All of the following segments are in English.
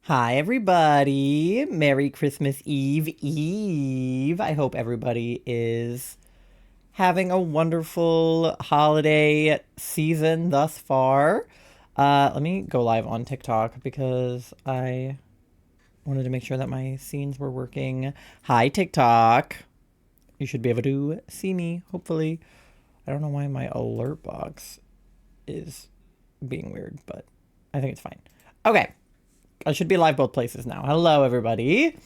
Hi, everybody. Merry Christmas Eve. I hope everybody is having a wonderful holiday season thus far. Let me go live on TikTok because I wanted to make sure that my scenes were working. Hi, TikTok. You should be able to see me, hopefully. I don't know why my alert box is being weird, but I think it's fine. Okay. I should be live both places now. Hello, everybody.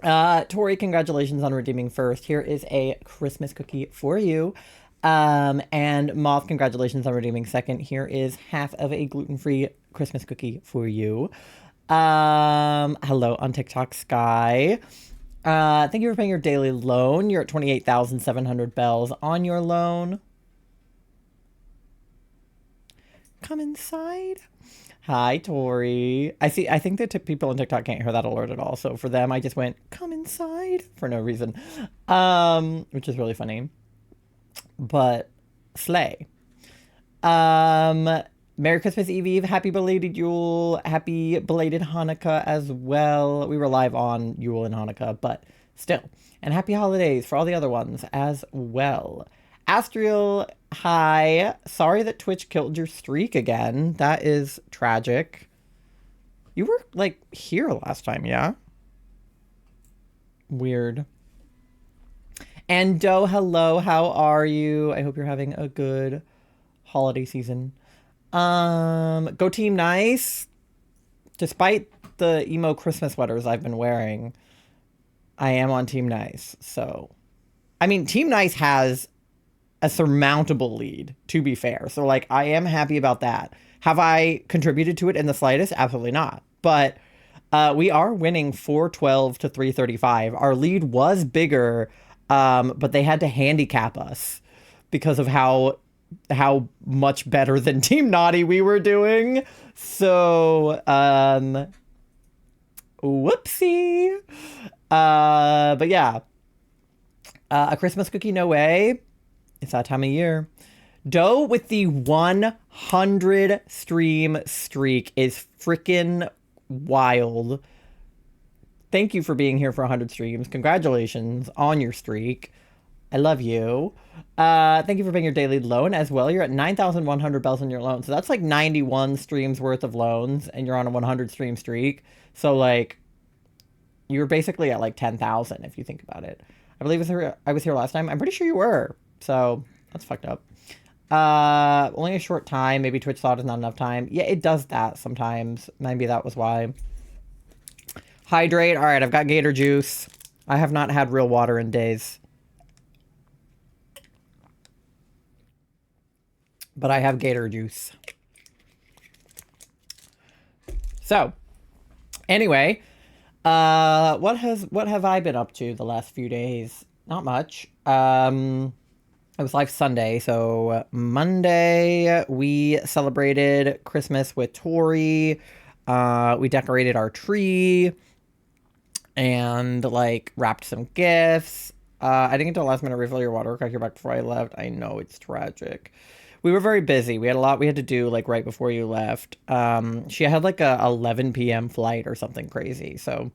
Tori, congratulations on redeeming first. Here is a Christmas cookie for you. And Moth, congratulations on redeeming second. Here is half of a gluten-free Christmas cookie for you. Hello on TikTok, Sky. Thank you for paying your daily loan. You're at 28,700 bells on your loan. Come inside. Hi, Tori. I think that people on TikTok can't hear that alert at all. So for them, I just went, come inside for no reason. Which is really funny. But slay. Um, Merry Christmas Eve. Happy belated Yule. Happy belated Hanukkah as well. We were live on Yule and Hanukkah, but still. And happy holidays for all the other ones as well. Astriel, hi. Sorry that Twitch killed your streak again. That is tragic. You were like here last time, yeah? Weird. And Doe, hello. How are you? I hope you're having a good holiday season. Go Team Nice. Despite the emo Christmas sweaters I've been wearing, I am on Team Nice. So, I mean, Team Nice has a surmountable lead, to be fair. So, like, I am happy about that. Have I contributed to it in the slightest? Absolutely not. But we are winning 412 to 335. Our lead was bigger, but they had to handicap us because of how much better than Team Naughty we were doing. So, whoopsie. But yeah, a Christmas cookie, no way. It's that time of year. Doe with the 100 stream streak is freaking wild. Thank you for being here for 100 streams. Congratulations on your streak. I love you. Thank you for paying your daily loan as well. You're at 9,100 bells on your loan. So that's like 91 streams worth of loans and you're on a 100 stream streak. So like you were basically at like 10,000 if you think about it. I believe I was here last time. I'm pretty sure you were. So that's fucked up. Only a short time. Maybe Twitch thought it's not enough time. Yeah, it does that sometimes. Maybe that was why. Hydrate. All right, I've got Gator juice. I have not had real water in days. But I have Gator juice. So, anyway, what have I been up to the last few days? Not much. It was live Sunday, so Monday we celebrated Christmas with Tori. We decorated our tree and like wrapped some gifts. I didn't get to the last minute refill your water. Got here back before I left. I know it's tragic. We were very busy. We had a lot we had to do like right before you left. She had like a 11 p.m. flight or something crazy. So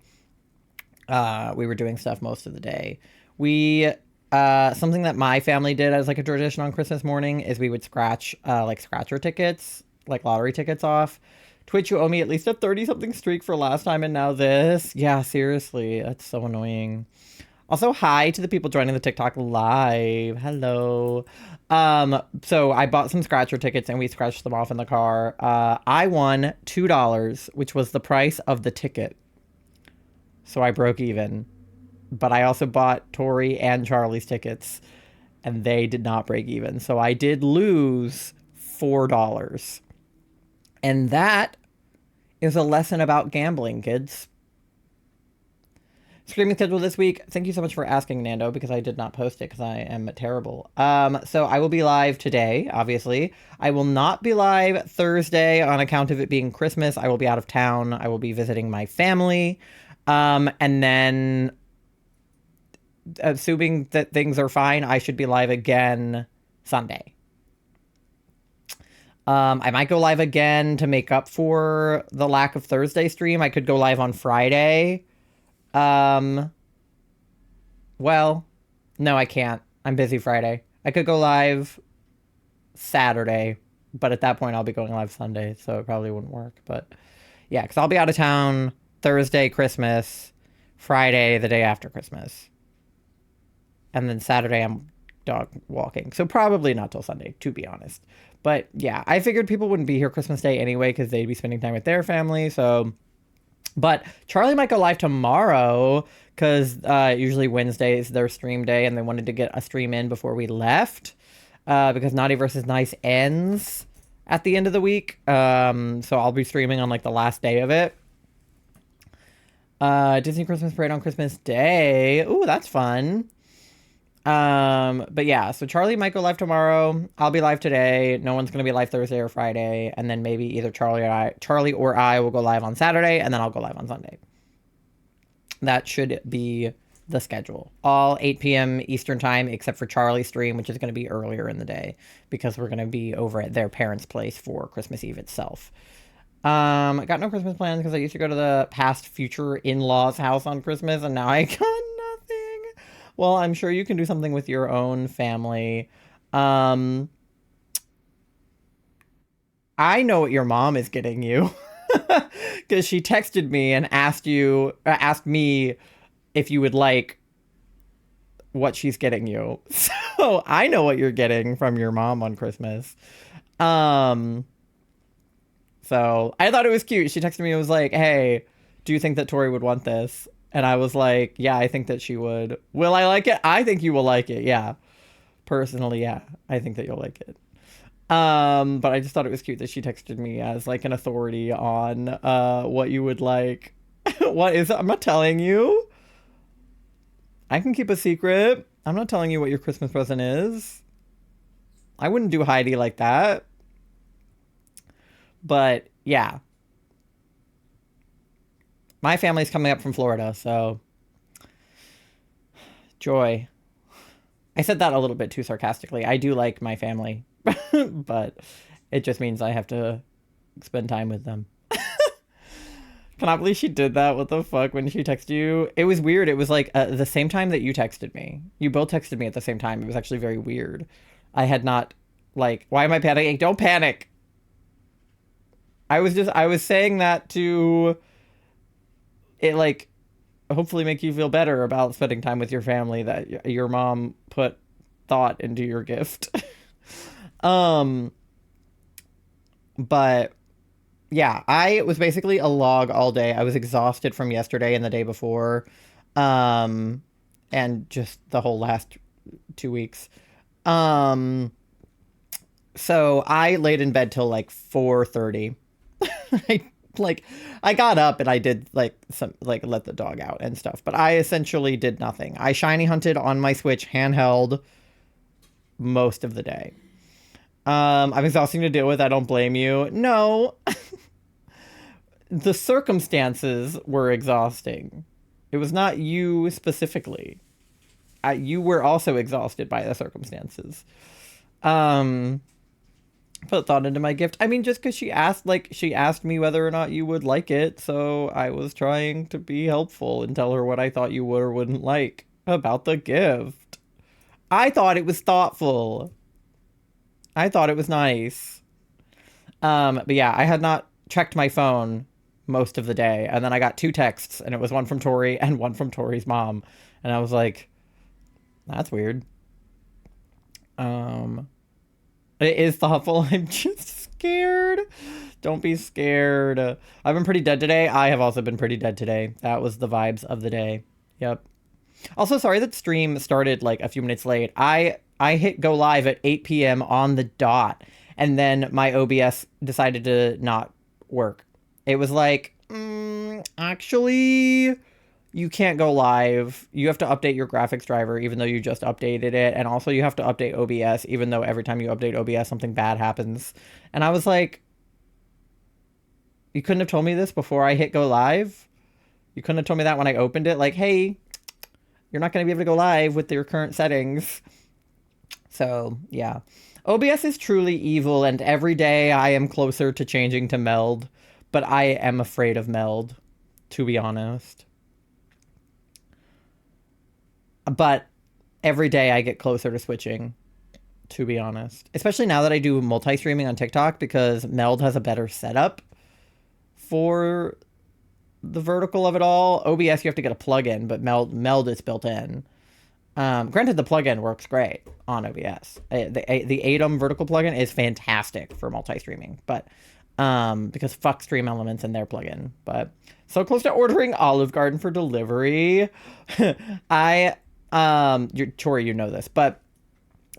we were doing stuff most of the day. We something that my family did as like a tradition on Christmas morning is we would scratch like scratcher tickets, like lottery tickets off. Twitch, you owe me at least a 30 something streak for last time and now this. Yeah, seriously, that's so annoying. Also, hi to the people joining the TikTok live. Hello. So I bought some scratcher tickets and we scratched them off in the car. I won $2, which was the price of the ticket. So I broke even. But I also bought Tori and Charlie's tickets and they did not break even. So I did lose $4. And that is a lesson about gambling, kids. Streaming schedule this week. Thank you so much for asking, Nando, because I did not post it because I am terrible. So I will be live today, obviously. I will not be live Thursday on account of it being Christmas. I will be out of town. I will be visiting my family. And then, assuming that things are fine, I should be live again Sunday. I might go live again to make up for the lack of Thursday stream. I could go live on Friday. Um, well, no, I can't. I'm busy Friday. I could go live Saturday, but at that point I'll be going live Sunday, so it probably wouldn't work. But yeah, because I'll be out of town Thursday, Christmas, Friday, the day after Christmas, and then Saturday I'm dog walking. So probably not till Sunday, to be honest. But yeah, I figured people wouldn't be here Christmas Day anyway because they'd be spending time with their family. So, but Charlie might go live tomorrow because usually Wednesday is their stream day, and they wanted to get a stream in before we left because Naughty versus Nice ends at the end of the week. So I'll be streaming on like the last day of it. Disney Christmas Parade on Christmas Day. Ooh, that's fun. But yeah, so Charlie might go live tomorrow. I'll be live today. No one's gonna be live Thursday or Friday, and then maybe either Charlie or I will go live on Saturday, and then I'll go live on Sunday. That should be the schedule. All 8 p.m. Eastern time, except for Charlie's stream, which is going to be earlier in the day because we're going to be over at their parents' place for Christmas Eve itself. I got no Christmas plans because I used to go to the past future in-laws' house on Christmas, and now I got nothing. Well, I'm sure you can do something with your own family. I know what your mom is getting you. Because she texted me and asked me if you would like what she's getting you. So I know what you're getting from your mom on Christmas. So I thought it was cute. She texted me and was like, hey, do you think that Tori would want this? And I was like, yeah, I think that she would. Will I like it? I think you will like it. Yeah. Personally, yeah. I think that you'll like it. But I just thought it was cute that she texted me as like an authority on what you would like. What is it? I'm not telling you. I can keep a secret. I'm not telling you what your Christmas present is. I wouldn't do Heidi like that. But yeah. My family's coming up from Florida, so joy. I said that a little bit too sarcastically. I do like my family, but it just means I have to spend time with them. Cannot believe she did that. What the fuck? When she texted you, it was weird. It was like the same time that you texted me. You both texted me at the same time. It was actually very weird. I had not like. Why am I panicking? Don't panic. I was saying that to it like hopefully make you feel better about spending time with your family, that your mom put thought into your gift. But yeah, I was basically a log all day. I was exhausted from yesterday and the day before, and just the whole last 2 weeks. So I laid in bed till like 4:30. I I got up and I did like some like let the dog out and stuff, but I essentially did nothing. I shiny hunted on my Switch handheld most of the day. I'm exhausting to deal with. I don't blame you. No. The circumstances were exhausting. It was not you specifically. You were also exhausted by the circumstances. Put thought into my gift. I mean, just because she asked me whether or not you would like it, so I was trying to be helpful and tell her what I thought you would or wouldn't like about the gift. I thought it was thoughtful. I thought it was nice. But yeah, I had not checked my phone most of the day, and then I got 2 texts, and it was one from Tori and one from Tori's mom, and I was like, that's weird. It is thoughtful. I'm just scared. Don't be scared. I've been pretty dead today. I have also been pretty dead today. That was the vibes of the day. Yep. Also, sorry that stream started like a few minutes late. I hit go live at 8 p.m. on the dot, and then my OBS decided to not work. It was like, actually, you can't go live. You have to update your graphics driver, even though you just updated it. And also you have to update OBS, even though every time you update OBS, something bad happens. And I was like, you couldn't have told me this before I hit go live? You couldn't have told me that when I opened it? Like, hey, you're not going to be able to go live with your current settings. So, yeah. OBS is truly evil, and every day I am closer to changing to Meld, but I am afraid of Meld, to be honest. But every day I get closer to switching, to be honest. Especially now that I do multi-streaming on TikTok, because Meld has a better setup for the vertical of it all. OBS, you have to get a plugin, but Meld is built in. Granted, the plugin works great on OBS. The Atom vertical plugin is fantastic for multi-streaming, but because fuck Stream Elements in their plugin. But so close to ordering Olive Garden for delivery. Tori, you know this, but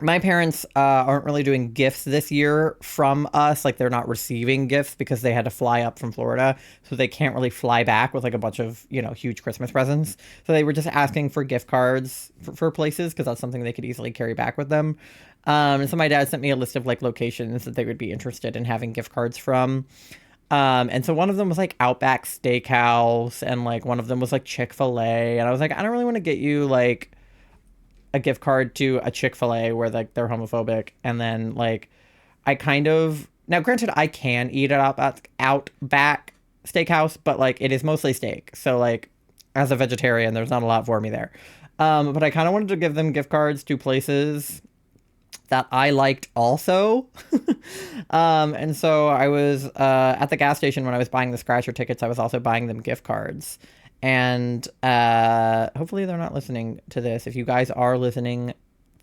my parents aren't really doing gifts this year from us. Like, they're not receiving gifts because they had to fly up from Florida, so they can't really fly back with like a bunch of, you know, huge Christmas presents. So they were just asking for gift cards for places, because that's something they could easily carry back with them. And so my dad sent me a list of like locations that they would be interested in having gift cards from. And so one of them was like Outback Steakhouse, and like one of them was like Chick-fil-A. And I was like, I don't really want to get you like a gift card to a Chick-fil-A where like they're homophobic. And then like I kind of, now granted I can eat at Outback Steakhouse, but like it is mostly steak, so like as a vegetarian there's not a lot for me there. But I kind of wanted to give them gift cards to places that I liked also. And so I was at the gas station when I was buying the scratcher tickets. I was also buying them gift cards. And hopefully they're not listening to this. If you guys are listening,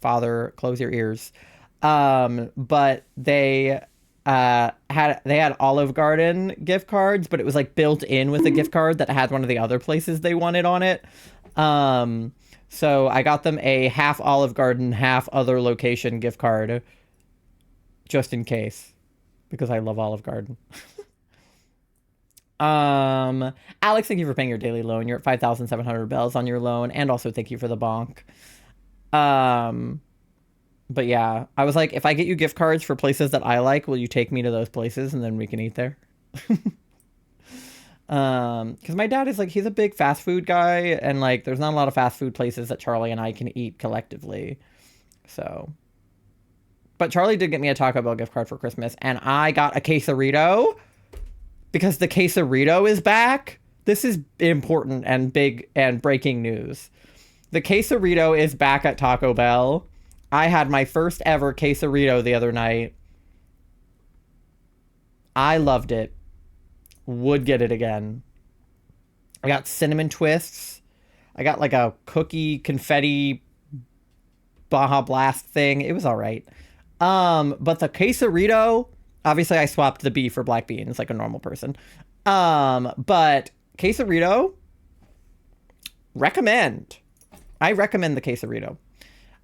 Father, close your ears. But they had Olive Garden gift cards, but it was like built in with a gift card that had one of the other places they wanted on it. So I got them a half Olive Garden, half other location gift card, just in case, because I love Olive Garden. Alex, thank you for paying your daily loan. You're at 5,700 bells on your loan, and also thank you for the bonk. But yeah, I was like, if I get you gift cards for places that I like, will you take me to those places and then we can eat there? Because my dad is like, he's a big fast food guy, and like there's not a lot of fast food places that Charlie and I can eat collectively. So, but Charlie did get me a Taco Bell gift card for Christmas, and I got a quesarito because the quesarito is back. This is important and big and breaking news. The quesarito is back at Taco Bell. I had my first ever quesarito the other night. I loved it. Would get it again. I got cinnamon twists. I got like a cookie confetti Baja Blast thing. It was all right. But the quesarito, obviously I swapped the beef for black beans like a normal person. But quesarito, recommend. I recommend the quesarito.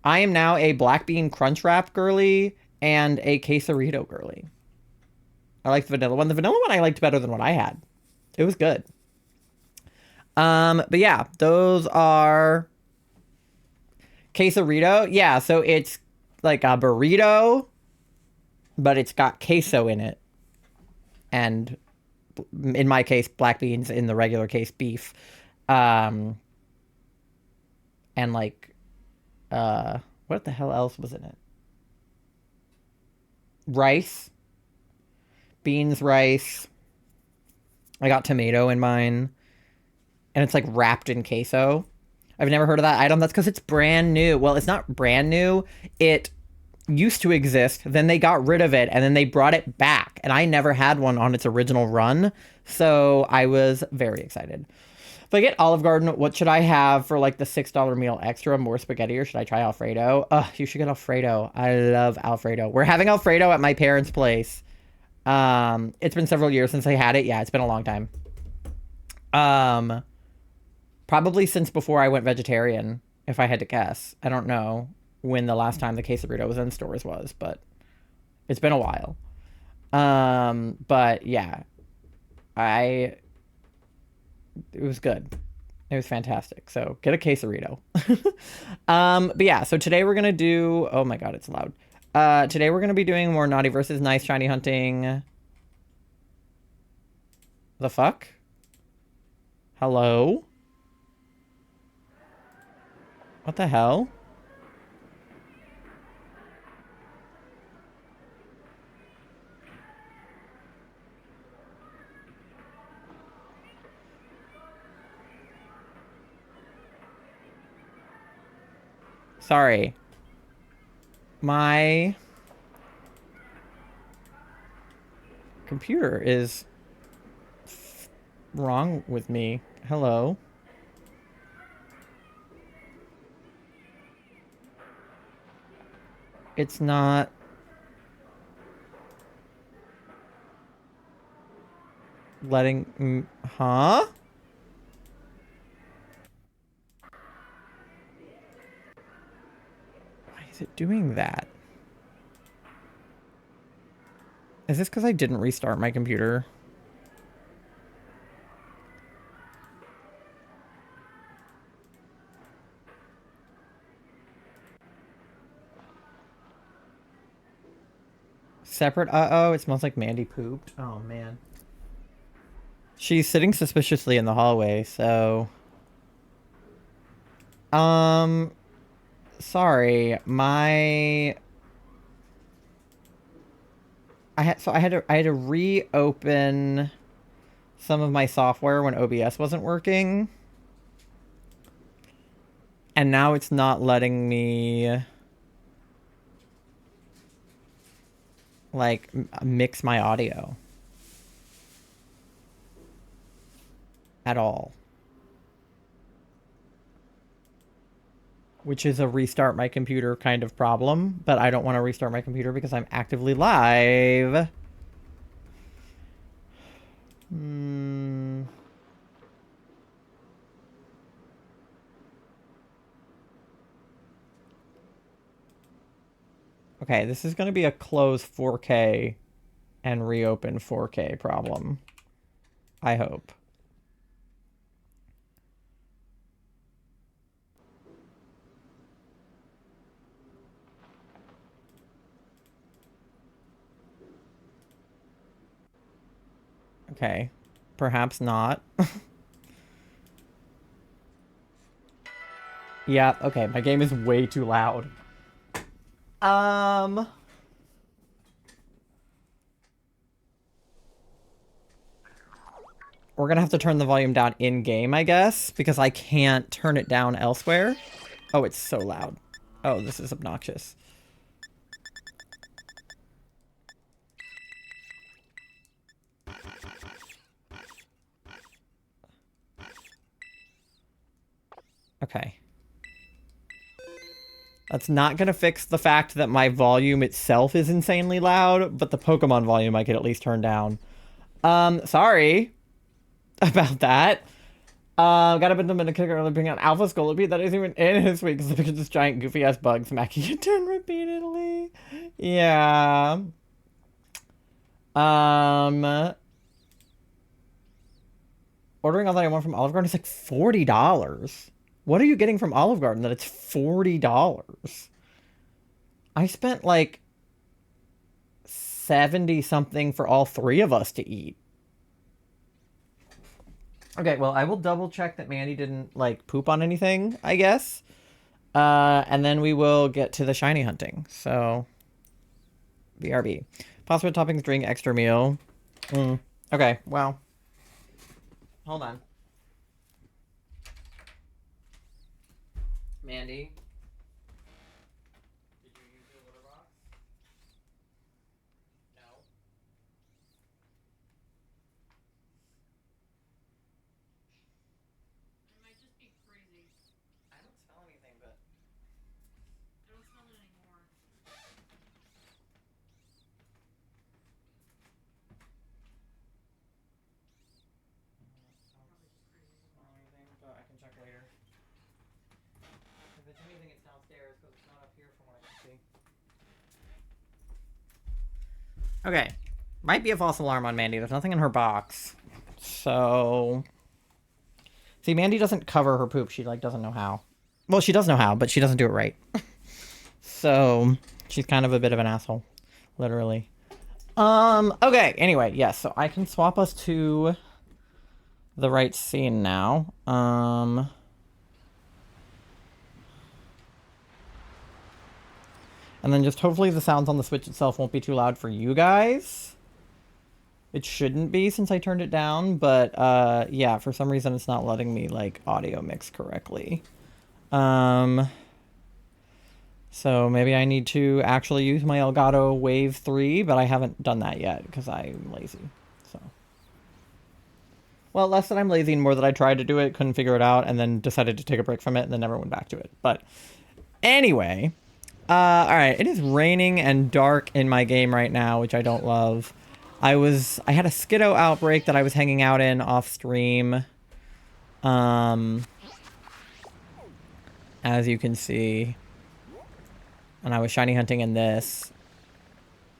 I am now a black bean crunch wrap girly and a quesarito girly. I like the vanilla one. The vanilla one I liked better than what I had. It was good. But yeah, those are quesarito. Yeah, so it's like a burrito, but it's got queso in it. And in my case, black beans, in the regular case, beef. And like, what the hell else was in it? Rice. Beans, rice. I got tomato in mine. And it's like wrapped in queso. I've never heard of that item. That's because it's brand new. Well, it's not brand new. It used to exist. Then they got rid of it. And then they brought it back. And I never had one on its original run. So I was very excited. If I get Olive Garden, what should I have for like the $6 meal extra? More spaghetti, or should I try Alfredo? You should get Alfredo. I love Alfredo. We're having Alfredo at my parents' place. It's been several years since I had it. Yeah, it's been a long time. Probably since before I went vegetarian, if I had to guess. I don't know when the last time the quesarito was in stores was, but it's been a while. But yeah, it was good. It was fantastic. So get a quesarito. But yeah, so today we're gonna do, oh my god, it's loud. Today we're gonna be doing more naughty versus nice shiny hunting. The fuck? Hello? What the hell? Sorry. My computer is wrong with me. Hello. It's not letting... Huh? Why is it doing that? Is this because I didn't restart my computer? Separate? Uh-oh, it smells like Mandy pooped. Oh, man. She's sitting suspiciously in the hallway, so... Sorry, my... I had to reopen some of my software when OBS wasn't working. And now it's not letting me like mix my audio at all. Which is a restart my computer kind of problem, but I don't want to restart my computer because I'm actively live. Okay, this is going to be a close 4K and reopen 4K problem. I hope. Okay, perhaps not. Yeah, okay, my game is way too loud. We're gonna have to turn the volume down in-game, I guess, because I can't turn it down elsewhere. Oh, it's so loud. Oh, this is obnoxious. Okay. That's not gonna fix the fact that my volume itself is insanely loud, but the Pokemon volume I could at least turn down. Sorry about that. Got a bit of a kicker early being on Alpha Scolipede that isn't even in his week because the picture this giant goofy ass bug smacking your turn repeatedly. Yeah. Ordering all that I want from Olive Garden is like $40. What are you getting from Olive Garden that it's $40? I spent like 70 something for all three of us to eat. Okay, well, I will double check that Mandy didn't like poop on anything, I guess. And then we will get to the shiny hunting. So, BRB. Possible toppings during extra meal. Okay, well. Hold on. Mandy? Did you use your litter box? No. It might just be crazy. I don't smell anything, but... I don't smell it anymore. Probably just crazy. Smell anything, but I can check later. If it's anything, it's downstairs, because it's not up here from what I can see. Okay. Might be a false alarm on Mandy. There's nothing in her box. So... See, Mandy doesn't cover her poop. She, like, doesn't know how. Well, she does know how, but she doesn't do it right. So, she's kind of a bit of an asshole. Literally. Okay. Anyway, yes. So, I can swap us to the right scene now. And then just hopefully the sounds on the Switch itself won't be too loud for you guys. It shouldn't be since I turned it down, but yeah, for some reason it's not letting me like audio mix correctly. So maybe I need to actually use my Elgato Wave 3, but I haven't done that yet because I'm lazy. So, well, less that I'm lazy and more that I tried to do it, couldn't figure it out, and then decided to take a break from it and then never went back to it. But anyway, all right, it is raining and dark in my game right now, which I don't love. I had a Skiddo outbreak that I was hanging out in off stream. As you can see. And I was shiny hunting in this.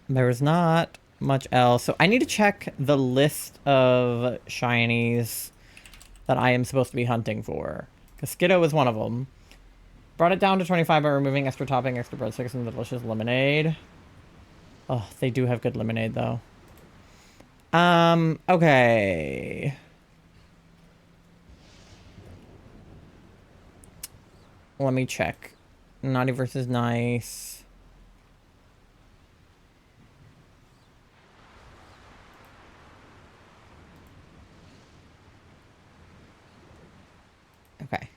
There was not much else. So I need to check the list of shinies that I am supposed to be hunting for. Because Skiddo is one of them. Brought it down to 25 by removing extra topping, extra breadsticks, and the delicious lemonade. Oh, they do have good lemonade, though. Okay. Let me check. Naughty versus nice. Okay.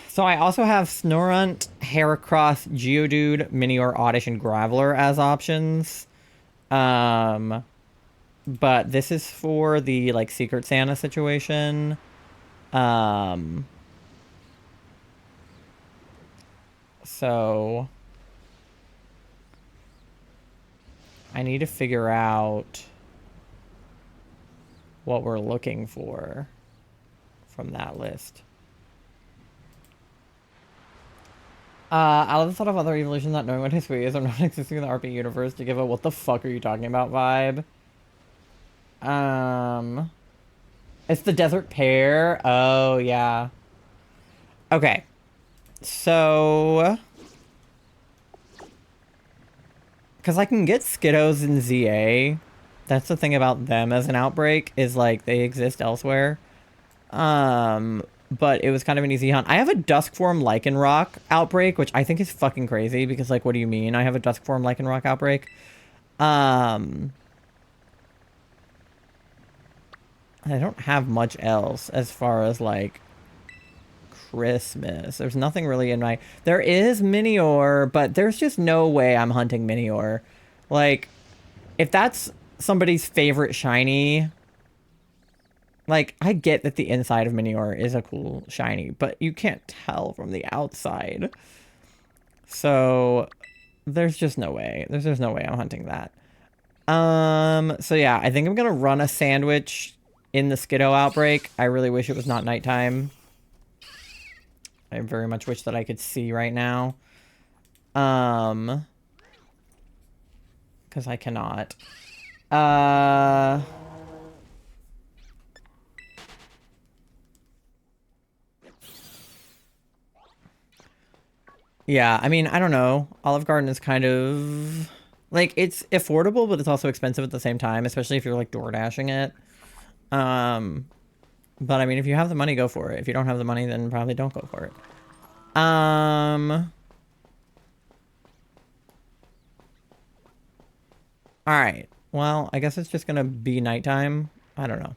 So I also have Snorunt, Heracross, Geodude, Minior, Oddish, and Graveler as options. But this is for the, like, Secret Santa situation. So I need to figure out what we're looking for from that list. I love the thought of other evolutions not knowing what history is or not existing in the RP universe to give a what the fuck are you talking about vibe. It's the desert pear. Oh, yeah. Okay. So, because I can get Skiddos in ZA. That's the thing about them as an outbreak, is like they exist elsewhere. But it was kind of an easy hunt. I have a Duskform Lycanroc outbreak, which I think is fucking crazy because, like, what do you mean? I have a Duskform Lycanroc outbreak. I don't have much else as far as, like, Christmas. There's nothing really in my... There is Minior, but there's just no way I'm hunting Minior. Like, if that's somebody's favorite shiny... Like, I get that the inside of Minior is a cool shiny, but you can't tell from the outside. So, there's just no way. There's just no way I'm hunting that. So yeah, I think I'm gonna run a sandwich in the Skiddo outbreak. I really wish it was not nighttime. I very much wish that I could see right now. Because I cannot. Yeah, I mean, I don't know. Olive Garden is kind of... Like, it's affordable, but it's also expensive at the same time, especially if you're, like, door dashing it. But, I mean, if you have the money, go for it. If you don't have the money, then probably don't go for it. Alright. Well, I guess it's just gonna be nighttime. I don't know.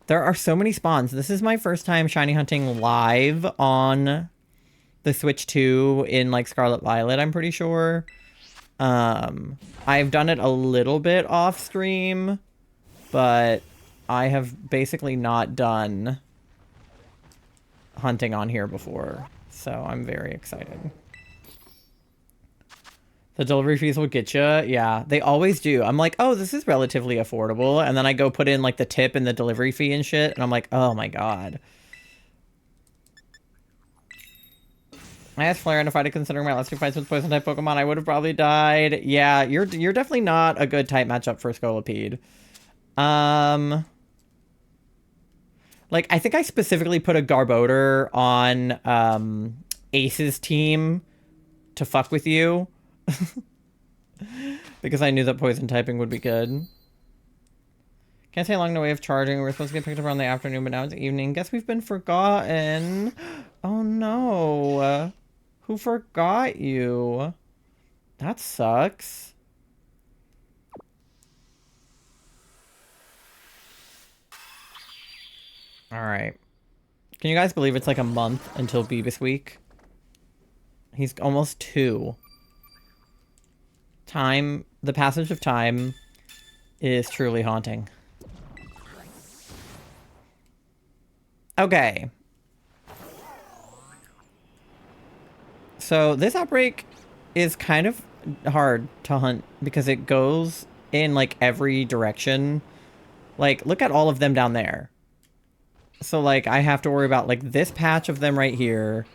There are so many spawns. This is my first time shiny hunting live on the Switch 2 in, like, Scarlet Violet, I'm pretty sure. I've done it a little bit off stream, but I have basically not done hunting on here before, so I'm very excited. The delivery fees will get you. Yeah, they always do. I'm like, oh, this is relatively affordable, and then I go put in, like, the tip and the delivery fee and shit, and I'm like, oh my god. I asked Flareon if I'd considering my last two fights with poison type Pokemon, I would have probably died. Yeah, you're definitely not a good type matchup for Scolipede. Like, I think I specifically put a Garbodor on Ace's team to fuck with you. Because I knew that poison typing would be good. Can't stay along the way of charging. We're supposed to get picked up around the afternoon, but now it's evening. Guess we've been forgotten. Oh no. Who forgot you? That sucks. Alright. Can you guys believe it's like a month until Beavis Week? He's almost 2. Time, the passage of time is truly haunting. Okay. So this outbreak is kind of hard to hunt because it goes in like every direction. Like, look at all of them down there. So like I have to worry about like this patch of them right here.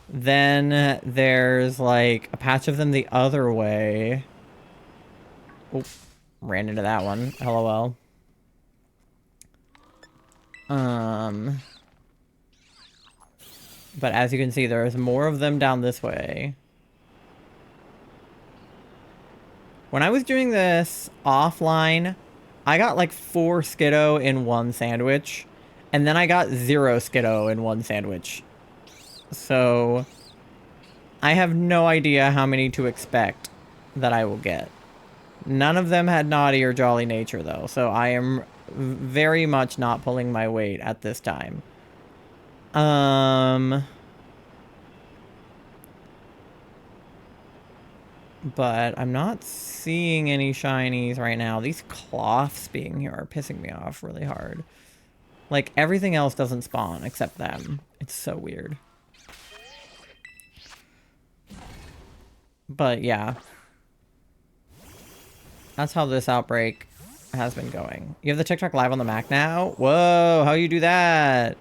Then there's like a patch of them the other way. Oh, ran into that one. LOL. But as you can see, there's more of them down this way. When I was doing this offline, I got like 4 Skiddo in 1 sandwich. And then I got 0 Skiddo in 1 sandwich. So I have no idea how many to expect that I will get. None of them had naughty or jolly nature though, so I am very much not pulling my weight at this time. But I'm not seeing any shinies right now. These cloths being here are pissing me off really hard. Like, everything else doesn't spawn except them. It's so weird. But yeah. That's how this outbreak has been going. You have the TikTok live on the Mac now? Whoa, how you do that?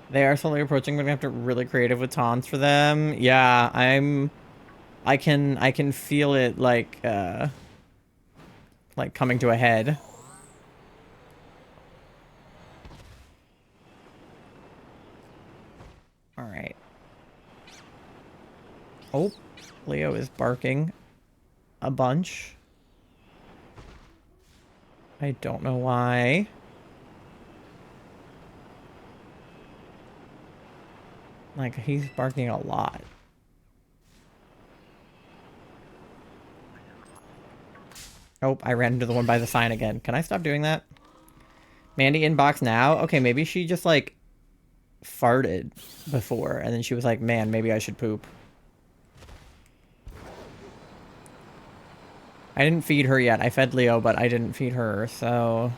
They are slowly approaching, but we have to get really creative with taunts for them. Yeah, I can feel it like coming to a head. All right. Oh, Leo is barking a bunch. I don't know why. Like, he's barking a lot. Oh, I ran into the one by the sign again. Can I stop doing that? Mandy inbox now? Okay, maybe she just, like, farted before, and then she was like, man, maybe I should poop. I didn't feed her yet. I fed Leo, but I didn't feed her, so...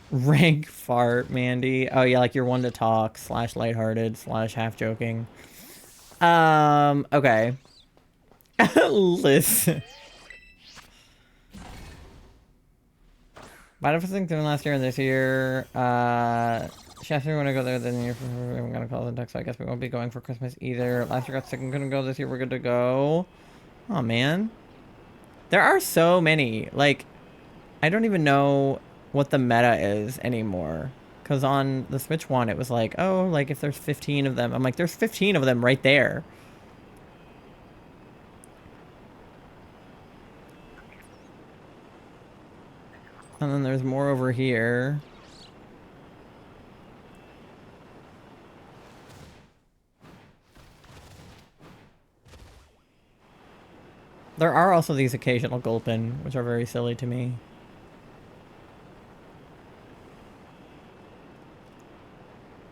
Rank fart, Mandy. Oh, yeah, like you're one to talk, / lighthearted, / half joking. Okay. Listen. Why difference between last year and this year? Chef, we want to go there, then we're gonna call the next, so I guess we won't be going for Christmas either. Last year got sick and couldn't go. This year we're good to go. Oh, man. There are so many. Like, I don't even know what the meta is anymore. Because on the Switch one, it was like, oh, like if there's 15 of them. I'm like, there's 15 of them right there. And then there's more over here. There are also these occasional Gulpin, which are very silly to me.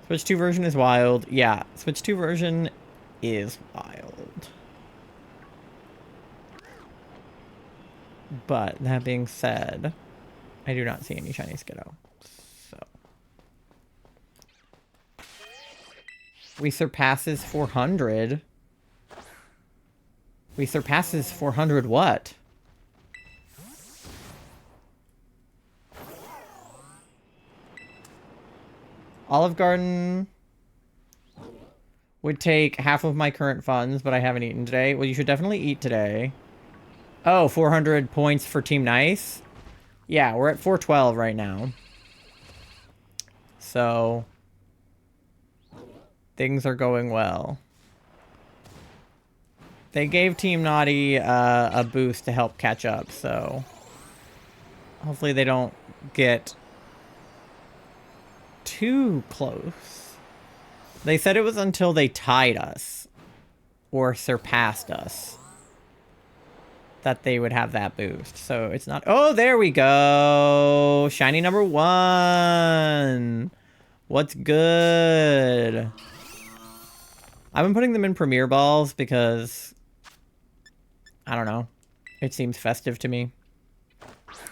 Switch 2 version is wild. Yeah, Switch 2 version is wild. But that being said, I do not see any shiny Skiddo. So we surpasses 400. We surpasses 400 what? Olive Garden would take half of my current funds, but I haven't eaten today. Well, you should definitely eat today. Oh, 400 points for Team Nice? Yeah, we're at 412 right now. So, things are going well. They gave Team Naughty a boost to help catch up, so hopefully they don't get too close. They said it was until they tied us or surpassed us that they would have that boost. So it's not... Oh, there we go. Shiny number 1. What's good? I've been putting them in Premier Balls because... I don't know. It seems festive to me.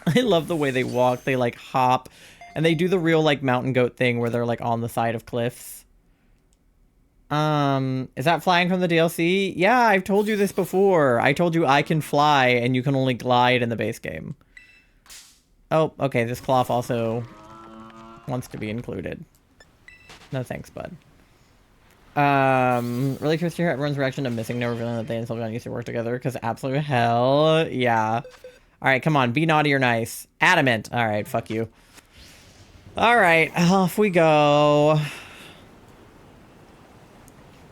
I love the way they walk. They, like, hop. And they do the real, like, mountain goat thing where they're, like, on the side of cliffs. Is that flying from the DLC? Yeah, I've told you this before. I told you I can fly and you can only glide in the base game. Oh, okay, this cloth also wants to be included. No thanks, bud. Really curious to hear everyone's reaction to missing no revealing that they and Sylveon used to work together, because absolute hell, yeah. Alright, come on, be naughty or nice. Adamant. Alright, fuck you. Alright, off we go.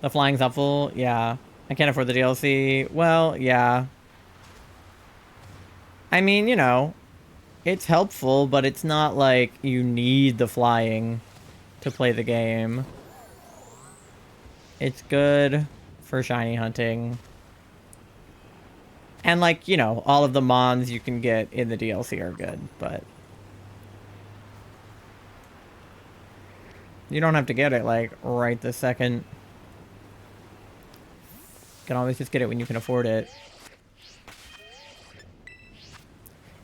The flying's helpful? Yeah. I can't afford the DLC. Well, yeah. I mean, you know, it's helpful, but it's not like you need the flying to play the game. It's good for shiny hunting. And, like, you know, all of the mons you can get in the DLC are good, but... you don't have to get it, like, right this second. You can always just get it when you can afford it.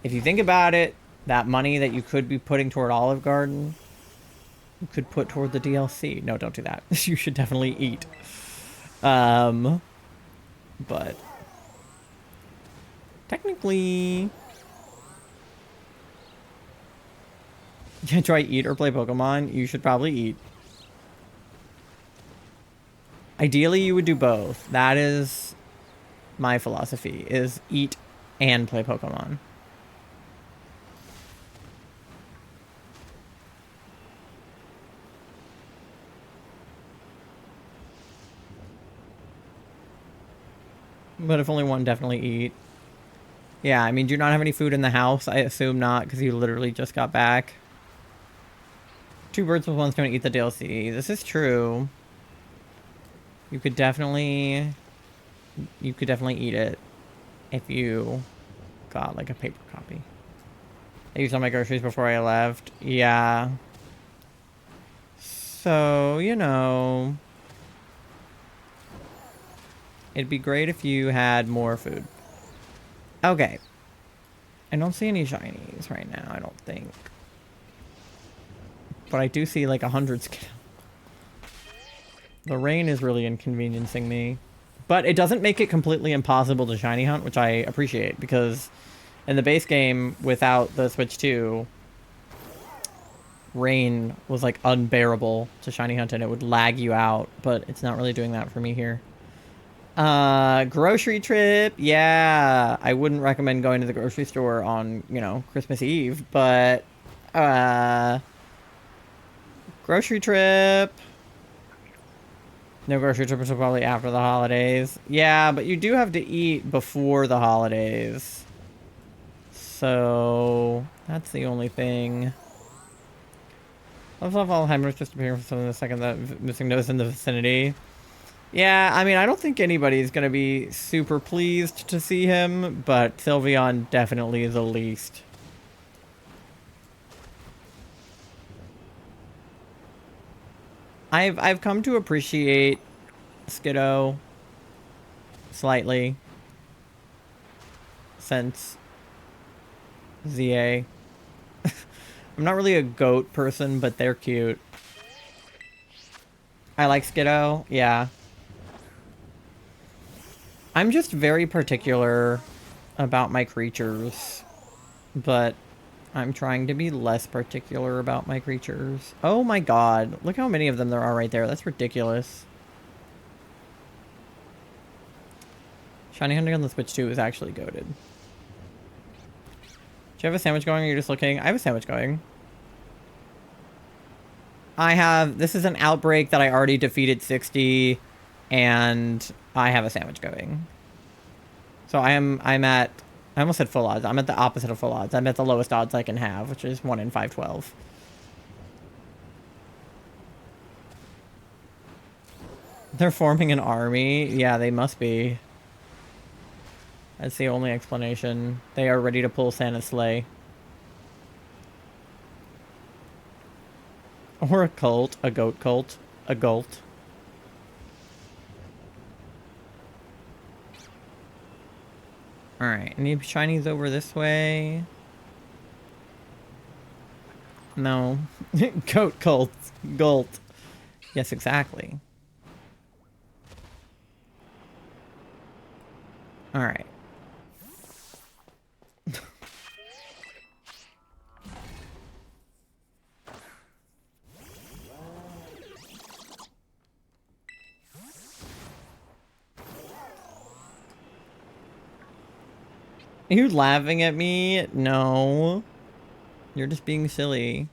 If you think about it, that money that you could be putting toward Olive Garden, you could put toward the DLC. No, don't do that. You should definitely eat. But technically, yeah, try eat or play Pokemon. You should probably eat. Ideally, you would do both. That is my philosophy, is eat and play Pokemon. But if only one, definitely eat. Yeah, I mean, do you not have any food in the house? I assume not, because you literally just got back. Two birds with one stone, eat the DLC. This is true. You could definitely eat it if you got, like, a paper copy. I used all my groceries before I left. Yeah. So, you know... it'd be great if you had more food. Okay. I don't see any shinies right now, I don't think. But I do see like 100 Skittle. The rain is really inconveniencing me. But it doesn't make it completely impossible to shiny hunt, which I appreciate, because in the base game, without the Switch 2, rain was like unbearable to shiny hunt and it would lag you out, but it's not really doing that for me here. Grocery trip. Yeah, I wouldn't recommend going to the grocery store on, you know, Christmas Eve, but, grocery trip. No grocery trip until probably after the holidays. Yeah, but you do have to eat before the holidays. So, that's the only thing. Love Alzheimer's just appearing for some of the second that missing nose in the vicinity. Yeah, I mean, I don't think anybody's gonna be super pleased to see him, but Sylveon definitely is the least. I've come to appreciate Skiddo slightly since ZA. I'm not really a goat person, but they're cute. I like Skiddo, yeah. I'm just very particular about my creatures, but I'm trying to be less particular about my creatures. Oh my god, look how many of them there are right there. That's ridiculous. Shiny hunting on the Switch 2 is actually goated. Do you have a sandwich going or you're just looking? I have a sandwich going. This is an outbreak that I already defeated 60, and I have a sandwich going. So I almost said full odds. I'm at the opposite of full odds. I'm at the lowest odds I can have, which is 1 in 512. They're forming an army? Yeah, they must be. That's the only explanation. They are ready to pull Santa's sleigh. Or a cult. A goat cult. A gult. Alright, any shinies over this way? No. Goat cult. Gult. Yes, exactly. Alright. Are you laughing at me? No. You're just being silly.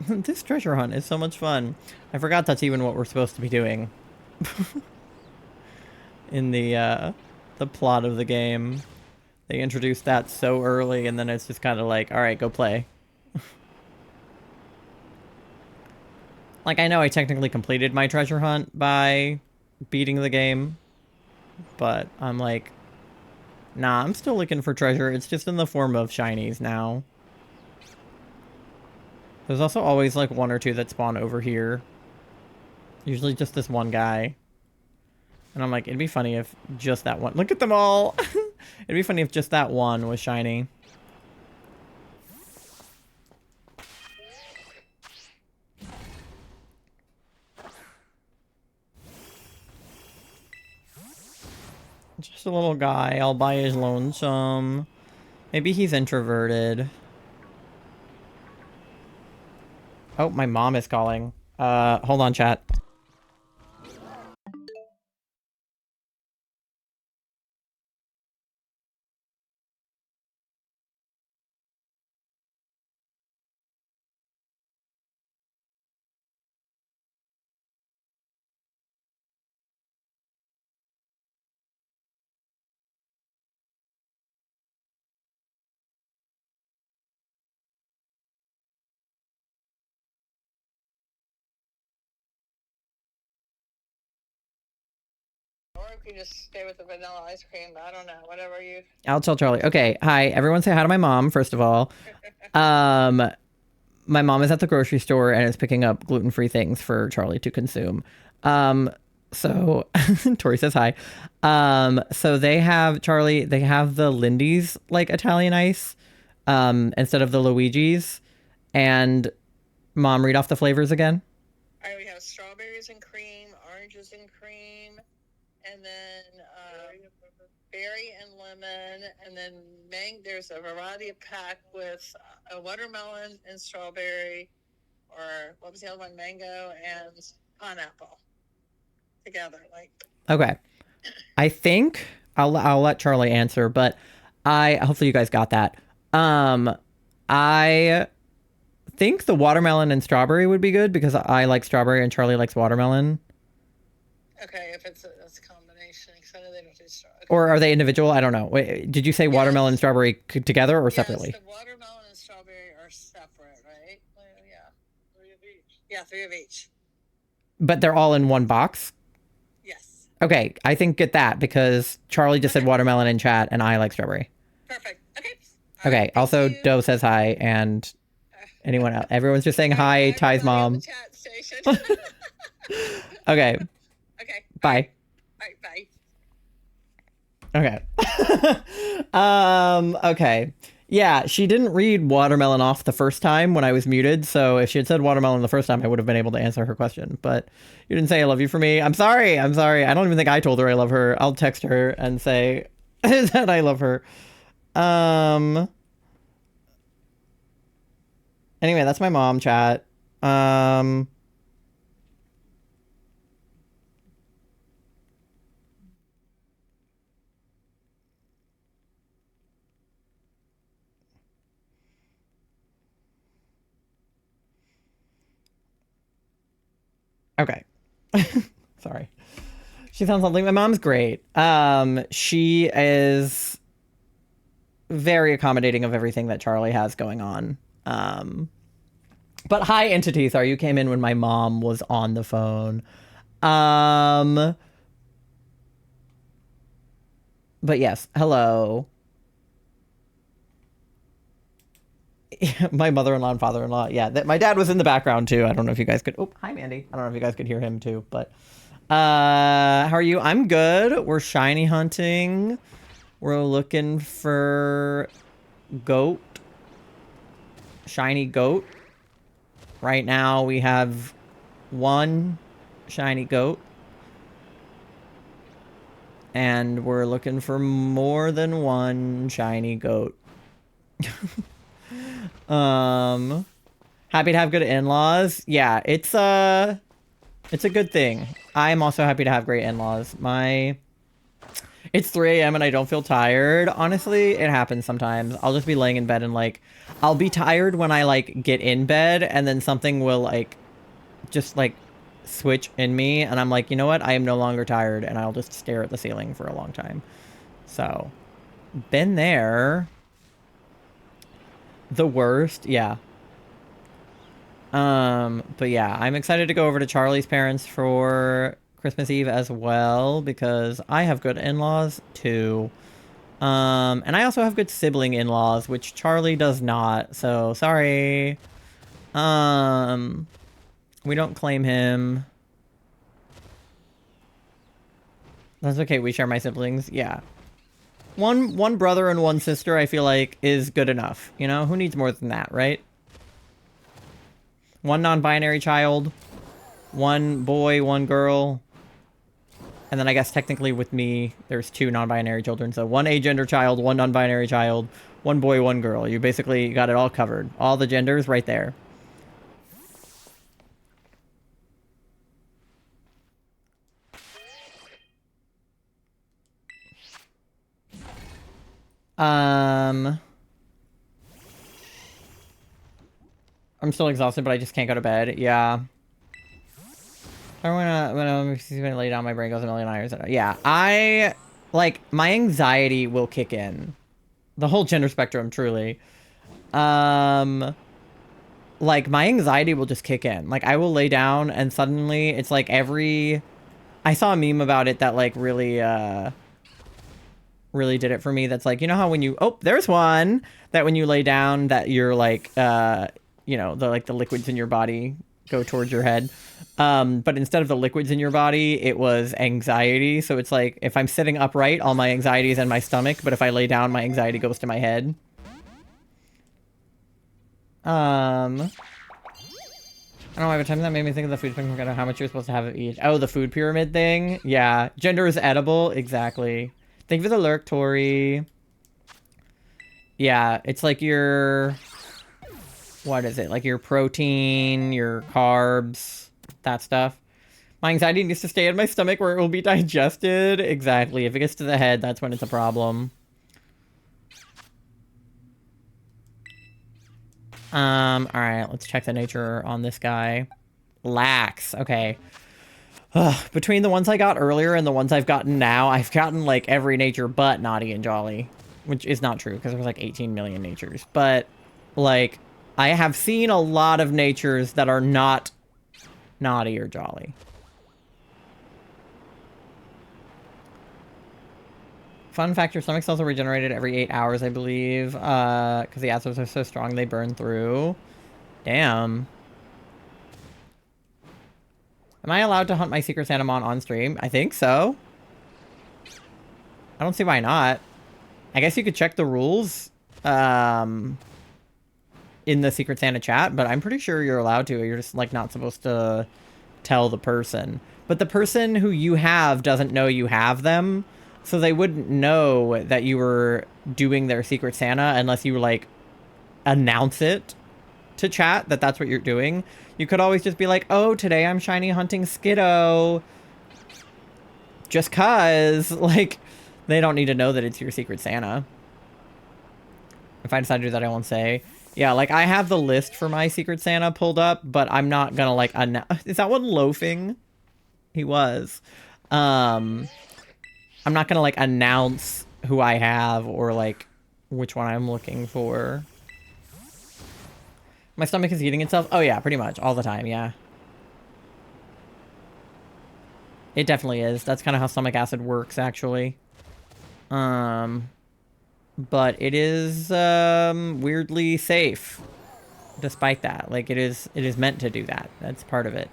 This treasure hunt is so much fun. I forgot that's even what we're supposed to be doing. In the plot of the game. They introduced that so early, and then it's just kind of like, alright, go play. Like, I know I technically completed my treasure hunt by beating the game, but I'm like, nah, I'm still looking for treasure. It's just in the form of shinies now. There's also always like one or two that spawn over here. Usually just this one guy. And I'm like, it'd be funny if just that one... Look at them all! It'd be funny if just that one was shiny. Just a little guy all by his lonesome. Maybe he's introverted. Oh, my mom is calling. Hold on, chat. Or if you just stay with the vanilla ice cream, I don't know, whatever you... I'll tell Charlie. Okay, hi. Everyone say hi to my mom, first of all. My mom is at the grocery store and is picking up gluten-free things for Charlie to consume. So Tori says hi. So they have, Charlie, they have the Lindy's, like, Italian ice, instead of the Luigi's. And Mom, read off the flavors again. All right, we have strawberries and cream, oranges and cream, and then berry and lemon, and then there's a variety of pack with a watermelon and strawberry, or what was the other one? Mango and pineapple together, like. Okay. I think I'll let Charlie answer, but hopefully you guys got that. I think the watermelon and strawberry would be good because I like strawberry and Charlie likes watermelon. Okay, if it's a combination, because I know they don't do strawberry. Or are they individual? I don't know. Wait, did you say watermelon and strawberry together or separately? Yes, the watermelon and strawberry are separate, right? Well, yeah. 3 of each. Yeah, 3 of each. But they're all in one box? Yes. Okay, I think get that because Charlie just said watermelon in chat and I like strawberry. Perfect. Okay. Okay, right, also Doe says hi and anyone else. Everyone's just saying hi, Ty's mom. Chat station. Okay. Okay. Bye. All right, bye. Okay. Okay. Yeah, she didn't read watermelon off the first time when I was muted, so if she had said watermelon the first time, I would have been able to answer her question. But you didn't say I love you for me. I'm sorry. I'm sorry. I don't even think I told her I love her. I'll text her and say that I love her. Anyway, that's my mom, chat. Okay. Sorry. She sounds like my mom's great. She is very accommodating of everything that Charlie has going on. But hi, entity. Sorry, you came in when my mom was on the phone. But yes, hello. My mother-in-law and father-in-law. Yeah, my dad was in the background too. I don't know if you guys could. Oh, hi, Mandy. I don't know if you guys could hear him too, but how are you? I'm good. We're shiny hunting. We're looking for goat. Shiny goat. Right now we have one shiny goat. And we're looking for more than one shiny goat. Happy to have good in-laws. Yeah, it's a good thing. I'm also happy to have great in-laws. It's 3 a.m. and I don't feel tired. Honestly, it happens sometimes. I'll just be laying in bed and like, I'll be tired when I like get in bed and then something will like, just like switch in me and I'm like, you know what? I am no longer tired and I'll just stare at the ceiling for a long time. So, been there. The worst, yeah. But yeah, I'm excited to go over to Charlie's parents for Christmas Eve as well because I have good in-laws too. And I also have good sibling in-laws, which Charlie does not. So sorry. We don't claim him. That's okay. We share my siblings. Yeah. One brother and one sister, I feel like, is good enough. You know, who needs more than that, right? One non-binary child, one boy, one girl, and then I guess technically with me, there's 2 non-binary children. So one agender child, one non-binary child, one boy, one girl. You basically got it all covered. All the genders right there. I'm still exhausted, but I just can't go to bed. Yeah. When I lay down, my brain goes a million hours. Yeah, like, my anxiety will kick in. The whole gender spectrum, truly. Like, my anxiety will just kick in. Like, I will lay down, and suddenly, it's like I saw a meme about it that, like, really did it for me. That's like, you know how when you... Oh, there's one! That when you lay down, that you're, like, you know, the liquids in your body go towards your head. But instead of the liquids in your body, it was anxiety. So it's like, if I'm sitting upright, all my anxiety is in my stomach, but if I lay down, my anxiety goes to my head. I don't know, every time that made me think of the food spectrum, how much you're supposed to have of each. Oh, the food pyramid thing? Yeah. Gender is edible? Exactly. Thank you for the lurk, Tori. Yeah, it's like your... What is it? Like your protein, your carbs, that stuff. My anxiety needs to stay in my stomach where it will be digested. Exactly. If it gets to the head, that's when it's a problem. Alright, let's check the nature on this guy. Lax. Okay. Between the ones I got earlier and the ones I've gotten now, I've gotten, like, every nature but naughty and jolly. Which is not true, because there was, like, 18 million natures. But, like, I have seen a lot of natures that are not naughty or jolly. Fun fact, your stomach cells are regenerated every 8 hours, I believe. Because the acids are so strong, they burn through. Damn. Am I allowed to hunt my Secret Santa on stream? I think so. I don't see why not. I guess you could check the rules in the Secret Santa chat, but I'm pretty sure you're allowed to. You're just, like, not supposed to tell the person. But the person who you have doesn't know you have them, so they wouldn't know that you were doing their Secret Santa unless you, like, announce it to chat that that's what you're doing. You could always just be like, oh, today I'm shiny hunting Skiddo. Just cause, like, they don't need to know that it's your Secret Santa. If I decide to do that, I won't say. Yeah, like, I have the list for my Secret Santa pulled up, but I'm not gonna, like, is that one loafing? He was. I'm not gonna, like, announce who I have or, like, which one I'm looking for. My stomach is eating itself? Oh yeah, pretty much. All the time, yeah. It definitely is. That's kind of how stomach acid works, actually. But it is, weirdly safe. Despite that. Like, it is meant to do that. That's part of it.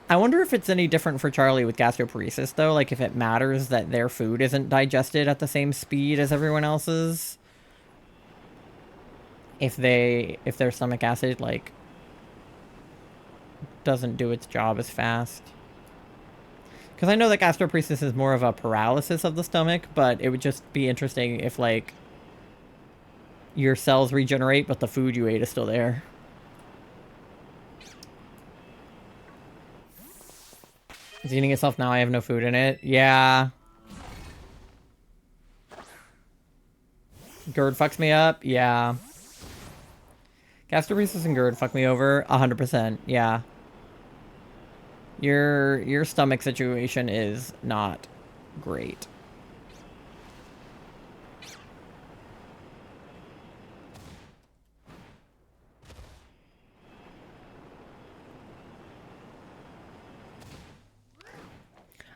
I wonder if it's any different for Charlie with gastroparesis, though. Like, if it matters that their food isn't digested at the same speed as everyone else's. If their stomach acid, like, doesn't do its job as fast. Because I know that gastroparesis is more of a paralysis of the stomach, but it would just be interesting if, like, your cells regenerate, but the food you ate is still there. It's eating itself now. I have no food in it. Yeah. GERD fucks me up. Yeah. Gastroparesis and GERD fuck me over 100%. Yeah. Your stomach situation is not great.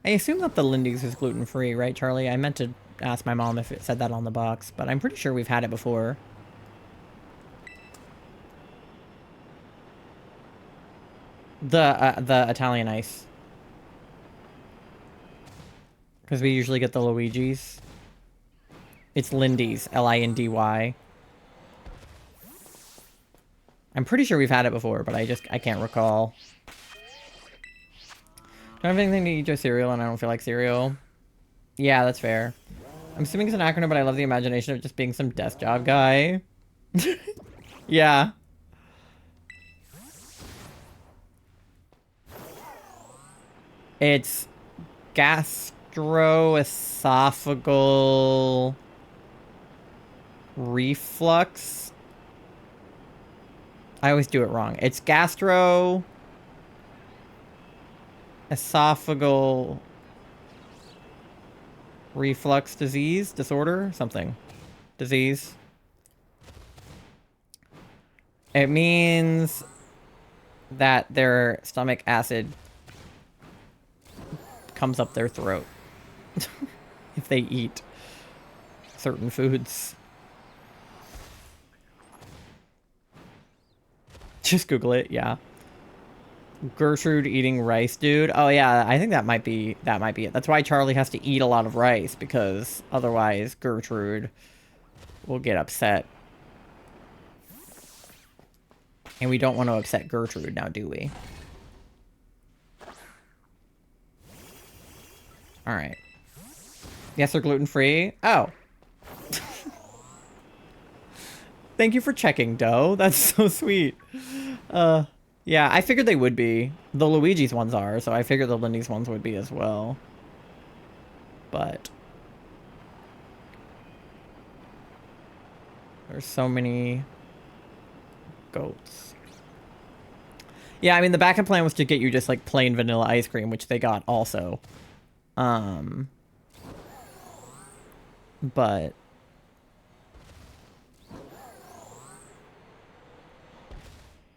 I assume that the Lindy's is gluten-free, right, Charlie? I meant to ask my mom if it said that on the box, but I'm pretty sure we've had it before. The Italian ice. Because we usually get the Luigi's. It's Lindy's, Lindy. I'm pretty sure we've had it before, but I can't recall. Don't have anything to eat your cereal, and I don't feel like cereal. Yeah, that's fair. I'm assuming it's an acronym, but I love the imagination of just being some desk job guy. Yeah. It's gastroesophageal reflux. I always do it wrong. It's gastroesophageal reflux disorder, something. Disease. It means that their stomach acid comes up their throat if they eat certain foods. Just Google it, yeah. Gertrude eating rice, dude. Oh yeah, I think that might be it. That's why Charlie has to eat a lot of rice, because otherwise Gertrude will get upset. And we don't want to upset Gertrude now, do we? Alright. Yes, they're gluten-free. Oh. Thank you for checking, Doe. That's so sweet. Yeah, I figured they would be. The Luigi's ones are, so I figured the Lindy's ones would be as well. But there's so many goats. Yeah, I mean, the backup plan was to get you just, like, plain vanilla ice cream, which they got also. But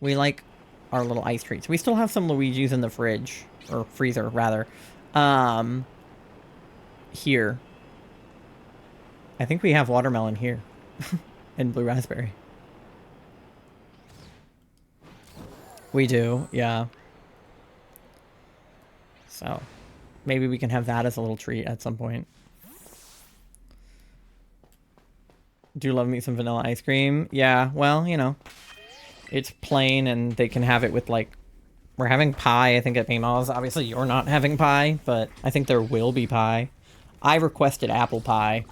we like our little ice treats. We still have some Luigi's in the fridge, or freezer, rather. Here. I think we have watermelon here. And blue raspberry. We do, yeah. So, maybe we can have that as a little treat at some point. Do love me some vanilla ice cream. Yeah, well, you know. It's plain, and they can have it with, like... We're having pie, I think, at Meemaw's. Obviously, you're not having pie, but I think there will be pie. I requested apple pie.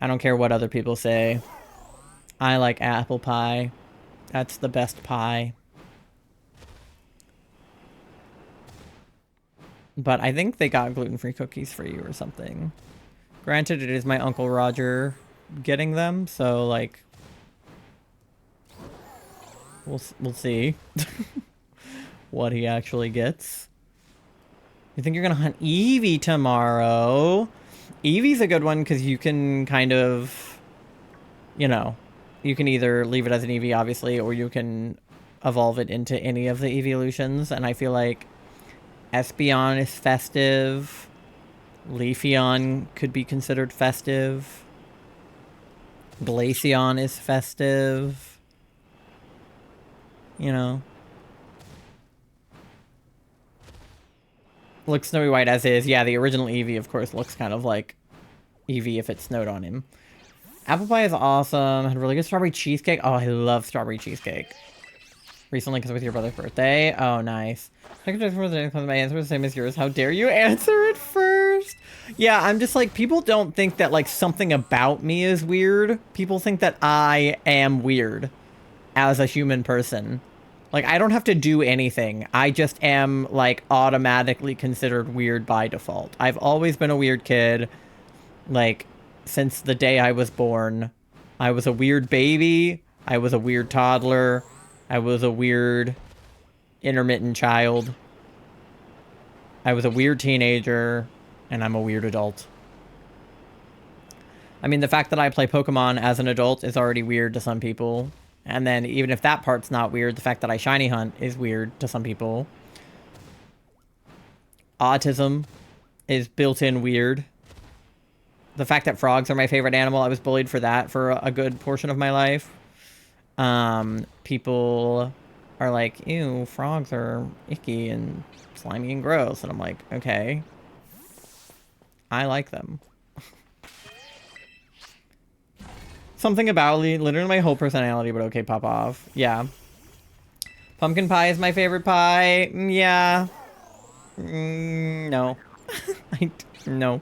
I don't care what other people say. I like apple pie. That's the best pie. But I think they got gluten-free cookies for you or something. Granted, it is my Uncle Roger getting them, so, like... We'll see what he actually gets. You think you're gonna hunt Eevee tomorrow? Eevee's a good one because you can kind of, you know, you can either leave it as an Eevee, obviously, or you can evolve it into any of the evolutions. And I feel like Espeon is festive. Leafeon could be considered festive. Glaceon is festive. You know. Looks Snowy White as is. Yeah, the original Eevee, of course, looks kind of like Eevee if it snowed on him. Apple pie is awesome. Had really good strawberry cheesecake. Oh, I love strawberry cheesecake. Recently, because it was your brother's birthday. Oh, nice. My answer was the same as yours. How dare you answer it first? Yeah, I'm just like, people don't think that, like, something about me is weird. People think that I am weird as a human person. Like, I don't have to do anything. I just am, like, automatically considered weird by default. I've always been a weird kid. Like, since the day I was born. I was a weird baby. I was a weird toddler. I was a weird intermittent child. I was a weird teenager. And I'm a weird adult. I mean, the fact that I play Pokemon as an adult is already weird to some people. And then even if that part's not weird, the fact that I shiny hunt is weird to some people. Autism is built-in weird. The fact that frogs are my favorite animal, I was bullied for that for a good portion of my life. People are like, ew, frogs are icky and slimy and gross. And I'm like, okay. I like them. Something about literally my whole personality would okay pop off. Yeah. Pumpkin pie is my favorite pie. Yeah. No. No.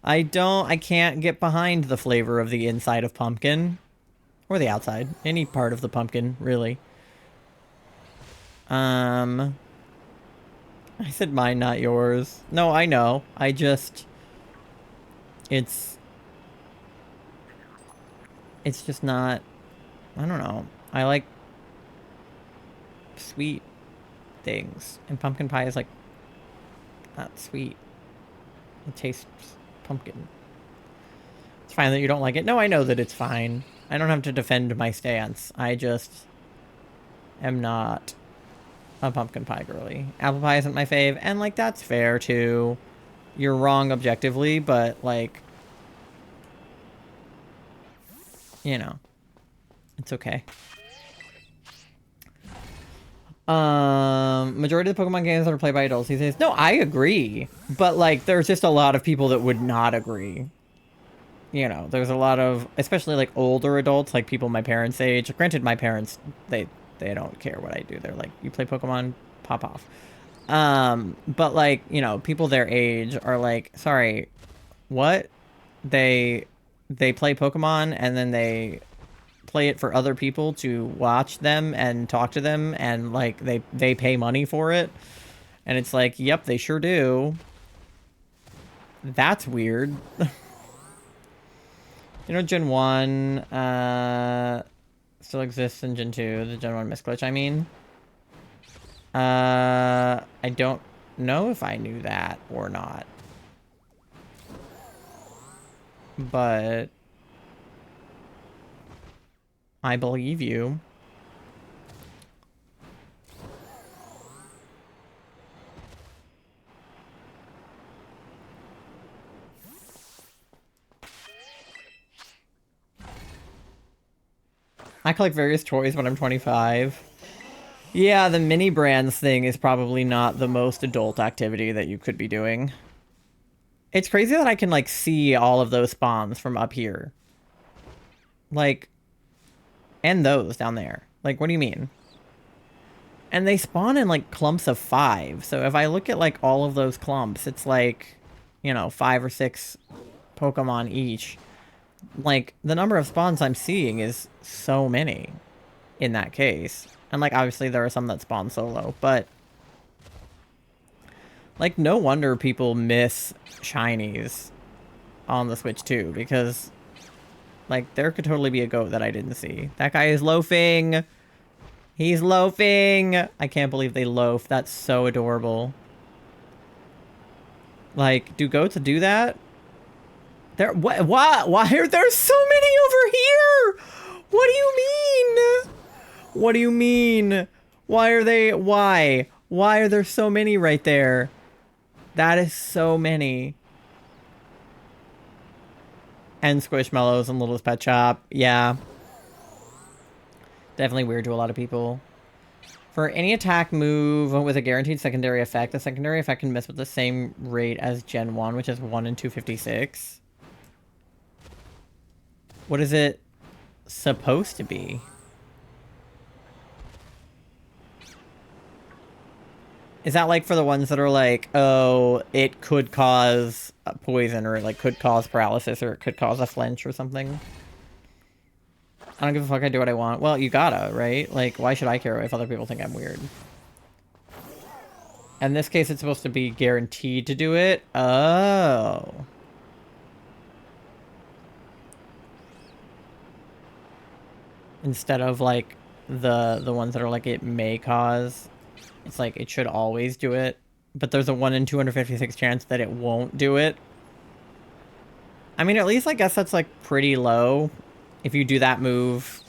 I can't get behind the flavor of the inside of pumpkin. Or the outside. Any part of the pumpkin, really. I said mine, not yours. No, I know. I just... It's just not... I don't know. I like sweet things. And pumpkin pie is, like, not sweet. It tastes pumpkin. It's fine that you don't like it. No, I know that it's fine. I don't have to defend my stance. I just am not a pumpkin pie girly. Apple pie isn't my fave, and, like, that's fair, too. You're wrong objectively, but, like, you know, it's okay. Majority of the Pokemon games that are played by adults these days. No, I agree. But, like, there's just a lot of people that would not agree. You know, there's a lot of, especially, like, older adults, like people my parents' age. Granted, my parents, they don't care what I do. They're like, you play Pokemon, pop off. But, like, you know, people their age are like, sorry, what? They play Pokemon and then they play it for other people to watch them and talk to them, and, like, they pay money for it. And it's like, yep, they sure do. That's weird. You know, Gen 1 still exists in Gen 2, the Gen 1 misglitch, I mean. I don't know if I knew that or not. But I believe you. I collect various toys when I'm 25. Yeah, the mini brands thing is probably not the most adult activity that you could be doing. It's crazy that I can, like, see all of those spawns from up here. Like, and those down there. Like, what do you mean? And they spawn in, like, clumps of 5. So if I look at, like, all of those clumps, it's like, you know, 5 or 6 Pokemon each. Like, the number of spawns I'm seeing is so many in that case. And, like, obviously there are some that spawn solo, but... Like, no wonder people miss shinies on the Switch too, because, like, there could totally be a goat that I didn't see. That guy is loafing! He's loafing! I can't believe they loaf. That's so adorable. Like, do goats do that? There, what? Why are there so many over here? What do you mean? What do you mean? Why are they... Why? Why are there so many right there? That is so many. And Squishmallows and Littlest Pet Shop. Yeah. Definitely weird to a lot of people. For any attack move with a guaranteed secondary effect, the secondary effect can miss with the same rate as Gen 1, which is 1 in 256. What is it supposed to be? Is that like for the ones that are like, oh, it could cause poison, or it like could cause paralysis, or it could cause a flinch or something? I don't give a fuck, I do what I want. Well, you gotta, right? Like, why should I care if other people think I'm weird? In this case, it's supposed to be guaranteed to do it. Oh. Instead of, like, the ones that are like, it may cause. It's like, it should always do it. But there's a 1 in 256 chance that it won't do it. I mean, at least I guess that's, like, pretty low. If you do that move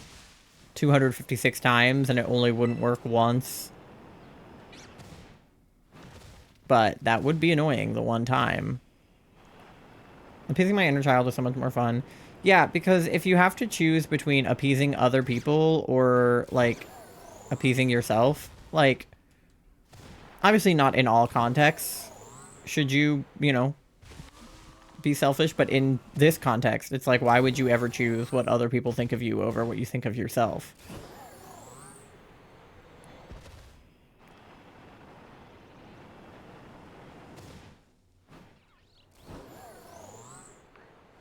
256 times and it only wouldn't work once. But that would be annoying the one time. Appeasing my inner child is so much more fun. Yeah, because if you have to choose between appeasing other people or, like, appeasing yourself, like, obviously not in all contexts should you, you know, be selfish, but in this context, it's like, why would you ever choose what other people think of you over what you think of yourself?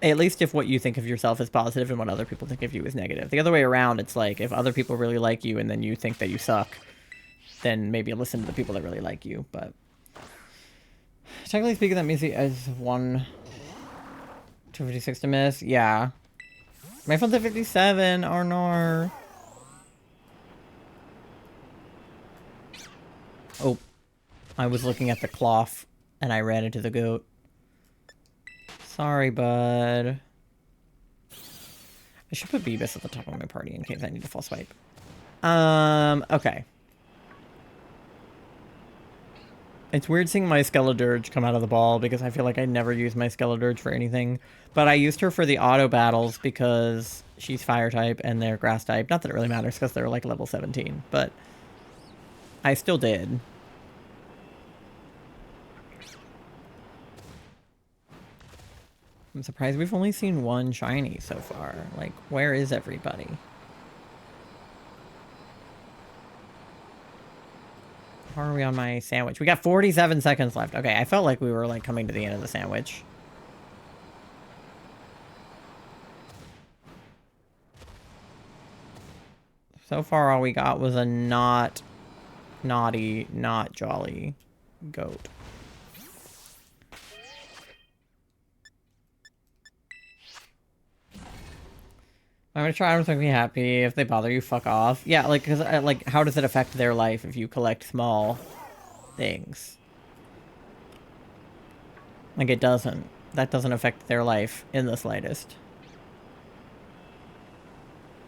At least if what you think of yourself is positive and what other people think of you is negative. The other way around, it's like, if other people really like you and then you think that you suck, then maybe listen to the people that really like you, but... Technically speaking, that means he has 256 to miss. Yeah. My phone's at 57. Oh no. Oh. I was looking at the cloth and I ran into the goat. Sorry, bud. I should put Beavis at the top of my party in case I need to fall swipe. Okay. It's weird seeing my Skeledirge come out of the ball because I feel like I never use my Skeledirge for anything. But I used her for the auto battles because she's fire type and they're grass type. Not that it really matters because they're like level 17, but I still did. I'm surprised we've only seen one shiny so far. Like, where is everybody? How are we on my sandwich? We got 47 seconds left. Okay, I felt like we were like coming to the end of the sandwich. So far all we got was a not naughty, not jolly goat. I'm gonna try to make me happy. If they bother you, fuck off. Yeah, like, cause like, how does it affect their life if you collect small things? Like, it doesn't. That doesn't affect their life in the slightest.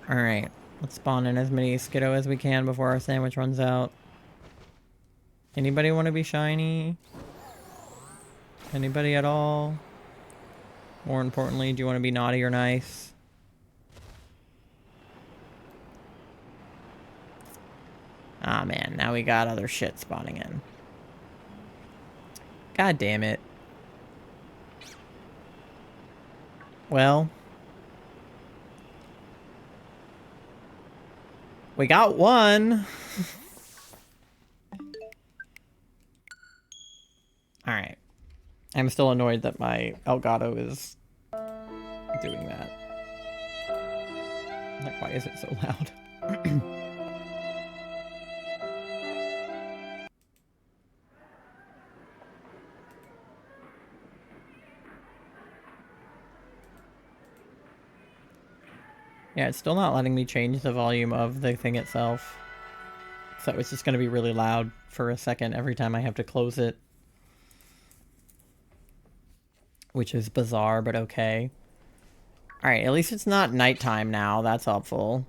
Alright, let's spawn in as many Skiddo as we can before our sandwich runs out. Anybody want to be shiny? Anybody at all? More importantly, do you want to be naughty or nice? Ah, man, now we got other shit spawning in. God damn it. Well. We got one. Alright. I'm still annoyed that my Elgato is doing that. Like, why is it so loud? Yeah, it's still not letting me change the volume of the thing itself. So it's just going to be really loud for a second every time I have to close it. Which is bizarre, but okay. Alright, at least it's not nighttime now. That's helpful.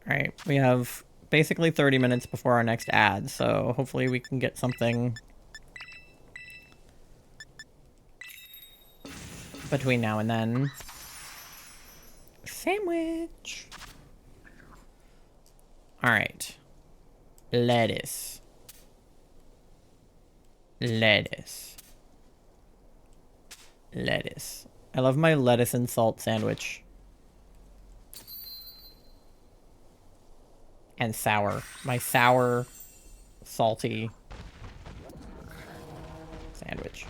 Alright, we have basically 30 minutes before our next ad, so hopefully we can get something between now and then. Sandwich! Alright. Lettuce. Lettuce. Lettuce. I love my lettuce and salt sandwich. And sour. My sour, salty sandwich.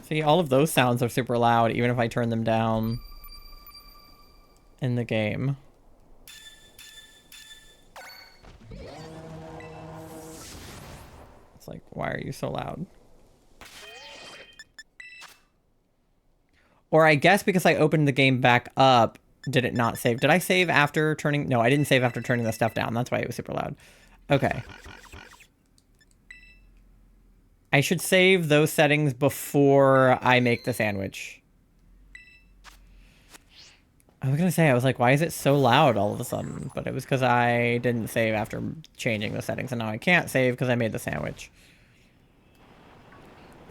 See, all of those sounds are super loud, even if I turn them down in the game. It's like, why are you so loud? Or I guess because I opened the game back up, did it not save? Did I save after turning... No, I didn't save after turning the stuff down. That's why it was super loud. Okay. I should save those settings before I make the sandwich. I was gonna say, I was like, why is it so loud all of a sudden? But it was because I didn't save after changing the settings, and now I can't save because I made the sandwich.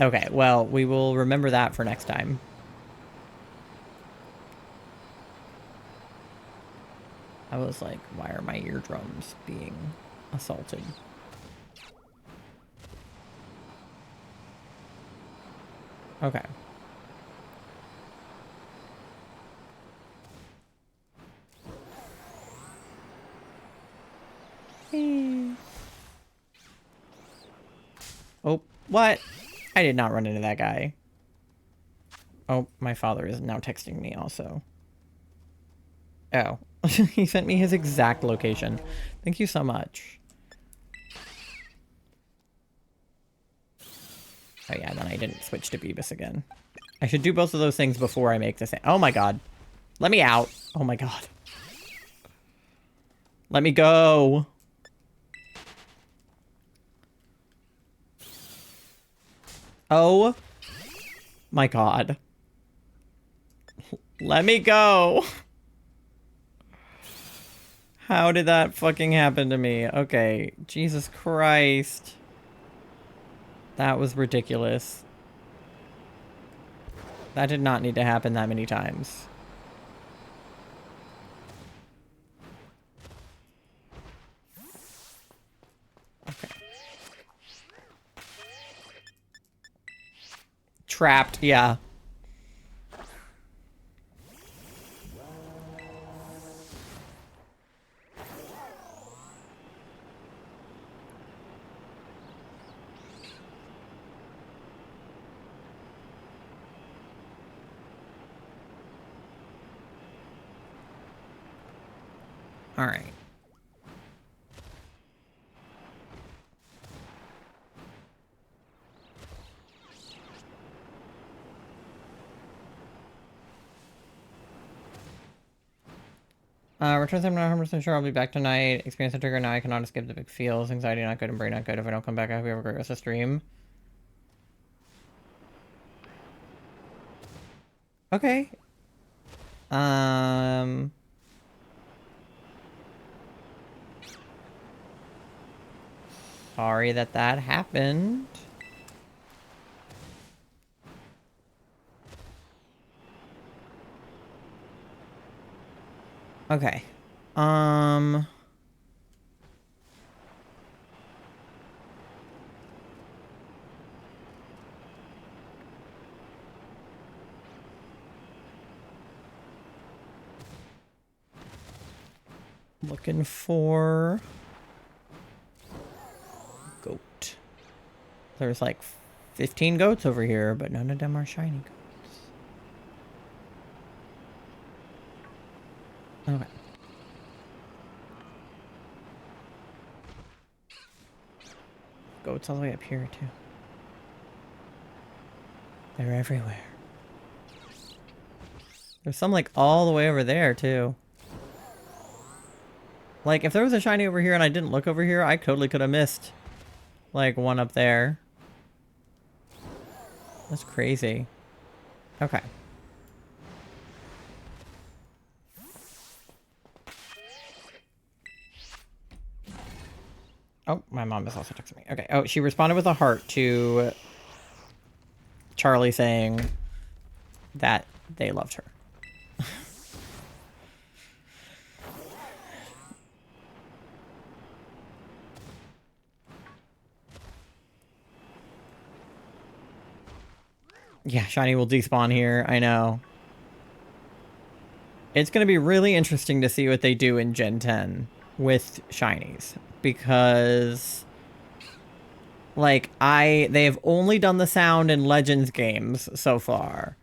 Okay, well, we will remember that for next time. I was like, why are my eardrums being assaulted? Okay. Oh, what? I did not run into that guy. Oh, my father is now texting me also. Oh, he sent me his exact location. Thank you so much. Oh yeah, then I didn't switch to Beavis again. I should do both of those things before I make this. Oh my god. Let me out. Oh my god. Let me go. Oh my god. Let me go. How did that fucking happen to me? Okay. Jesus Christ. That was ridiculous. That did not need to happen that many times. Okay. Trapped, yeah. All right. Returns, I'm not 100% sure I'll be back tonight. Experience the trigger, now I cannot escape the big feels. Anxiety not good and brain not good. If I don't come back, I hope you have a great rest of the stream. Okay. Sorry that that happened. Okay. Looking for goat. There's like 15 goats over here, but none of them are shiny goats. Okay. Goats all the way up here, too. They're everywhere. There's some, like, all the way over there, too. Like, if there was a shiny over here and I didn't look over here, I totally could have missed, like, one up there. That's crazy. Okay. Oh, my mom is also texting me. Okay. Oh, she responded with a heart to Charlie saying that they loved her. Yeah, shiny will despawn here. I know. It's going to be really interesting to see what they do in Gen 10 with shinies. Because, like, they have only done the sound in Legends games so far.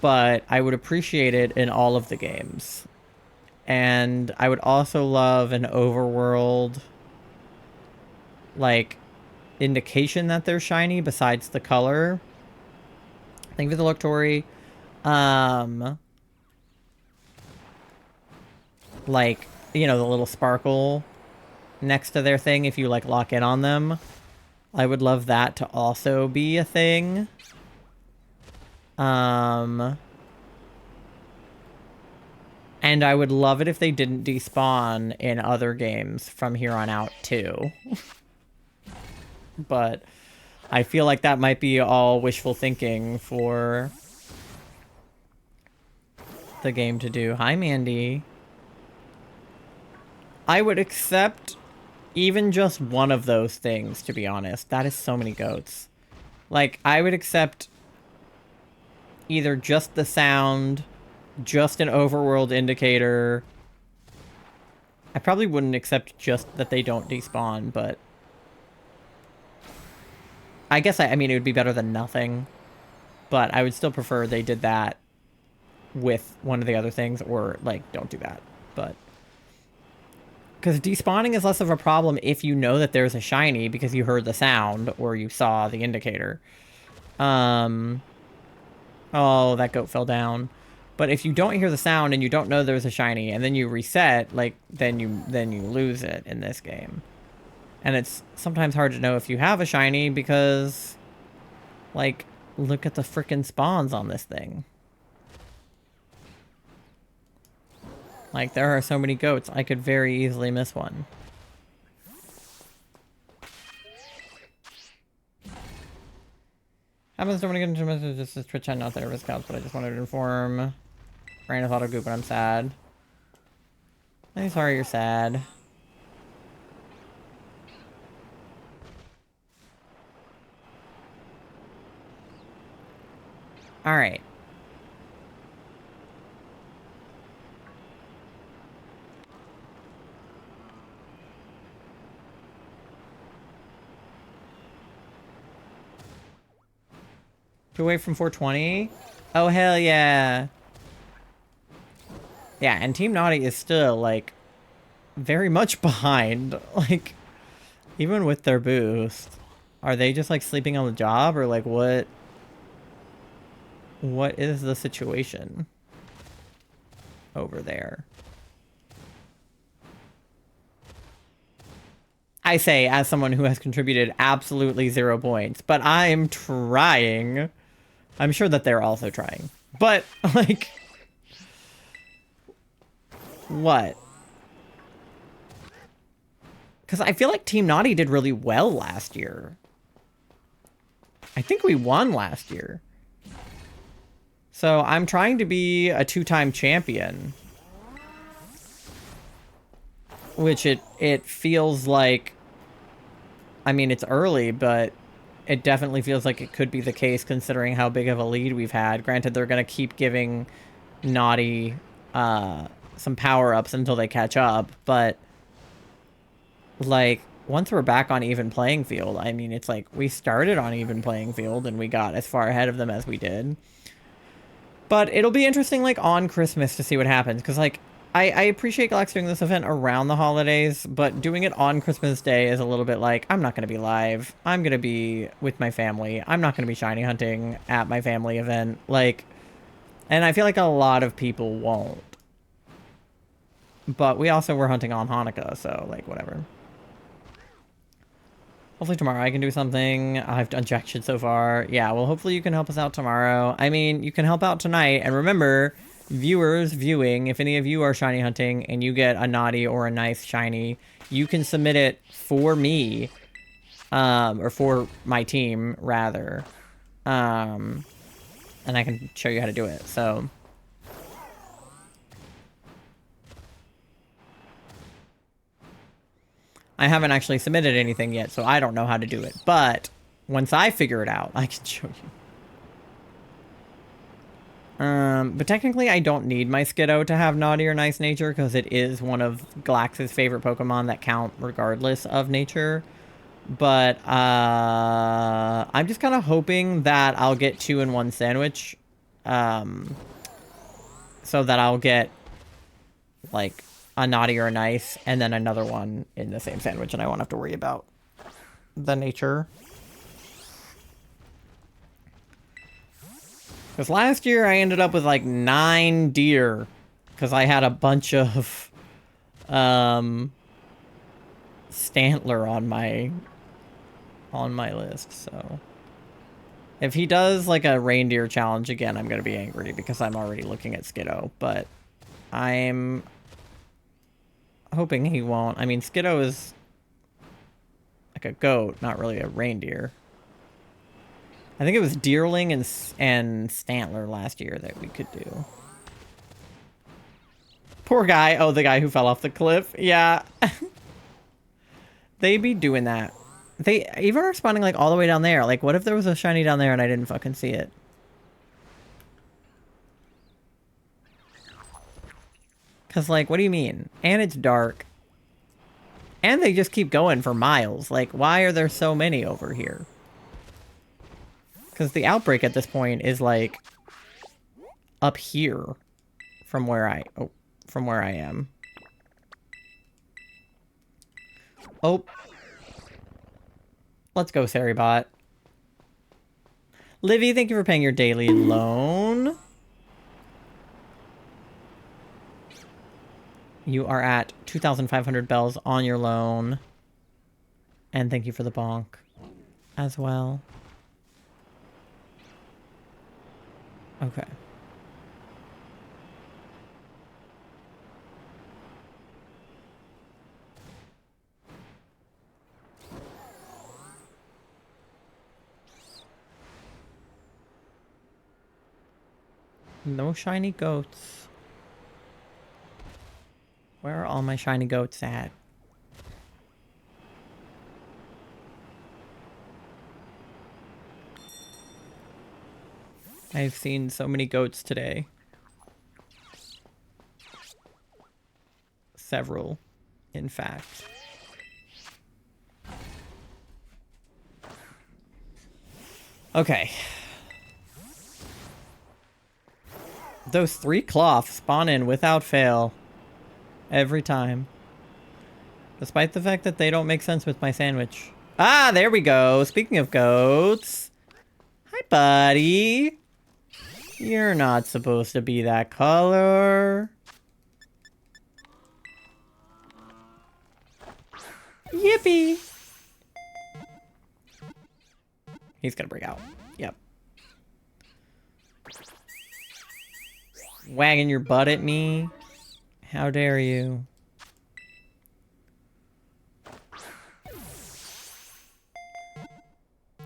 But I would appreciate it in all of the games. And I would also love an overworld, like, indication that they're shiny besides the color. Thank you for the look, Tori. Like, you know, the little sparkle next to their thing if you, like, lock in on them. I would love that to also be a thing. And I would love it if they didn't despawn in other games from here on out, too. But I feel like that might be all wishful thinking for the game to do. Hi, Mandy. I would accept even just one of those things, to be honest. That is so many goats. Like, I would accept either just the sound, just an overworld indicator. I probably wouldn't accept just that they don't despawn, but I guess, I mean, it would be better than nothing, but I would still prefer they did that with one of the other things, or, like, don't do that, but... Because despawning is less of a problem if you know that there's a shiny because you heard the sound or you saw the indicator. Oh, that goat fell down. But if you don't hear the sound and you don't know there's a shiny and then you reset, like, then you lose it in this game. And it's sometimes hard to know if you have a shiny because, like, look at the frickin' spawns on this thing. Like, there are so many goats, I could very easily miss one. Happens to want to get into this is Twitch, not that it was counts, but I just wanted to inform. Rain of auto goop, but I'm sad. I'm sorry you're sad. Alright. Away from 420? Oh, hell yeah. Yeah, and Team Naughty is still, like, very much behind. Like, even with their boost. Are they just, like, sleeping on the job? Or, like, what is the situation over there? I say, as someone who has contributed absolutely 0 points, but I'm trying. I'm sure that they're also trying. But, like... What? Because I feel like Team Naughty did really well last year. I think we won last year. So I'm trying to be a 2-time champion. Which it feels like... I mean, it's early, but it definitely feels like it could be the case considering how big of a lead we've had. Granted, they're going to keep giving Naughty some power-ups until they catch up, but like, once we're back on even playing field, I mean, it's like we started on even playing field and we got as far ahead of them as we did. But it'll be interesting, like, on Christmas to see what happens, because, like, I appreciate Galax doing this event around the holidays, but doing it on Christmas Day is a little bit like, I'm not going to be live. I'm going to be with my family. I'm not going to be shiny hunting at my family event. Like, and I feel like a lot of people won't. But we also were hunting on Hanukkah, so, like, whatever. Hopefully tomorrow I can do something. I've done jack shit so far. Yeah, well, hopefully you can help us out tomorrow. I mean, you can help out tonight. And remember, viewers viewing, if any of you are shiny hunting and you get a naughty or a nice shiny, you can submit it for me. Or for my team, rather. And I can show you how to do it, so... I haven't actually submitted anything yet, so I don't know how to do it. But once I figure it out, I can show you. But technically, I don't need my Skiddo to have naughty or nice nature because it is one of Galax's favorite Pokemon that count regardless of nature. But I'm just kind of hoping that I'll get 2-in-1 sandwich. So that I'll get like a naughty or a nice, and then another one in the same sandwich, and I won't have to worry about the nature. Because last year I ended up with like 9 deer, because I had a bunch of Stantler on my list, so... If he does like a reindeer challenge again, I'm going to be angry, because I'm already looking at Skiddo, but I'm... hoping he won't. I mean, Skiddo is like a goat, not really a reindeer. I think it was Deerling and Stantler last year that we could do. Poor guy. Oh, the guy who fell off the cliff. Yeah. They be doing that. They even are spawning like all the way down there. Like, what if there was a shiny down there and I didn't fucking see it? Because, like, what do you mean? And it's dark. And they just keep going for miles. Like, why are there so many over here? Because the outbreak at this point is, like, up here from where I am. Oh. Let's go, Saribot. Livy, thank you for paying your daily loan. You are at 2,500 bells on your loan. And thank you for the bonk as well. Okay. No shiny goats. Where are all my shiny goats at? I've seen so many goats today. Several, in fact. Okay. Those 3 cloths spawn in without fail. Every time. Despite the fact that they don't make sense with my sandwich. Ah, there we go. Speaking of goats. Hi, buddy. You're not supposed to be that color. Yippee. He's gonna break out. Yep. Wagging your butt at me. How dare you?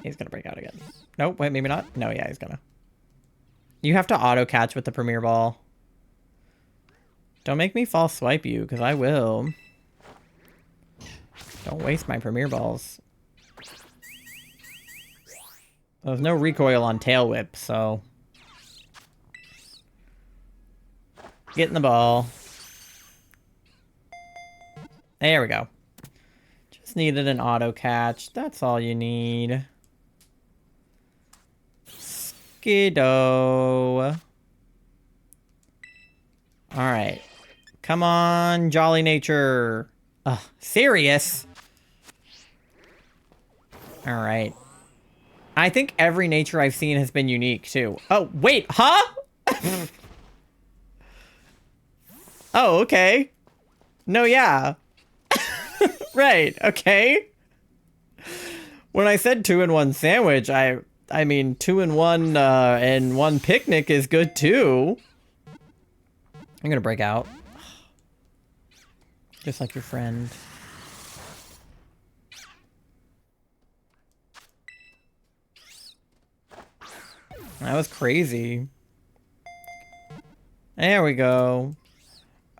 He's gonna break out again. Nope, wait, maybe not. No, yeah, he's gonna. You have to auto catch with the Premier Ball. Don't make me false swipe you, because I will. Don't waste my Premier Balls. There's no recoil on Tail Whip, so... Get in the ball. There we go. Just needed an auto catch. That's all you need. Skiddo. Alright. Come on, Jolly Nature. Ugh, serious? Alright. I think every nature I've seen has been unique, too. Oh, wait, huh? Oh, okay. No, yeah. Right, okay. When I said 2-in-1 sandwich, I mean 2-in-1 and 1 picnic is good too. I'm gonna break out. Just like your friend. That was crazy. There we go.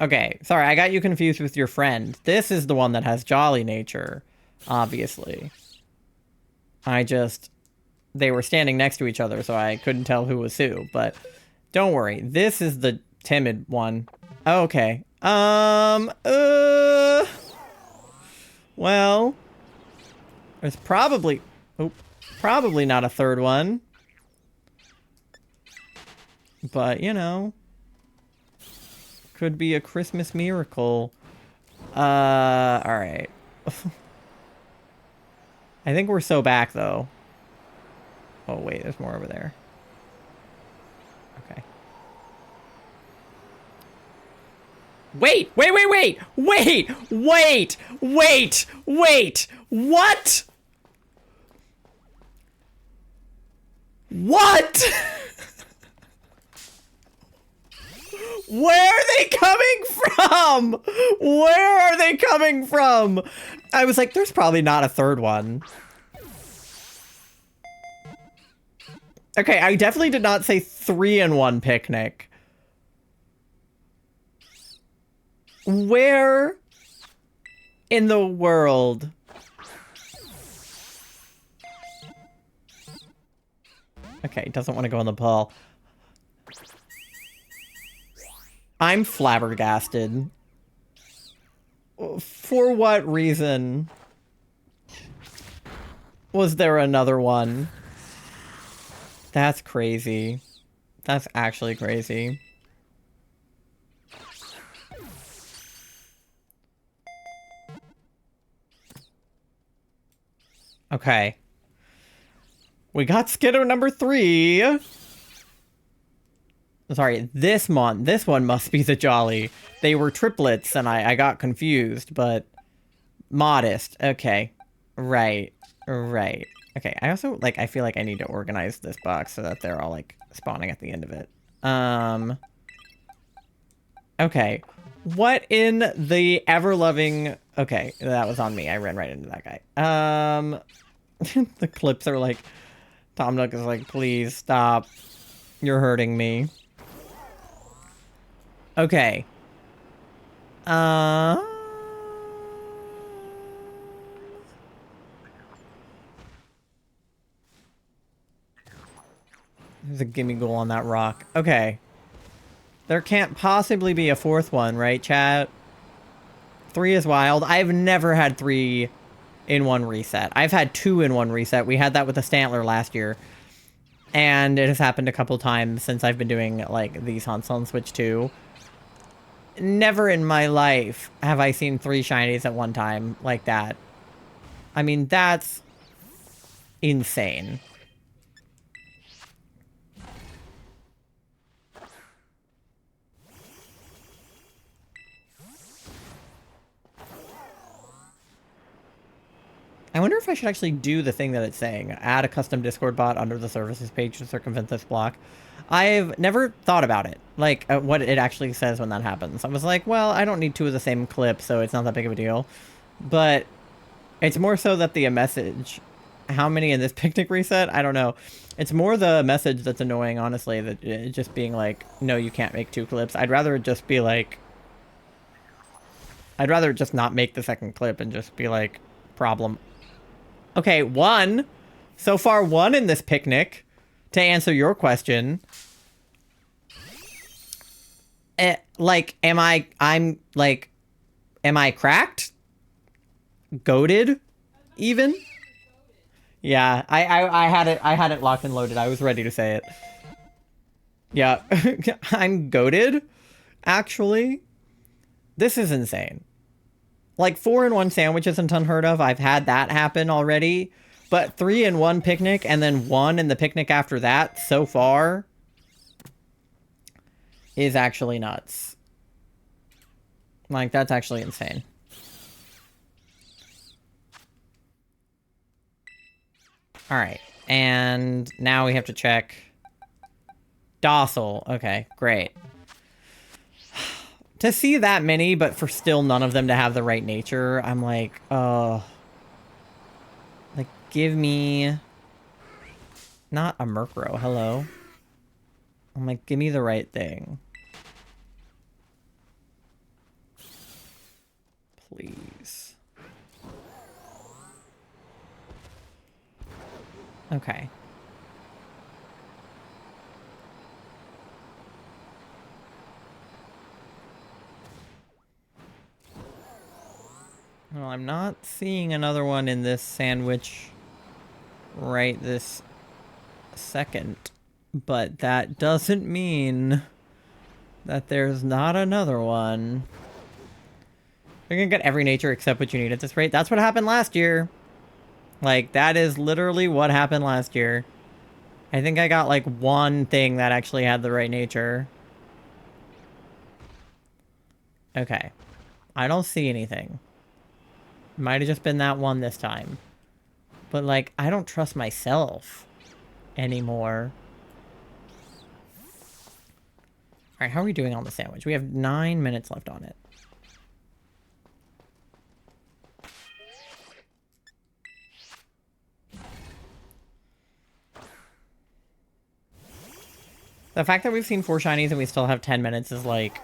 Okay, sorry, I got you confused with your friend. This is the one that has Jolly Nature, obviously. They were standing next to each other, so I couldn't tell who was who, but don't worry. This is the timid one. Okay. Well, there's probably not a third one. But, you know, could be a Christmas miracle. Alright. I think we're so back, though. Oh, wait, there's more over there. Okay. Wait! What? What? Where are they coming from? Where are they coming from? I was like, there's probably not a third one. Okay, I definitely did not say 3-in-1 picnic. Where in the world? Okay, doesn't want to go in the pool. I'm flabbergasted. For what reason was there another one? That's crazy. That's actually crazy. Okay. We got Skiddo number 3. Sorry, this one must be the Jolly. They were triplets and I got confused, but modest. Okay. Right. Okay, I also, like, I feel like I need to organize this box so that they're all, like, spawning at the end of it. Okay. What in the ever-loving... Okay, that was on me. I ran right into that guy. The clips are like... Tom Nook is like, please stop. You're hurting me. Okay. There's a gimme goal on that rock. Okay. There can't possibly be a fourth one, right, chat? 3 is wild. I've never had 3-in-1 reset. I've had 2-in-1 reset. We had that with the Stantler last year. And it has happened a couple times since I've been doing, like, these hunts on Switch 2. Never in my life have I seen 3 shinies at one time like that. I mean, that's insane. I wonder if I should actually do the thing that it's saying. Add a custom Discord bot under the services page to circumvent this block. I've never thought about it, like what it actually says when that happens. I was like, well, I don't need 2 of the same clip, so it's not that big of a deal. But it's more so that the message, how many in this picnic reset? I don't know. It's more the message that's annoying, honestly, that it just being like, no, you can't make 2 clips. I'd rather it just be like, I'd rather just not make the second clip and just be like, problem. Okay, 1. So far, 1 in this picnic. To answer your question. Like, am I cracked? Goated? Even? Yeah, I had it locked and loaded. I was ready to say it. Yeah, I'm goated, actually. This is insane. Like 4-in-1 sandwich isn't unheard of. I've had that happen already. But 3-in-1 picnic and then 1 in the picnic after that so far is actually nuts. Like, that's actually insane. Alright. And now we have to check docile. Okay, great. To see that many, but for still none of them to have the right nature, I'm like, like, give me... Not a Murkrow, hello. I'm like, give me the right thing. Please. Okay. Well, I'm not seeing another one in this sandwich right this second, but that doesn't mean that there's not another one. You're gonna get every nature except what you need at this rate. That's what happened last year. Like, that is literally what happened last year. I think I got, like, one thing that actually had the right nature. Okay. I don't see anything. Might have just been that one this time. But, like, I don't trust myself anymore. Alright, how are we doing on the sandwich? We have 9 minutes left on it. The fact that we've seen 4 shinies and we still have 10 minutes is like...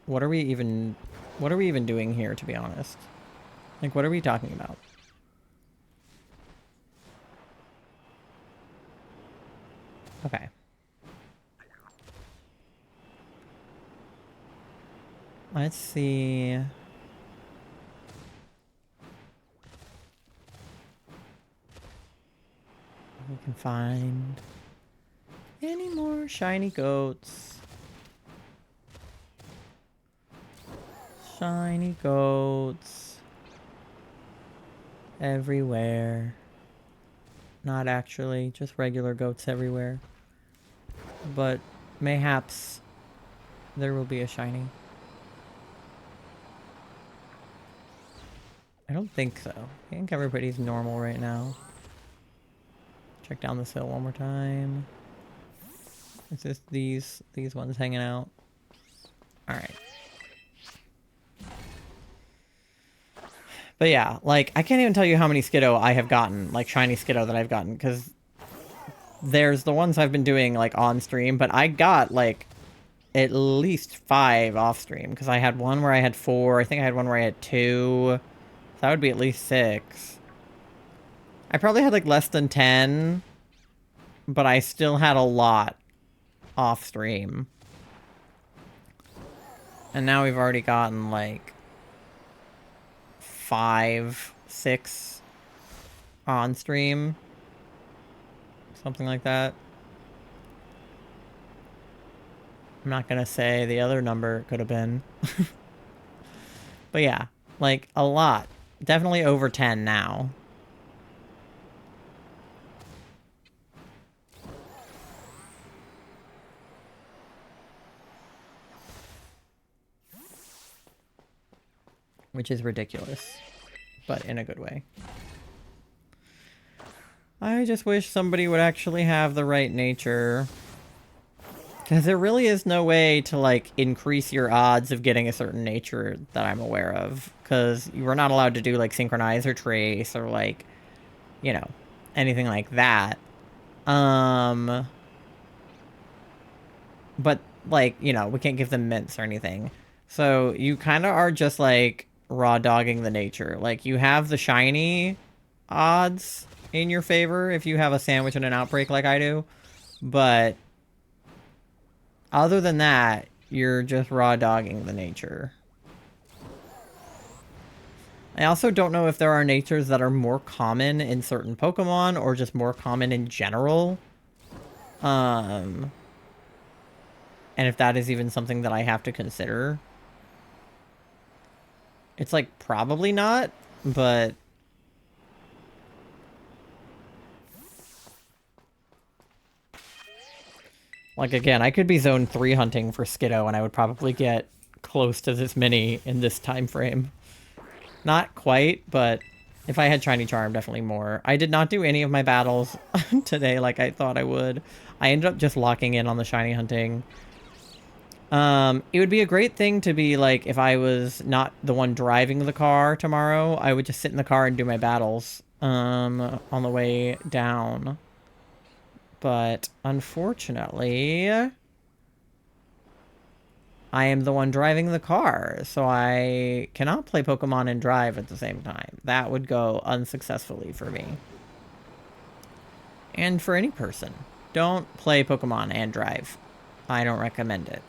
What are we even doing here, to be honest? Like, what are we talking about? Okay. Let's see... We can find... any more shiny goats. Shiny goats. Everywhere. Not actually, just regular goats everywhere. But mayhaps there will be a shiny. I don't think so. I think everybody's normal right now. Check down this hill one more time. It's just these ones hanging out. Alright. But yeah, like, I can't even tell you how many Skiddo I have gotten, like, shiny Skiddo that I've gotten, because there's the ones I've been doing, like, on stream, but I got, like, at least 5 off stream, because I had one where I had 4, I think I had one where I had 2, so that would be at least 6. I probably had, like, less than 10, but I still had a lot off stream. And now we've already gotten, like, 5, 6 on stream. Something like that. I'm not gonna say the other number could have been. But yeah, like, a lot. Definitely over 10 now. Which is ridiculous, but in a good way. I just wish somebody would actually have the right nature. Because there really is no way to, like, increase your odds of getting a certain nature that I'm aware of. Because you were not allowed to do, like, synchronize or trace or, like, you know, anything like that. But, like, you know, we can't give them mints or anything. So you kind of are just, like, raw dogging the nature. Like, you have the shiny odds in your favor if you have a sandwich and an outbreak like I do. But other than that, you're just raw dogging the nature. I also don't know if there are natures that are more common in certain Pokemon or just more common in general. And if that is even something that I have to consider. It's like probably not, but like again, I could be zone 3 hunting for Skiddo and I would probably get close to this many in this time frame. Not quite, but if I had Shiny Charm, definitely more. I did not do any of my battles today like I thought I would. I ended up just locking in on the shiny hunting. It would be a great thing to be like, if I was not the one driving the car tomorrow, I would just sit in the car and do my battles, on the way down. But unfortunately, I am the one driving the car, so I cannot play Pokemon and drive at the same time. That would go unsuccessfully for me. And for any person. Don't play Pokemon and drive. I don't recommend it.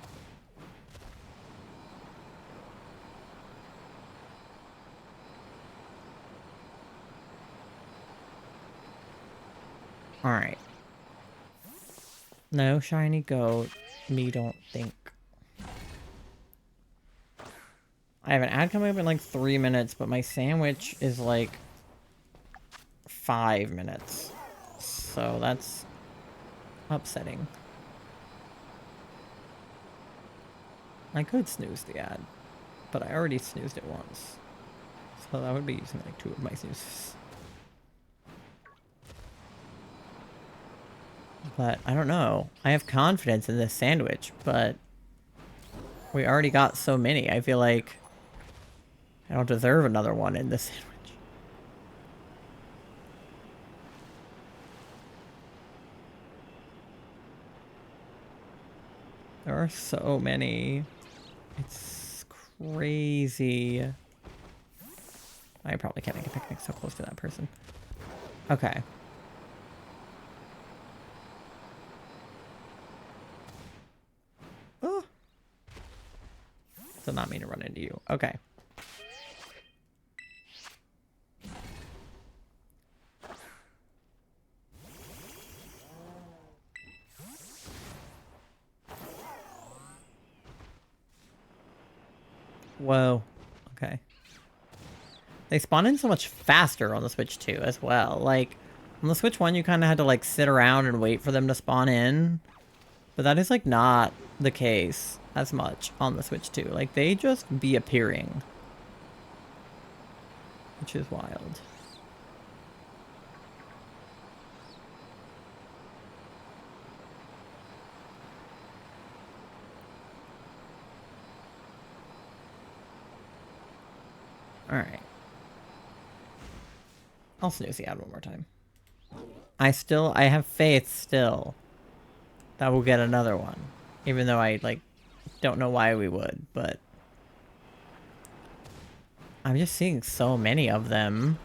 Alright. No shiny goat. Me don't think. I have an ad coming up in like 3 minutes, but my sandwich is like 5 minutes. So that's upsetting. I could snooze the ad, but I already snoozed it once. So that would be using like 2 of my snoozes. But I don't know. I have confidence in this sandwich, but we already got so many. I feel like I don't deserve another one in this sandwich. There are so many. It's crazy. I probably can't make a picnic so close to that person. Okay. Oh. Did not mean to run into you. Okay. Whoa. Okay. They spawn in so much faster on the Switch 2 as well. Like, on the Switch 1, you kind of had to, like, sit around and wait for them to spawn in. But that is, like, not the case as much on the Switch 2. Like, they just be appearing. Which is wild. Alright. I'll snooze the ad one more time. I have faith still that we'll get another one. Even though I, like, don't know why we would, but I'm just seeing so many of them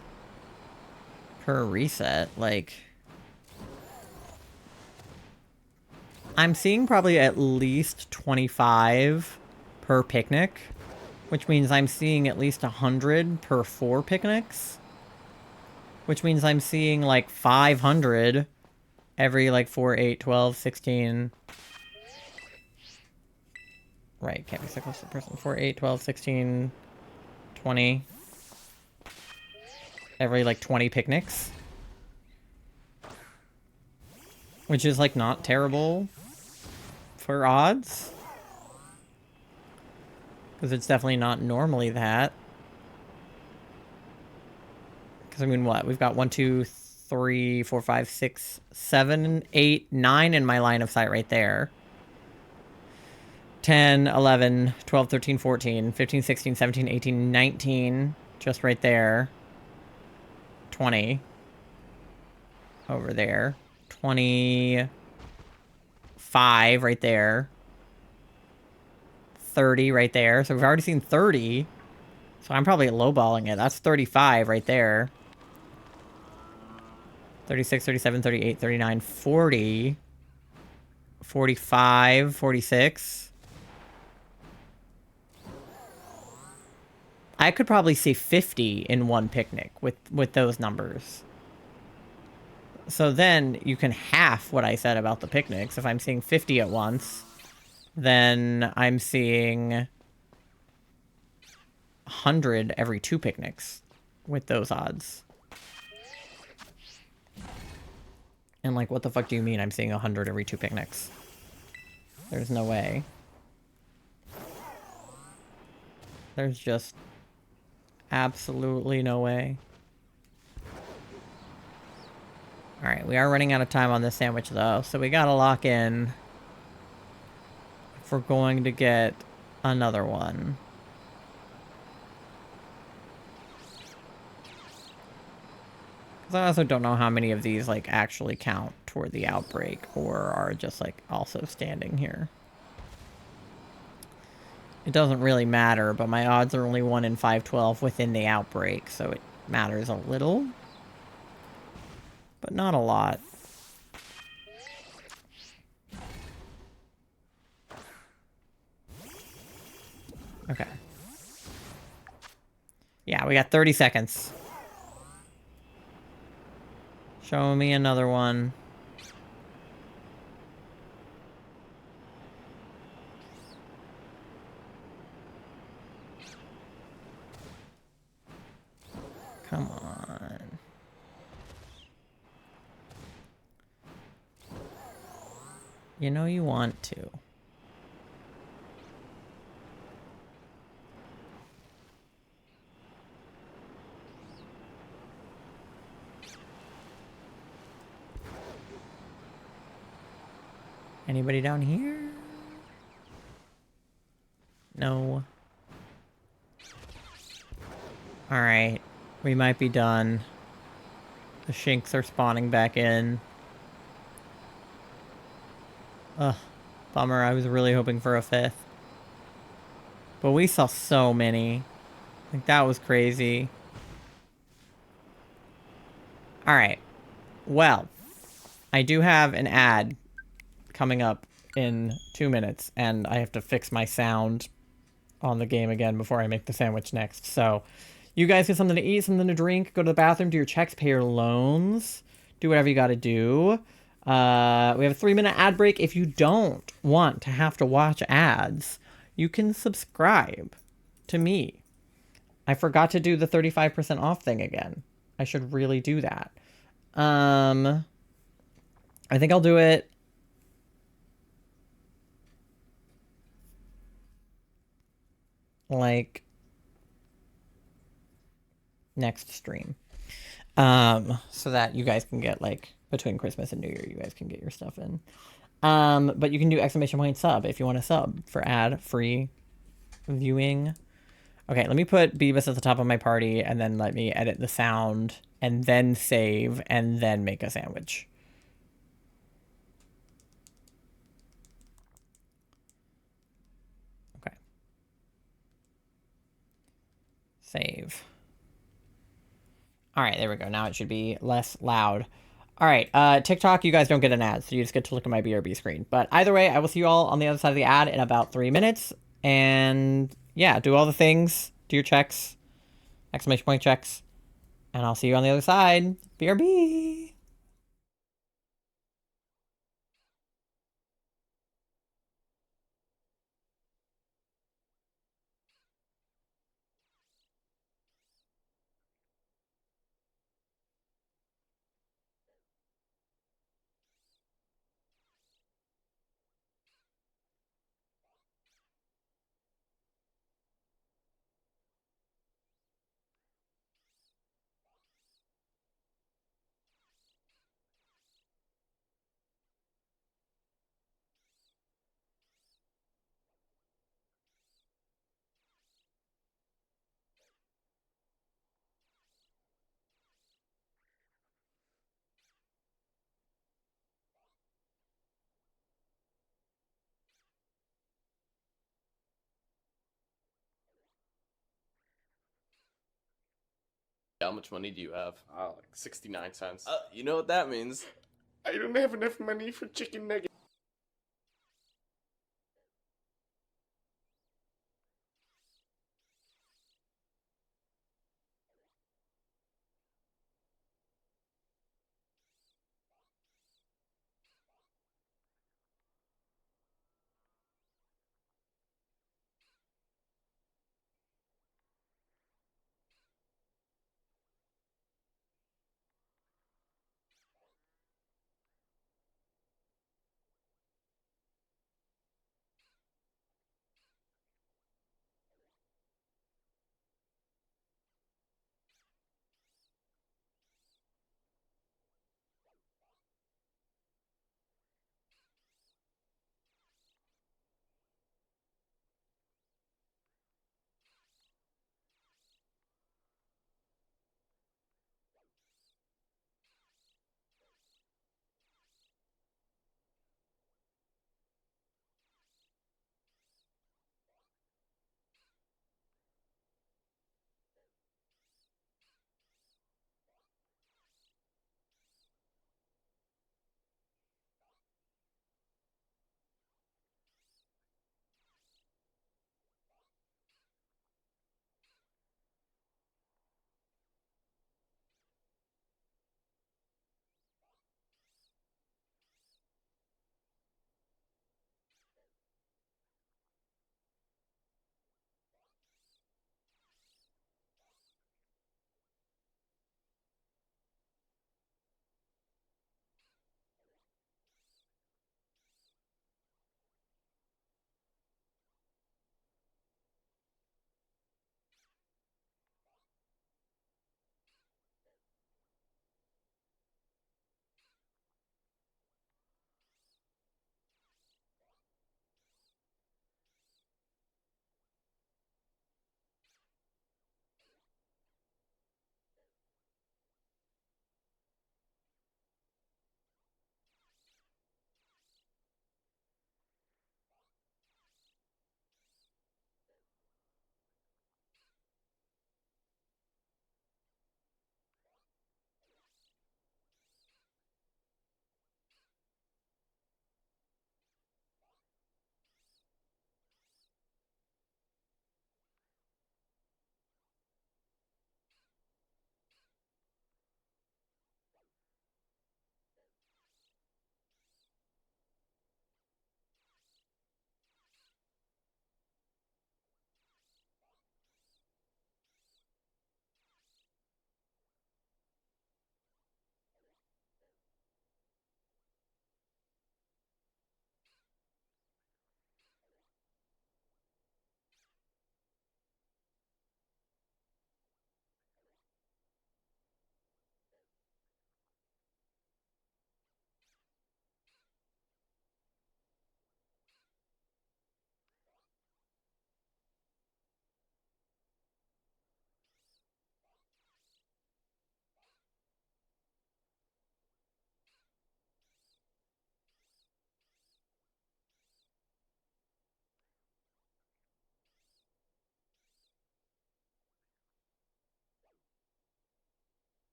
per reset. Like, I'm seeing probably at least 25 per picnic, which means I'm seeing at least 100 per 4 picnics, which means I'm seeing like 500 every like 4, 8, 12, 16. Right, can't be so close to the person. 4, 8, 12, 16, 20. Every like 20 picnics. Which is like not terrible for odds. Because it's definitely not normally that. Because I mean, what? We've got 1, 2, 3, 4, 5, 6, 7, 8, 9 in my line of sight right there. 10, 11, 12, 13, 14, 15, 16, 17, 18, 19. Just right there. 20. Over there. 25 right there. 30 right there. So we've already seen 30. So I'm probably lowballing it. That's 35 right there. 36, 37, 38, 39, 40. 45, 46. I could probably see 50 in one picnic with those numbers. So then you can half what I said about the picnics. If I'm seeing 50 at once, then I'm seeing 100 every 2 picnics with those odds. And like, what the fuck do you mean I'm seeing 100 every 2 picnics? There's no way. There's just absolutely no way. Alright, we are running out of time on this sandwich though, so we gotta lock in if we're going to get another one. Because I also don't know how many of these like actually count toward the outbreak or are just like also standing here. It doesn't really matter, but my odds are only 1 in 512 within the outbreak, so it matters a little. But not a lot. Okay. Yeah, we got 30 seconds. Show me another one. Come on. You know you want to. Anybody down here? No. Alright. We might be done. The shinks are spawning back in. Ugh. Bummer, I was really hoping for a 5th. But we saw so many. Like, that was crazy. Alright. Well. I do have an ad coming up in 2 minutes, and I have to fix my sound on the game again before I make the sandwich next. So, you guys get something to eat, something to drink, go to the bathroom, do your checks, pay your loans, do whatever you gotta do. We have a 3-minute ad break. If you don't want to have to watch ads, you can subscribe to me. I forgot to do the 35% off thing again. I should really do that. I think I'll do it like next stream. So that you guys can get like between Christmas and New Year, you guys can get your stuff in. But you can do !point sub if you want to sub for ad-free viewing. Okay, let me put Beavis at the top of my party and then let me edit the sound and then save and then make a sandwich. Okay. Save. All right, there we go. Now it should be less loud. All right, TikTok, you guys don't get an ad, so you just get to look at my BRB screen. But either way, I will see you all on the other side of the ad in about 3 minutes. And yeah, do all the things, do your checks, !point checks, and I'll see you on the other side. BRB! How much money do you have? Like 69 cents. You know what that means. I don't have enough money for chicken nuggets.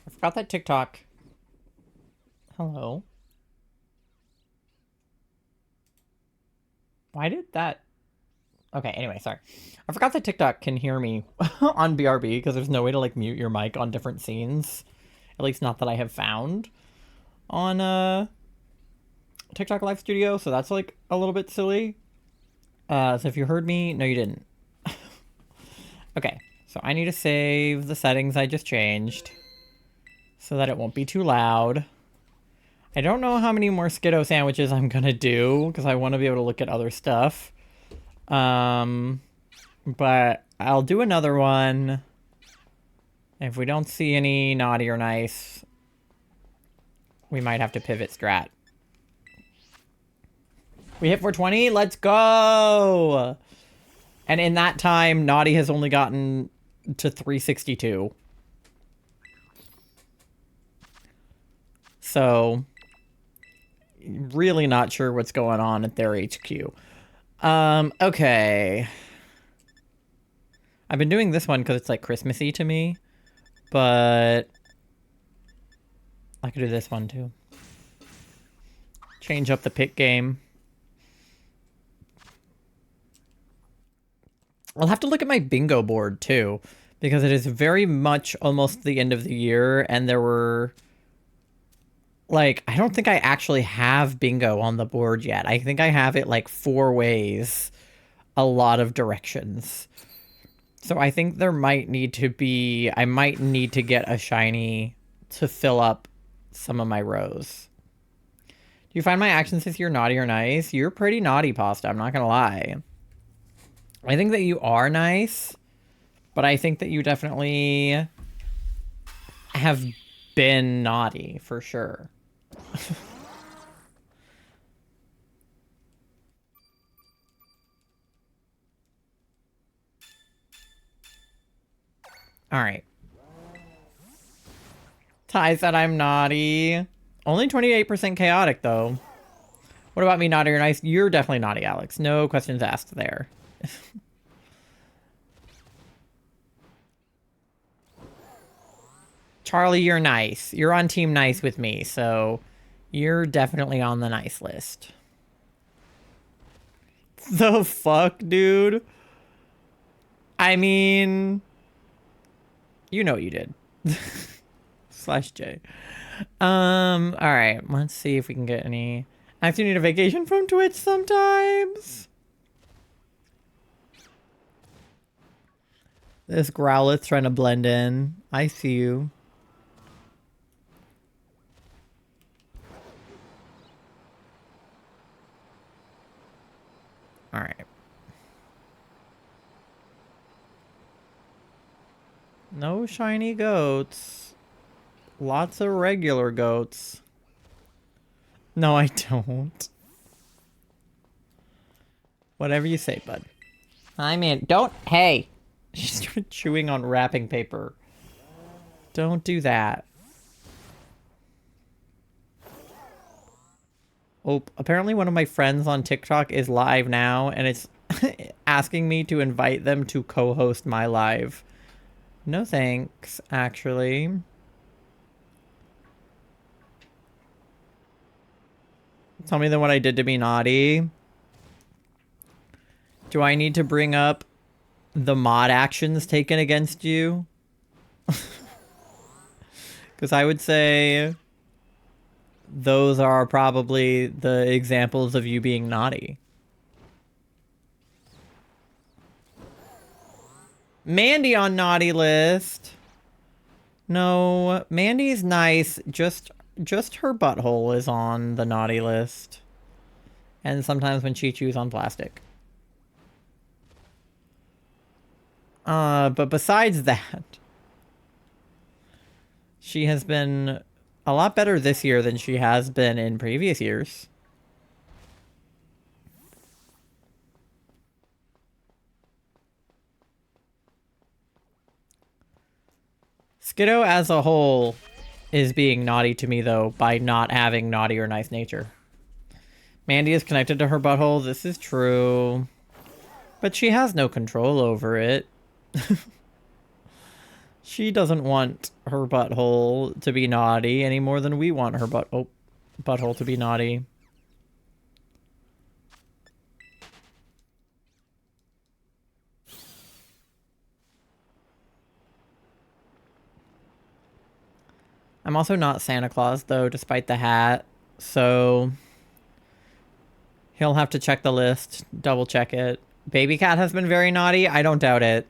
I forgot that TikTok. Hello. Why did that? Okay, anyway, sorry. I forgot that TikTok can hear me on BRB because there's no way to like mute your mic on different scenes. At least not that I have found on TikTok Live Studio, so that's like a little bit silly. So if you heard me, no you didn't. Okay, so I need to save the settings I just changed so that it won't be too loud. I don't know how many more Skiddo sandwiches I'm gonna do because I want to be able to look at other stuff. But I'll do another one. If we don't see any naughty or nice, we might have to pivot strat. We hit 420, let's go! And in that time, naughty has only gotten to 362. So, really not sure what's going on at their HQ. Okay. I've been doing this one because it's like Christmassy to me, but I could do this one too. Change up the pick game. I'll have to look at my bingo board too, because it is very much almost the end of the year, and there were... Like, I don't think I actually have bingo on the board yet. I think I have it like 4 ways, a lot of directions. So I think there might need to be... I might need to get a shiny to fill up some of my rows. Do you find my actions this year naughty or nice? You're pretty naughty, Pasta, I'm not gonna lie. I think that you are nice, but I think that you definitely have been naughty, for sure. Alright. Ty said I'm naughty. Only 28% chaotic, though. What about me, naughty or nice? You're definitely naughty, Alex. No questions asked there. Charlie, you're nice. You're on team nice with me, so you're definitely on the nice list. The fuck, dude? I mean... You know what you did. /J. Alright, let's see if we can get any... I actually need a vacation from Twitch sometimes. This Growlithe trying to blend in. I see you. Alright. No shiny goats. Lots of regular goats. No, I don't. Whatever you say, bud. I mean, don't... Hey! She started chewing on wrapping paper. Don't do that. Oh, apparently one of my friends on TikTok is live now, and it's asking me to invite them to co-host my live. No thanks, actually. Tell me then what I did to be naughty. Do I need to bring up the mod actions taken against you? Because I would say those are probably the examples of you being naughty. Mandy on naughty list. No, Mandy's nice. Just her butthole is on the naughty list. And sometimes when she chews on plastic. But besides that, she has been a lot better this year than she has been in previous years. Skiddo as a whole is being naughty to me, though, by not having naughty or nice nature. Mandy is connected to her butthole. This is true. But she has no control over it. She doesn't want her butthole to be naughty any more than we want her butthole to be naughty. I'm also not Santa Claus, though, despite the hat. So he'll have to check the list, double check it. Baby cat has been very naughty. I don't doubt it.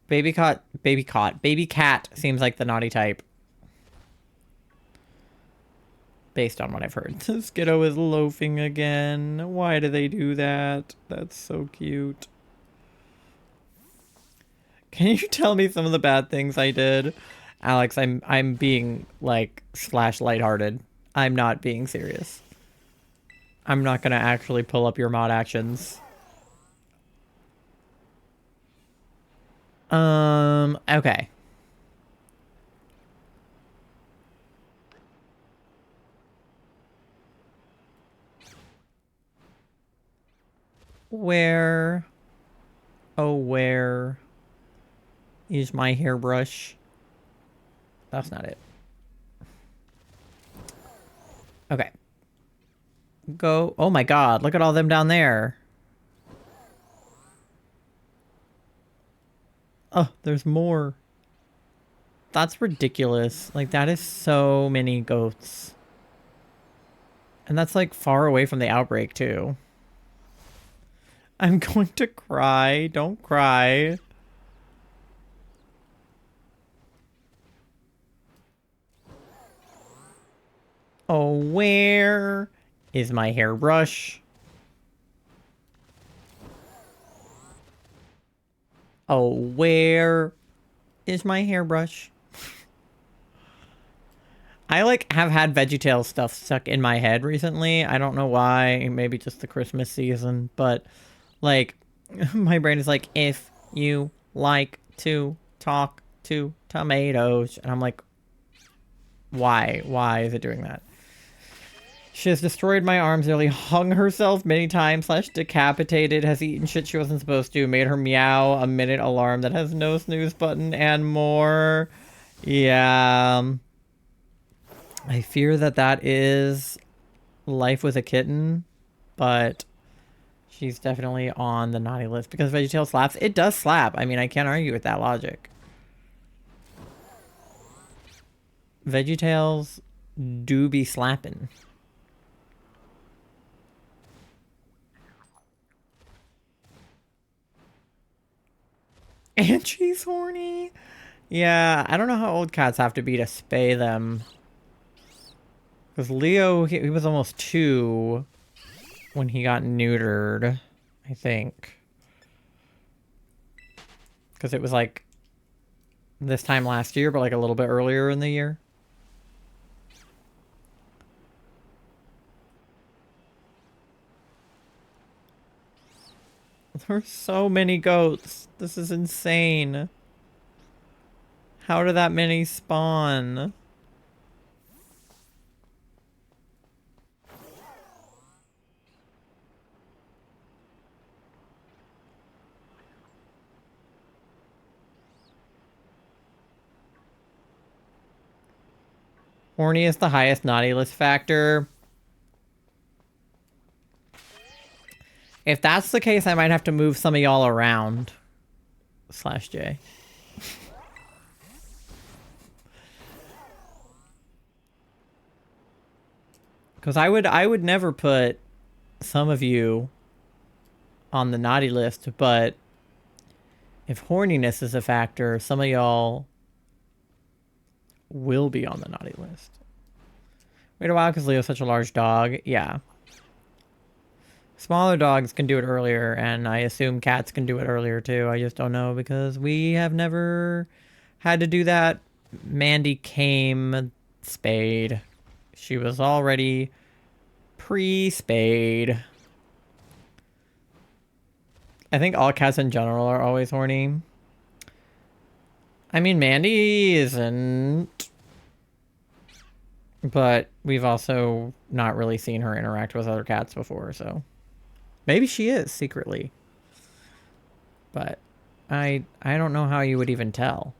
Baby cat seems like the naughty type. Based on what I've heard. Skiddo is loafing again. Why do they do that? That's so cute. Can you tell me some of the bad things I did? Alex, I'm being, like, / lighthearted. I'm not being serious. I'm not gonna actually pull up your mod actions. Okay. Where? Oh, where is my hairbrush? That's not it. Okay. Go. Oh my god, look at all them down there. Oh, there's more. That's ridiculous. Like, that is so many goats. And that's, like, far away from the outbreak, too. I'm going to cry. Don't cry. Oh, where is my hairbrush? Oh, where is my hairbrush? I, like, have had VeggieTales stuff stuck in my head recently. I don't know why. Maybe just the Christmas season. But, like, my brain is like, if you like to talk to tomatoes. And I'm like, why? Why is it doing that? She has destroyed my arms, nearly hung herself many times / decapitated, has eaten shit she wasn't supposed to, made her meow a minute alarm that has no snooze button, and more. Yeah. I fear that that is life with a kitten, but she's definitely on the naughty list because VeggieTales slaps. It does slap. I mean, I can't argue with that logic. VeggieTales do be slapping. And she's horny. Yeah, I don't know how old cats have to be to spay them. Because Leo, he was almost 2 when he got neutered, I think. Because it was like this time last year, but like a little bit earlier in the year. There's so many goats. This is insane. How do that many spawn? Horny is the highest naughty list factor. If that's the case, I might have to move some of y'all around. /J. Because I would never put some of you on the naughty list, but if horniness is a factor, some of y'all will be on the naughty list. Wait a while because Leo's such a large dog. Yeah. Smaller dogs can do it earlier, and I assume cats can do it earlier too. I just don't know because we have never had to do that. Mandy came spayed. She was already pre-spayed. I think all cats in general are always horny. I mean, Mandy isn't. But we've also not really seen her interact with other cats before, so... Maybe she is, secretly. But I don't know how you would even tell.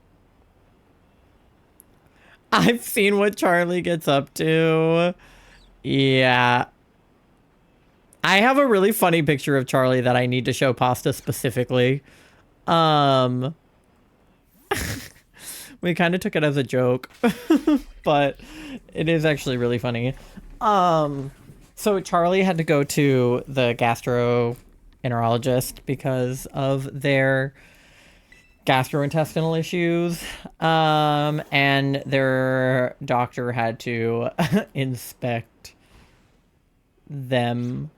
I've seen what Charlie gets up to. Yeah. I have a really funny picture of Charlie that I need to show Pasta specifically. We kind of took it as a joke, but it is actually really funny. So Charlie had to go to the gastroenterologist because of their gastrointestinal issues. And their doctor had to inspect them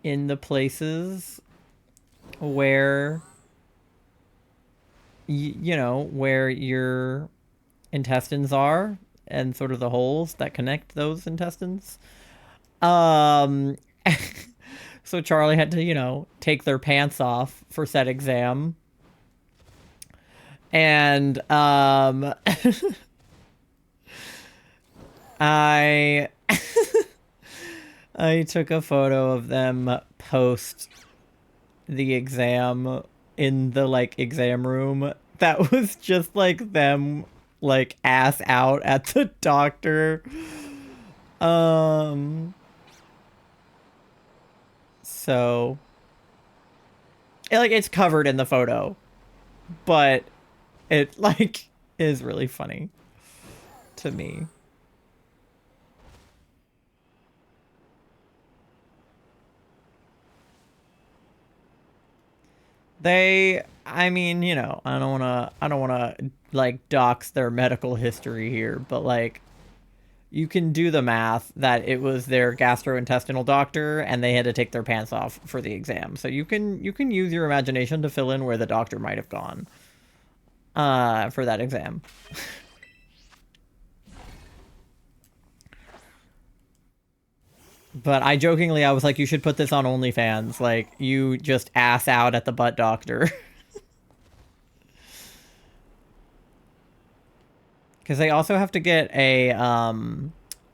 in the places where you know where your intestines are and sort of the holes that connect those intestines. So Charlie had to, you know, take their pants off for said exam. And I I took a photo of them post the exam in the like exam room. That was just like them like ass out at the doctor. So it's covered in the photo, but it like is really funny to me. I mean, you know, I don't wanna like dox their medical history here, but like you can do the math that it was their gastrointestinal doctor and they had to take their pants off for the exam. So you can use your imagination to fill in where the doctor might have gone for that exam. But I was like, you should put this on OnlyFans. Like, you just ass out at the butt doctor. Because they also have to get a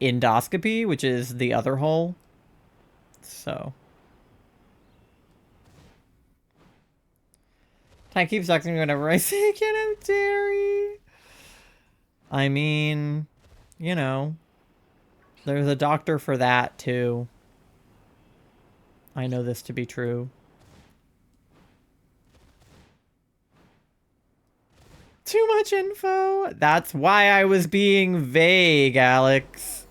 endoscopy, which is the other hole. So. Ty keeps texting me whenever I say I can't have dairy. I mean, you know. There's a doctor for that, too. I know this to be true. Too much info? That's why I was being vague, Alex.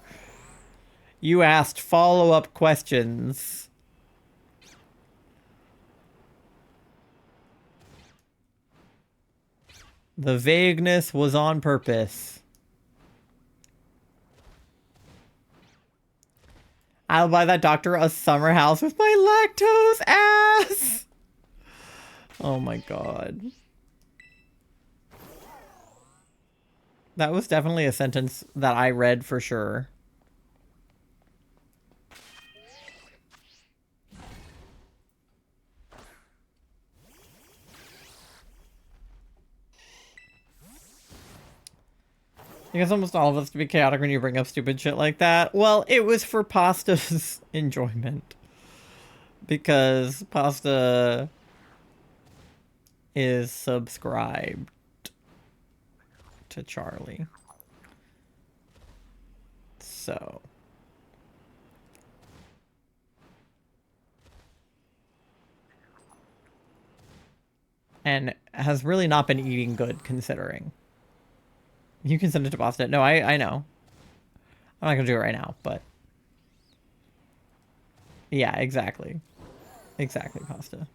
You asked follow-up questions. The vagueness was on purpose. I'll buy that doctor a summer house with my lactose ass. Oh my god. That was definitely a sentence that I read for sure. I guess almost all of us to be chaotic when you bring up stupid shit like that. Well, it was for Pasta's enjoyment. Because Pasta is subscribed to Charlie. So. And has really not been eating good, considering. You can send it to Pasta. No, I know. I'm not gonna do it right now, but... Yeah, exactly. Exactly, Pasta.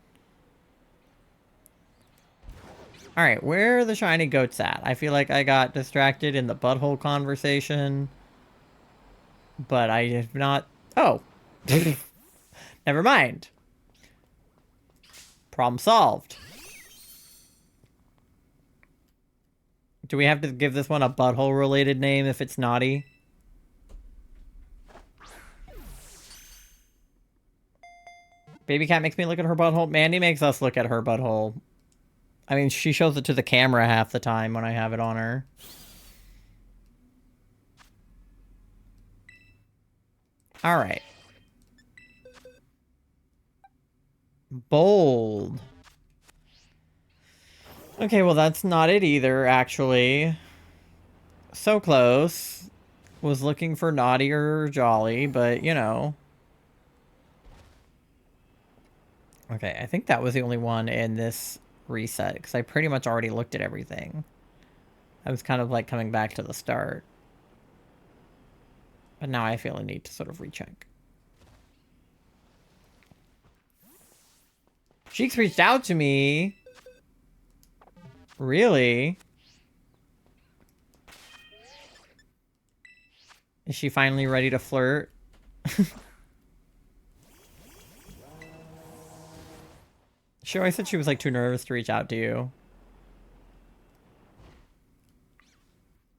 Alright, where are the shiny goats at? I feel like I got distracted in the butthole conversation. But I have not... Oh! Never mind. Problem solved. Do we have to give this one a butthole-related name if it's naughty? Baby cat makes me look at her butthole. Mandy makes us look at her butthole. I mean, she shows it to the camera half the time when I have it on her. Alright. Bold. Okay, well, that's not it either, actually. So close. Was looking for naughty or jolly, but you know. Okay, I think that was the only one in this reset, because I pretty much already looked at everything. I was kind of like coming back to the start. But now I feel a need to sort of recheck. Sheik's reached out to me. Really? Is she finally ready to flirt? She always said she was like too nervous to reach out to you.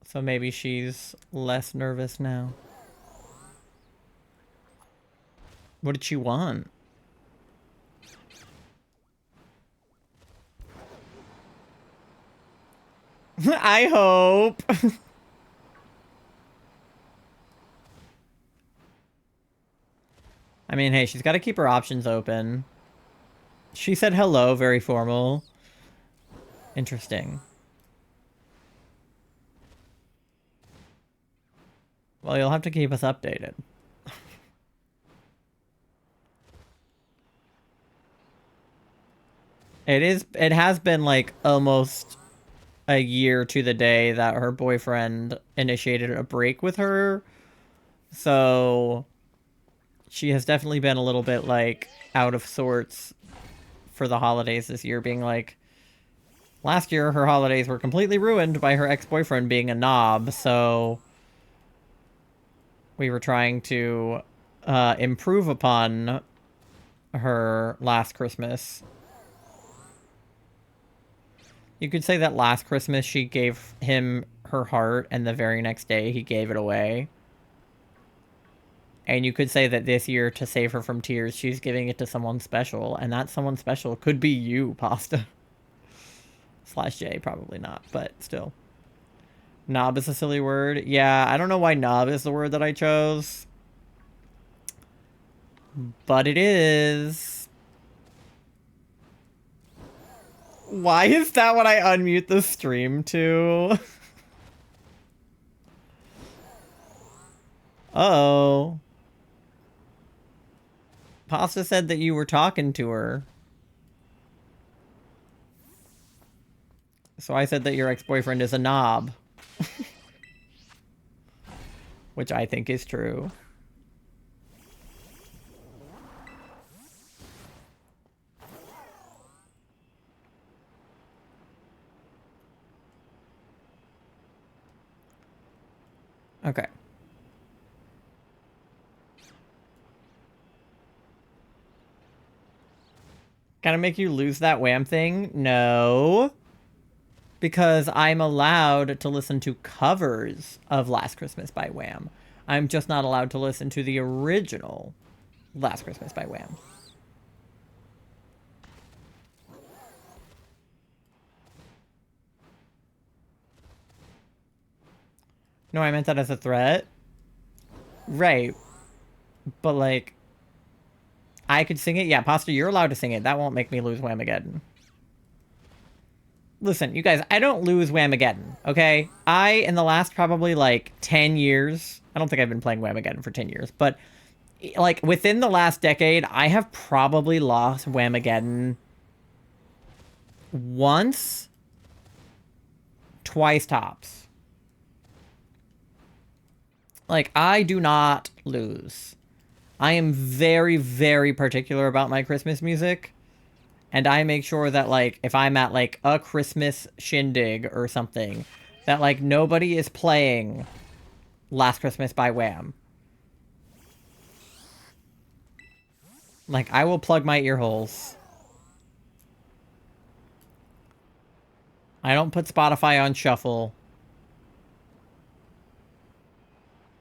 So maybe she's less nervous now. What did she want? I hope. I mean, hey, she's got to keep her options open. She said hello, very formal. Interesting. Well, you'll have to keep us updated. It has been like almost a year to the day that her boyfriend initiated a break with her. So she has definitely been a little bit like out of sorts for the holidays this year, being like, last year her holidays were completely ruined by her ex-boyfriend being a knob, so we were trying to improve upon her last Christmas. You could say that last Christmas she gave him her heart, and the very next day he gave it away. And you could say that this year, to save her from tears, she's giving it to someone special, and that someone special could be you, Pasta. Slash J, probably not, but still. Knob is a silly word. Yeah, I don't know why knob is the word that I chose. But it is. Why is that when I unmute the stream to? Uh-oh. Pasta said that you were talking to her. So I said that your ex-boyfriend is a knob. Which I think is true. Okay. Gonna make you lose that Wham thing? No. Because I'm allowed to listen to covers of Last Christmas by Wham. I'm just not allowed to listen to the original Last Christmas by Wham. No, I meant that as a threat. Right. But, like, I could sing it? Yeah, Pasta, you're allowed to sing it. That won't make me lose Whamageddon. Listen, you guys, I don't lose Whamageddon, okay? In the last probably, like, 10 years... I don't think I've been playing Whamageddon for 10 years, but, like, within the last decade, I have probably lost Whamageddon once, twice tops. Like, I do not lose. I am very, very particular about my Christmas music. And I make sure that, like, if I'm at, like, a Christmas shindig or something, that, like, nobody is playing Last Christmas by Wham. Like, I will plug my ear holes. I don't put Spotify on shuffle.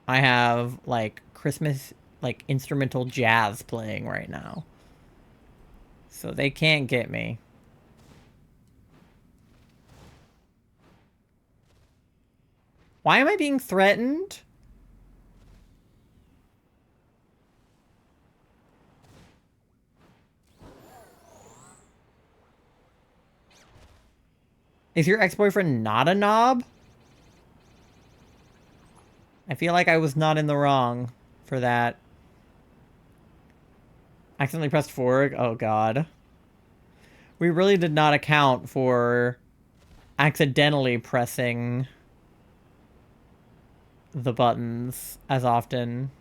I have, like, Christmas, like, instrumental jazz playing right now. So they can't get me. Why am I being threatened? Is your ex-boyfriend not a knob? I feel like I was not in the wrong for that. Accidentally pressed forward. Oh, God. We really did not account for accidentally pressing the buttons as often.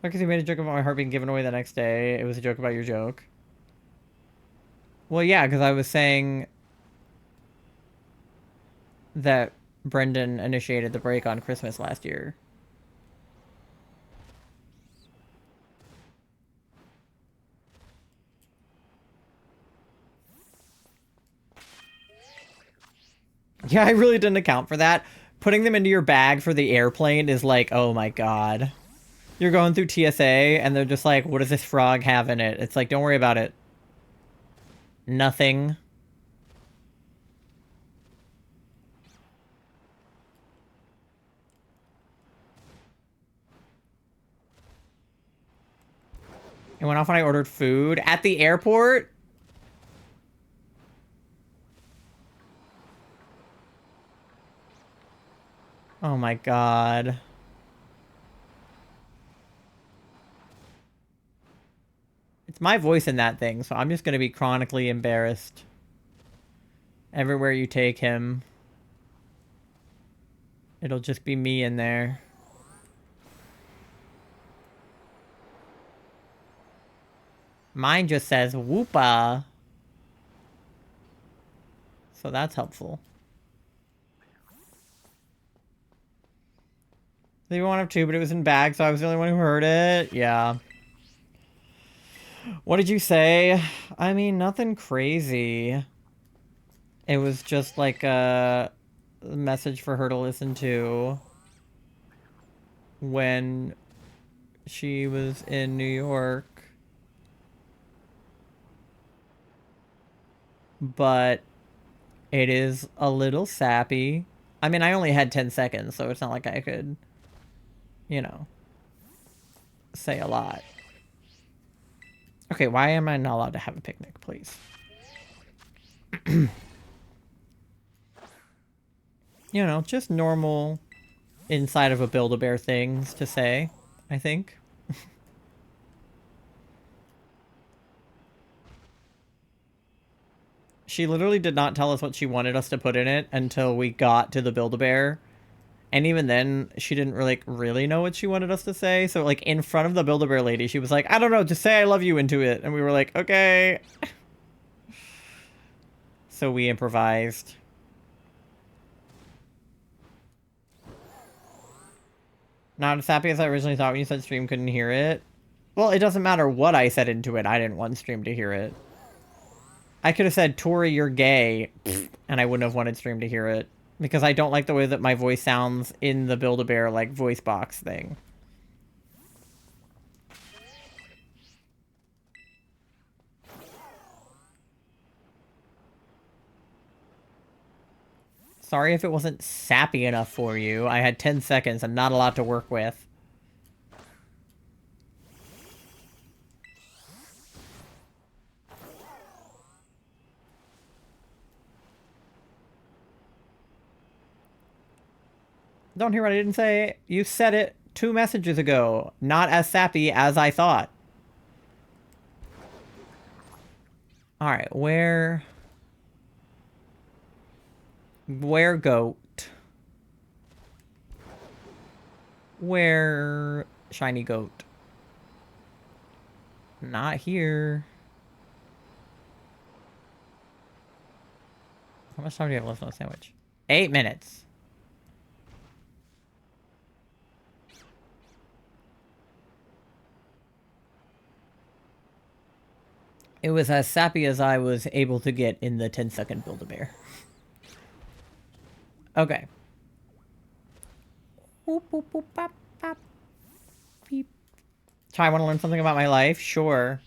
Because you made a joke about my heart being given away the next day. It was a joke about your joke. Well, yeah, because I was saying that Brendan initiated the break on Christmas last year. Yeah, I really didn't account for that. Putting them into your bag for the airplane is like, oh my god. You're going through TSA, and they're just like, what does this frog have in it? It's like, don't worry about it. Nothing. It went off when I ordered food. At the airport? Oh my god. It's my voice in that thing, so I'm just gonna be chronically embarrassed. Everywhere you take him. It'll just be me in there. Mine just says Whoopa. So that's helpful. They one of two, but it was in bags, so I was the only one who heard it. Yeah. What did you say? I mean, nothing crazy. It was just like a message for her to listen to when she was in New York. But it is a little sappy. I mean, I only had 10 seconds, so it's not like I could, you know, say a lot. Okay, why am I not allowed to have a picnic, please? You know, just normal inside of a Build-A-Bear things to say, I think. She literally did not tell us what she wanted us to put in it until we got to the Build-A-Bear. And even then, she didn't really know what she wanted us to say. So, like, in front of the Build-A-Bear lady, she was like, I don't know, just say I love you into it. And we were like, okay. So we improvised. Not as happy as I originally thought when you said stream couldn't hear it. Well, it doesn't matter what I said into it. I didn't want stream to hear it. I could have said, Tori, you're gay, and I wouldn't have wanted stream to hear it. Because I don't like the way that my voice sounds in the Build-A-Bear, like, voice box thing. Sorry if it wasn't sappy enough for you. I had 10 seconds and not a lot to work with. Don't hear what I didn't say. You said it 2 messages ago. Not as sappy as I thought. Alright, where goat? Where shiny goat? Not here. How much time do you have left on the sandwich? 8 minutes. It was as sappy as I was able to get in the 10-second Build-A-Bear. Okay. Boop, boop, boop, bop, bop. Beep. Chai, want to learn something about my life? Sure.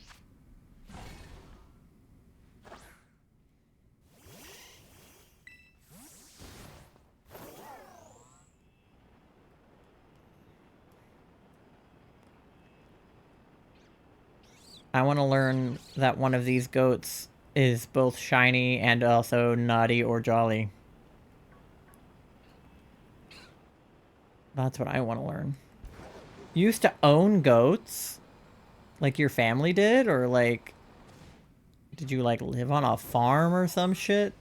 I want to learn that one of these goats is both shiny and also naughty or jolly. That's what I want to learn. You used to own goats? Like your family did? Or like... Did you like live on a farm or some shit?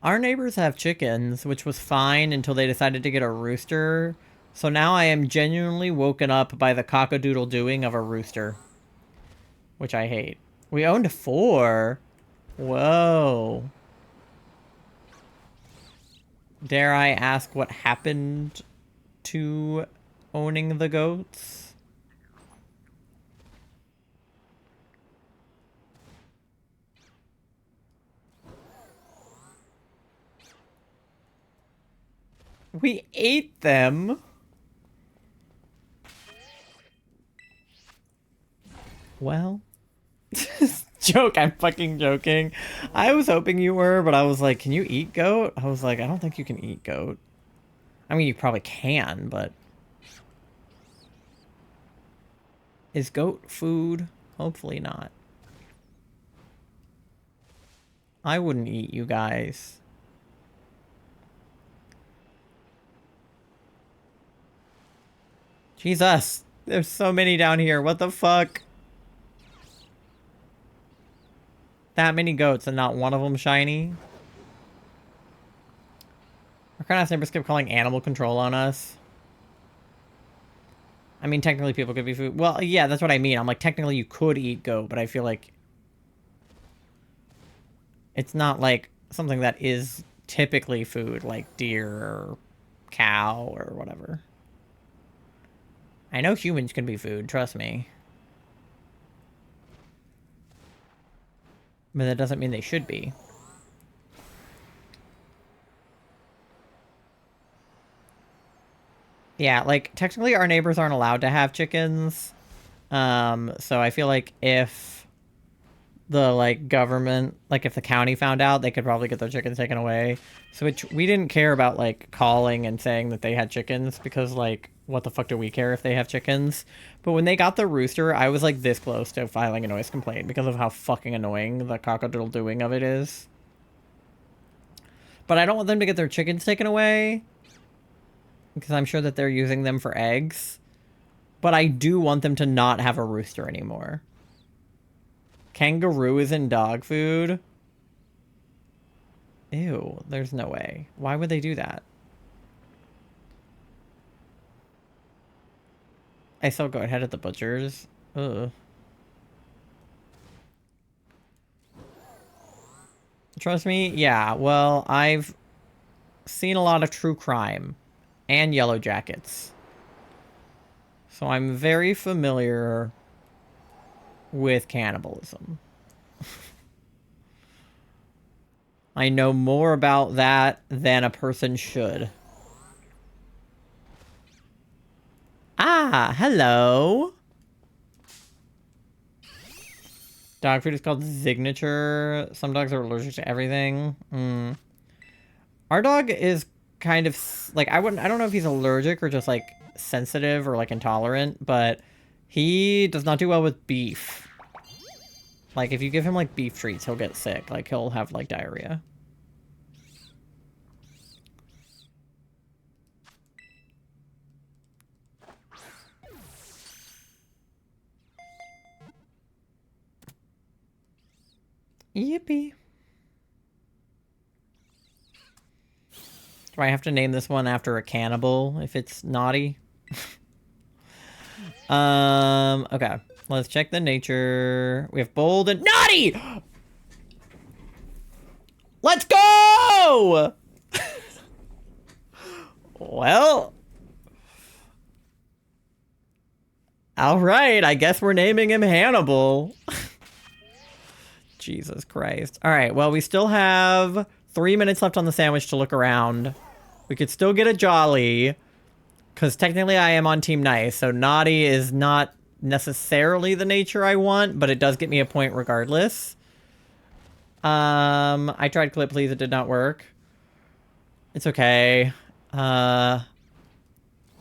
Our neighbors have chickens, which was fine until they decided to get a rooster. So now I am genuinely woken up by the cock-a-doodle-doing of a rooster. Which I hate. We owned 4. Whoa. Dare I ask what happened to owning the goats? We ate them. Well. Joke, I'm fucking joking. I was hoping you were, but I was like, can you eat goat? I was like, I don't think you can eat goat. I mean, you probably can, but... Is goat food? Hopefully not. I wouldn't eat you guys. Jesus, there's so many down here. What the fuck? That many goats and not one of them shiny? Our kind of neighbors kept calling animal control on us. I mean, technically people could be food. Well, yeah, that's what I mean. I'm like, technically you could eat goat, but I feel like it's not like something that is typically food, like deer or cow or whatever. I know humans can be food, trust me. But that doesn't mean they should be. Yeah, like, technically our neighbors aren't allowed to have chickens. So I feel like if the, like, government, like, if the county found out, they could probably get their chickens taken away. So we didn't care about, like, calling and saying that they had chickens because, like, what the fuck do we care if they have chickens? But when they got the rooster, I was, like, this close to filing a noise complaint because of how fucking annoying the cock-a-doodle-doing of it is. But I don't want them to get their chickens taken away because I'm sure that they're using them for eggs. But I do want them to not have a rooster anymore. Kangaroo is in dog food? Ew, there's no way. Why would they do that? I still go ahead at the butchers. Ugh. Trust me? Yeah, well, I've seen a lot of true crime and Yellow Jackets. So I'm very familiar with cannibalism. I know more about that than a person should. Ah, hello. Dog food is called Signature. Some dogs are allergic to everything. Our dog is kind of like, I don't know if he's allergic or just like sensitive or like intolerant, but he does not do well with beef. Like if you give him like beef treats, he'll get sick. Like he'll have like diarrhea. Yippee. Do I have to name this one after a cannibal if it's naughty? Okay. Let's check the nature. We have bold and naughty! Let's go! Well. Alright, I guess we're naming him Hannibal. Jesus Christ. Alright, well, we still have 3 minutes left on the sandwich to look around. We could still get a jolly. Because technically I am on Team Nice, so naughty is not necessarily the nature I want, but it does get me a point regardless. I tried clip please, it did not work. It's okay.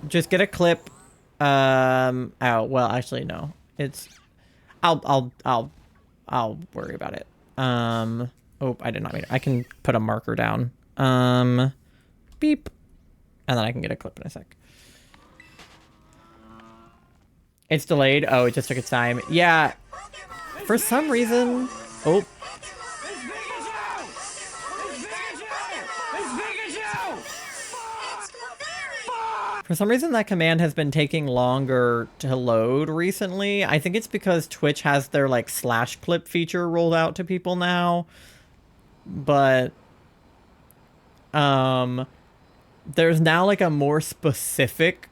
Just get a clip. Oh, well, actually, no. It's... I'll worry about it. Oh, I did not mean it. I can put a marker down. Beep. And then I can get a clip in a sec. It's delayed. Oh, it just took its time. Yeah. For some reason... Oh. For some reason, that command has been taking longer to load recently. I think it's because Twitch has their, like, slash clip feature rolled out to people now. But, there's now, like, a more specific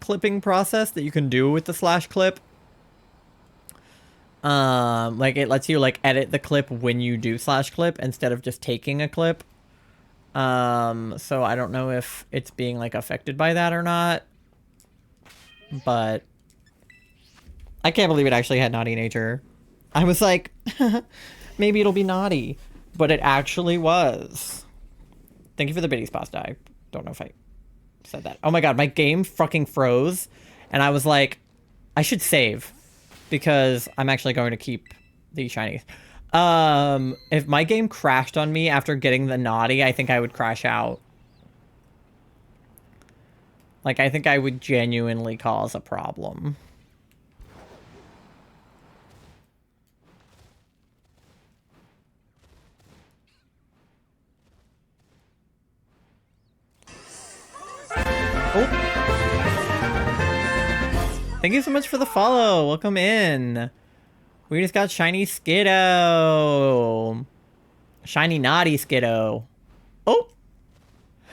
clipping process that you can do with the slash clip. Like, it lets you, like, edit the clip when you do slash clip instead of just taking a clip. So I don't know if it's being, like, affected by that or not. But I can't believe it actually had naughty nature. I was like, maybe it'll be naughty. But it actually was. Thank you for the biddies pasta. I don't know if I said that. Oh my god, my game fucking froze. And I was like, I should save. Because I'm actually going to keep the shinies. If my game crashed on me after getting the naughty, I think I would crash out. Like, I think I would genuinely cause a problem. Oh. Thank you so much for the follow. Welcome in. We just got shiny Skiddo. Shiny naughty Skiddo. Oh!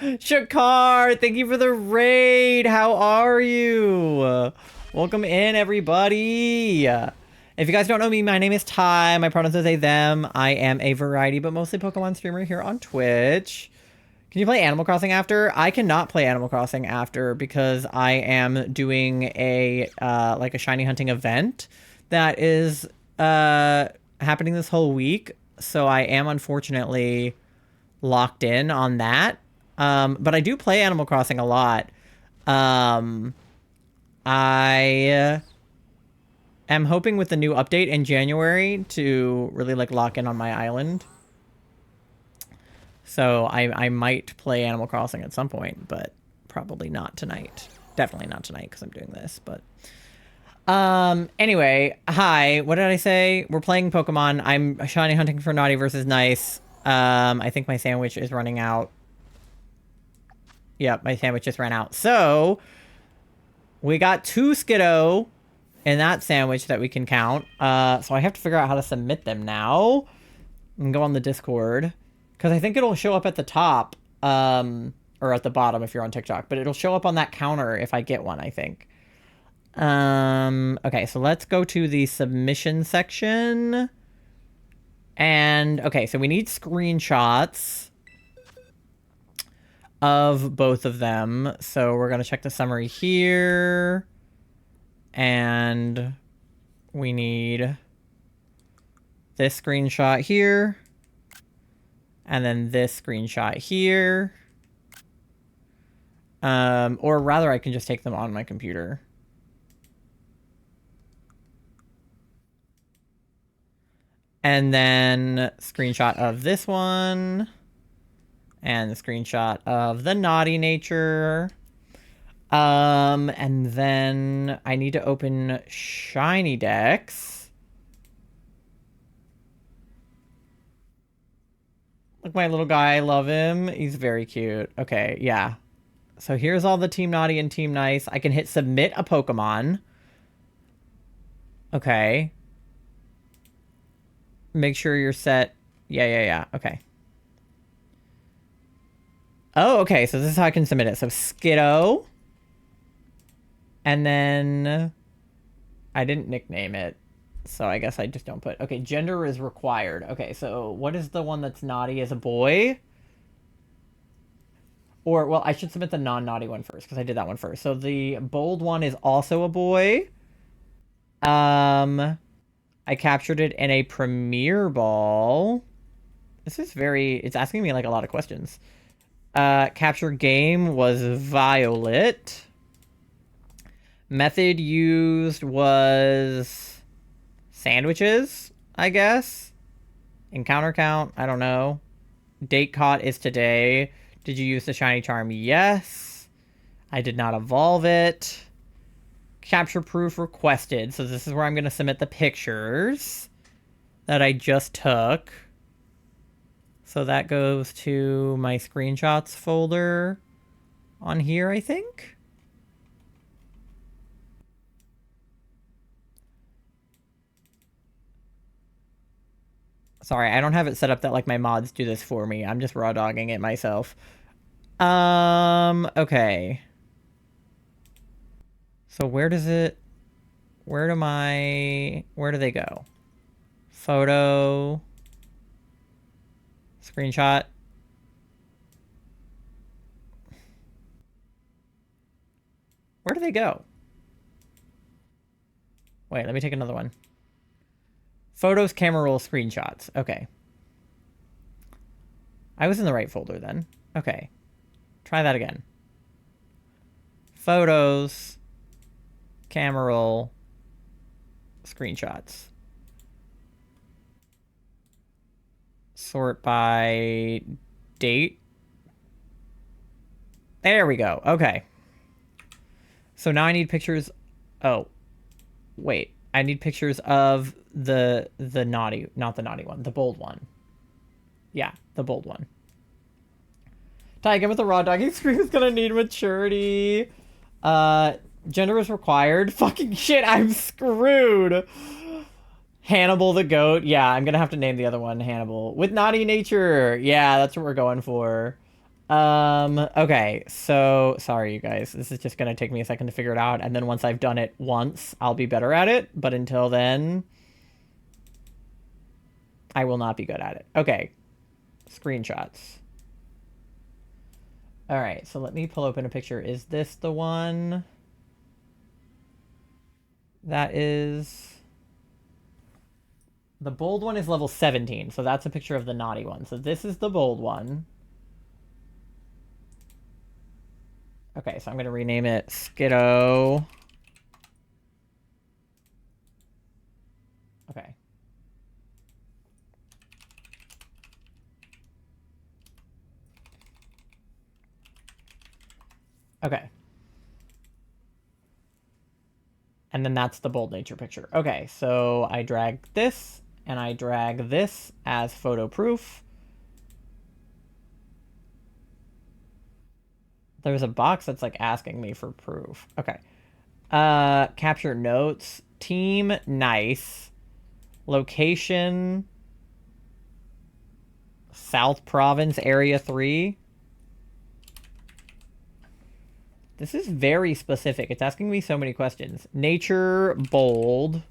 Shakar, thank you for the raid. How are you? Welcome in, everybody. If you guys don't know me, my name is Ty. My pronouns are they, them. I am a variety, but mostly Pokemon streamer here on Twitch. Can you play Animal Crossing after? I cannot play Animal Crossing after because I am doing a, like a shiny hunting event that is happening this whole week, so I am unfortunately locked in on that. But I do play Animal Crossing a lot. I am hoping with the new update in January to really like lock in on my island. So I might play Animal Crossing at some point, but probably not tonight. Definitely not tonight because I'm doing this, but anyway, hi, what did I say? We're playing Pokemon. I'm shiny hunting for naughty versus nice. I think my sandwich is running out. Yep, my sandwich just ran out. So we got 2 Skiddo in that sandwich that we can count. So I have to figure out how to submit them now. And go on the Discord. Because I think it'll show up at the top. Or at the bottom if you're on TikTok. But it'll show up on that counter if I get one, I think. Okay, so let's go to the submission section. And, okay, so we need screenshots of both of them. So we're going to check the summary here. And we need this screenshot here. And then this screenshot here. Or rather, I can just take them on my computer. And then screenshot of this one. And the screenshot of the naughty nature. And then I need to open Shiny Dex. Look, my little guy, I love him. He's very cute. Okay, yeah. So here's all the Team Naughty and Team Nice. I can hit submit a Pokemon. Okay. Make sure you're set. Yeah. Okay. Oh, okay. So this is how I can submit it. So Skiddo. And then I didn't nickname it. So I guess I just don't put... Okay, gender is required. Okay, so what is the one that's naughty as a boy? Or, well, I should submit the non-naughty one first, because I did that one first. So the bold one is also a boy. I captured it in a Premier Ball. This is very... It's asking me, like, a lot of questions. Capture game was Violet. Method used was... sandwiches, I guess. Encounter count, I don't know. Date caught is today. Did you use the shiny charm? Yes. I did not evolve it. Capture proof requested. So this is where I'm going to submit the pictures that I just took. So that goes to my screenshots folder on here, I think. Sorry, I don't have it set up that like my mods do this for me. I'm just raw dogging it myself. Okay. So where do they go? Photo. Screenshot. Where do they go? Wait, let me take another one. Photos, camera roll, screenshots. Okay. I was in the right folder then. Okay. Try that again. Photos, camera roll, screenshots. Sort by date. There we go. Okay. So now I need pictures. Oh, wait. I need pictures of the naughty, not the naughty one, the bold one. Yeah, the bold one. Ty, again with the raw dogging screen is gonna need maturity. Gender is required. Fucking shit, I'm screwed. Hannibal the goat. Yeah, I'm gonna have to name the other one Hannibal. With naughty nature. Yeah, that's what we're going for. Okay, so sorry you guys. This is just gonna take me a second to figure it out, and then once I've done it once, I'll be better at it. But until then, I will not be good at it. Okay. Screenshots. Alright, so let me pull open a picture. Is this the one? That is... The bold one is level 17, so that's a picture of the naughty one. So this is the bold one. Okay, so I'm going to rename it Skiddo. Okay. Okay. And then that's the bold nature picture. Okay, so I drag this, and I drag this as photo proof. There's a box that's like asking me for proof. Okay. Capture notes. Team, nice. Location. South Province, Area 3. This is very specific. It's asking me so many questions. Nature, bold.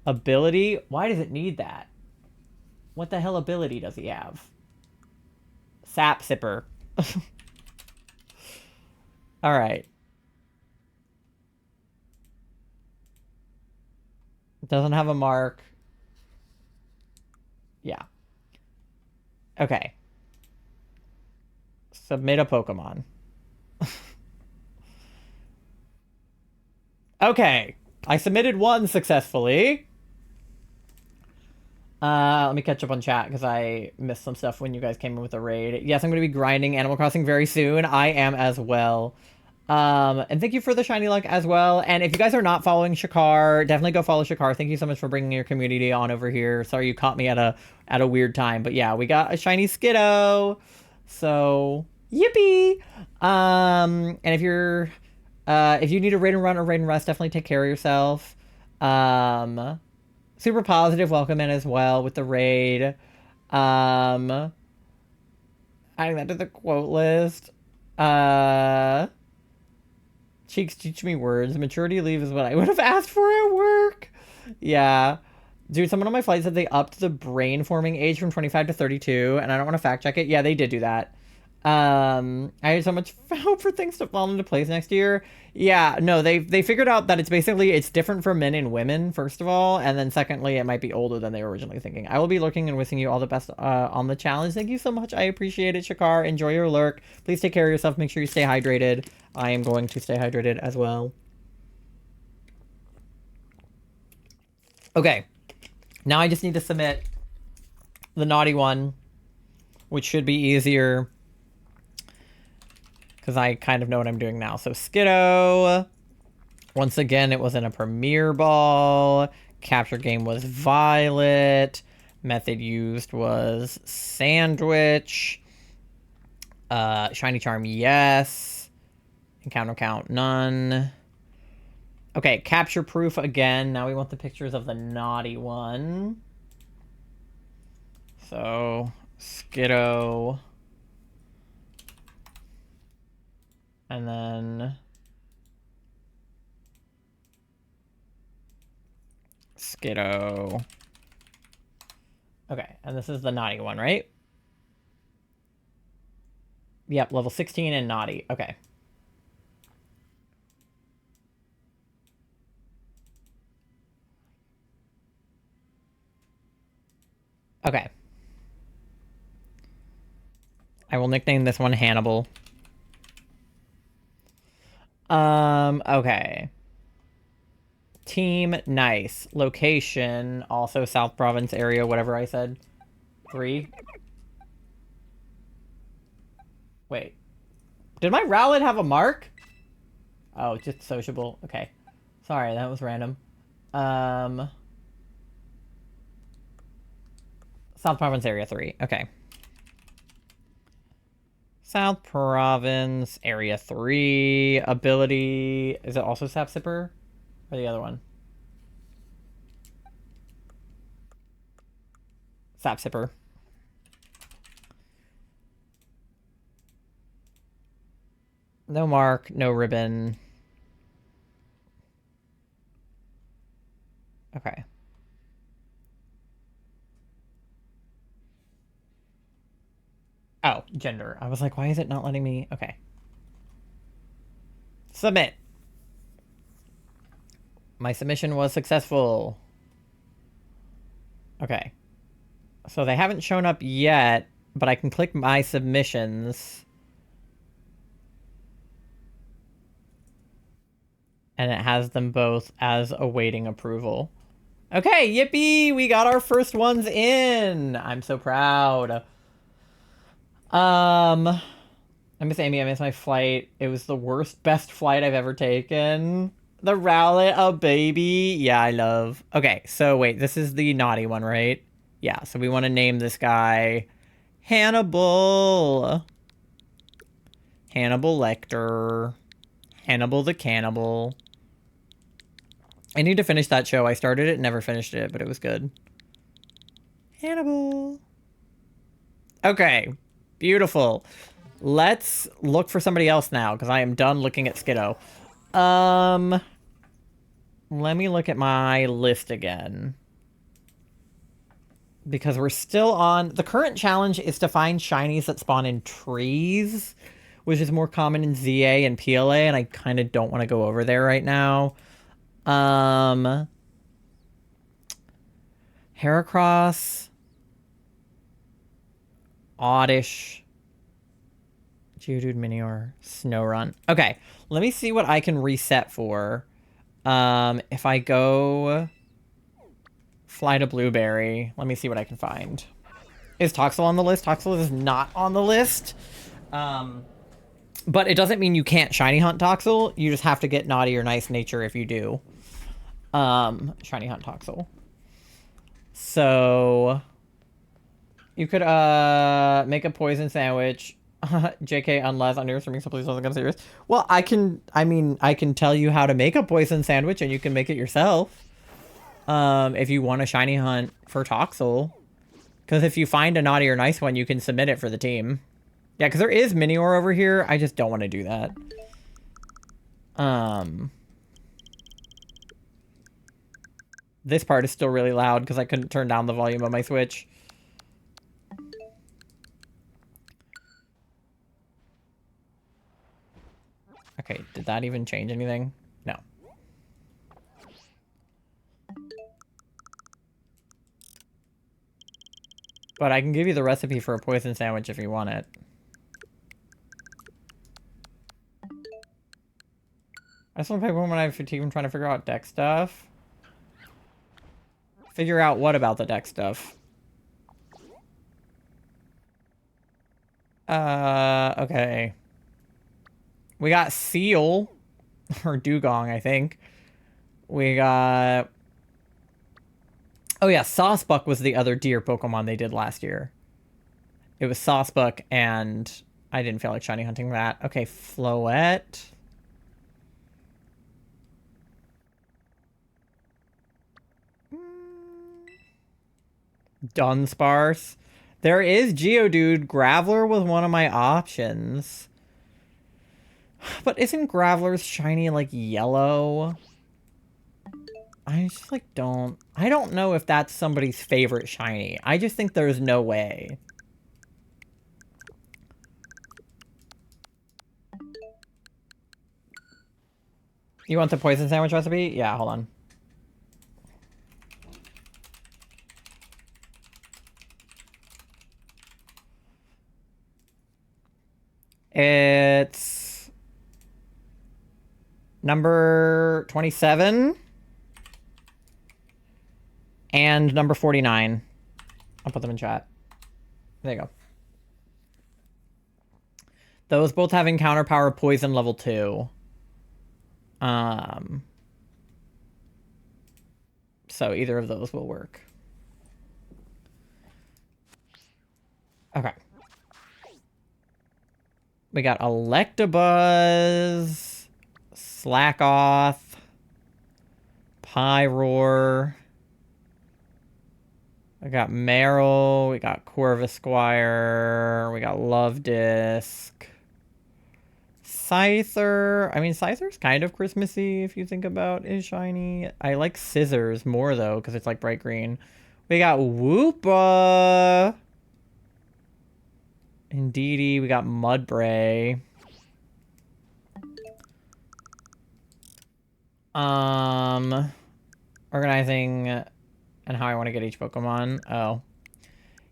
Ability. Why does it need that? What the hell ability does he have? Sap Sipper. Alright. Doesn't have a mark. Yeah. Okay. Submit a Pokemon. Okay. I submitted one successfully. Let me catch up on chat because I missed some stuff when you guys came in with the raid. Yes, I'm going to be grinding Animal Crossing very soon. I am as well. And thank you for the shiny luck as well. And if you guys are not following Shakar, definitely go follow Shakar. Thank you so much for bringing your community on over here. Sorry you caught me at a weird time, but yeah, we got a shiny Skiddo. So, yippee! And if you need a raid and run or raid and rest, definitely take care of yourself. Super positive welcome in as well with the raid. Adding that to the quote list. Cheeks teach me words. Maturity leave is what I would have asked for at work. Yeah. Dude, someone on my flight said they upped the brain forming age from 25 to 32, and I don't want to fact check it. Yeah, they did do that. I had so much hope for things to fall into place next year. Yeah, no, they figured out that it's different for men and women, first of all, and then secondly, it might be older than they were originally thinking. I will be lurking and wishing you all the best on the challenge. Thank you so much. I appreciate it, Shakar. Enjoy your lurk. Please take care of yourself. Make sure you stay hydrated. I am going to stay hydrated as well. Okay. Now I just need to submit the naughty one which should be easier because I kind of know what I'm doing now. So Skiddo, once again, it was in a Premier Ball. Capture game was Violet. Method used was Sandwich. Shiny Charm, yes. Encounter count, none. Okay, capture proof again. Now we want the pictures of the naughty one. So, Skiddo. And then... Skiddo. Okay, and this is the naughty one, right? Yep, level 16 and naughty. Okay. Okay. I will nickname this one Hannibal. Okay. Team, nice. Location, also South Province area, whatever I said. 3. Wait. Did my Rowlet have a mark? Oh, just sociable. Okay. Sorry, that was random. South Province area 3. Okay. South Province area 3. Ability. Is it also Sap Sipper? Or the other one? Sap Sipper. No mark, no ribbon. Okay. Oh, gender. I was like, why is it not letting me? Okay. Submit. My submission was successful. Okay. So they haven't shown up yet, but I can click my submissions. And it has them both as awaiting approval. Okay, yippee! We got our first ones in! I'm so proud. I miss Amy, I miss my flight. It was the best flight I've ever taken. The Rowlet, a baby. Yeah, I love. Okay, so wait, this is the naughty one, right? Yeah, so we want to name this guy Hannibal. Hannibal Lecter. Hannibal the Cannibal. I need to finish that show. I started it, never finished it, but it was good. Hannibal. Okay, beautiful. Let's look for somebody else now, because I am done looking at Skiddo. Let me look at my list again. Because we're still on... The current challenge is to find shinies that spawn in trees, which is more common in ZA and PLA, and I kind of don't want to go over there right now. Heracross. Oddish. Geodude, Minior, Snorunt. Okay, let me see what I can reset for. If I go fly to Blueberry, let me see what I can find. Is Toxel on the list? Toxel is not on the list. But it doesn't mean you can't shiny hunt Toxel. You just have to get Naughty or Nice Nature if you do. Shiny hunt Toxel. So you could make a poison sandwich. JK, unless underestimating so please don't get serious. Well, I can tell you how to make a poison sandwich and you can make it yourself. If you want a shiny hunt for Toxel. Because if you find a naughty or nice one, you can submit it for the team. Yeah, because there is Minior over here. I just don't want to do that. This part is still really loud because I couldn't turn down the volume of my Switch. Okay, did that even change anything? No. But I can give you the recipe for a poison sandwich if you want it. I just want to play when I have fatigue. I'm trying to figure out deck stuff. Figure out what about the deck stuff? Okay. We got Seal. Or Dugong, I think. We got... Oh yeah, Saucebuck was the other deer Pokemon they did last year. It was Saucebuck, and I didn't feel like shiny hunting that. Okay, Floette. Dunsparce. There is Geodude. Graveler was one of my options. But isn't Graveler's shiny, like, yellow? I just, like, don't... I don't know if that's somebody's favorite shiny. I just think there's no way. You want the poison sandwich recipe? Yeah, hold on. It's number 27 and number 49. I'll put them in chat. There you go. Those both have encounter power poison level 2. So either of those will work. Okay. We got Electabuzz, Slackoth, Pyroar. We got Meryl, we got Corvisquire, we got Lovedisk. Scyther. I mean, Scyther's kind of Christmassy if you think about his shiny. I like Scissors more, though, because it's like bright green. We got Woopa. Indeedee. We got Mudbray. Organizing and how I want to get each Pokemon. Oh.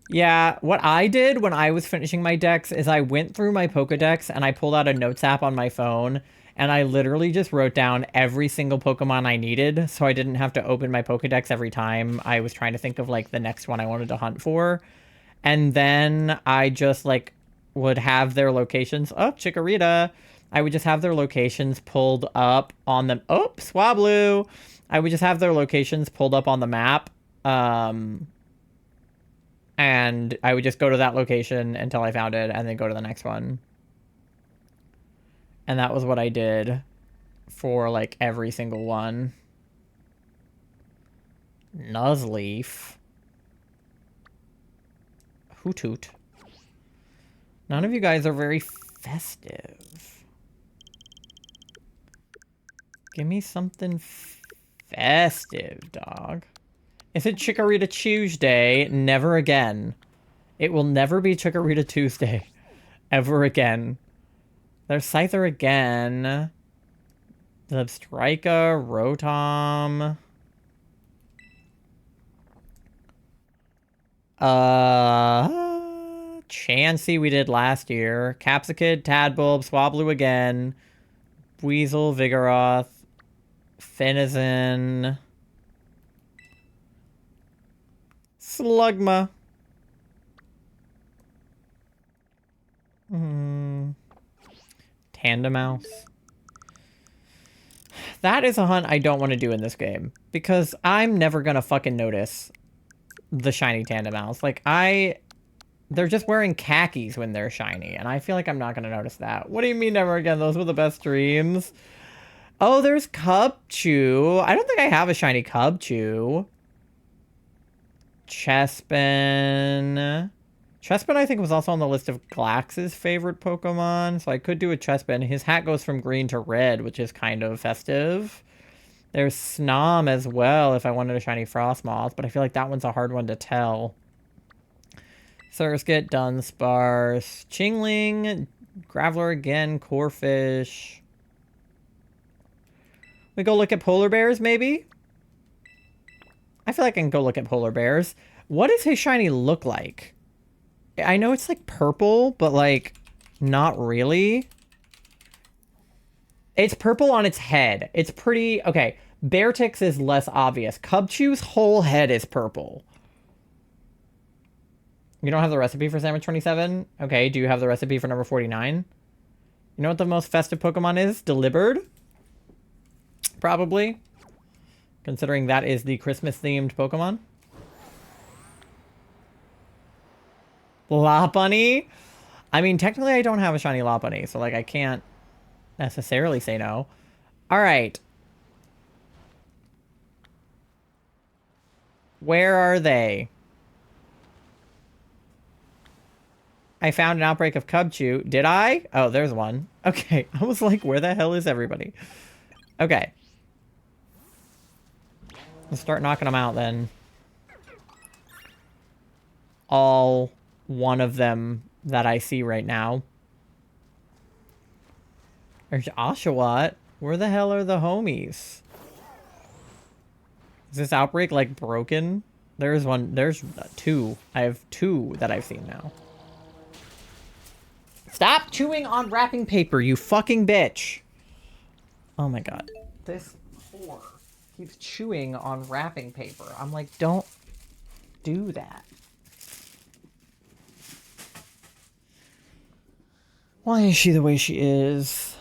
Yeah, what I did when I was finishing my decks is I went through my Pokedex and I pulled out a notes app on my phone and I literally just wrote down every single Pokemon I needed so I didn't have to open my Pokedex every time I was trying to think of like the next one I wanted to hunt for. And then I just like would have their locations. Oh, Chikorita. I would just have their locations pulled up on the... Oh, Swablu. I would just have their locations pulled up on the map. And I would just go to that location until I found it and then go to the next one. And that was what I did for like every single one. Nuzleaf. Hoothoot. None of you guys are very festive. Give me something festive, dog. Is it Chikorita Tuesday? Never again. It will never be Chikorita Tuesday. Ever again. There's Scyther again. Zebstrika, Rotom. Chansey we did last year. Capsicid, Tadbulb, Swablu again. Weasel, Vigoroth. Finizen. Slugma. Tandemaus. That is a hunt I don't want to do in this game. Because I'm never going to fucking notice the shiny Tandemaus. Like, they're just wearing khakis when they're shiny. And I feel like I'm not going to notice that. What do you mean never again? Those were the best dreams. Oh, there's Cubchoo. I don't think I have a shiny Cubchoo. Chespin. Chespin, I think, was also on the list of Glax's favorite Pokemon, so I could do a Chespin. His hat goes from green to red, which is kind of festive. There's Snom as well, if I wanted a shiny Frostmoth, but I feel like that one's a hard one to tell. Surskit, Dunsparce, Chingling, Graveler again, Corphish. We go look at Polar Bears, maybe? I feel like I can go look at Polar Bears. What does his shiny look like? I know it's like purple, but like not really. It's purple on its head. It's pretty... Okay, Beartix is less obvious. Cubchoo's whole head is purple. You don't have the recipe for sandwich 27? Okay, do you have the recipe for number 49? You know what the most festive Pokemon is? Delivered? Probably. Considering that is the Christmas-themed Pokemon. Lopunny? I mean, technically I don't have a shiny Lopunny, so like I can't necessarily say no. Alright. Where are they? I found an outbreak of Cubchoo. Did I? Oh, there's one. Okay. I was like, where the hell is everybody? Okay. Let's start knocking them out then. All one of them that I see right now. There's Oshawott. Where the hell are the homies? Is this outbreak like broken? There's one. There's two. I have two that I've seen now. Stop chewing on wrapping paper, you fucking bitch. Oh my god. This whore keeps chewing on wrapping paper. I'm like, don't do that. Why is she the way she is?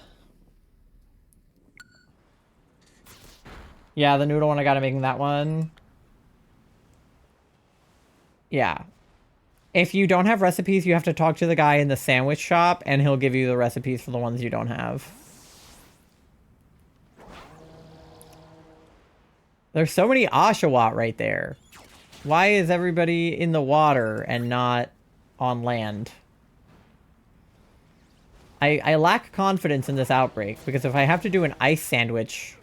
Yeah, the noodle one, I gotta make that one. Yeah. If you don't have recipes, you have to talk to the guy in the sandwich shop, and he'll give you the recipes for the ones you don't have. There's so many Oshawott right there. Why is everybody in the water and not on land? I lack confidence in this outbreak, because if I have to do an ice sandwich,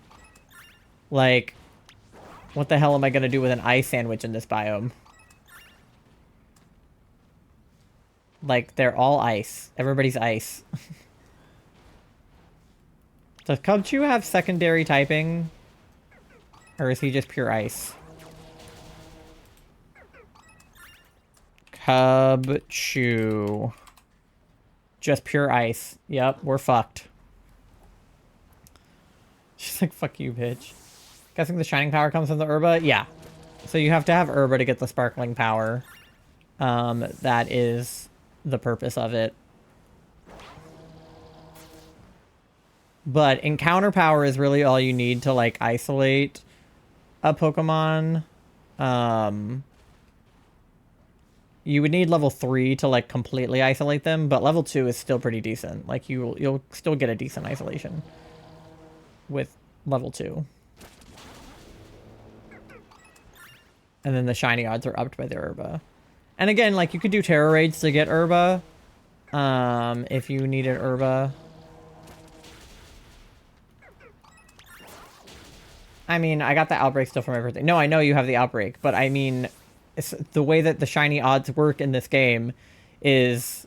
like, what the hell am I gonna do with an ice sandwich in this biome? Like, they're all ice. Everybody's ice. Does Cubchoo have secondary typing? Or is he just pure ice? Cubchoo. Just pure ice. Yep, we're fucked. She's like, fuck you, bitch. Guessing the shining power comes from the Herba? Yeah. So you have to have Herba to get the sparkling power. That is the purpose of it. But encounter power is really all you need to, like, isolate a Pokemon. You would need level 3 to, like, completely isolate them, but level 2 is still pretty decent. Like, you'll still get a decent isolation with level 2. And then the shiny odds are upped by the Herba. And again, like, you could do Terror Raids to get Herba. If you needed Herba. I mean, I got the outbreak still from everything. No, I know you have the outbreak, but I mean, it's the way that the shiny odds work in this game is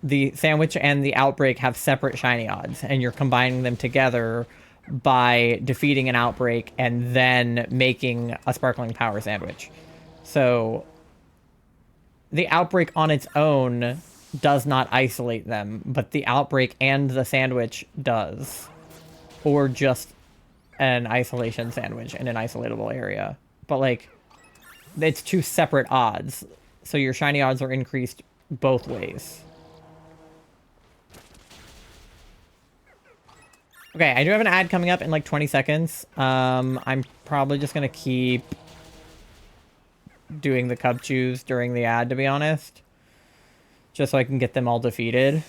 the sandwich and the outbreak have separate shiny odds, and you're combining them together by defeating an outbreak and then making a sparkling power sandwich. So the outbreak on its own does not isolate them, but the outbreak and the sandwich does. Or just an isolation sandwich in an isolatable area. But, like, it's two separate odds. So your shiny odds are increased both ways. Okay, I do have an ad coming up in like 20 seconds. I'm probably just going to keep doing the Cubchoos during the ad, to be honest. Just so I can get them all defeated.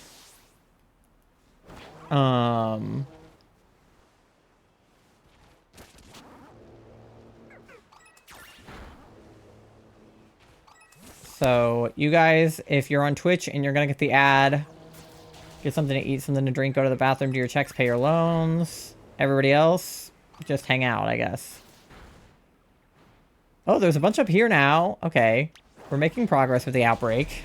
So, you guys, if you're on Twitch and you're going to get the ad, get something to eat, something to drink, go to the bathroom, do your checks, pay your loans. Everybody else, just hang out, I guess. Oh, there's a bunch up here now. Okay. We're making progress with the outbreak.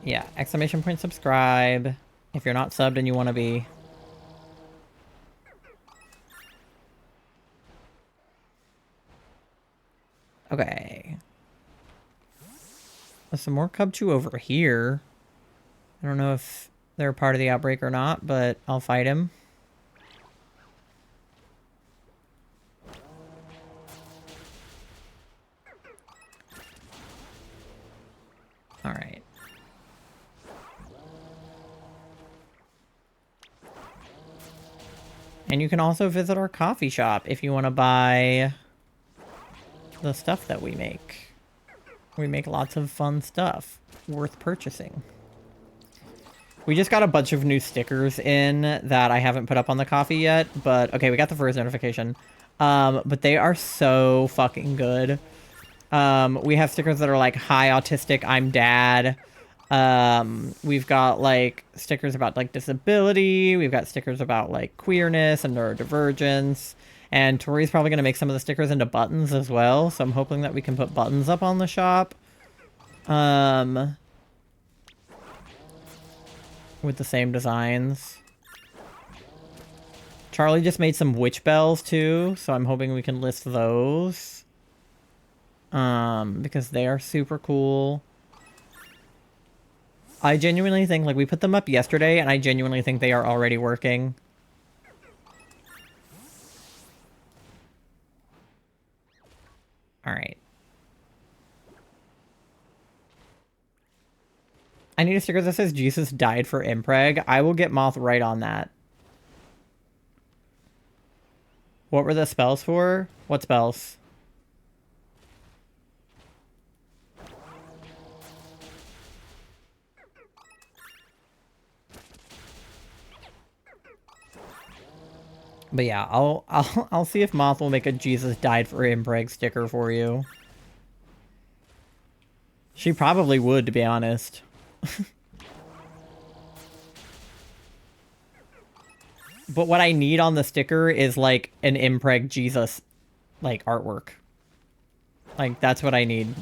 Yeah, exclamation point subscribe if you're not subbed and you want to be. Okay. There's some more Cubchoo over here. I don't know if they're part of the outbreak or not, but I'll fight him. And you can also visit our coffee shop if you want to buy the stuff that we make. We make lots of fun stuff worth purchasing. We just got a bunch of new stickers in that I haven't put up on the coffee yet, but okay, we got the first notification. But they are so fucking good. We have stickers that are like, hi autistic, I'm dad. We've got like stickers about like disability. We've got stickers about like queerness and neurodivergence. And Tori's probably going to make some of the stickers into buttons as well. So I'm hoping that we can put buttons up on the shop. With the same designs. Charlie just made some witch bells too. So I'm hoping we can list those. Because they are super cool. I genuinely think, like, we put them up yesterday, and I genuinely think they are already working. Alright. I need a sticker that says Jesus died for Impreg. I will get Moth right on that. What were the spells for? What spells? But yeah, I'll see if Moth will make a Jesus died for Impreg sticker for you. She probably would, to be honest. But what I need on the sticker is like an Impreg Jesus like artwork. Like that's what I need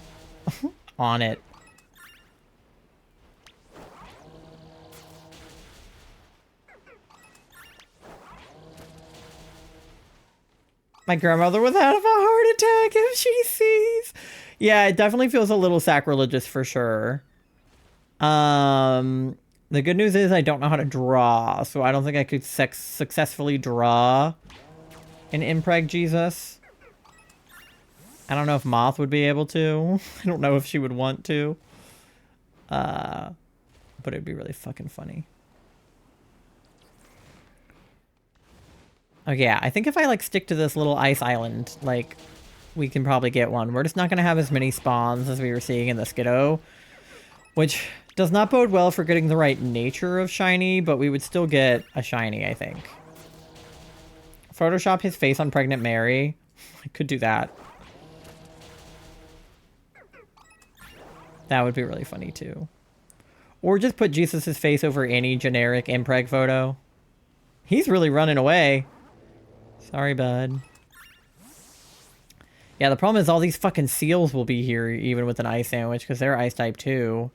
on it. My grandmother would have a heart attack if she sees. Yeah, it definitely feels a little sacrilegious for sure. The good news is I don't know how to draw, so I don't think I could successfully draw an Impreg Jesus. I don't know if Moth would be able to. I don't know if she would want to. But it'd be really fucking funny. Okay, yeah, I think if I, like, stick to this little ice island, like, we can probably get one. We're just not going to have as many spawns as we were seeing in the Skiddo, which does not bode well for getting the right nature of shiny, but we would still get a shiny, I think. Photoshop his face on Pregnant Mary. I could do that. That would be really funny, too. Or just put Jesus' face over any generic Impreg photo. He's really running away. Sorry, bud. Yeah, the problem is all these fucking seals will be here even with an ice sandwich because they're ice type too.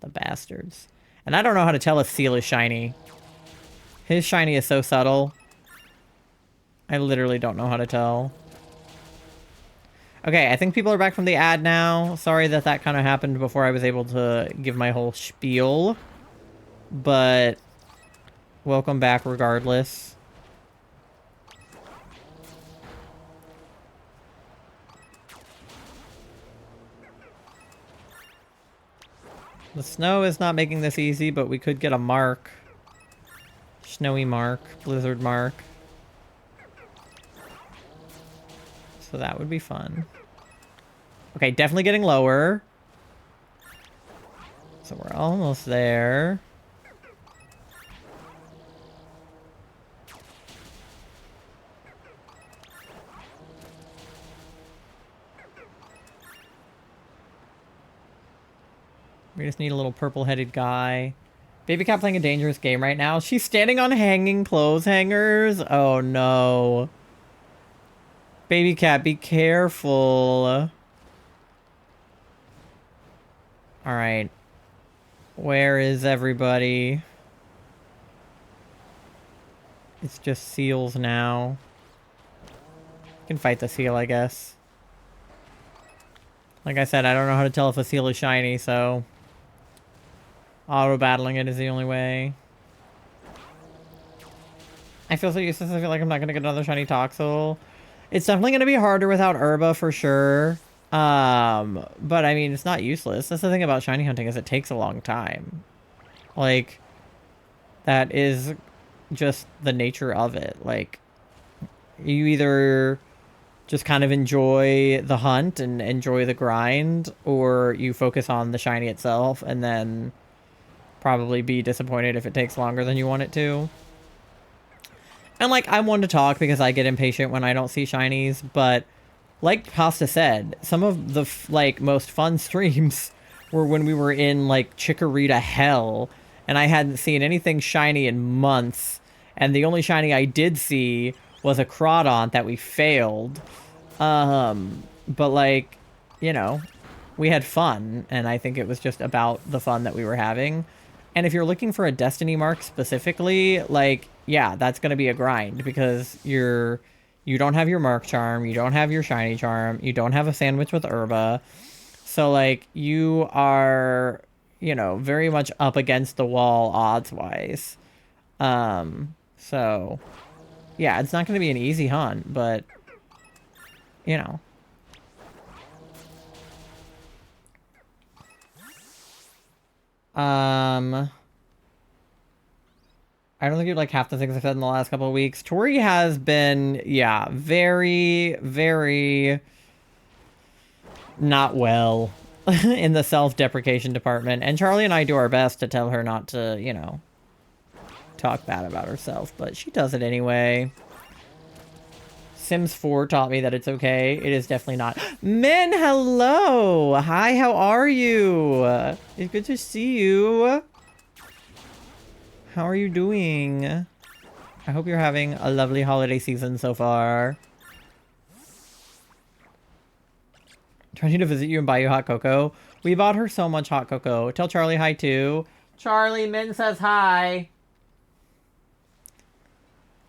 The bastards. And I don't know how to tell if seal is shiny. His shiny is so subtle. I literally don't know how to tell. Okay, I think people are back from the ad now. Sorry that that kind of happened before I was able to give my whole spiel. But welcome back regardless. The snow is not making this easy, but we could get a mark. Snowy mark, blizzard mark. So that would be fun. Okay, definitely getting lower. So we're almost there. We just need a little purple-headed guy. Baby Cat playing a dangerous game right now. She's standing on hanging clothes hangers. Oh, no. Baby Cat, be careful. Alright. Where is everybody? It's just seals now. You can fight the seal, I guess. Like I said, I don't know how to tell if a seal is shiny, so... auto-battling it is the only way. I feel so useless. I feel like I'm not going to get another shiny Toxel. It's definitely going to be harder without Herba for sure. But I mean, it's not useless. That's the thing about shiny hunting is it takes a long time. Like, that is just the nature of it. Like, you either just kind of enjoy the hunt and enjoy the grind, or you focus on the shiny itself and then probably be disappointed if it takes longer than you want it to. And like, I'm one to talk because I get impatient when I don't see shinies, but like Pasta said, some of the like most fun streams were when we were in like Chikorita hell and I hadn't seen anything shiny in months, and the only shiny I did see was a Crawdont that we failed. But like, you know, we had fun, and I think it was just about the fun that we were having. And if you're looking for a Destiny mark specifically, like, yeah, that's going to be a grind because you don't have your Mark Charm, you don't have your Shiny Charm, you don't have a sandwich with Herba. So, like, you are, you know, very much up against the wall odds-wise. So, yeah, it's not going to be an easy hunt, but, you know. I don't think you'd like half the things I've said in the last couple of weeks. Tori has been, yeah, very, very not well in the self-deprecation department. And Charlie and I do our best to tell her not to, you know, talk bad about herself, but she does it anyway. Sims 4 taught me that it's okay. It is definitely not. Men, hello! Hi, how are you? It's good to see you. How are you doing? I hope you're having a lovely holiday season so far. Trying to visit you and buy you hot cocoa. We bought her so much hot cocoa. Tell Charlie hi too. Charlie, Min says hi.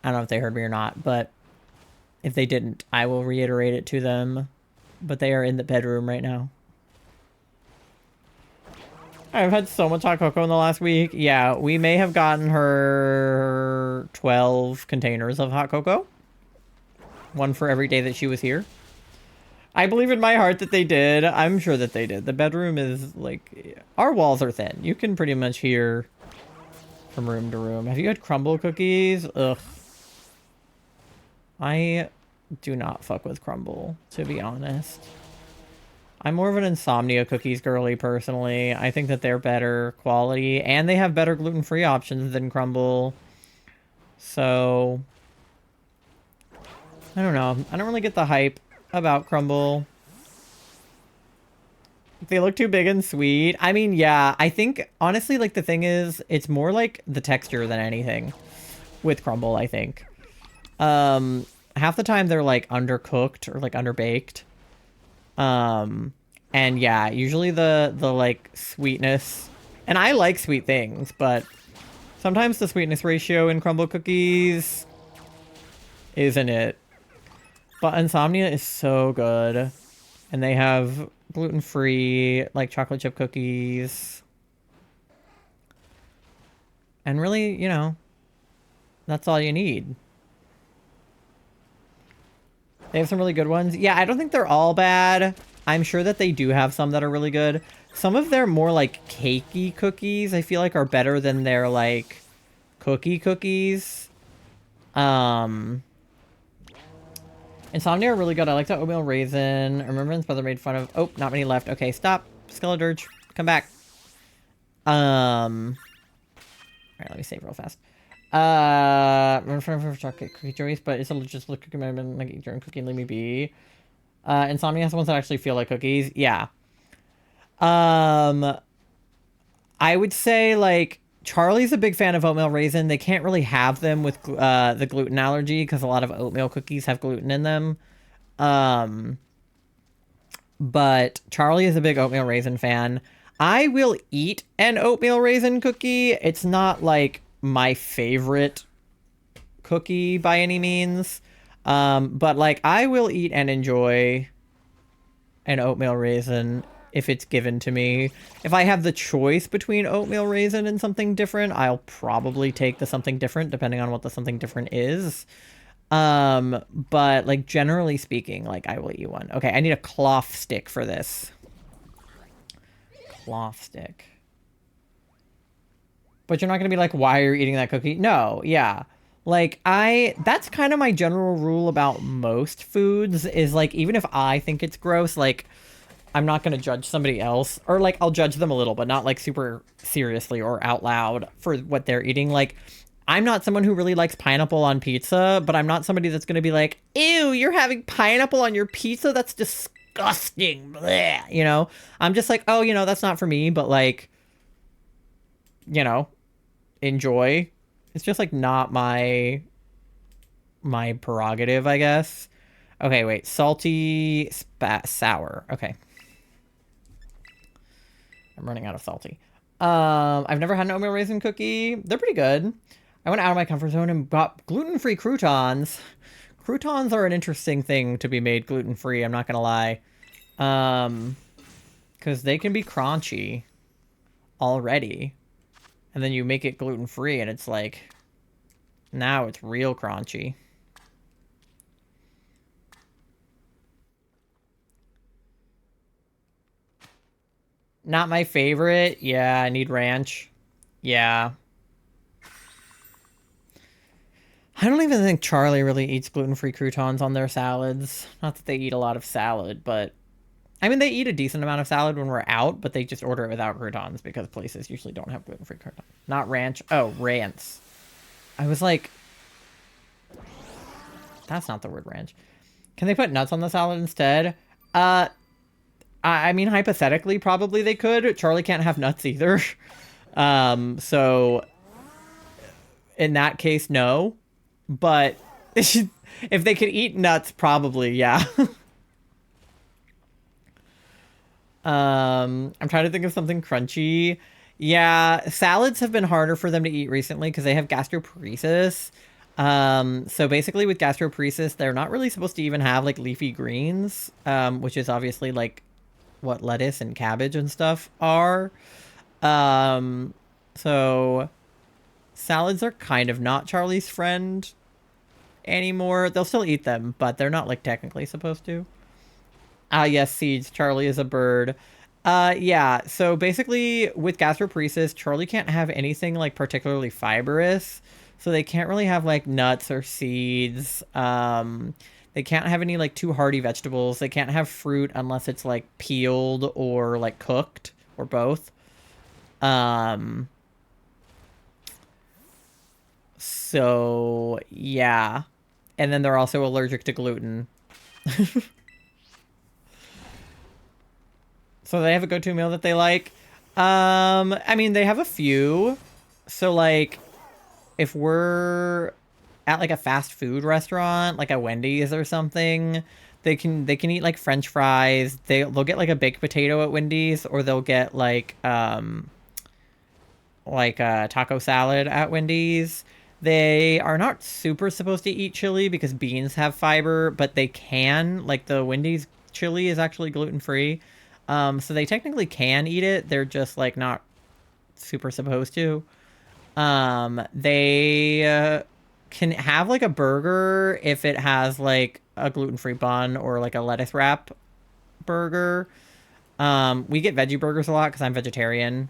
I don't know if they heard me or not, but if they didn't, I will reiterate it to them. But they are in the bedroom right now. I've had so much hot cocoa in the last week. Yeah, we may have gotten her 12 containers of hot cocoa. One for every day that she was here. I believe in my heart that they did. I'm sure that they did. The bedroom is like... Our walls are thin. You can pretty much hear from room to room. Have you had crumble cookies? Ugh. I do not fuck with crumble, to be honest. I'm more of an Insomnia cookies girly, personally. I think that they're better quality, and they have better gluten-free options than crumble. So, I don't know. I don't really get the hype about crumble. They look too big and sweet. I mean, yeah, I think, honestly, like, the thing is, it's more like the texture than anything with crumble, I think. Half the time they're, like, undercooked or, like, underbaked. And yeah, usually the like sweetness, and I like sweet things, but sometimes the sweetness ratio in crumble cookies isn't it. But Insomnia is so good, and they have gluten-free like chocolate chip cookies, and really, you know, that's all you need. They have some really good ones. Yeah, I don't think they're all bad. I'm sure that they do have some that are really good. Some of their more, like, cakey cookies, I feel like, are better than their, like, cookies. Insomnia are really good. I like the oatmeal raisin. I remember his brother made fun of... Oh, not many left. Okay, stop. Skeledirge, come back. Alright, let me save real fast. For chocolate cookie choice, but it's just look cookie man, like eat your own cookie and leave me be. Insomnia has ones that actually feel like cookies. Yeah. I would say like Charlie's a big fan of oatmeal raisin. They can't really have them with the gluten allergy because a lot of oatmeal cookies have gluten in them. But Charlie is a big oatmeal raisin fan. I will eat an oatmeal raisin cookie. It's not like my favorite cookie by any means. But like I will eat and enjoy an oatmeal raisin if it's given to me. If I have the choice between oatmeal raisin and something different, I'll probably take the something different depending on what the something different is. But like generally speaking, like I will eat one. Okay, I need a cloth stick for this. Cloth stick. but you're not gonna be like, why are you eating that cookie? No, yeah. Like, that's kind of my general rule about most foods, is like, even if I think it's gross, like, I'm not gonna judge somebody else, or like, I'll judge them a little, but not like super seriously or out loud for what they're eating. Like, I'm not someone who really likes pineapple on pizza, but I'm not somebody that's gonna be like, ew, you're having pineapple on your pizza? That's disgusting. Blech. You know? I'm just like, oh, you know, that's not for me, but like, you know, enjoy. It's just like not my prerogative, I guess. Okay, wait. Salty, sour. Okay. I'm running out of salty. I've never had an oatmeal raisin cookie. They're pretty good. I went out of my comfort zone and bought gluten-free croutons. Croutons are an interesting thing to be made gluten-free, I'm not gonna lie. Because they can be crunchy already. And then you make it gluten-free and it's like, now it's real crunchy. Not my favorite. Yeah, I need ranch. Yeah. I don't even think Charlie really eats gluten-free croutons on their salads. Not that they eat a lot of salad, but... I mean, they eat a decent amount of salad when we're out, but they just order it without croutons because places usually don't have gluten-free croutons. Not ranch. Oh, ranch. I was like... That's not the word ranch. Can they put nuts on the salad instead? I mean, hypothetically, probably they could. Charlie can't have nuts either. So... In that case, no. But... if they could eat nuts, probably, yeah. I'm trying to think of something crunchy. Yeah, salads have been harder for them to eat recently because they have gastroparesis. So basically with gastroparesis, they're not really supposed to even have like leafy greens, which is obviously like what lettuce and cabbage and stuff are. So salads are kind of not Charlie's friend anymore. They'll still eat them, but they're not like technically supposed to. Ah, yes, seeds. Charlie is a bird. Yeah, so basically with gastroparesis, Charlie can't have anything like particularly fibrous. So they can't really have like nuts or seeds. They can't have any like too hearty vegetables. They can't have fruit unless it's like peeled or like cooked or both. So yeah. And then they're also allergic to gluten. So they have a go-to meal that they like. I mean, they have a few. So like, if we're at like a fast food restaurant, like a Wendy's or something, they can eat like French fries. They'll get like a baked potato at Wendy's, or they'll get like a taco salad at Wendy's. They are not super supposed to eat chili because beans have fiber, but they can. Like the Wendy's chili is actually gluten-free. So they technically can eat it. They're just like not super supposed to. They can have like a burger if it has like a gluten-free bun or like a lettuce wrap burger. We get veggie burgers a lot because I'm vegetarian.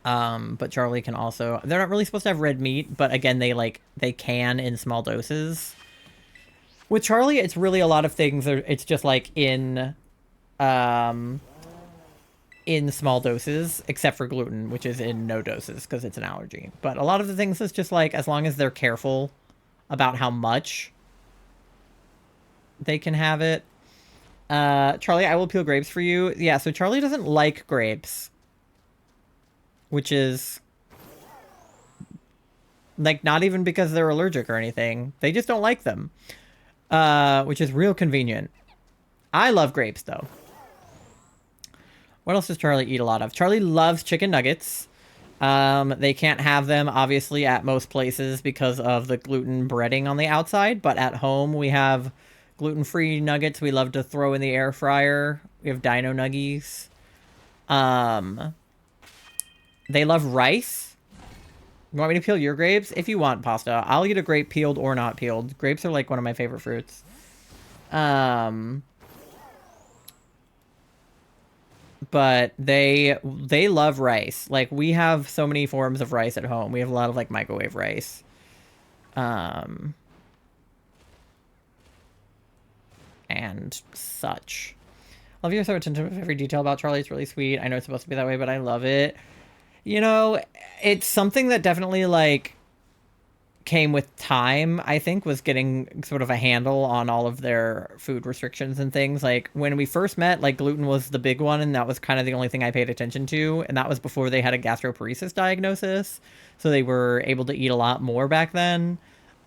But Charlie can also, they're not really supposed to have red meat, but again, they can in small doses. With Charlie, it's really a lot of things. It's just like in small doses, except for gluten, which is in no doses because it's an allergy. But a lot of the things is just like, as long as they're careful about how much they can have it. Charlie, I will peel grapes for you. Yeah, so Charlie doesn't like grapes, which is like not even because they're allergic or anything. They just don't like them, which is real convenient. I love grapes though. What else does Charlie eat a lot of? Charlie loves chicken nuggets. They can't have them, obviously, at most places because of the gluten breading on the outside. But at home, we have gluten-free nuggets we love to throw in the air fryer. We have Dino Nuggies. They love rice. You want me to peel your grapes? If you want, Pasta. I'll eat a grape peeled or not peeled. Grapes are like one of my favorite fruits. but they love rice. Like, we have so many forms of rice at home. We have a lot of like microwave rice. And such. Love your so attentive to every detail about Charlie. It's really sweet. I know it's supposed to be that way, but I love it. You know, it's something that definitely like came with time, I think, was getting sort of a handle on all of their food restrictions and things. Like, when we first met, like, gluten was the big one, and that was kind of the only thing I paid attention to, and that was before they had a gastroparesis diagnosis, so they were able to eat a lot more back then.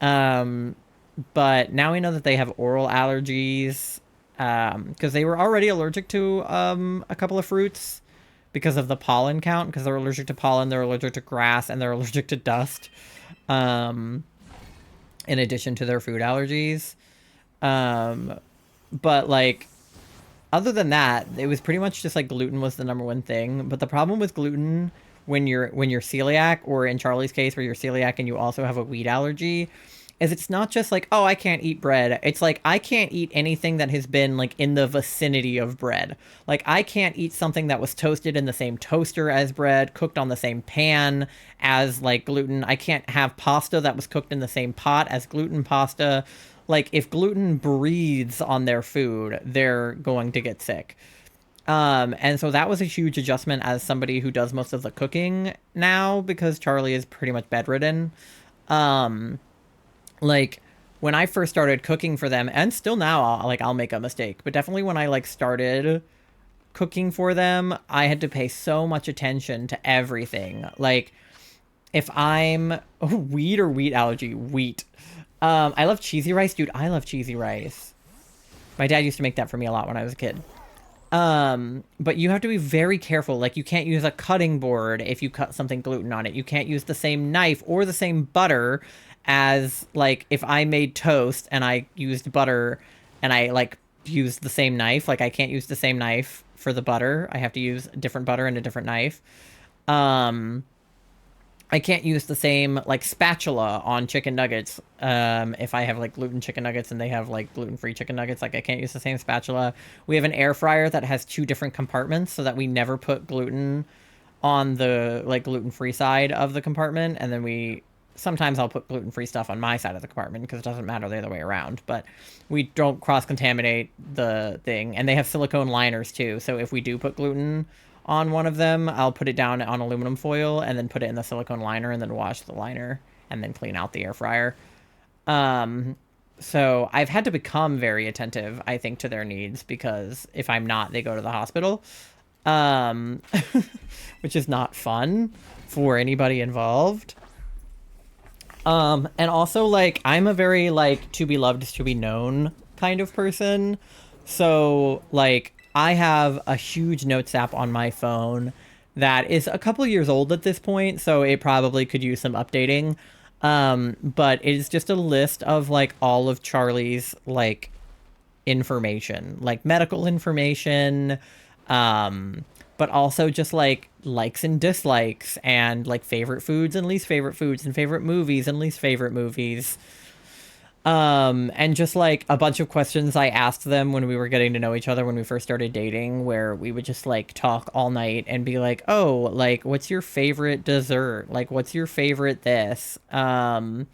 But now we know that they have oral allergies, because they were already allergic to a couple of fruits because of the pollen count, because they're allergic to pollen, they're allergic to grass, and they're allergic to dust. In addition to their food allergies. But like, other than that, it was pretty much just like gluten was the number one thing. But the problem with gluten when you're celiac, or in Charlie's case where you're celiac and you also have a wheat allergy, is it's not just like, oh, I can't eat bread. It's like, I can't eat anything that has been like in the vicinity of bread. Like, I can't eat something that was toasted in the same toaster as bread, cooked on the same pan as like gluten. I can't have pasta that was cooked in the same pot as gluten pasta. Like, if gluten breathes on their food, they're going to get sick. And so that was a huge adjustment as somebody who does most of the cooking now, because Charlie is pretty much bedridden. Like, when I first started cooking for them, and still now, I'll make a mistake, but definitely when I like started cooking for them, I had to pay so much attention to everything. Like, if I'm wheat or wheat allergy, wheat. I love cheesy rice, dude. I love cheesy rice. My dad used to make that for me a lot when I was a kid. But you have to be very careful. Like, you can't use a cutting board if you cut something gluten on it. You can't use the same knife or the same butter as, like, if I made toast and I used butter and I, like, used the same knife. Like, I can't use the same knife for the butter. I have to use different butter and a different knife. I can't use the same, like, spatula on chicken nuggets. If I have, like, gluten chicken nuggets and they have, like, gluten-free chicken nuggets, like, I can't use the same spatula. We have an air fryer that has 2 different compartments so that we never put gluten on the, like, gluten-free side of the compartment. And then sometimes I'll put gluten-free stuff on my side of the compartment because it doesn't matter the other way around. But we don't cross-contaminate the thing. And they have silicone liners, too. So if we do put gluten on one of them, I'll put it down on aluminum foil and then put it in the silicone liner and then wash the liner and then clean out the air fryer. So I've had to become very attentive, I think, to their needs, because if I'm not, they go to the hospital. Which is not fun for anybody involved. And also, like, I'm a very, like, to be loved is to be known kind of person. So, like, I have a huge notes app on my phone that is a couple years old at this point, so it probably could use some updating. But it's just a list of, like, all of Charlie's, like, information. Like, medical information, but also just, like, likes and dislikes, and, like, favorite foods and least favorite foods, and favorite movies and least favorite movies. And just, like, a bunch of questions I asked them when we were getting to know each other when we first started dating, where we would just, like, talk all night and be like, oh, like, what's your favorite dessert? Like, what's your favorite this? And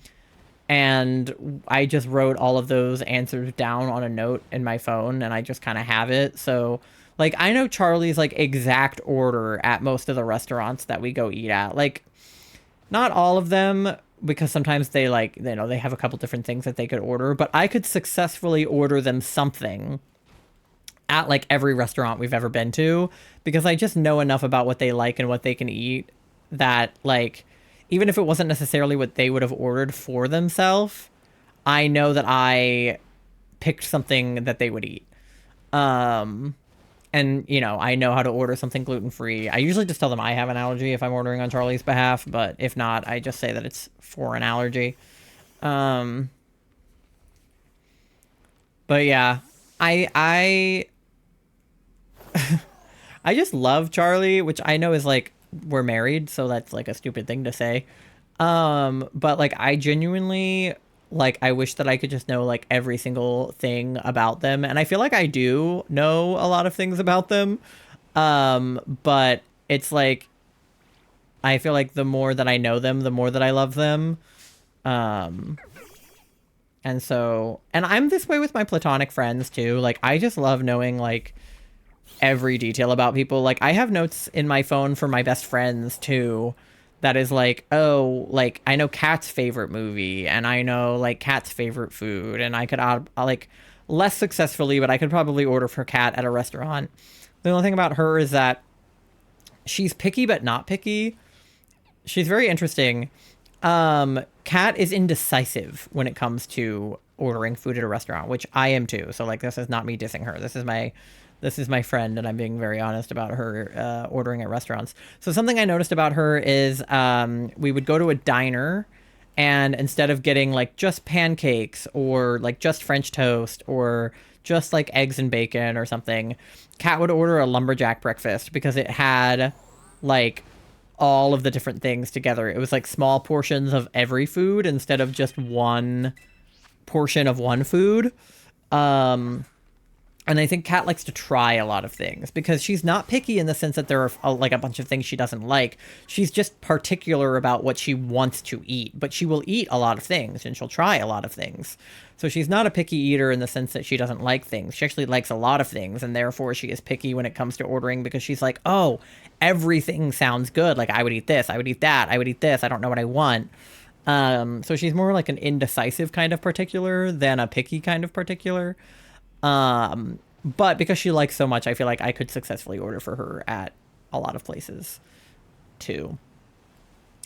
I just wrote all of those answers down on a note in my phone, and I just kind of have it. So, like, I know Charlie's, like, exact order at most of the restaurants that we go eat at. Like, not all of them, because sometimes they, like, you know, they have a couple different things that they could order, but I could successfully order them something at, like, every restaurant we've ever been to, because I just know enough about what they like and what they can eat that, like, even if it wasn't necessarily what they would have ordered for themselves, I know that I picked something that they would eat. And, you know, I know how to order something gluten-free. I usually just tell them I have an allergy if I'm ordering on Charlie's behalf, but if not, I just say that it's for an allergy. But yeah, I I just love Charlie, which I know is, like, we're married, so that's, like, a stupid thing to say. But, like, I genuinely, like, I wish that I could just know, like, every single thing about them. And I feel like I do know a lot of things about them. But it's like, I feel like the more that I know them, the more that I love them. And so, and I'm this way with my platonic friends too. Like, I just love knowing, like, every detail about people. Like, I have notes in my phone for my best friends too. That is like, oh, like, I know Kat's favorite movie, and I know, like, Kat's favorite food, and I could, like, less successfully, but I could probably order for Kat at a restaurant. The only thing about her is that she's picky, but not picky. She's very interesting. Kat is indecisive when it comes to ordering food at a restaurant, which I am too. So, like, this is not me dissing her. This is my friend, and I'm being very honest about her ordering at restaurants. So something I noticed about her is we would go to a diner, and instead of getting, like, just pancakes or, like, just French toast or just, like, eggs and bacon or something, Kat would order a lumberjack breakfast because it had, like, all of the different things together. It was, like, small portions of every food instead of just one portion of one food. And I think Kat likes to try a lot of things because she's not picky in the sense that there are like a bunch of things she doesn't like. She's just particular about what she wants to eat, but she will eat a lot of things and she'll try a lot of things. So she's not a picky eater in the sense that she doesn't like things. She actually likes a lot of things, and therefore she is picky when it comes to ordering because she's like, oh, everything sounds good. Like, I would eat this, I would eat that, I would eat this. I don't know what I want. So she's more like an indecisive kind of particular than a picky kind of particular. But because she likes so much, I feel like I could successfully order for her at a lot of places too.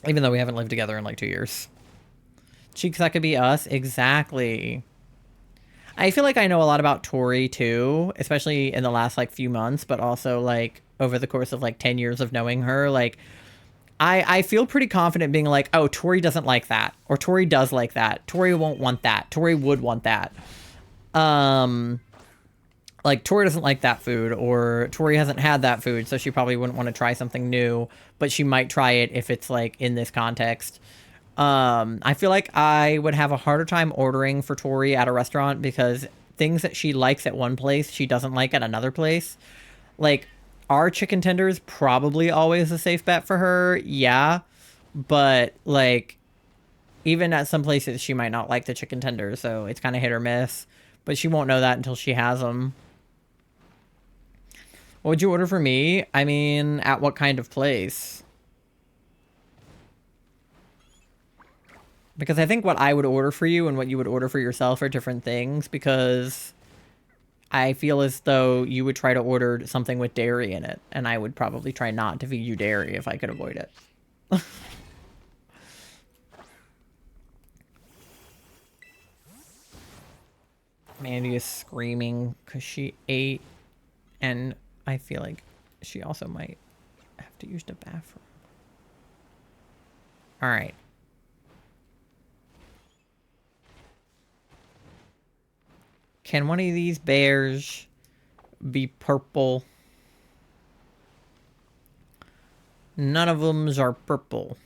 Even though we haven't lived together in like 2 years. Cheeks, that could be us. Exactly. I feel like I know a lot about Tori too, especially in the last like few months, but also like over the course of like 10 years of knowing her. Like, I feel pretty confident being like, oh, Tori doesn't like that, or Tori does like that. Tori won't want that. Tori would want that. Like, Tori doesn't like that food, or Tori hasn't had that food, so she probably wouldn't want to try something new, but she might try it if it's like in this context. I feel like I would have a harder time ordering for Tori at a restaurant because things that she likes at one place, she doesn't like at another place. Like, are chicken tenders probably always a safe bet for her? Yeah. But, like, even at some places, she might not like the chicken tenders, so it's kind of hit or miss. But she won't know that until she has them. What would you order for me? I mean, at what kind of place? Because I think what I would order for you and what you would order for yourself are different things, because I feel as though you would try to order something with dairy in it, and I would probably try not to feed you dairy if I could avoid it. Mandy is screaming because she ate, and I feel like she also might have to use the bathroom. All right. Can one of these bears be purple? None of them are purple.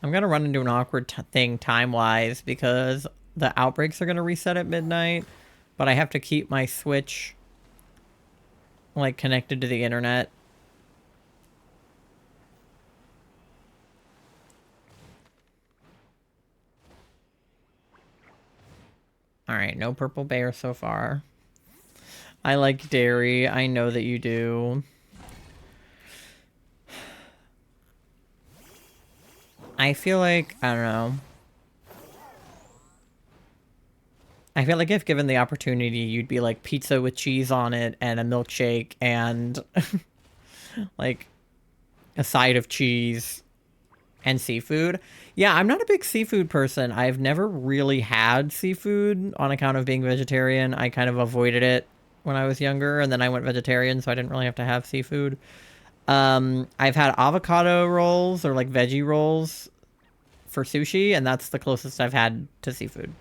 I'm going to run into an awkward thing time-wise because the outbreaks are going to reset at midnight, but I have to keep my Switch, like, connected to the internet. Alright, no purple bear so far. I like dairy. I know that you do. I feel like, I don't know. I feel like if given the opportunity, you'd be like pizza with cheese on it and a milkshake and like a side of cheese and seafood. Yeah, I'm not a big seafood person. I've never really had seafood on account of being vegetarian. I kind of avoided it when I was younger, and then I went vegetarian, so I didn't really have to have seafood. I've had avocado rolls or like veggie rolls for sushi, and that's the closest I've had to seafood.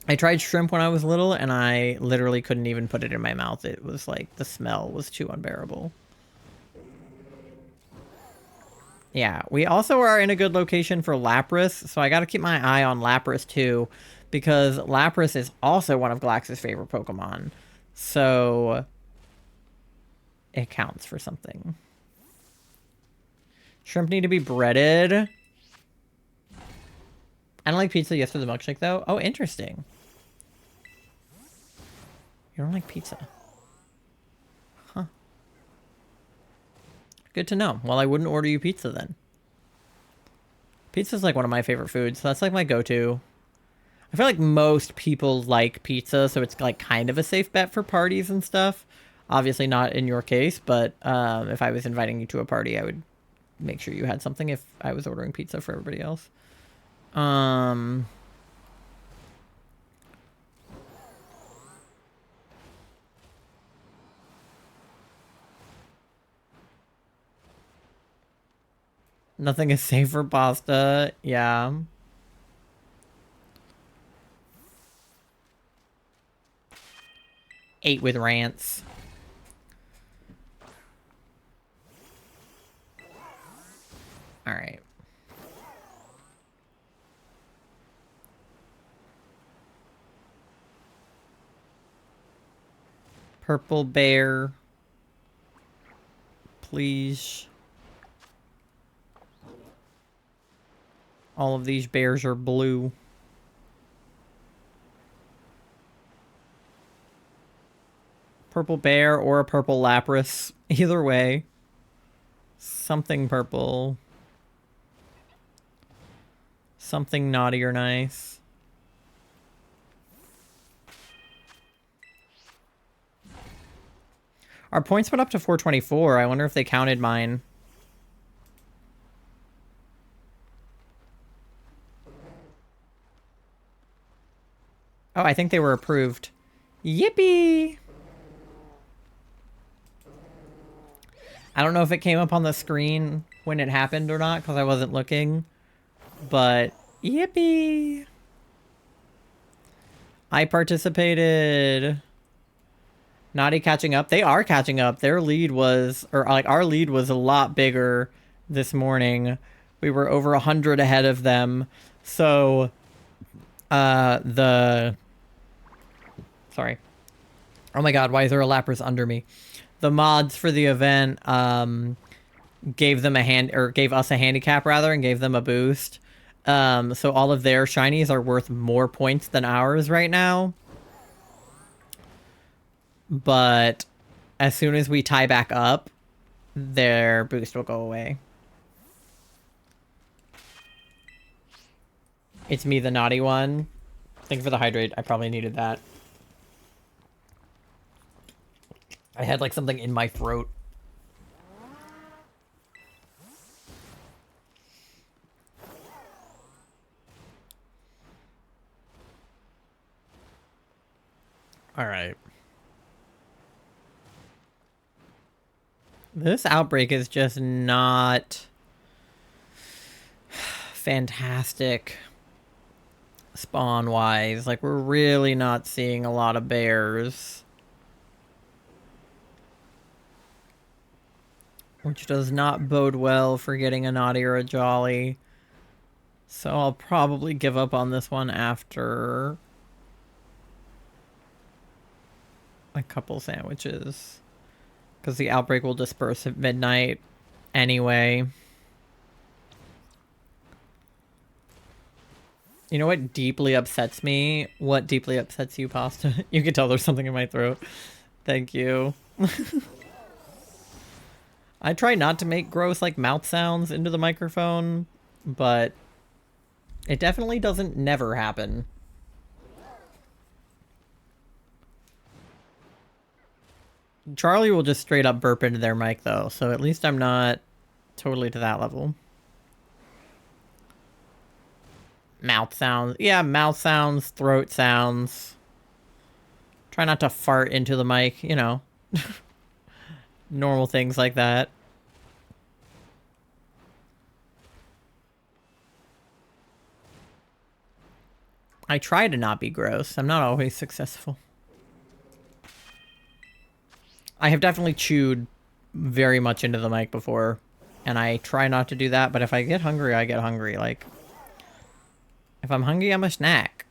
I tried shrimp when I was little, and I literally couldn't even put it in my mouth. It was like, the smell was too unbearable. Yeah, we also are in a good location for Lapras, so I gotta keep my eye on Lapras too, because Lapras is also one of Glax's favorite Pokemon. So it counts for something. Shrimp need to be breaded. I don't like pizza, yes for the milkshake though. Oh, interesting. You don't like pizza? Huh. Good to know. Well, I wouldn't order you pizza then. Pizza's like one of my favorite foods, so that's like my go-to. I feel like most people like pizza, so it's like kind of a safe bet for parties and stuff. Obviously not in your case, but if I was inviting you to a party, I would make sure you had something if I was ordering pizza for everybody else. Nothing is safe for pasta. Yeah. Ate with rants. All right. Purple bear. Please. All of these bears are blue. Purple bear or a purple Lapras. Either way. Something purple. Something naughty or nice. Our points went up to 424. I wonder if they counted mine. Oh, I think they were approved. Yippee! I don't know if it came up on the screen when it happened or not, because I wasn't looking. But, yippee! I participated. Naughty catching up. They are catching up. Their lead was, or like our lead was a lot bigger this morning. We were over 100 ahead of them. So, sorry. Oh my god, why is there a Lapras under me? The mods for the event gave them gave us a handicap rather, and gave them a boost. So all of their shinies are worth more points than ours right now. But as soon as we tie back up, their boost will go away. It's me, the naughty one. Thank you for the hydrate. I probably needed that. I had like something in my throat. All right. This outbreak is just not fantastic spawn-wise. Like, we're really not seeing a lot of bears. Which does not bode well for getting a naughty or a jolly. So I'll probably give up on this one after a couple sandwiches. Because the outbreak will disperse at midnight anyway. You know what deeply upsets me? What deeply upsets you, Pasta? You can tell there's something in my throat. Thank you. I try not to make gross, like, mouth sounds into the microphone, but it definitely doesn't never happen. Charlie will just straight up burp into their mic, though, so at least I'm not totally to that level. Mouth sounds. Yeah, mouth sounds, throat sounds. Try not to fart into the mic, you know. Normal things like that. I try to not be gross. I'm not always successful. I have definitely chewed very much into the mic before, and I try not to do that, but if I get hungry, I get hungry. Like, if I'm hungry, I'm a snack.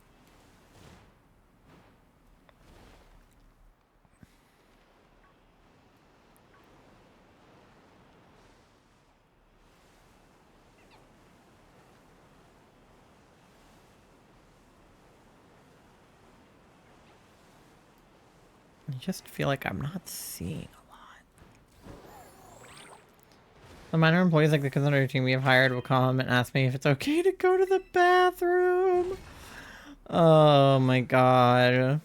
I just feel like I'm not seeing a lot. The minor employees like the kids on our team we have hired will come and ask me if it's okay to go to the bathroom. Oh my god.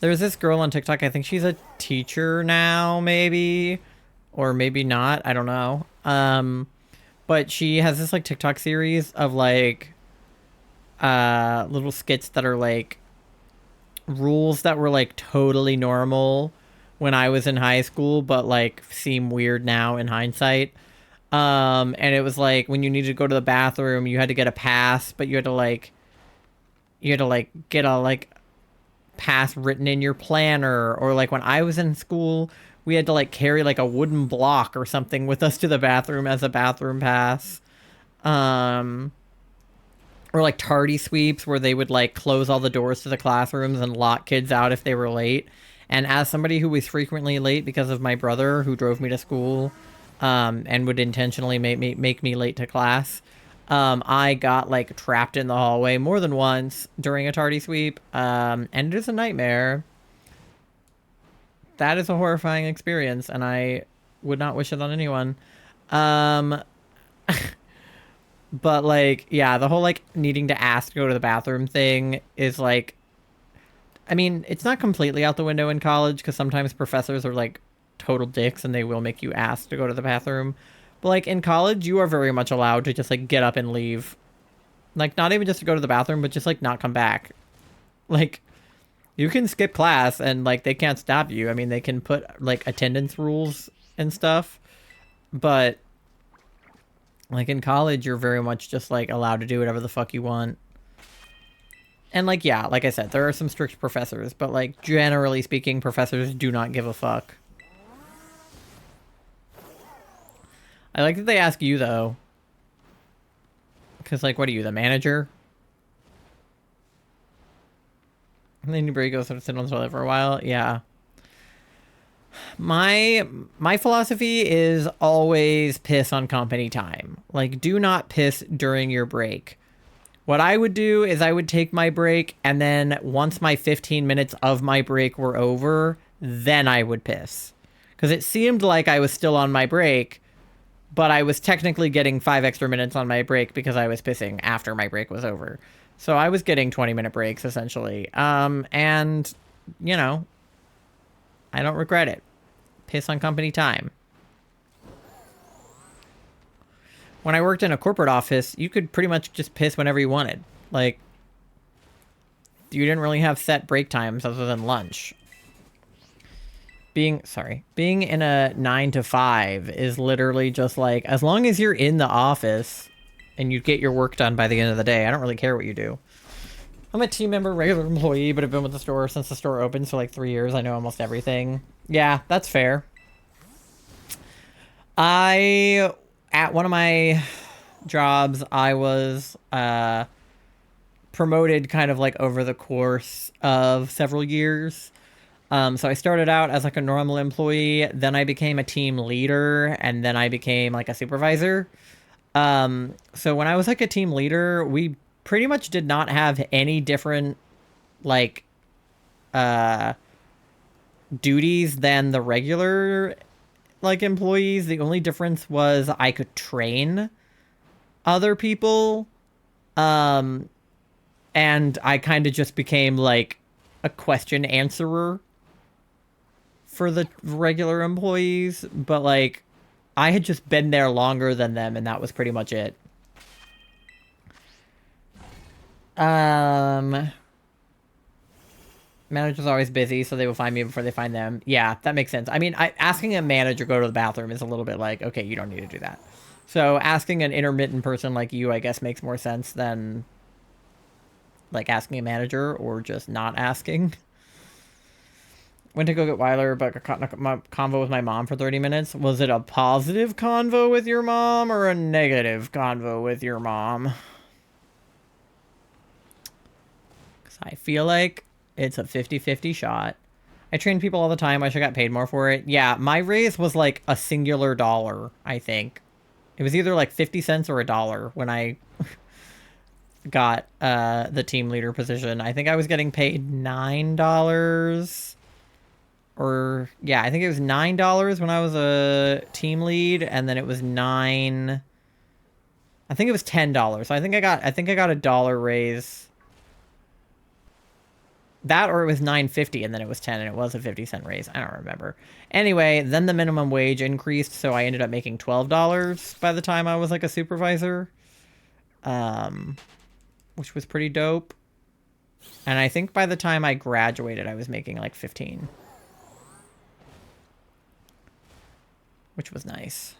There's this girl on TikTok, I think she's a teacher now, maybe. Or maybe not, I don't know. But she has this like TikTok series of like little skits that are like rules that were like totally normal when I was in high school, but like seem weird now in hindsight. And it was like when you needed to go to the bathroom, you had to get a pass, but you had to like get a like pass written in your planner. Or like when I was in school, we had to like carry like a wooden block or something with us to the bathroom as a bathroom pass. Or like tardy sweeps where they would like close all the doors to the classrooms and lock kids out if they were late. And as somebody who was frequently late because of my brother who drove me to school, and would intentionally make me late to class, I got like trapped in the hallway more than once during a tardy sweep. And it is a nightmare. That is a horrifying experience, and I would not wish it on anyone. But like, yeah, the whole like needing to ask to go to the bathroom thing is like, I mean, it's not completely out the window in college because sometimes professors are like total dicks and they will make you ask to go to the bathroom. But like in college, you are very much allowed to just like get up and leave. Like not even just to go to the bathroom, but just like not come back. Like you can skip class and like they can't stop you. I mean, they can put like attendance rules and stuff, but like in college, you're very much just like allowed to do whatever the fuck you want. And like, yeah, like I said, there are some strict professors, but like generally speaking, professors do not give a fuck. I like that they ask you though. Because like, what are you, the manager? And then you go sort of sit on the toilet for a while. Yeah. My philosophy is always piss on company time. Like, do not piss during your break. What I would do is I would take my break, and then once my 15 minutes of my break were over, then I would piss. Because it seemed like I was still on my break, but I was technically getting 5 extra minutes on my break because I was pissing after my break was over. So I was getting 20-minute breaks, essentially. And, you know, I don't regret it. Piss on company time. When I worked in a corporate office, you could pretty much just piss whenever you wanted. Like, you didn't really have set break times other than lunch. Being in a 9 to 5 is literally just like, as long as you're in the office and you get your work done by the end of the day, I don't really care what you do. I'm a team member, regular employee, but I've been with the store since the store opened, so like 3 years. I know almost everything. Yeah, that's fair. At one of my jobs, I was promoted kind of like over the course of several years. So I started out as like a normal employee, then I became a team leader, and then I became like a supervisor. So when I was like a team leader, we pretty much did not have any different like duties than the regular like employees. The only difference was I could train other people, and I kind of just became like a question answerer for the regular employees, but like I had just been there longer than them, and that was pretty much it. Manager's always busy, so they will find me before they find them. Yeah, that makes sense. I mean, asking a manager to go to the bathroom is a little bit like, okay, you don't need to do that. So asking an intermittent person like you, I guess, makes more sense than like asking a manager or just not asking. Went to go get Weiler, but got a convo with my mom for 30 minutes. Was it a positive convo with your mom or a negative convo with your mom? Because I feel like it's a 50-50 shot. I train people all the time. I should have got paid more for it. Yeah, my raise was like a singular dollar, I think. It was either like 50 cents or $1 when I got the team leader position. I think I was getting paid $9. Or yeah, I think it was $9 when I was a team lead, and then it was $9. I think it was $10. So I think I got a dollar raise. That, or it was $9.50 and then it was 10 and it was a 50-cent raise. I don't remember. Anyway, then the minimum wage increased, so I ended up making $12 by the time I was like a supervisor. Which was pretty dope. And I think by the time I graduated, I was making like 15. Which was nice.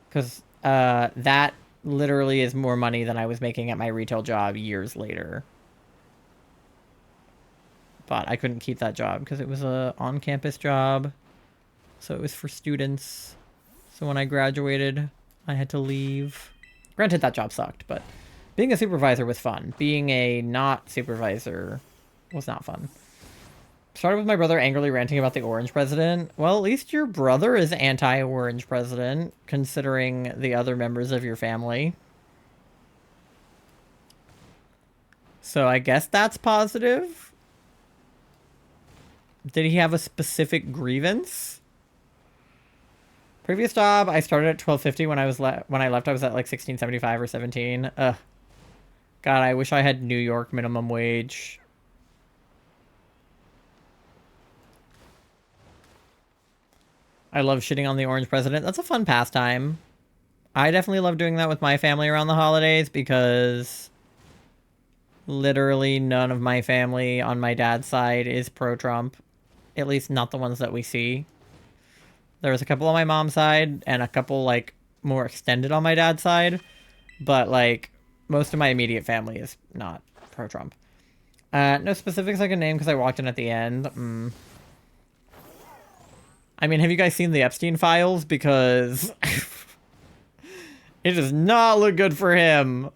Because that literally is more money than I was making at my retail job years later. But I couldn't keep that job because it was a on-campus job. So it was for students. So when I graduated, I had to leave. Granted, that job sucked, but being a supervisor was fun. Being a not supervisor was not fun. Started with my brother angrily ranting about the orange president. Well, at least your brother is anti-orange president, considering the other members of your family. So I guess that's positive. Did he have a specific grievance? Previous job, I started at $12.50 when I left. I was at like $16.75 or 17. Ugh. God, I wish I had New York minimum wage. I love shitting on the orange president. That's a fun pastime. I definitely love doing that with my family around the holidays because literally none of my family on my dad's side is pro-Trump. At least not the ones that we see. There's a couple on my mom's side and a couple like more extended on my dad's side. But like most of my immediate family is not pro-Trump. No specifics I can name because I walked in at the end. I mean, have you guys seen the Epstein files? Because it does not look good for him.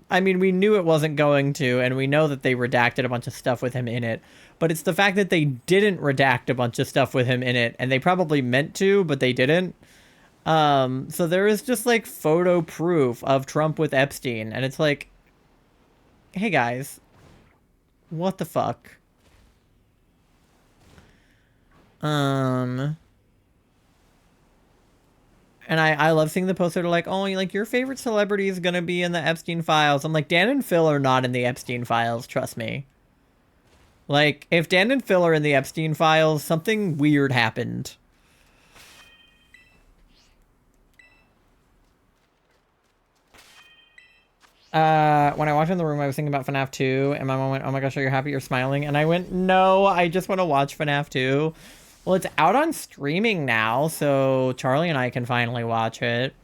I mean, we knew it wasn't going to, and we know that they redacted a bunch of stuff with him in it. But it's the fact that they didn't redact a bunch of stuff with him in it, and they probably meant to, but they didn't. So there is just, like, photo proof of Trump with Epstein, and it's like, hey, guys, what the fuck? And I love seeing the posts that are like, oh, like, your favorite celebrity is gonna be in the Epstein files. I'm like, Dan and Phil are not in the Epstein files, trust me. Like, if Dan and Phil are in the Epstein files, something weird happened. When I walked in the room, I was thinking about FNAF 2, and my mom went, oh my gosh, are you happy you're smiling? And I went, no, I just want to watch FNAF 2. Well, it's out on streaming now, so Charlie and I can finally watch it.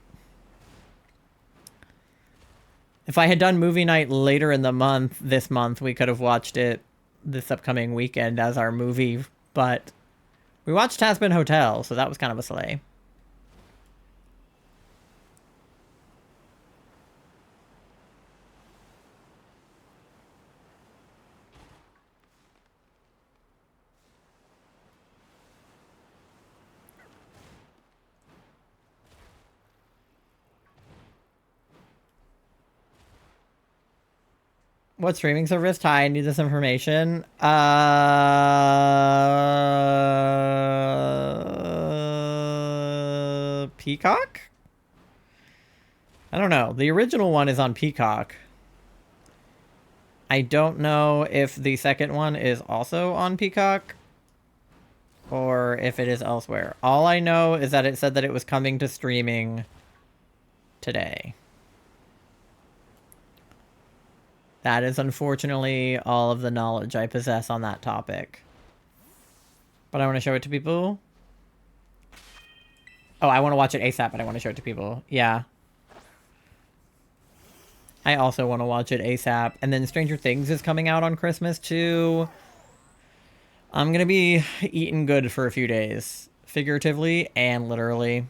If I had done movie night later in the month, this month, we could have watched it this upcoming weekend as our movie, but we watched Tasman Hotel, so that was kind of a slay. What streaming service? Ty, I need this information. Peacock? I don't know. The original one is on Peacock. I don't know if the second one is also on Peacock or if it is elsewhere. All I know is that it said that it was coming to streaming today. That is unfortunately all of the knowledge I possess on that topic. But I want to show it to people. Oh, I want to watch it ASAP, but I want to show it to people. Yeah. I also want to watch it ASAP. And then Stranger Things is coming out on Christmas too. I'm going to be eating good for a few days. Figuratively and literally.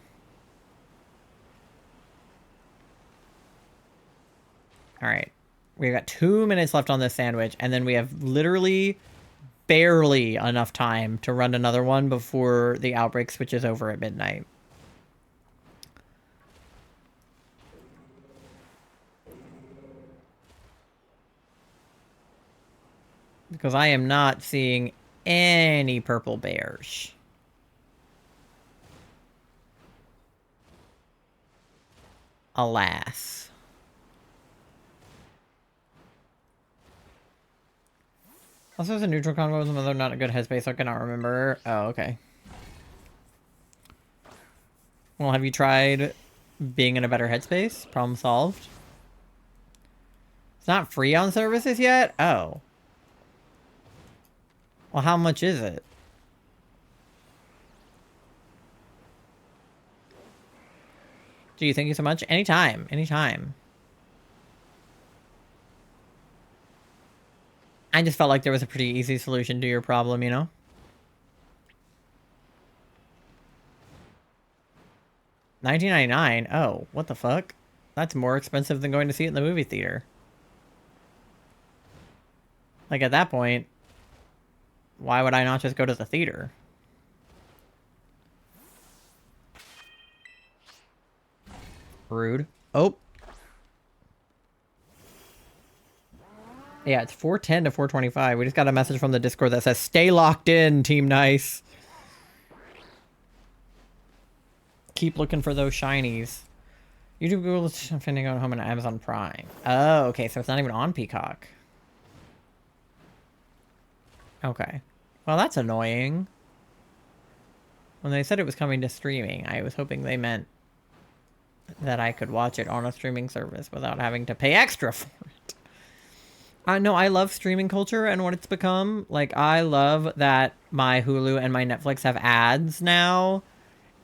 Alright. We've got 2 minutes left on this sandwich, and then we have literally barely enough time to run another one before the outbreak switches over at midnight. Because I am not seeing any purple bears. Alas. Also, there's a neutral convo with another not a good headspace, so I cannot remember. Oh, okay. Well, have you tried being in a better headspace? Problem solved. It's not free on services yet? Oh. Well, how much is it? Gee, thank you so much. Anytime. Anytime. I just felt like there was a pretty easy solution to your problem, you know? $19.99? Oh, what the fuck? That's more expensive than going to see it in the movie theater. Like, at that point, why would I not just go to the theater? Rude. Oh. Yeah, it's 410 to 425. We just got a message from the Discord that says, stay locked in, Team Nice. Keep looking for those shinies. YouTube, Google, finding out home on Amazon Prime. Oh, okay, so it's not even on Peacock. Okay. Well, that's annoying. When they said it was coming to streaming, I was hoping they meant that I could watch it on a streaming service without having to pay extra for it. No, I love streaming culture and what it's become. Like, I love that my Hulu and my Netflix have ads now,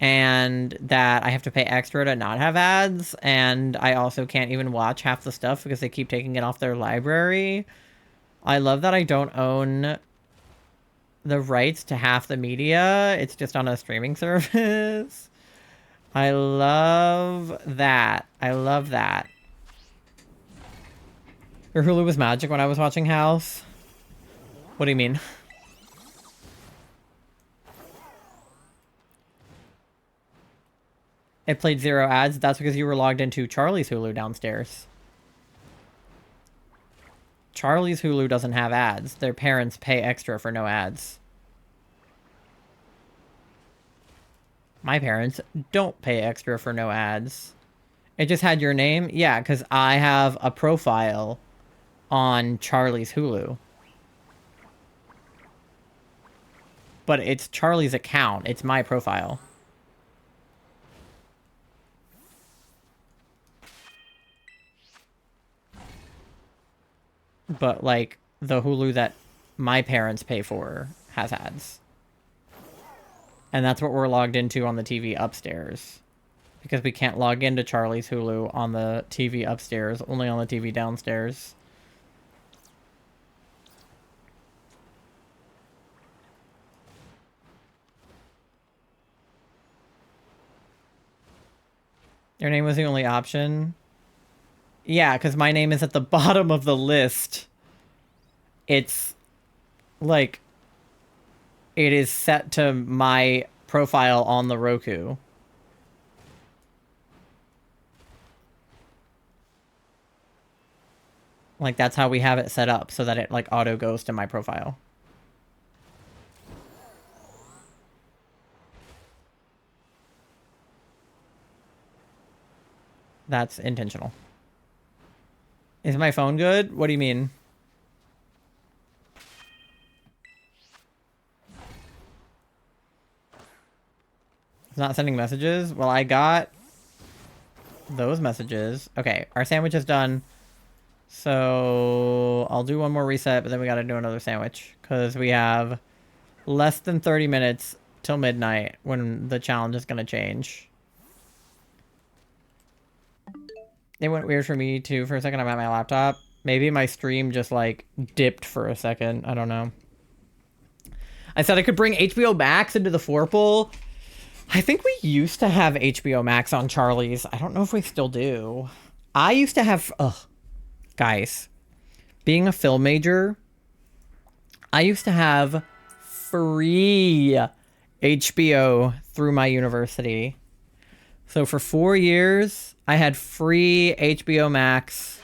and that I have to pay extra to not have ads, and I also can't even watch half the stuff because they keep taking it off their library. I love that I don't own the rights to half the media. It's just on a streaming service. I love that. I love that. Your Hulu was magic when I was watching House. What do you mean? It played 0 ads. That's because you were logged into Charlie's Hulu downstairs. Charlie's Hulu doesn't have ads. Their parents pay extra for no ads. My parents don't pay extra for no ads. It just had your name? Yeah, because I have a profile on Charlie's Hulu. But it's Charlie's account. It's my profile. But, like, the Hulu that my parents pay for has ads. And that's what we're logged into on the TV upstairs. Because we can't log into Charlie's Hulu on the TV upstairs, only on the TV downstairs. Your name was the only option? Yeah, because my name is at the bottom of the list. It's, like, it is set to my profile on the Roku. Like, that's how we have it set up, so that it, like, auto goes to my profile. That's intentional. Is my phone good? What do you mean? It's not sending messages? Well, I got those messages. Okay, our sandwich is done. So I'll do one more reset, but then we gotta do another sandwich. Because we have less than 30 minutes till midnight when the challenge is gonna change. It went weird for me too for a second. I'm at my laptop. Maybe my stream just like dipped for a second. I don't know. I said I could bring HBO Max into the Forple. I think we used to have HBO Max on Charlie's. I don't know if we still do. I used to have... Ugh. Guys. Being a film major, I used to have free HBO through my university. So for 4 years, I had free HBO Max.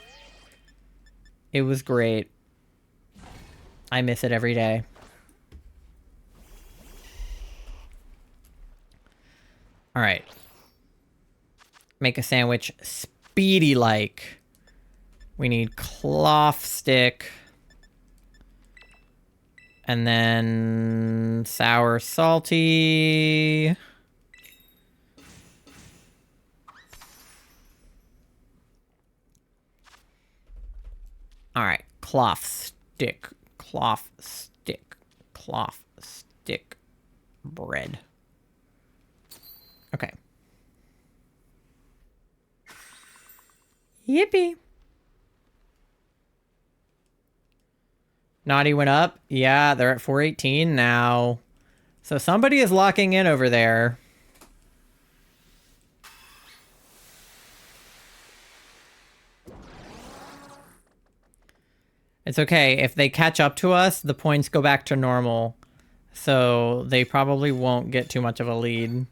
It was great. I miss it every day. All right. Make a sandwich speedy like. We need cloth stick. And then sour salty. All right, cloth stick, cloth stick, cloth stick, bread. Okay. Yippee. Naughty went up. Yeah, they're at 418 now. So somebody is locking in over there. It's okay. If they catch up to us, the points go back to normal. So they probably won't get too much of a lead.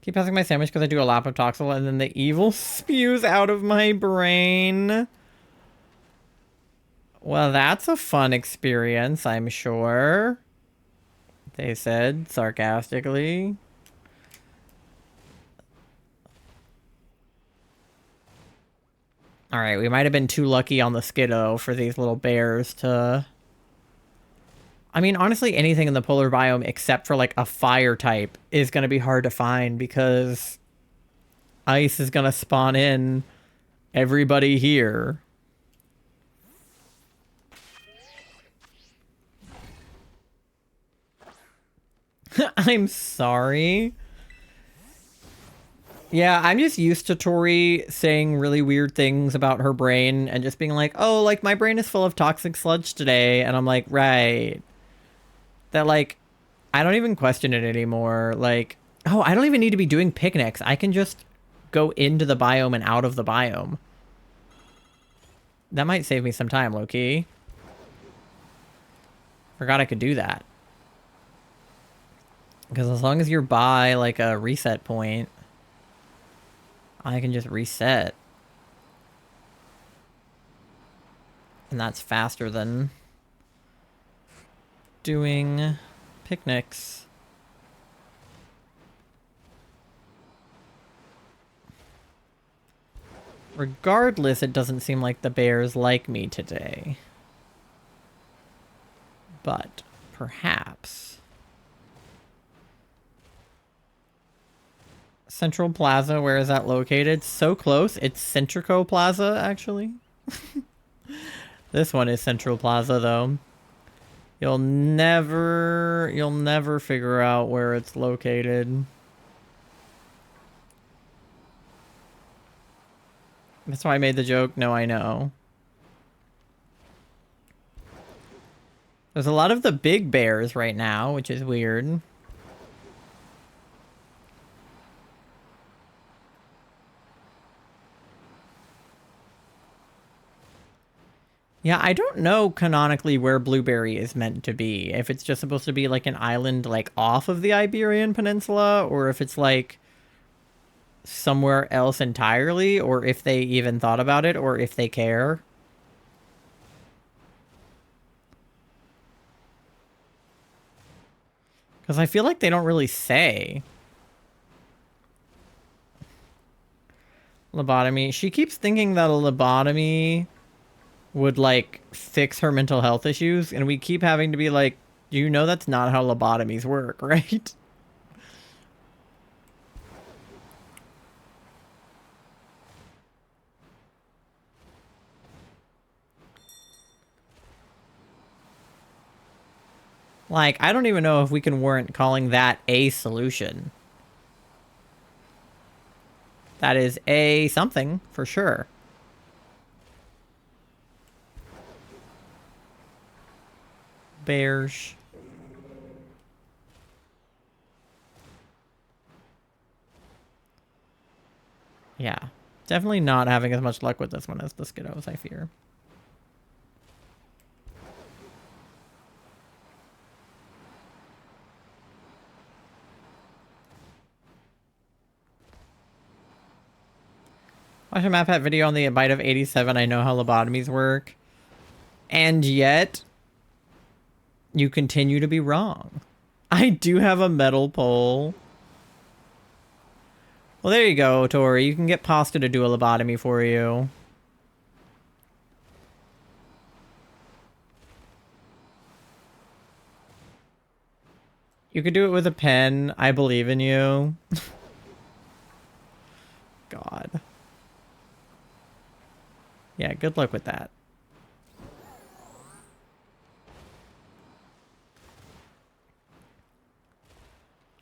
Keep passing my sandwich because I do a lap of Toxel and then the evil spews out of my brain. Well, that's a fun experience, I'm sure. They said sarcastically. Alright, we might have been too lucky on the Skiddo for these little bears to... I mean, honestly, anything in the polar biome except for, like, a fire type is going to be hard to find because ice is going to spawn in everybody here. I'm sorry. Yeah, I'm just used to Tori saying really weird things about her brain and just being like, oh, like, my brain is full of toxic sludge today. And I'm like, right. That, like, I don't even question it anymore. Like, oh, I don't even need to be doing picnics. I can just go into the biome and out of the biome. That might save me some time, low-key. Forgot I could do that. Because as long as you're by, like, a reset point, I can just reset. And that's faster than doing picnics. Regardless, it doesn't seem like the bears like me today. But perhaps... Central Plaza, where is that located? So close. It's Centrico Plaza, actually. This one is Central Plaza, though. You'll never figure out where it's located. That's why I made the joke. No, I know. There's a lot of the big bears right now, which is weird. Yeah, I don't know canonically where Blueberry is meant to be. If it's just supposed to be like an island like off of the Iberian Peninsula, or if it's like somewhere else entirely, or if they even thought about it, or if they care. Because I feel like they don't really say. Lobotomy. She keeps thinking that a lobotomy would, like, fix her mental health issues, and we keep having to be like, you know that's not how lobotomies work, right? Like, I don't even know if we can warrant calling that a solution. That is a something, for sure. Bears. Yeah. Definitely not having as much luck with this one as the Skiddos, I fear. Watch a MatPat video on the bite of 87. I know how lobotomies work. And yet, you continue to be wrong. I do have a metal pole. Well, there you go, Tori. You can get Pasta to do a lobotomy for you. You could do it with a pen. I believe in you. God. Yeah, good luck with that.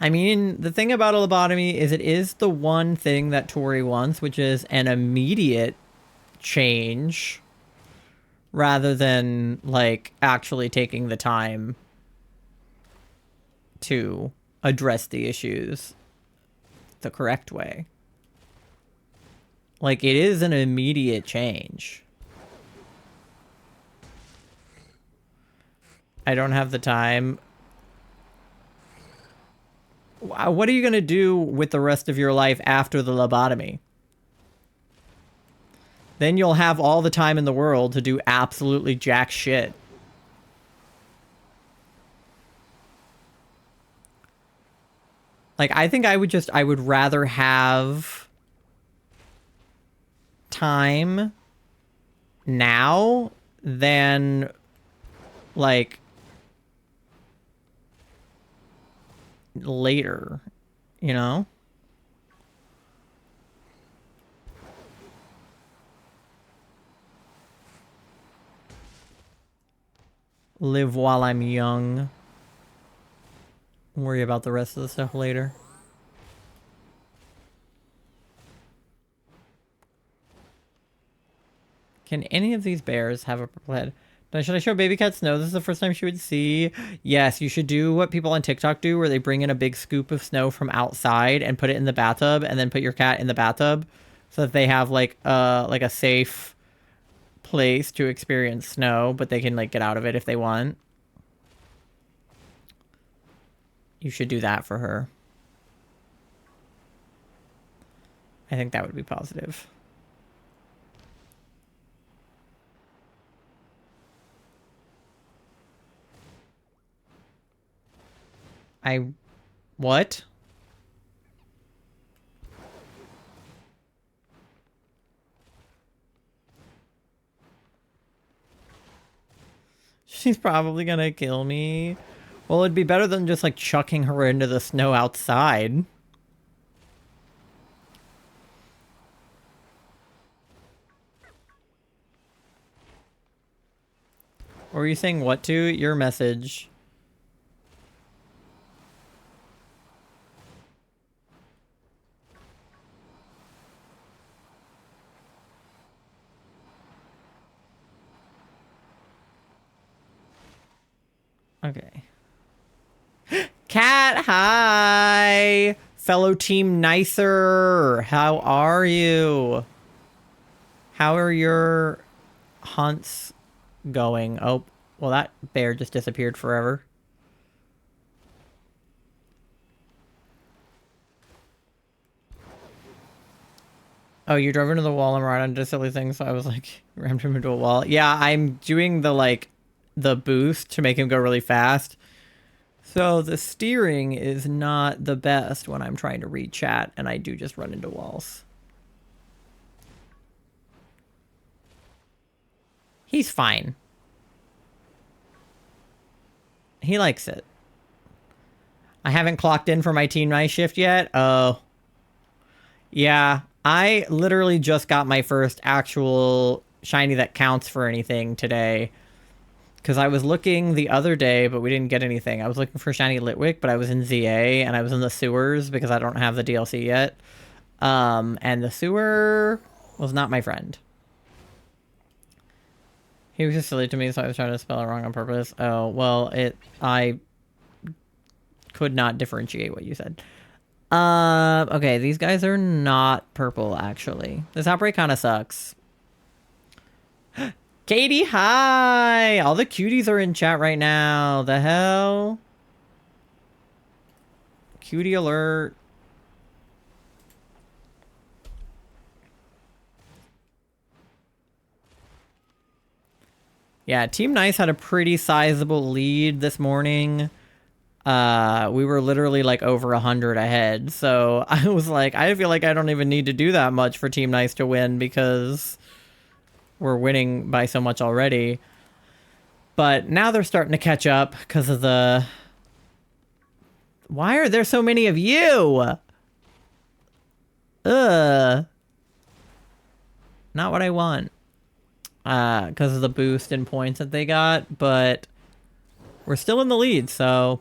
I mean, the thing about a lobotomy is it is the one thing that Tori wants, which is an immediate change rather than, like, actually taking the time to address the issues the correct way. Like, it is an immediate change. I don't have the time. What are you going to do with the rest of your life after the lobotomy? Then you'll have all the time in the world to do absolutely jack shit. Like, I think I would rather have time now than, like, later, you know? Live while I'm young. Worry about the rest of the stuff later. Can any of these bears have a purple head? Should I show baby cat snow? This is the first time she would see. Yes, you should do what people on TikTok do, where they bring in a big scoop of snow from outside and put it in the bathtub, and then put your cat in the bathtub, so that they have like a safe place to experience snow, but they can like get out of it if they want. You should do that for her. I think that would be positive. What? She's probably gonna kill me. Well, it'd be better than just like chucking her into the snow outside. Or were you saying what to? Your message. Okay. Cat, hi! Fellow Team Nicer, how are you? How are your hunts going? Oh, well, that bear just disappeared forever. Oh, you drove into the wall and right onto silly thing, so I was like, rammed him into a wall. Yeah, I'm doing the, like, the boost to make him go really fast. So the steering is not the best when I'm trying to read chat, and I do just run into walls. He's fine. He likes it. I haven't clocked in for my team night shift yet. Oh. Yeah, I literally just got my first actual shiny that counts for anything today. Because I was looking the other day, but we didn't get anything. I was looking for shiny Litwick, but I was in ZA, and I was in the sewers because I don't have the DLC yet. And the sewer was not my friend. He was just silly to me, so I was trying to spell it wrong on purpose. Oh, well, I could not differentiate what you said. Okay, these guys are not purple, actually. This outbreak kind of sucks. Katie, hi! All the cuties are in chat right now. The hell? Cutie alert. Yeah, Team Nice had a pretty sizable lead this morning. We were literally like over 100 ahead. So I was like, I feel like I don't even need to do that much for Team Nice to win because we're winning by so much already. But now they're starting to catch up because of the... Why are there so many of you? Ugh. Not what I want. Because of the boost in points that they got, but we're still in the lead, so...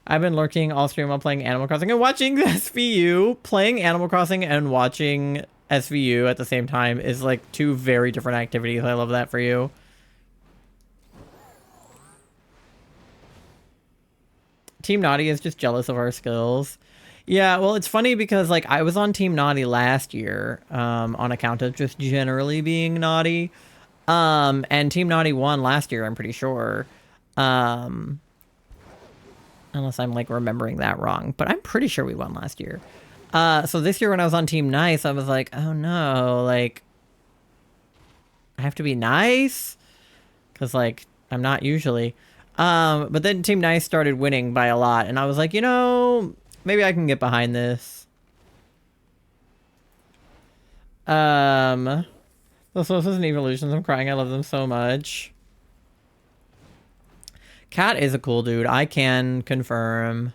I've been lurking all stream while playing Animal Crossing and watching SVU. Playing Animal Crossing and watching SVU at the same time is like two very different activities. I love that for you. Team Naughty is just jealous of our skills. Yeah, well, it's funny because like I was on Team Naughty last year on account of just generally being naughty. And Team Naughty won last year, I'm pretty sure. Unless I'm like remembering that wrong, but I'm pretty sure we won last year. So this year when I was on Team Nice, I was like, oh no, like I have to be nice? Because like I'm not usually. But then Team Nice started winning by a lot, and I was like, you know, maybe I can get behind this. Those Sources and Evolutions, I'm crying, I love them so much. Cat is a cool dude, I can confirm.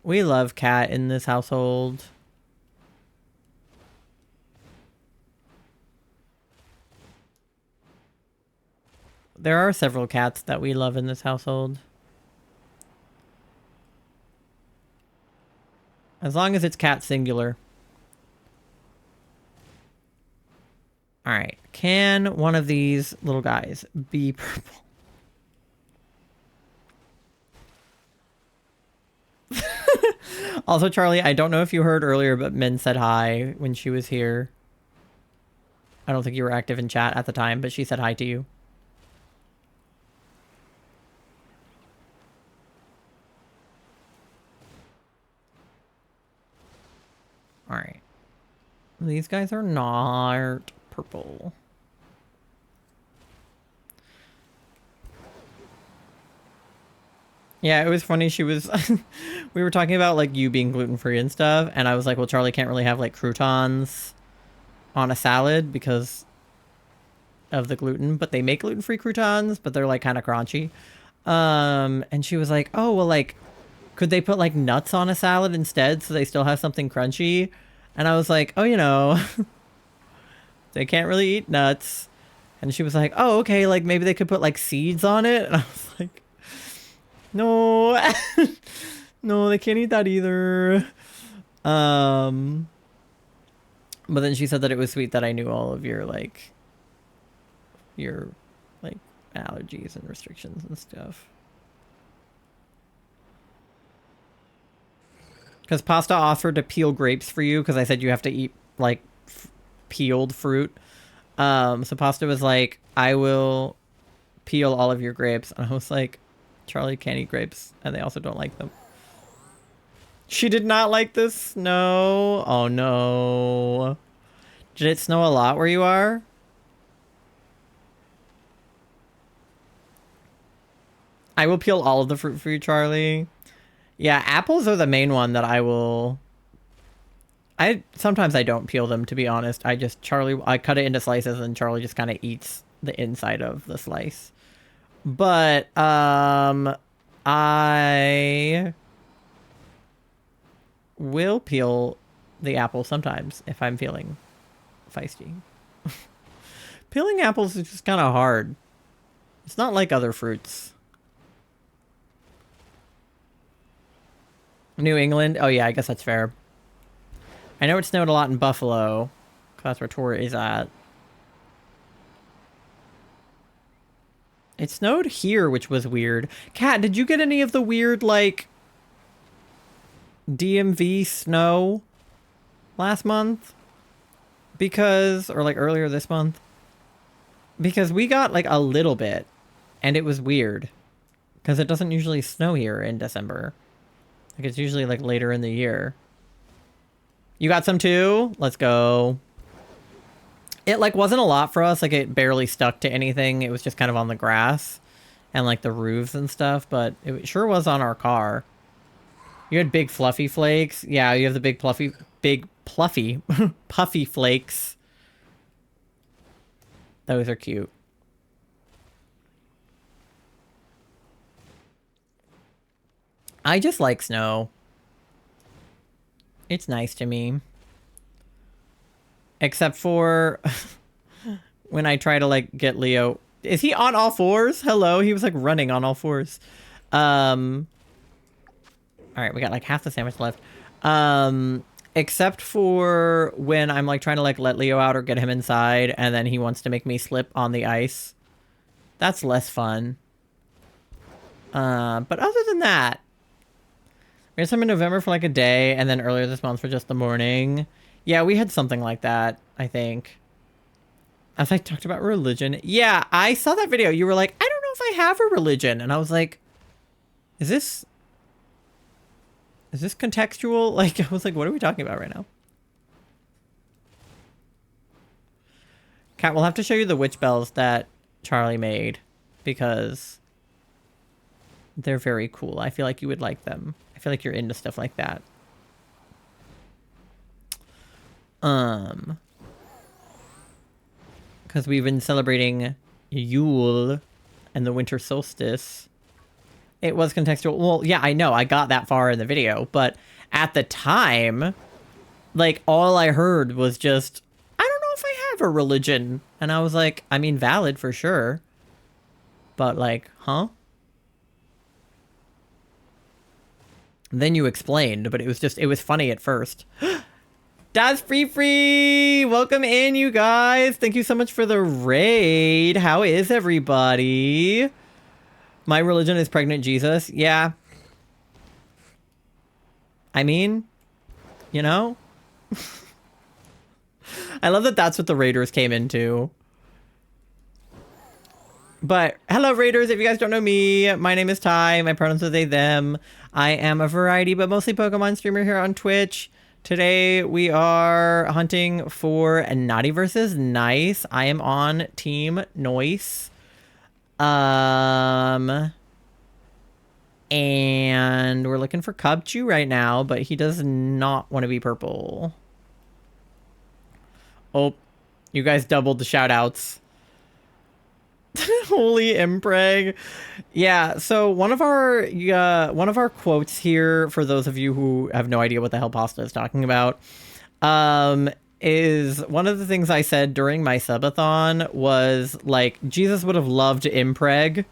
We love Cat in this household. There are several cats that we love in this household. As long as it's cat singular. Alright. Can one of these little guys be purple? Also, Charlie, I don't know if you heard earlier, but Min said hi when she was here. I don't think you were active in chat at the time, but she said hi to you. Alright. These guys are not purple. Yeah, it was funny. She was... we were talking about, like, you being gluten-free and stuff, and I was like, well, Charlie can't really have, like, croutons on a salad because of the gluten, but they make gluten-free croutons, but they're, like, kind of crunchy. And she was like, oh, well, like, could they put, like, nuts on a salad instead so they still have something crunchy? And I was like, oh, you know, they can't really eat nuts. And she was like, oh, okay, like, maybe they could put, like, seeds on it? And I was like... No, no, they can't eat that either. But then she said that it was sweet that I knew all of your, like, allergies and restrictions and stuff. Because Pasta offered to peel grapes for you because I said you have to eat, like, peeled fruit. So Pasta was like, I will peel all of your grapes. And I was like... Charlie can't eat grapes, and they also don't like them. She did not like the snow. Oh, no. Did it snow a lot where you are? I will peel all of the fruit for you, Charlie. Yeah, apples are the main one that I will... Sometimes I don't peel them, to be honest. I cut it into slices, and Charlie just kind of eats the inside of the slice. But, I will peel the apple sometimes if I'm feeling feisty. Peeling apples is just kind of hard. It's not like other fruits. New England? Oh yeah, I guess that's fair. I know it snowed a lot in Buffalo, 'cause that's where Tor is at. It snowed here, which was weird. Kat, did you get any of the weird, like, DMV snow last month? Because, or like earlier this month? Because we got like a little bit, and it was weird. Because it doesn't usually snow here in December. Like, it's usually like later in the year. You got some too? Let's go. It like wasn't a lot for us. Like it barely stuck to anything. It was just kind of on the grass and like the roofs and stuff, but it sure was on our car. You had big fluffy flakes. Yeah, you have the big pluffy puffy flakes. Those are cute. I just like snow. It's nice to me. Except for when I try to like get Leo. Is he on all fours? Hello, he was like running on all fours. All right, we got like half the sandwich left. Except for when I'm like trying to like let Leo out or get him inside and then he wants to make me slip on the ice. That's less fun. But other than that, we had some in November for like a day and then earlier this month for just the morning. Yeah, we had something like that, I think. As I talked about religion. Yeah, I saw that video. You were like, I don't know if I have a religion. And I was like, is this contextual? Like, I was like, what are we talking about right now? Kat, we'll have to show you the witch bells that Charlie made because they're very cool. I feel like you would like them. I feel like you're into stuff like that. Because we've been celebrating Yule and the winter solstice. It was contextual. Well, yeah, I know. I got that far in the video. But at the time, like, all I heard was just, I don't know if I have a religion. And I was like, I mean, valid for sure. But, like, huh? And then you explained, but it was funny at first. That's free. Welcome in, you guys. Thank you so much for the raid. How is everybody? My religion is pregnant Jesus. Yeah. I mean, you know? I love that that's what the raiders came into. But hello, raiders. If you guys don't know me, my name is Ty. My pronouns are they, them. I am a variety, but mostly Pokemon streamer here on Twitch. Today we are hunting for Naughty versus Nice. I am on Team Noise. And we're looking for Cubchoo right now, but he does not want to be purple. Oh, you guys doubled the shout outs. Holy impreg. Yeah, so one of our quotes here, for those of you who have no idea what the hell Pasta is talking about, is one of the things I said during my subathon was like, Jesus would have loved impreg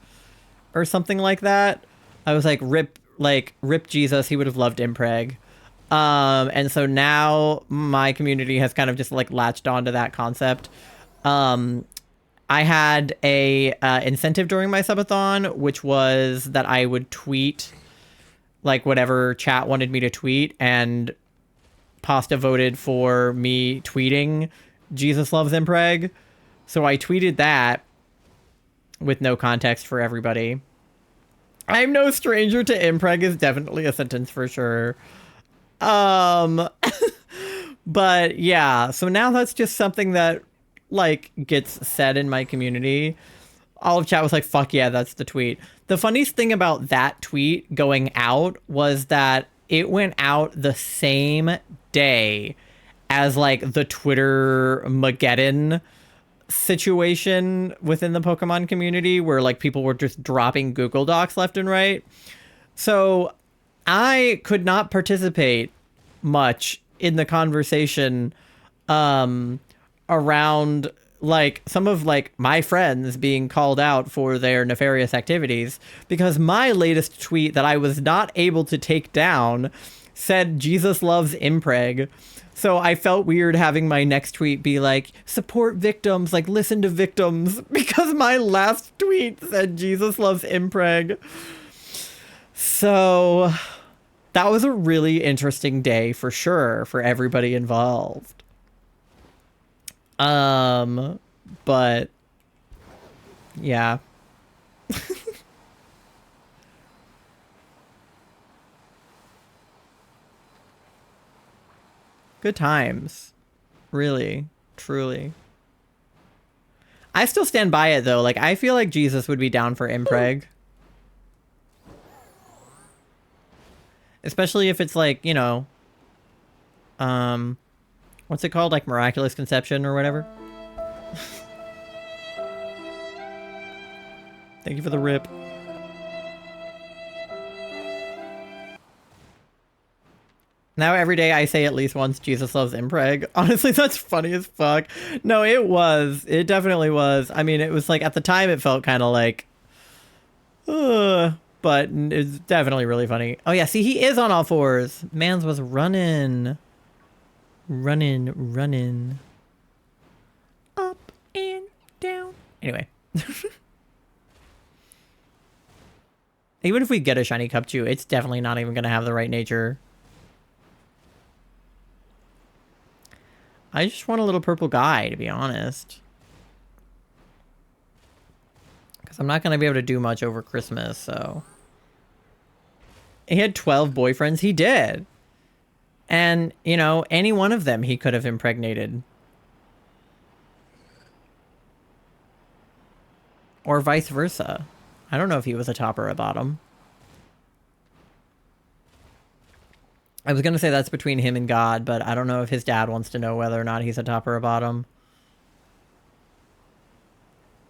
or something like that. I was like, rip Jesus, he would have loved impreg. And so now my community has kind of just like latched onto that concept. I had a incentive during my subathon, which was that I would tweet like whatever chat wanted me to tweet, and Pasta voted for me tweeting Jesus loves impreg. So I tweeted that with no context for everybody. I'm no stranger to impreg is definitely a sentence for sure. But yeah, so now that's just something that like gets said in my community. All of chat was like, fuck yeah, that's the tweet. The funniest thing about that tweet going out was that it went out the same day as like the Twitter Mageddon situation within the Pokemon community where like people were just dropping Google Docs left and right. So I could not participate much in the conversation around like some of like my friends being called out for their nefarious activities because my latest tweet that I was not able to take down said Jesus loves impreg. So I felt weird having my next tweet be like, support victims, like listen to victims, because my last tweet said Jesus loves impreg. So that was a really interesting day for sure for everybody involved. But yeah. Good times. Really, truly. I still stand by it though. Like I feel like Jesus would be down for impreg. Especially if it's like, you know, what's it called? Like miraculous conception or whatever. Thank you for the rip. Now every day I say at least once Jesus loves impreg. Honestly, that's funny as fuck. No, it was. It definitely was. I mean, it was like at the time it felt kind of like, but it's definitely really funny. Oh yeah, see, he is on all fours. Mans was running. Running. Up and down. Anyway. Even if we get a shiny Cupchew, it's definitely not even going to have the right nature. I just want a little purple guy, to be honest. Because I'm not going to be able to do much over Christmas, so... He had 12 boyfriends. He did. And, you know, any one of them he could have impregnated. Or vice versa. I don't know if he was a top or a bottom. I was going to say that's between him and God, but I don't know if his dad wants to know whether or not he's a top or a bottom.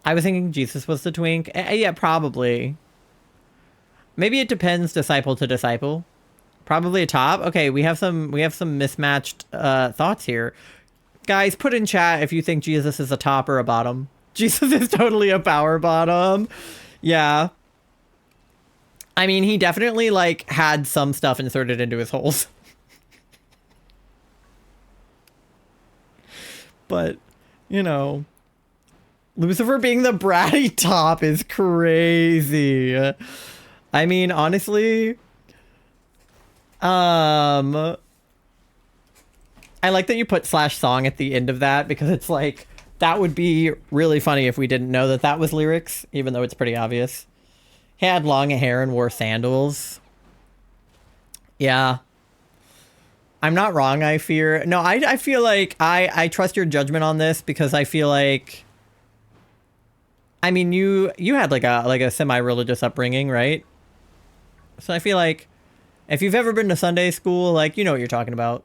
I was thinking Jesus was the twink. Yeah, probably. Maybe it depends disciple to disciple. Probably a top. Okay, we have some mismatched thoughts here. Guys, put in chat if you think Jesus is a top or a bottom. Jesus is totally a power bottom. Yeah. I mean, he definitely, like, had some stuff inserted into his holes. But, you know, Lucifer being the bratty top is crazy. I mean, honestly, I like that you put /song at the end of that because it's like, that would be really funny if we didn't know that that was lyrics, even though it's pretty obvious. He had long hair and wore sandals. Yeah. I'm not wrong, I fear. No, I feel like I trust your judgment on this because I feel like... I mean, you had like a semi-religious upbringing, right? So I feel like if you've ever been to Sunday school, like, you know what you're talking about.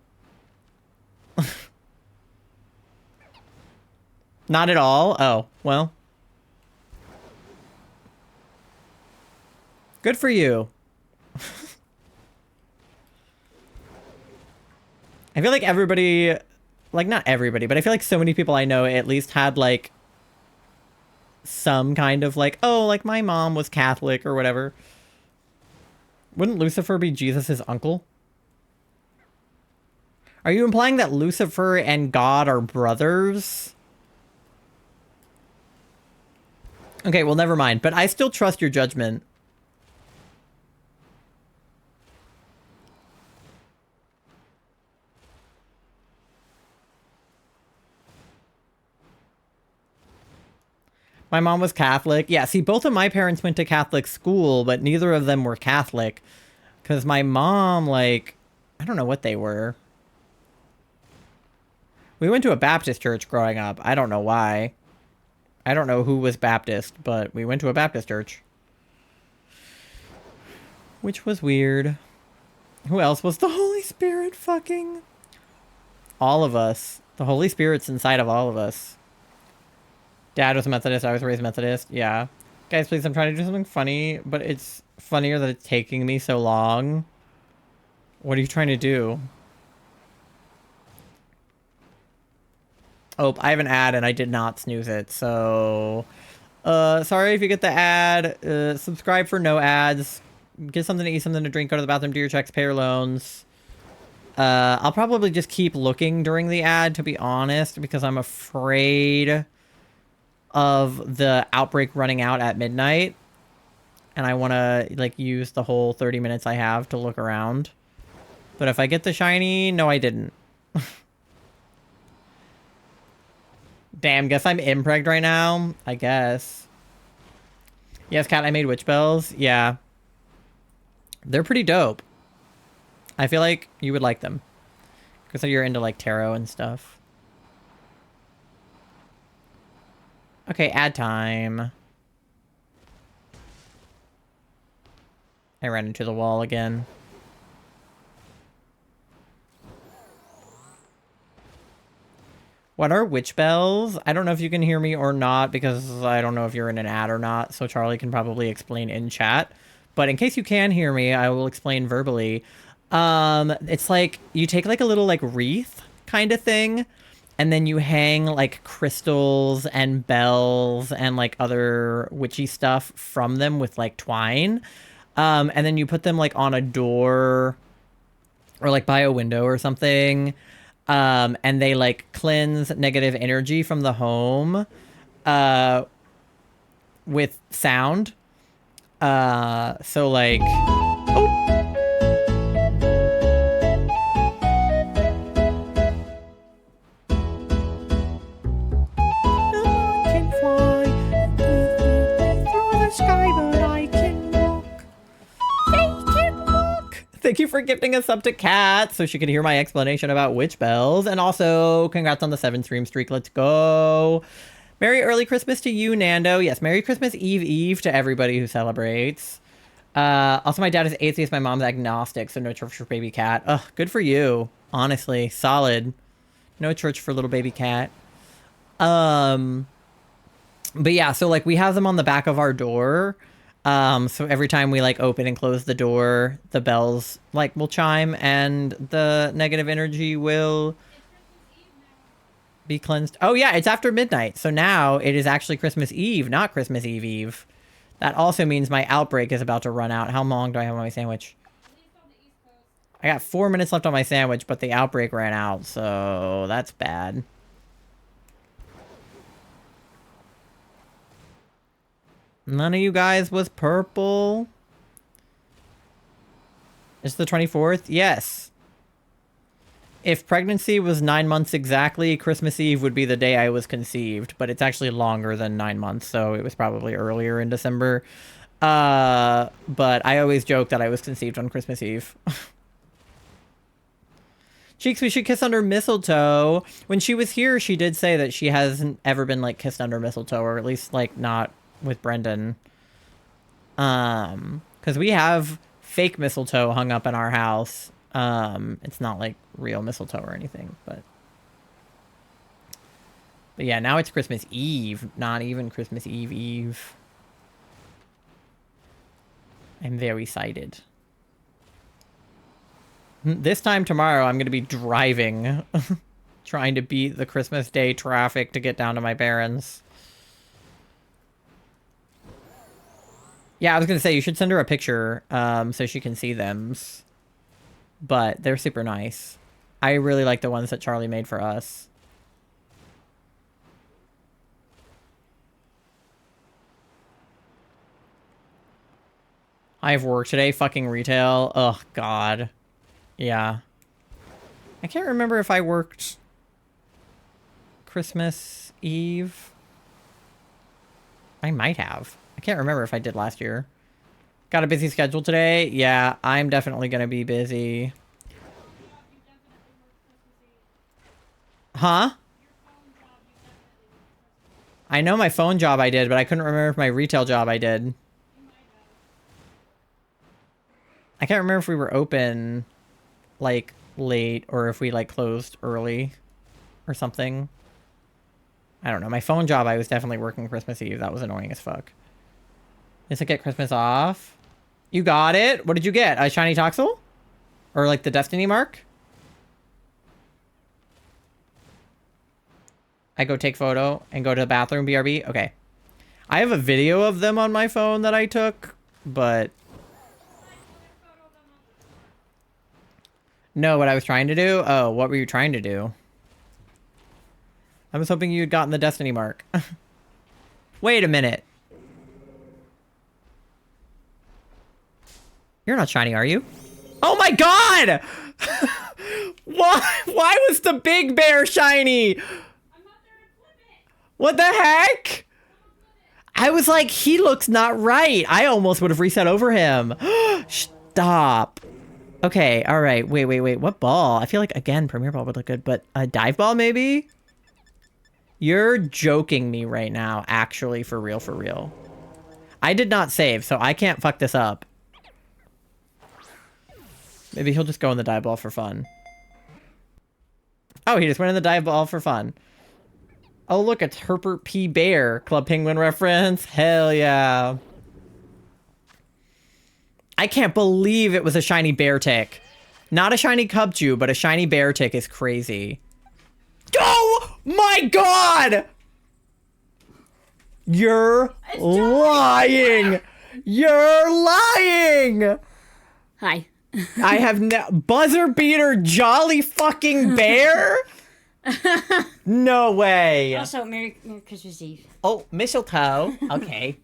Not at all? Oh, well. Good for you. I feel like everybody, like not everybody, but I feel like so many people I know at least had like some kind of like, oh, like my mom was Catholic or whatever. Wouldn't Lucifer be Jesus's uncle? Are you implying that Lucifer and God are brothers? Okay, well, never mind. But I still trust your judgment. My mom was Catholic. Yeah, see, both of my parents went to Catholic school, but neither of them were Catholic. Because my mom, like, I don't know what they were. We went to a Baptist church growing up. I don't know why. I don't know who was Baptist, but we went to a Baptist church. Which was weird. Who else was the Holy Spirit fucking? All of us. The Holy Spirit's inside of all of us. Dad was a Methodist. I was raised Methodist. Yeah. Guys, please, I'm trying to do something funny, but it's funnier that it's taking me so long. What are you trying to do? Oh, I have an ad and I did not snooze it, so... sorry if you get the ad. Subscribe for no ads. Get something to eat, something to drink, go to the bathroom, do your checks, pay your loans. I'll probably just keep looking during the ad, to be honest, because I'm afraid of the outbreak running out at midnight. And I want to, like, use the whole 30 minutes I have to look around. But if I get the shiny, no, I didn't. Damn, guess I'm impregged right now. I guess. Yes, Kat, I made witch bells. Yeah. They're pretty dope. I feel like you would like them. Because you're into, like, tarot and stuff. Okay, ad time. I ran into the wall again. What are witch bells? I don't know if you can hear me or not because I don't know if you're in an ad or not, so Charlie can probably explain in chat. But in case you can hear me, I will explain verbally. It's like you take like a little like wreath kind of thing, and then you hang like crystals and bells and like other witchy stuff from them with like twine. And then you put them like on a door or like by a window or something. And they like cleanse negative energy from the home with sound. So like oh. I can fly through the sky, but I can walk. They can walk. Thank you for gifting us up to Kat so she could hear my explanation about witch bells. And also, congrats on the 7 stream streak. Let's go. Merry early Christmas to you, Nando. Yes, Merry Christmas Eve to everybody who celebrates. Also, my dad is atheist. My mom's agnostic, so no church for baby cat. Ugh, good for you. Honestly, solid. No church for little baby cat. But yeah, so like we have them on the back of our door. So every time we like open and close the door, the bells like will chime and the negative energy will be cleansed. Oh yeah, it's after midnight. So now it is actually Christmas Eve, not Christmas Eve Eve. That also means my outbreak is about to run out. How long do I have on my sandwich? I got 4 minutes left on my sandwich, but the outbreak ran out, so that's bad. None of you guys was purple. It's the 24th? Yes. If pregnancy was 9 months exactly, Christmas Eve would be the day I was conceived, but it's actually longer than 9 months, so it was probably earlier in December. But I always joke that I was conceived on Christmas Eve. Cheeks, we should kiss under mistletoe. When she was here, she did say that she hasn't ever been, like, kissed under mistletoe, or at least, like, not with Brendan. Because we have fake mistletoe hung up in our house. It's not, like, real mistletoe or anything, but yeah, now it's Christmas Eve, not even Christmas Eve. I'm very excited. This time tomorrow, I'm going to be driving, trying to beat the Christmas Day traffic to get down to my parents'. Yeah, I was going to say, you should send her a picture, so she can see them. But they're super nice. I really like the ones that Charlie made for us. I have work today, fucking retail. Oh, God. Yeah. I can't remember if I worked Christmas Eve. I might have. I can't remember if I did last year. Got a busy schedule today? Yeah, I'm definitely going to be busy. Huh? I know my phone job I did, but I couldn't remember if my retail job I did. I can't remember if we were open, like, late or if we, like, closed early or something. I don't know. My phone job, I was definitely working Christmas Eve. That was annoying as fuck. Does it get Christmas off? You got it? What did you get? A shiny Toxel? Or, like, the Destiny mark? I go take photo and go to the bathroom, BRB? Okay. I have a video of them on my phone that I took, but... No, what I was trying to do? Oh, what were you trying to do? I was hoping you'd gotten the Destiny mark. Wait a minute. You're not shiny, are you? Oh my god! Why was the big bear shiny? What the heck? I was like, he looks not right. I almost would have reset over him. Stop. Okay, all right. Wait. What ball? I feel like, again, Premier Ball would look good, but a dive ball maybe? You're joking me right now, actually, for real, for real. I did not save, so I can't fuck this up. Maybe he'll just go in the dive ball for fun. Oh, he just went in the dive ball for fun. Oh, look, it's Herbert P. Bear. Club Penguin reference. Hell yeah. I can't believe it was a shiny Beartic. Not a shiny Cubchoo, but a shiny Beartic is crazy. Oh my god! You're lying! You're lying! Hi. I have buzzer beater Jolly fucking Bear? No way. Also, Merry Christmas Eve. Oh, mistletoe. Okay.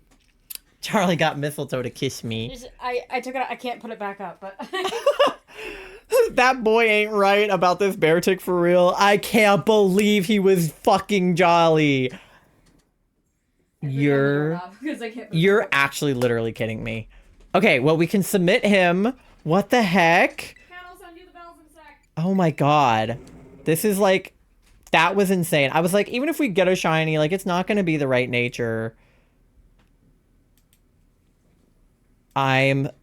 Charlie got mistletoe to kiss me. I took it out. I can't put it back up, but... That boy ain't right about this Beartic for real. I can't believe he was fucking Jolly. You're actually literally kidding me. Okay, well, we can submit him. What the heck? I'll send you the bells in a sec. Oh my god. This is like... That was insane. I was like, even if we get a shiny, like, it's not going to be the right nature. Cannot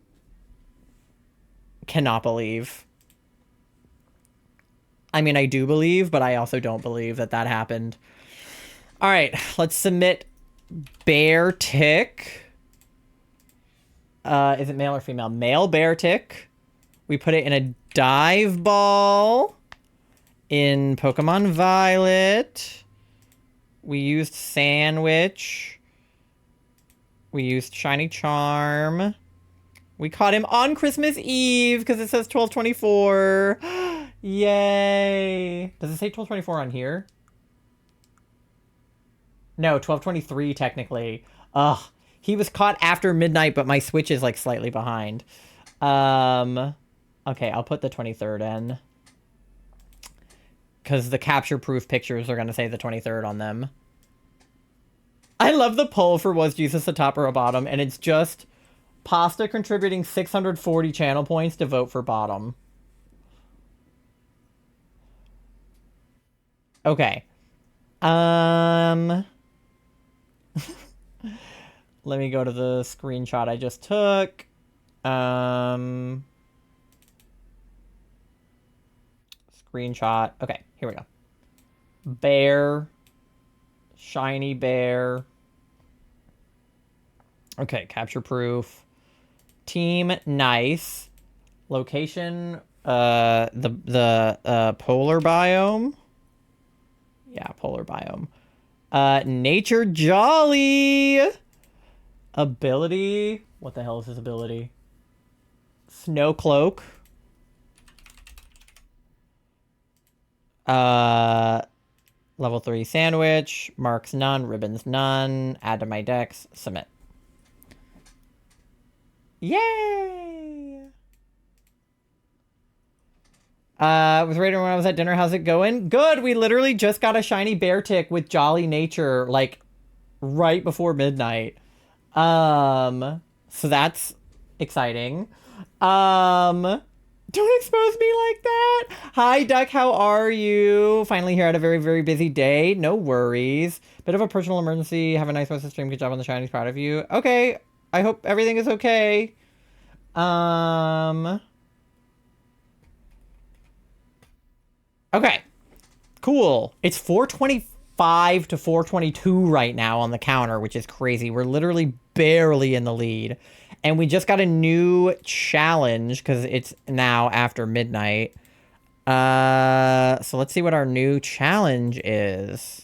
believe. I mean, I do believe, but I also don't believe that that happened. All right, let's submit Beartic. Is it male or female? Male Beartic. We put it in a dive ball in Pokemon Violet. We used Sandwich. We used Shiny Charm. We caught him on Christmas Eve because it says 12/24. Yay. Does it say 12/24 on here? No, 12/23 technically. Ugh. He was caught after midnight, but my Switch is like slightly behind. Okay, I'll put the 23rd in. Because the capture proof pictures are going to say the 23rd on them. I love the poll for was Jesus a top or a bottom, and it's just Pasta contributing 640 channel points to vote for bottom. Okay. Let me go to the screenshot I just took. Screenshot. Okay, here we go. Bear. Shiny bear. Okay, capture proof. Team nice. Location the polar biome. Yeah, polar biome. Nature Jolly. Ability. What the hell is his ability? Snow Cloak. Level 3 Sandwich. Marks none. Ribbons none. Add to my decks. Submit. Yay! With Raider when I was at dinner, how's it going? Good! We literally just got a shiny Beartic with Jolly Nature, like, right before midnight. So that's exciting. Don't expose me like that! Hi, Duck, how are you? Finally here at a very, very busy day. No worries. Bit of a personal emergency. Have a nice rest of the stream. Good job on the shinies. Proud of you. Okay. I hope everything is okay. Okay. Cool. It's 425 to 422 right now on the counter, which is crazy. We're literally barely in the lead. And we just got a new challenge because it's now after midnight. So let's see what our new challenge is.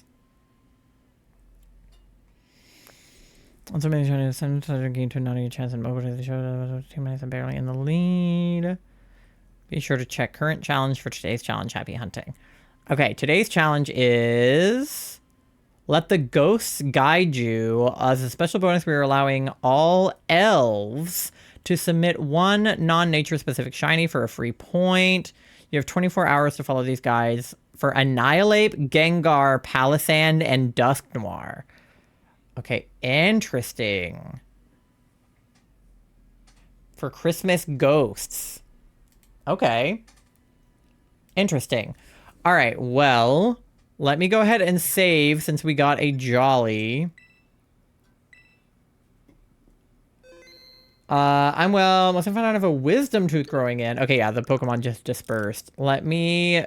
Also, many trying to gain to not a chance and over to the show. 2 minutes and barely in the lead. Be sure to check current challenge for today's challenge. Happy hunting. Okay, today's challenge is let the ghosts guide you. As a special bonus, we are allowing all elves to submit one non-nature specific shiny for a free point. You have 24 hours to follow these guides for Annihilate, Gengar, Palisand, and Dusknoir. Okay, interesting. For Christmas ghosts. Okay. Interesting. All right, well, Let me go ahead and save since we got a Jolly. I'm well. Must have found out of a wisdom tooth growing in. Okay, yeah, the Pokemon just dispersed. Let me...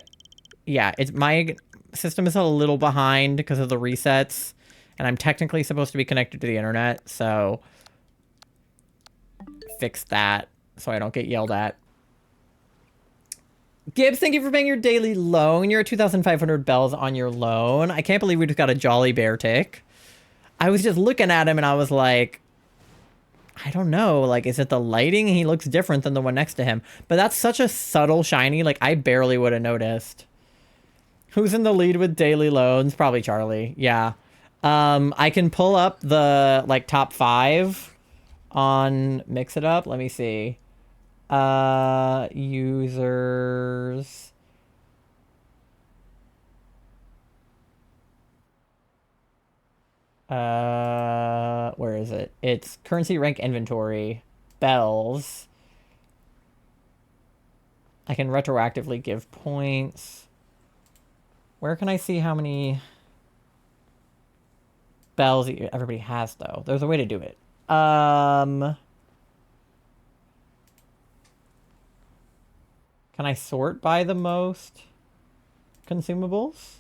Yeah, it's my system is a little behind because of the resets. And I'm technically supposed to be connected to the internet, so... Fix that so I don't get yelled at. Gibbs, thank you for paying your daily loan. You're at 2,500 bells on your loan. I can't believe we just got a Jolly Bear tick. I was just looking at him and I was like... I don't know, like, is it the lighting? He looks different than the one next to him. But that's such a subtle shiny, like, I barely would have noticed. Who's in the lead with daily loans? Probably Charlie, yeah. I can pull up the, like, top 5 on Mix It Up. Let me see. Users... where is it? It's currency rank inventory. Bells. I can retroactively give points. Where can I see how many bells everybody has, though? There's a way to do it. Can I sort by the most consumables?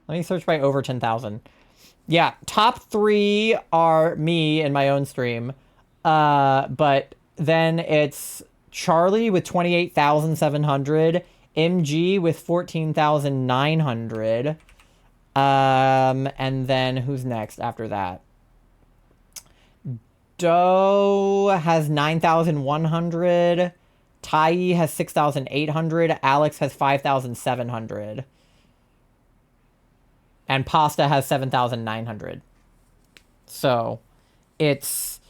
Let me search by over 10,000. Yeah, top 3 are me in my own stream. But then it's Charlie with 28,700. MG with 14,900. And then who's next after that? Doe has 9,100. Tai has 6,800. Alex has 5,700. And Pasta has 7,900. So, it's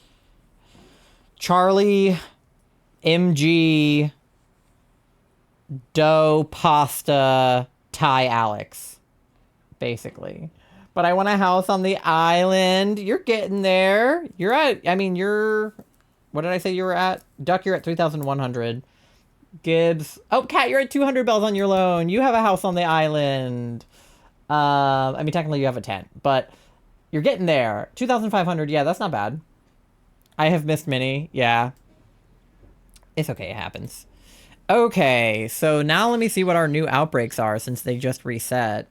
Charlie, MG, Doe, Pasta, Tai, Alex. Basically. But I want a house on the island. You're getting there. You're at, I mean, you're... What did I say you were at? Duck, you're at 3,100. Gibbs. Oh, Cat, you're at 200 bells on your loan. You have a house on the island. I mean, technically you have a tent, but you're getting there. 2,500, yeah, that's not bad. I have missed many, yeah. It's okay, it happens. Okay, so now let me see what our new outbreaks are since they just reset.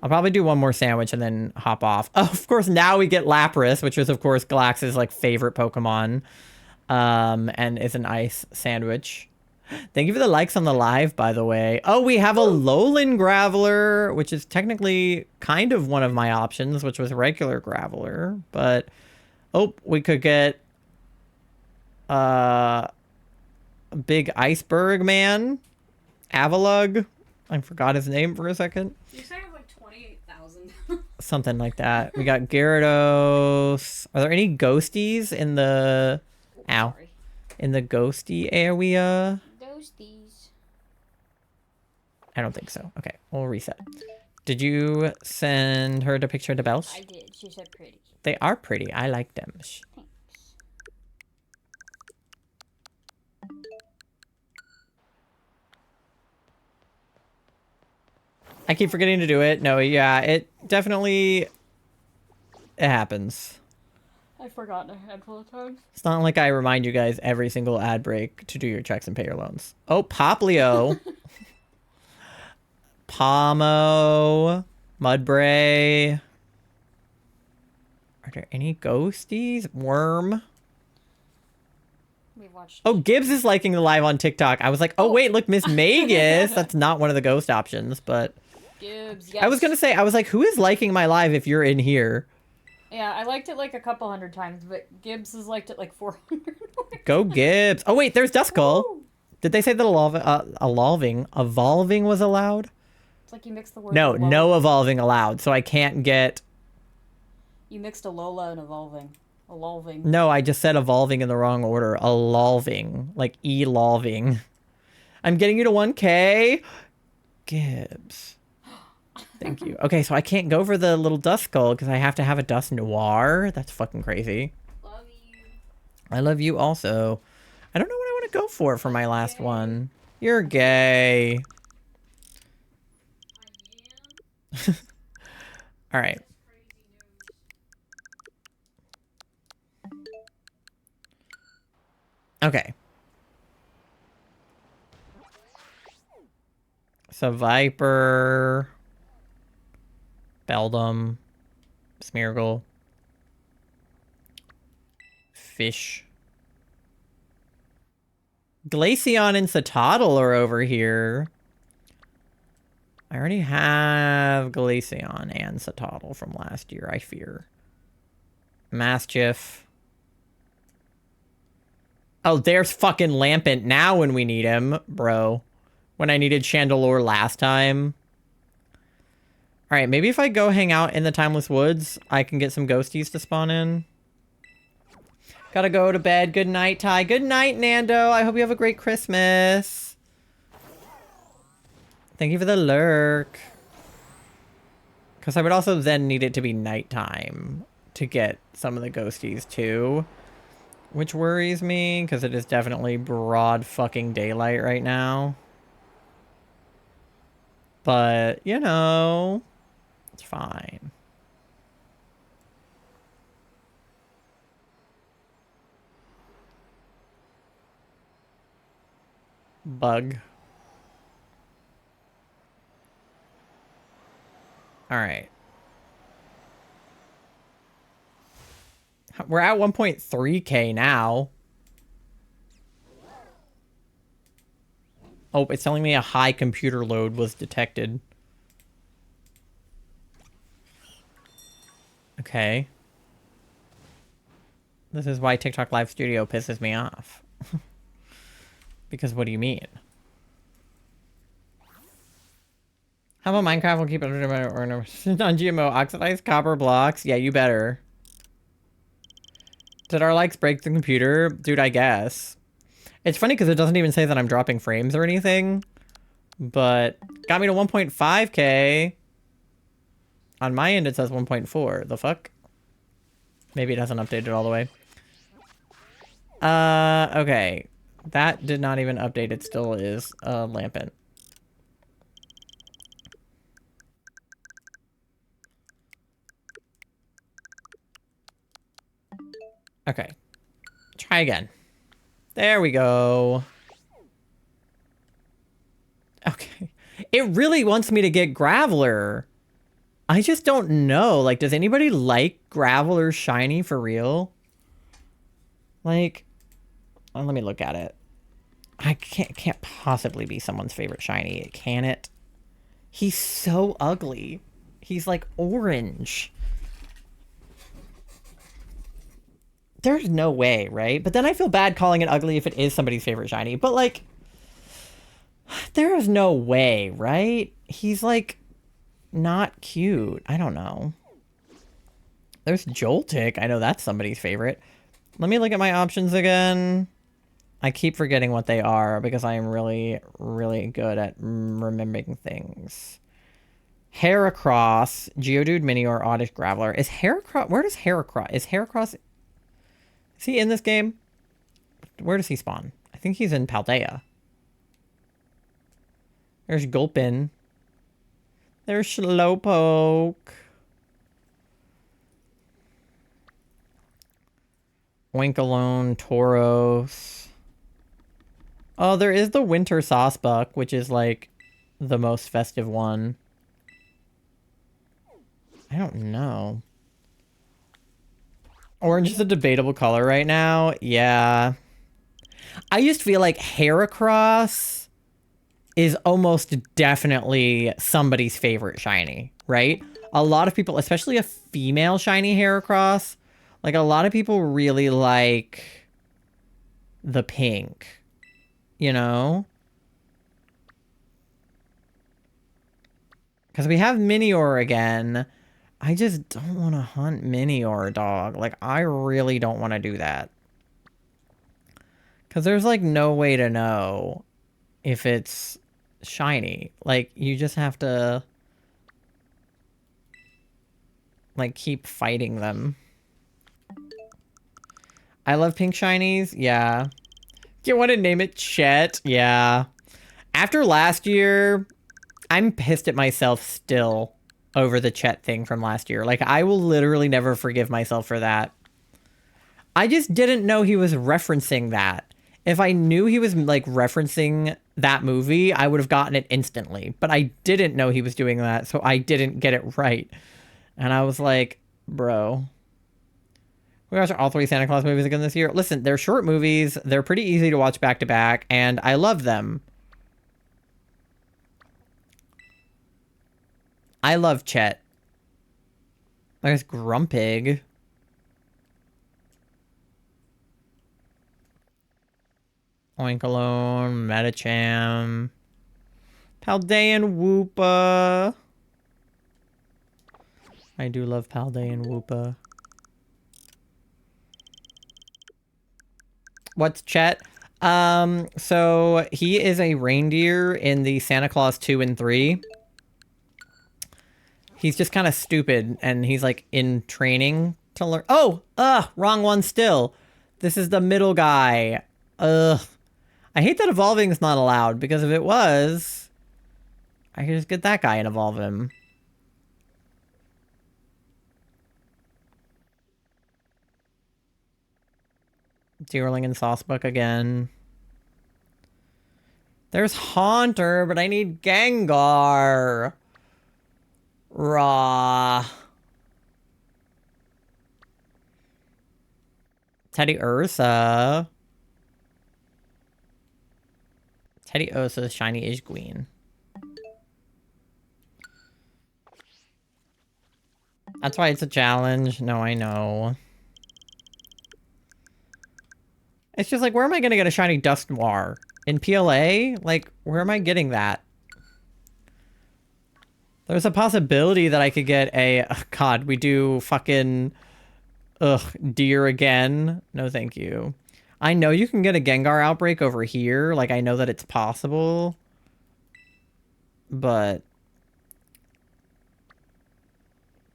I'll probably do one more sandwich and then hop off. Oh, of course, now we get Lapras, which is, of course, Galax's, like, favorite Pokemon. And is an ice sandwich. Thank you for the likes on the live, by the way. Oh, we have a Alolan Graveler, which is technically kind of one of my options, which was regular Graveler. But, oh, we could get a big Iceberg man. Avalug. I forgot his name for a second. You say it was like 28,000. Something like that. We got Gyarados. Are there any ghosties in the... Ow. Sorry. In the ghosty area? Ghosties. I don't think so. Okay, we'll reset. Did you send her the picture of the bells? I did. She said pretty. They are pretty. I like them. Thanks. I keep forgetting to do it. No, yeah, it definitely... It happens. I've forgotten a handful of times. It's not like I remind you guys every single ad break to do your checks and pay your loans. Oh, Poplio. Pomo. Mudbray. Are there any ghosties? Worm. We watched. Oh, Gibbs is liking the live on TikTok. I was like, oh, wait, look, Miss Magus. That's not one of the ghost options, but... Gibbs, yes. I was going to say, I was like, who is liking my live if you're in here? Yeah, I liked it like a couple hundred times, but Gibbs has liked it like 400. Go Gibbs. Oh, wait, there's Duskull. Woo! Did they say that evolving was allowed? It's like you mixed the word. No, Alola. no evolving allowed. So I can't get... You mixed Alola and evolving. Evolving. No, I just said evolving in the wrong order. Evolving. Like evolving. I'm getting you to 1K. Gibbs. Thank you. Okay, so I can't go for the little Duskull because I have to have a Dusk Noir. That's fucking crazy. Love you. I love you also. I don't know what I want to go for my last one. You're gay. All right. Okay. So Viper, Beldum, Smeargle, Fish. Glaceon and Citadel are over here. I already have Glaceon and Citadel from last year, I fear. Mastiff. Oh, there's fucking Lampent now when we need him, bro. When I needed Chandelure last time. Alright, maybe if I go hang out in the Timeless Woods, I can get some ghosties to spawn in. Gotta go to bed. Good night, Ty. Good night, Nando. I hope you have a great Christmas. Thank you for the lurk. Because I would also then need it to be nighttime to get some of the ghosties too. Which worries me, because it is definitely broad fucking daylight right now. But, you know, it's fine. Bug. Alright. We're at 1.3k now. Oh, it's telling me a high computer load was detected. Okay. This is why TikTok Live Studio pisses me off. Because what do you mean? How about Minecraft will keep it non-GMO oxidized copper blocks? Yeah, you better. Did our likes break the computer? Dude, I guess. It's funny because it doesn't even say that I'm dropping frames or anything. But got me to 1.5k. On my end, it says 1.4. The fuck? Maybe it hasn't updated all the way. Okay. That did not even update. It still is Lampent. Okay. Try again. There we go. Okay. It really wants me to get Graveler. I just don't know. Like, does anybody like Graveler shiny for real? Like, let me look at it. I can't possibly be someone's favorite shiny, can it? He's so ugly. He's like orange. There's no way, right? But then I feel bad calling it ugly if it is somebody's favorite shiny. But like, there is no way, right? He's like not cute. I don't know. There's Joltik. I know that's somebody's favorite. Let me look at my options again. I keep forgetting what they are because I am really, really good at remembering things. Heracross, Geodude, Minior, Oddish, Graveler. Is Heracross... Where does Heracross... Is Heracross... Is he in this game? Where does he spawn? I think he's in Paldea. There's Gulpin. There's Slowpoke. Winkalone, Tauros. Oh, there is the Winter Saucebuck, which is like the most festive one. I don't know. Orange is a debatable color right now. Yeah. I just feel like Heracross is almost definitely somebody's favorite shiny, right? A lot of people, especially a female shiny Heracross, like a lot of people really like the pink, you know? Because we have Minior again. I just don't want to hunt Minior, dog. Like, I really don't want to do that. Because there's, like, no way to know if it's shiny. Like, you just have to, like, keep fighting them. I love pink shinies. Yeah. You want to name it Chet? Yeah. After last year, I'm pissed at myself still over the Chet thing from last year. Like, I will literally never forgive myself for that. I just didn't know he was referencing that. If I knew he was, like, referencing that movie, I would have gotten it instantly. But I didn't know he was doing that, so I didn't get it right. And I was like, bro. We watched all 3 Santa Claus movies again this year. Listen, they're short movies. They're pretty easy to watch back to back, and I love them. I love Chet. There's Grumpig. Oinkalone, Metacham. Paldean Woopa. I do love Paldean Woopa. What's Chet? So he is a reindeer in the Santa Claus 2 and 3. He's just kind of stupid, and he's like in training to learn. Oh, wrong one still. This is the middle guy. I hate that evolving is not allowed, because if it was, I could just get that guy and evolve him. Deerling and Saucebuck again. There's Haunter, but I need Gengar. Raw. Teddy Ursa. Teddy Ursa, Shiny Ishguin. That's why it's a challenge. No, I know. It's just like, where am I gonna get a shiny Dusknoir? In PLA? Like, where am I getting that? There's a possibility that I could get a... Oh God, we do fucking... deer again. No, thank you. I know you can get a Gengar outbreak over here. Like, I know that it's possible. But...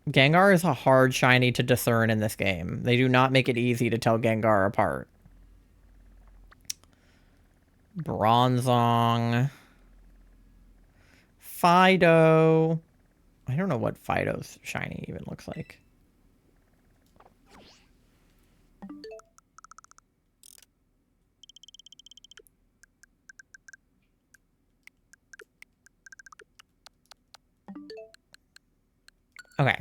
Gengar is a hard shiny to discern in this game. They do not make it easy to tell Gengar apart. Bronzong. Fido. I don't know what Fido's shiny even looks like. Okay.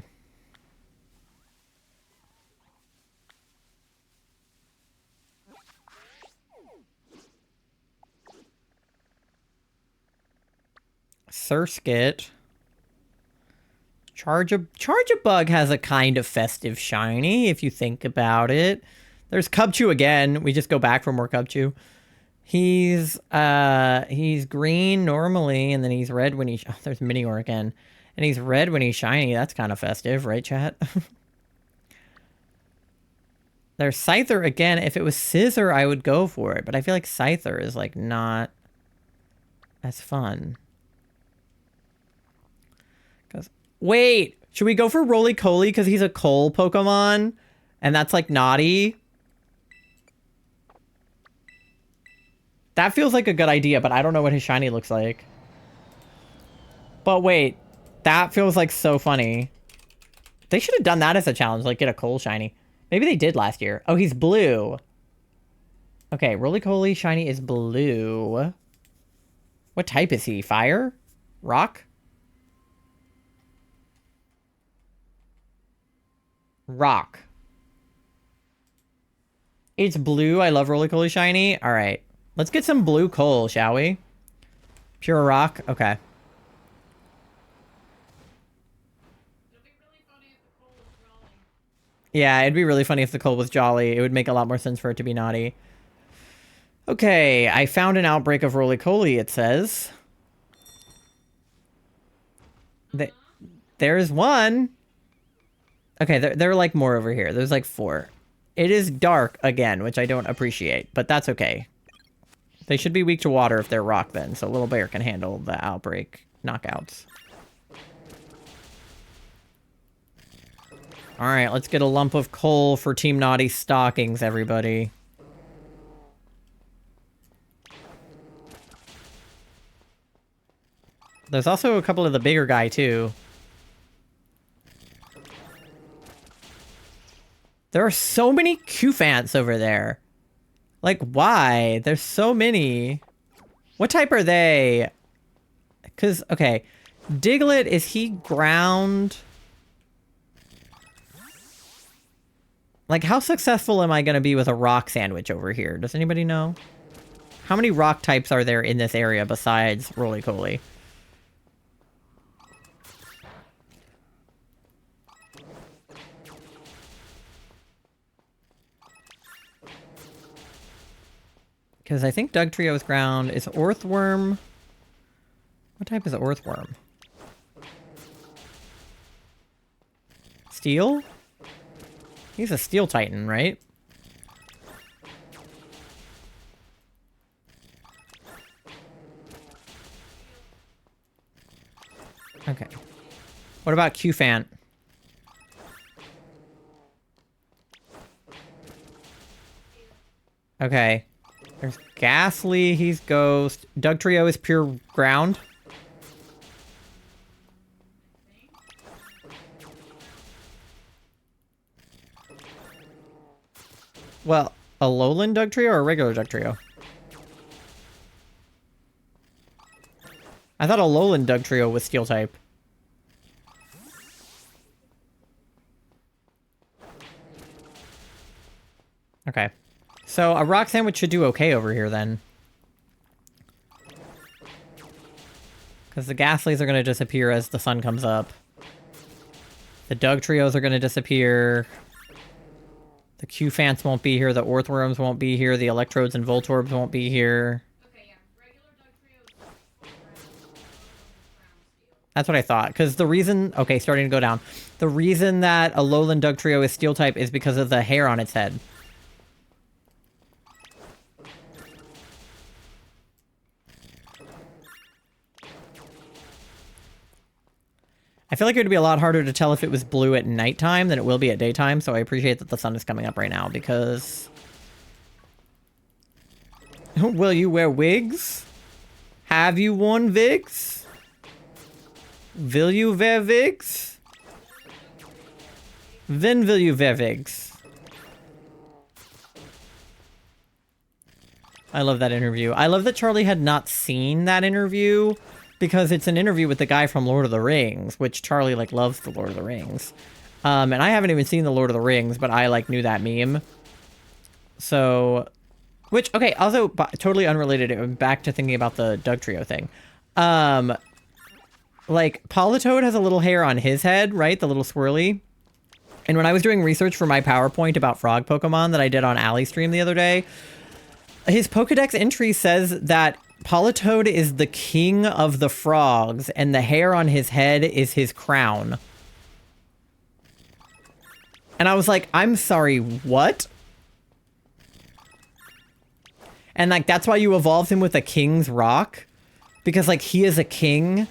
Surskit. Charge-a-Bug has a kind of festive shiny, if you think about it. There's Cubchoo again. We just go back for more Cubchoo. He's green normally, and then he's red when he... Oh, there's Minior again. And he's red when he's shiny. That's kind of festive, right, chat? There's Scyther again. If it was Scissor, I would go for it. But I feel like Scyther is, like, not as fun. Wait, should we go for Roly-Coly because he's a coal Pokemon? And that's, like, naughty? That feels like a good idea, but I don't know what his shiny looks like. But wait, that feels like so funny. They should have done that as a challenge, like get a coal shiny. Maybe they did last year. Oh, he's blue. Okay, Roly-Coly shiny is blue. What type is he? Fire? Rock? Rock. It's blue. I love Roly-Coly shiny. All right. Let's get some blue coal, shall we? Pure rock? Okay. Yeah, it'd be really funny if the coal was jolly. It would make a lot more sense for it to be naughty. Okay, I found an outbreak of Roly-Coly, it says. There's one. Okay, there are like more over here. There's like 4. It is dark again, which I don't appreciate, but that's okay. They should be weak to water if they're rock then, so Little Bear can handle the outbreak knockouts. Alright, let's get a lump of coal for Team Naughty stockings, everybody. There's also a couple of the bigger guy, too. There are so many Cufants over there. Like, why? There's so many. What type are they? Because, okay. Diglett, is he ground? Like, how successful am I going to be with a rock sandwich over here? Does anybody know? How many rock types are there in this area besides Roly-Coly? Because I think Dugtrio's ground is Orthworm. What type is Orthworm? Steel? He's a Steel Titan, right? Okay. What about Cufant? Okay. There's Ghastly, he's Ghost. Dugtrio is pure ground. Well, a lowland Dugtrio or a regular Dugtrio? I thought a lowland Dugtrio was Steel type. Okay. So a rock sandwich should do okay over here then. Because the Ghastlies are going to disappear as the sun comes up. The Dugtrios are going to disappear. The Cufants won't be here. The Orthworms won't be here. The Electrodes and Voltorbs won't be here. Okay, yeah. Regular Dugtrio is That's what I thought. Because the reason... Okay, starting to go down. The reason that a lowland Dugtrio is Steel type is because of the hair on its head. I feel like it would be a lot harder to tell if it was blue at nighttime than it will be at daytime, so I appreciate that the sun is coming up right now, because... Will you wear wigs? Have you worn wigs? Will you wear wigs? When will you wear wigs? I love that interview. I love that Charlie had not seen that interview, because it's an interview with the guy from Lord of the Rings, which Charlie, like, loves the Lord of the Rings. And I haven't even seen the Lord of the Rings, but I, like, knew that meme. So, which, okay, also, totally unrelated, back to thinking about the Dugtrio thing. Like, Politoed has a little hair on his head, right? The little swirly. And when I was doing research for my PowerPoint about frog Pokemon that I did on Alley Stream the other day, his Pokedex entry says that Politoed is the king of the frogs, and the hair on his head is his crown. And I was like, I'm sorry, what? And, like, that's why you evolved him with a king's rock? Because, like, he is a king,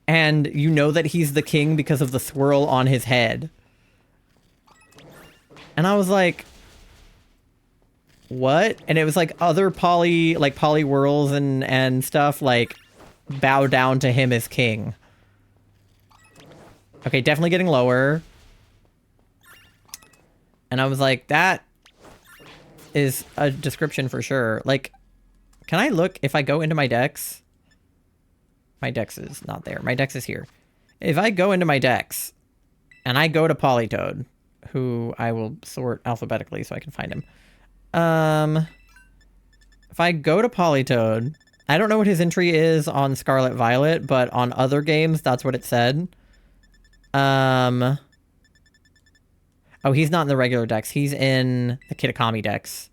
and you know that he's the king because of the swirl on his head. And I was like... What? And it was like other Poliwhirls and stuff like bow down to him as king. Okay, definitely getting lower. And I was like, that is a description for sure. Like, can I look if I go into my Dex? My Dex is not there. My Dex is here. If I go into my Dex and I go to Politoed, who I will sort alphabetically so I can find him. If I go to Politoed, I don't know what his entry is on Scarlet Violet, but on other games, that's what it said. Oh, he's not in the regular Dex. He's in the Kitakami Dex.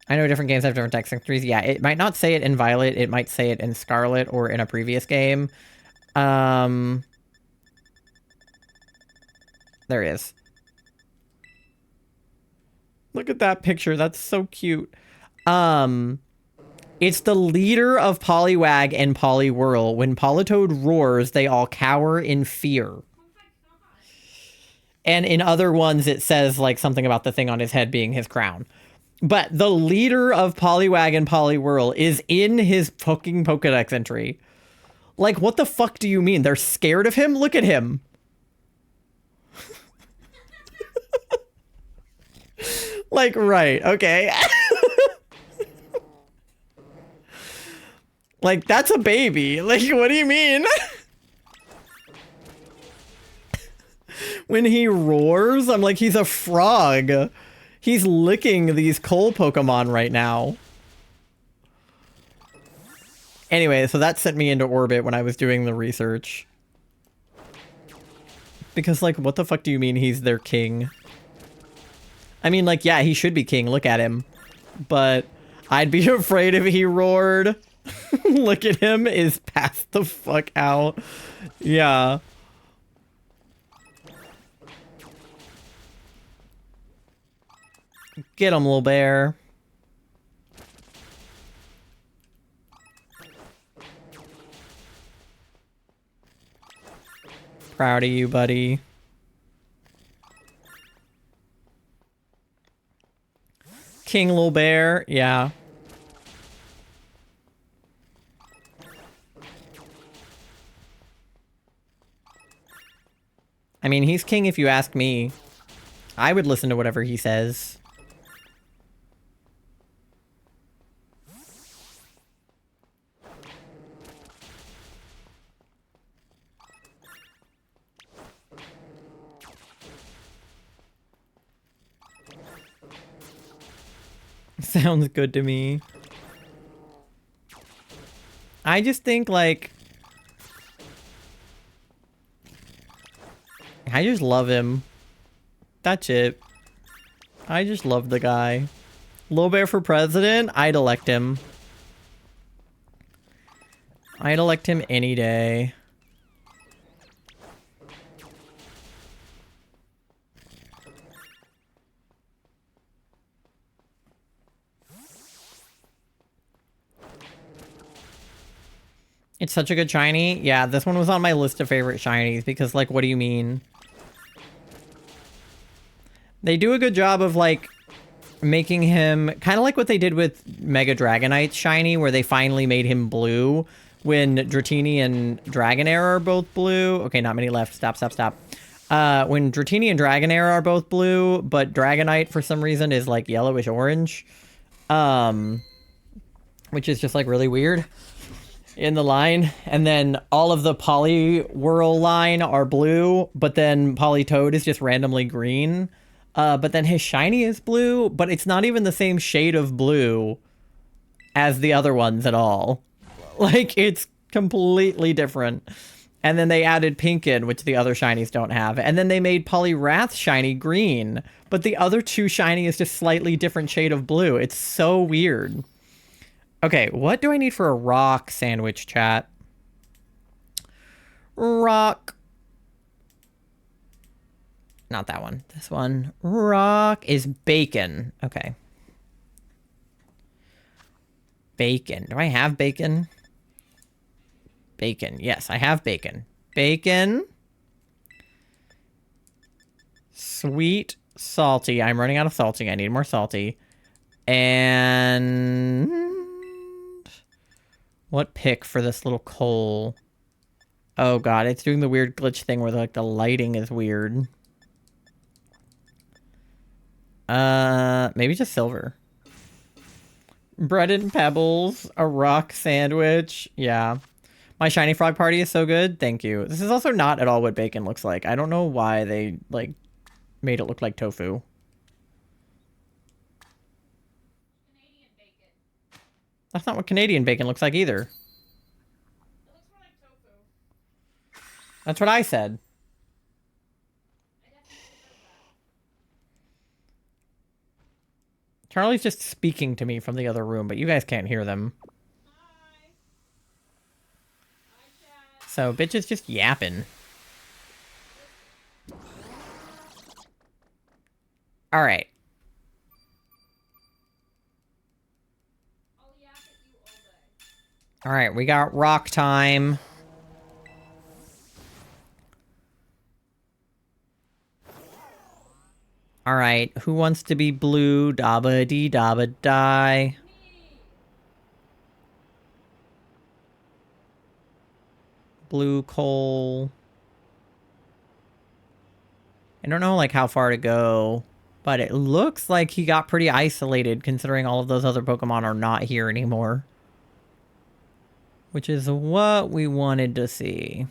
I know different games have different Dex entries. Yeah, it might not say it in Violet. It might say it in Scarlet or in a previous game. There he is. Look at that picture. That's so cute. It's the leader of Poliwag and Poliwhirl. When Politoed roars, they all cower in fear. And in other ones, it says like something about the thing on his head being his crown. But the leader of Poliwag and Poliwhirl is in his fucking Pokedex entry. Like, what the fuck do you mean? They're scared of him? Look at him. Like, right, okay. Like, that's a baby. Like, what do you mean? When he roars, I'm like, he's a frog. He's licking these coal Pokemon right now. Anyway, so that sent me into orbit when I was doing the research. Because, like, what the fuck do you mean he's their king? I mean, like, yeah, he should be king. Look at him. But I'd be afraid if he roared. Look at him, is passed the fuck out. Yeah. Get him, little bear. Proud of you, buddy. King Little Bear, yeah. I mean, he's king if you ask me. I would listen to whatever he says. Sounds good to me. I just think, like... I just love him. That's it. I just love the guy. Lil Bear for president? I'd elect him. I'd elect him any day. It's such a good shiny. Yeah, this one was on my list of favorite shinies because, like, what do you mean? They do a good job of, like, making him kind of like what they did with Mega Dragonite shiny, where they finally made him blue when Dratini and Dragonair are both blue. Okay, not many left. Stop. When Dratini and Dragonair are both blue, but Dragonite for some reason is like yellowish orange. Which is just like really weird in the line. And then all of the Poliwhirl line are blue, but then Politoed is just randomly green. But then his shiny is blue, but it's not even the same shade of blue as the other ones at all. Like, it's completely different. And then they added pink in, which the other shinies don't have. And then they made Poliwrath shiny green, but the other two shiny is just slightly different shade of blue. It's so weird. Okay, what do I need for a rock sandwich, chat? Rock. Not that one. This one. Rock is bacon. Okay. Bacon. Do I have bacon? Bacon. Yes, I have bacon. Bacon. Sweet. Salty. I'm running out of salty. I need more salty. And... what pick for this little coal? Oh god, it's doing the weird glitch thing where like the lighting is weird. Maybe just silver. Bread and pebbles, a rock sandwich. Yeah. My shiny frog party is so good. Thank you. This is also not at all what bacon looks like. I don't know why they like made it look like tofu. Canadian bacon. That's not what Canadian bacon looks like either. It looks more like tofu. That's what I said. I definitely said that. Charlie's just speaking to me from the other room, but you guys can't hear them. Hi. Hi, chat. So, bitch is just yapping. Alright. I'll yap at you all day. Alright, we got rock time. Alright, who wants to be blue? Dabba dee dabba die. Blue coal. I don't know like how far to go, but it looks like he got pretty isolated considering all of those other Pokemon are not here anymore. Which is what we wanted to see.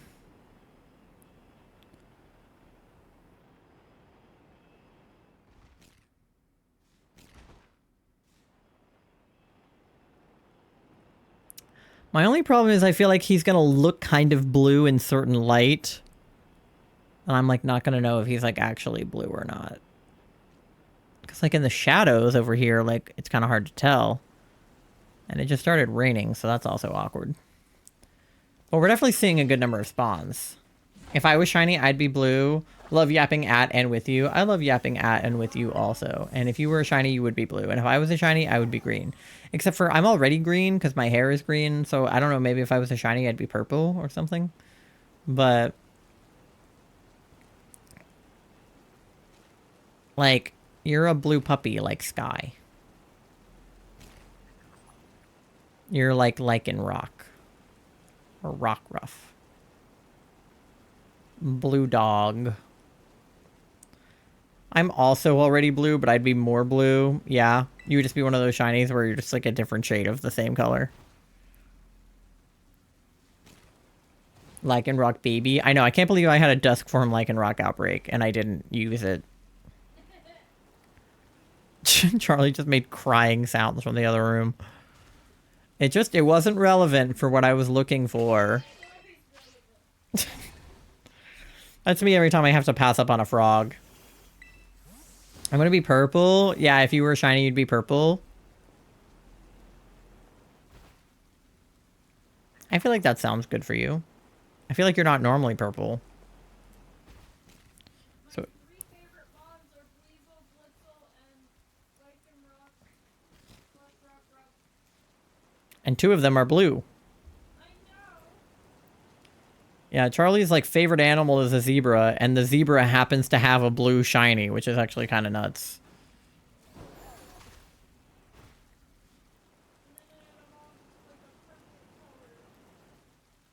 My only problem is I feel like he's gonna look kind of blue in certain light. And I'm like not gonna know if he's like actually blue or not. Because like in the shadows over here, like it's kind of hard to tell. And it just started raining, so that's also awkward. But we're definitely seeing a good number of spawns. If I was shiny, I'd be blue. Love yapping at and with you. I love yapping at and with you also. And if you were a shiny, you would be blue. And if I was a shiny, I would be green. Except for I'm already green because my hair is green. So I don't know, maybe if I was a shiny, I'd be purple or something. But like, you're a blue puppy like Sky. You're like Lycanroc. Or Rockruff. Blue dog. I'm also already blue, but I'd be more blue. Yeah, you would just be one of those shinies where you're just like a different shade of the same color. Lycanroc baby. I know, I can't believe I had a Dusk Form Lycanroc outbreak and I didn't use it. Charlie just made crying sounds from the other room. It wasn't relevant for what I was looking for. That's me every time I have to pass up on a frog. I'm gonna be purple. Yeah, if you were shiny, you'd be purple. I feel like that sounds good for you. I feel like you're not normally purple. So. And 2 of them are blue. Yeah, Charlie's like favorite animal is a zebra, and the zebra happens to have a blue shiny, which is actually kind of nuts.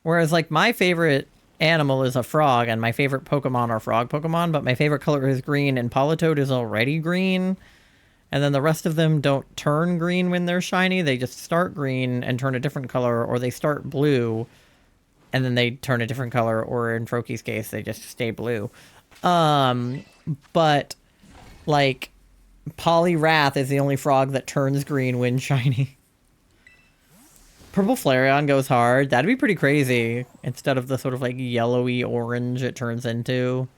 Whereas like my favorite animal is a frog, and my favorite Pokemon are frog Pokemon, but my favorite color is green, and Politoed is already green. And then the rest of them don't turn green when they're shiny. They just start green and turn a different color, or they start blue and then they turn a different color, or in Froakie's case, they just stay blue. But like Poliwrath is the only frog that turns green when shiny. Purple Flareon goes hard. That'd be pretty crazy. Instead of the sort of like yellowy orange it turns into.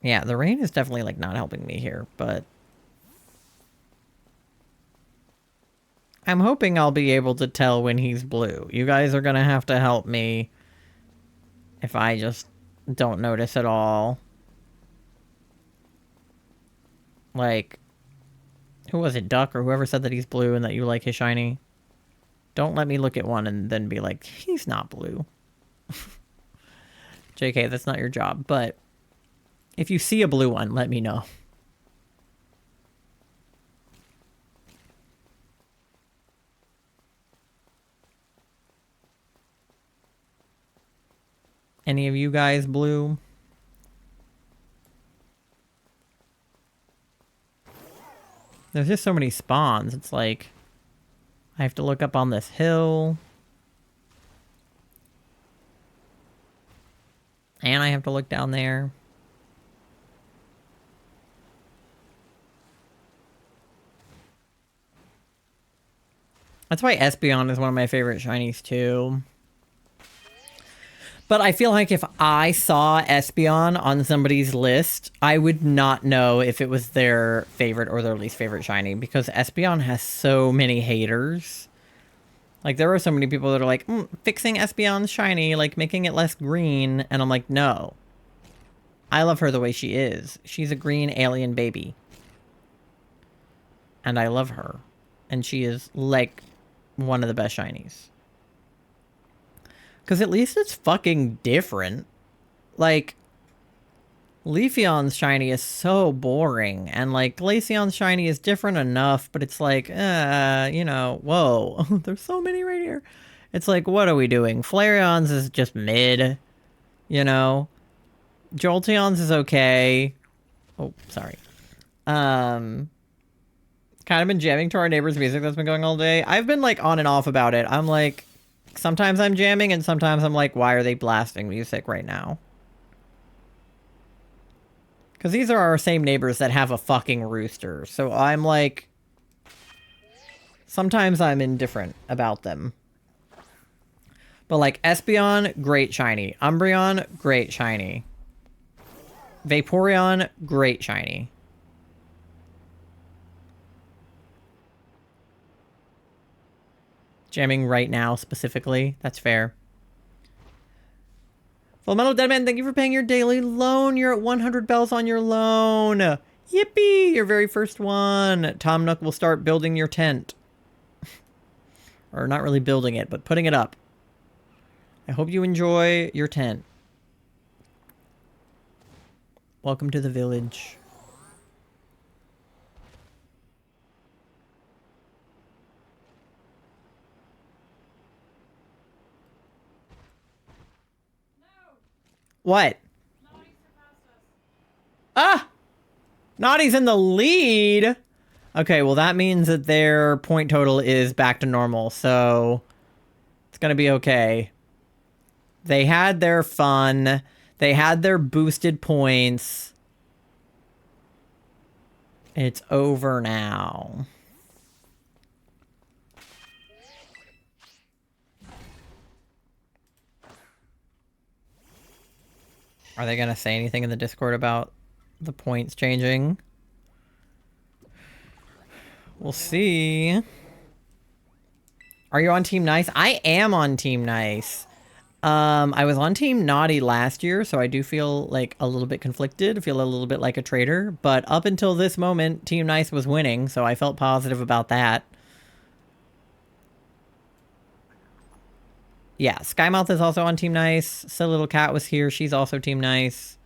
Yeah, the rain is definitely like not helping me here, but I'm hoping I'll be able to tell when he's blue. You guys are gonna have to help me if I just don't notice at all. Like, who was it, Duck or whoever said that he's blue and that you like his shiny? Don't let me look at one and then be like, he's not blue. JK, that's not your job, but if you see a blue one, let me know. Any of you guys blue? There's just so many spawns. It's like I have to look up on this hill. And I have to look down there. That's why Espeon is one of my favorite shinies too. But I feel like if I saw Espeon on somebody's list, I would not know if it was their favorite or their least favorite shiny, because Espeon has so many haters. Like, there are so many people that are like, fixing Espeon's shiny, like making it less green, and I'm like, no. I love her the way she is. She's a green alien baby. And I love her. And she is, like, one of the best shinies. Because at least it's fucking different. Like, Leafeon's shiny is so boring, and like Glaceon's shiny is different enough, but it's like, you know, whoa, there's so many right here. It's like, what are we doing? Flareon's is just mid, you know. Jolteon's is okay. Oh, sorry. Kind of been jamming to our neighbor's music that's been going all day. I've been like on and off about it. I'm like, sometimes I'm jamming, and sometimes I'm like, why are they blasting music right now? Because these are our same neighbors that have a fucking rooster. So I'm like... Sometimes I'm indifferent about them. But like Espeon, great shiny. Umbreon, great shiny. Vaporeon, great shiny. Jamming right now specifically. That's fair. Fullmetal Deadman, thank you for paying your daily loan. You're at 100 bells on your loan. Yippee! Your very first one. Tom Nook will start building your tent. Or not really building it, but putting it up. I hope you enjoy your tent. Welcome to the village. What? Ah! Naughty's in the lead! Okay, well that means that their point total is back to normal, so... It's gonna be okay. They had their fun. They had their boosted points. It's over now. Are they gonna say anything in the Discord about the points changing? We'll see. Are you on Team Nice? I am on Team Nice. I was on Team Naughty last year, so I do feel like a little bit conflicted. I feel a little bit like a traitor. But up until this moment, Team Nice was winning, so I felt positive about that. Yeah, Skymouth is also on Team Nice. Silly Little Cat was here. She's also Team Nice.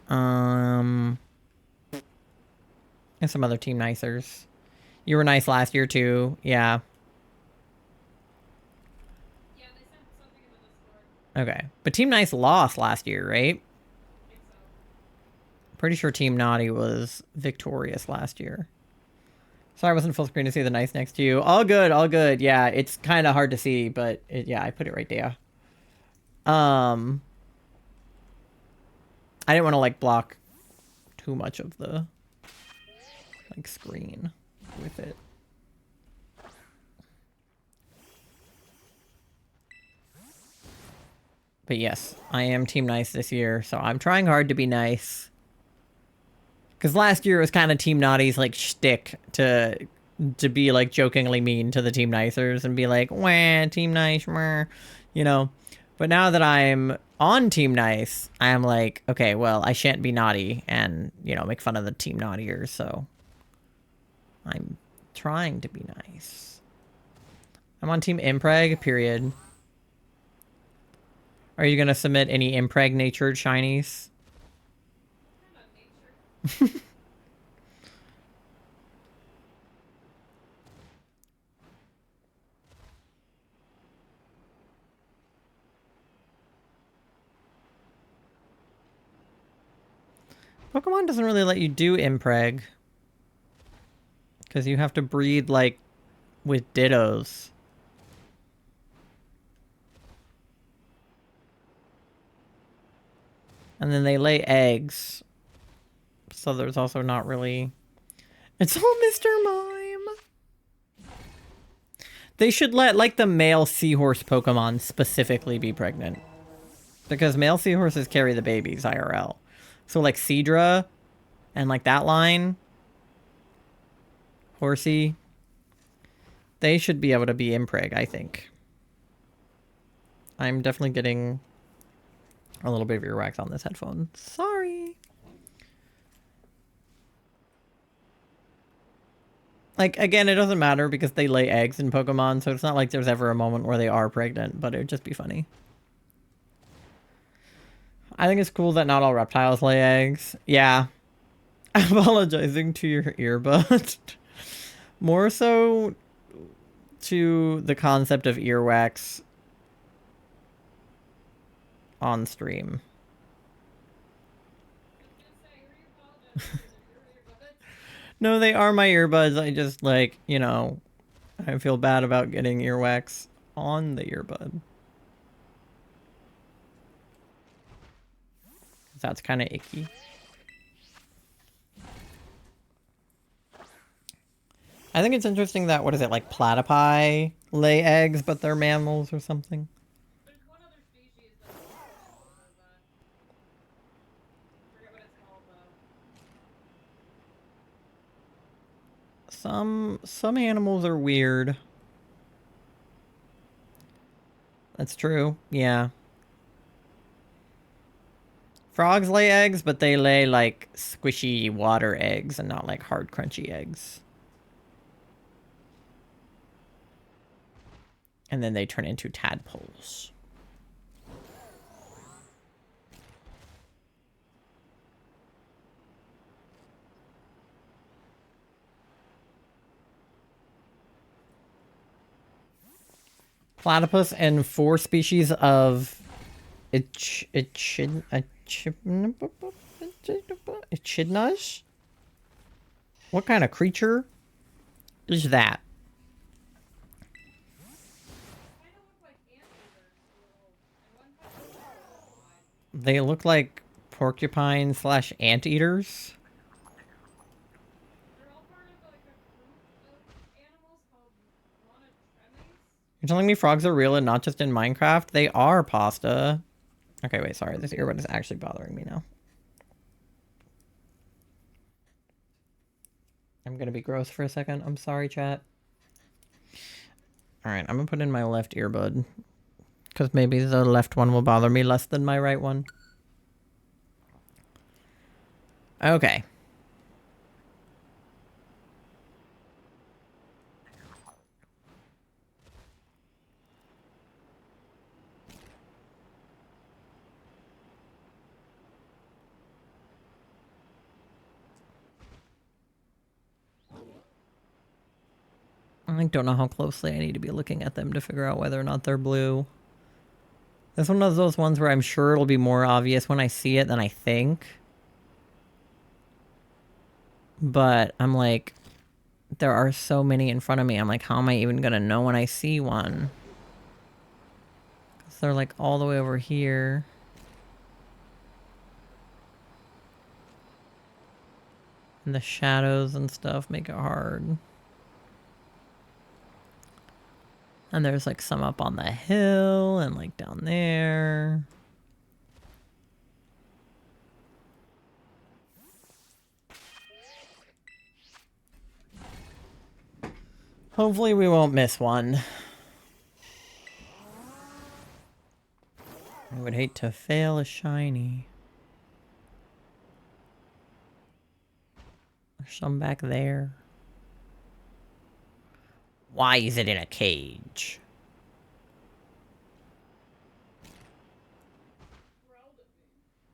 And some other Team Nicers. You were nice last year, too. Yeah. Yeah, they sent something in the Discord. Okay. But Team Nice lost last year, right? I think so. Pretty sure Team Naughty was victorious last year. Sorry I wasn't full screen to see the nice next to you. All good, all good. Yeah, it's kind of hard to see, but yeah, I put it right there. I didn't want to like block too much of the like screen with it. But yes, I am Team Nice this year, so I'm trying hard to be nice. Because last year it was kind of Team Naughty's like shtick to be like jokingly mean to the Team Nicers and be like, wah, Team Nice, meh, you know. But now that I'm on Team Nice, I'm like, okay, well, I shan't be naughty and, you know, make fun of the Team Naughtiers, so I'm trying to be nice. I'm on Team Impreg, period. Are you going to submit any impregnatured shinies? Pokemon doesn't really let you do impreg. Because you have to breed, like, with Dittos. And then they lay eggs. So there's also not really... It's all Mr. Mime! They should let, like, the male seahorse Pokemon specifically be pregnant. Because male seahorses carry the babies, IRL. So, like, Seadra and, like, that line... Horsey... They should be able to be impreg, I think. I'm definitely getting a little bit of earwax on this headphone. Sorry! Like, again, it doesn't matter because they lay eggs in Pokemon, so it's not like there's ever a moment where they are pregnant, but it would just be funny. I think it's cool that not all reptiles lay eggs. Yeah. Apologizing to your earbud. More so to the concept of earwax on stream. No, they are my earbuds. I just, like, you know, I feel bad about getting earwax on the earbud. That's kind of icky. I think it's interesting that, what is it, like platypi lay eggs, but they're mammals or something? There's one other species that's I forget what it's called though. Some animals are weird. That's true, yeah. Frogs lay eggs, but they lay like squishy water eggs and not like hard crunchy eggs. And then they turn into tadpoles. Platypus and 4 species of echidnas? What kind of creature is that? They look like porcupine slash anteaters. They're all part of like a group of animals called monotremes. You're telling me frogs are real and not just in Minecraft? They are, Pasta. Okay, wait, sorry. This earbud is actually bothering me now. I'm gonna be gross for a second. I'm sorry, chat. Alright, I'm gonna put in my left earbud. Because maybe the left one will bother me less than my right one. Okay. I don't know how closely I need to be looking at them to figure out whether or not they're blue. This one of those ones where I'm sure it'll be more obvious when I see it than I think. But I'm like, there are so many in front of me. I'm like, how am I even gonna know when I see one? Because they're like all the way over here. And the shadows and stuff make it hard. And there's like some up on the hill and like down there. Hopefully we won't miss one. I would hate to fail a shiny. There's some back there. Why is it in a cage?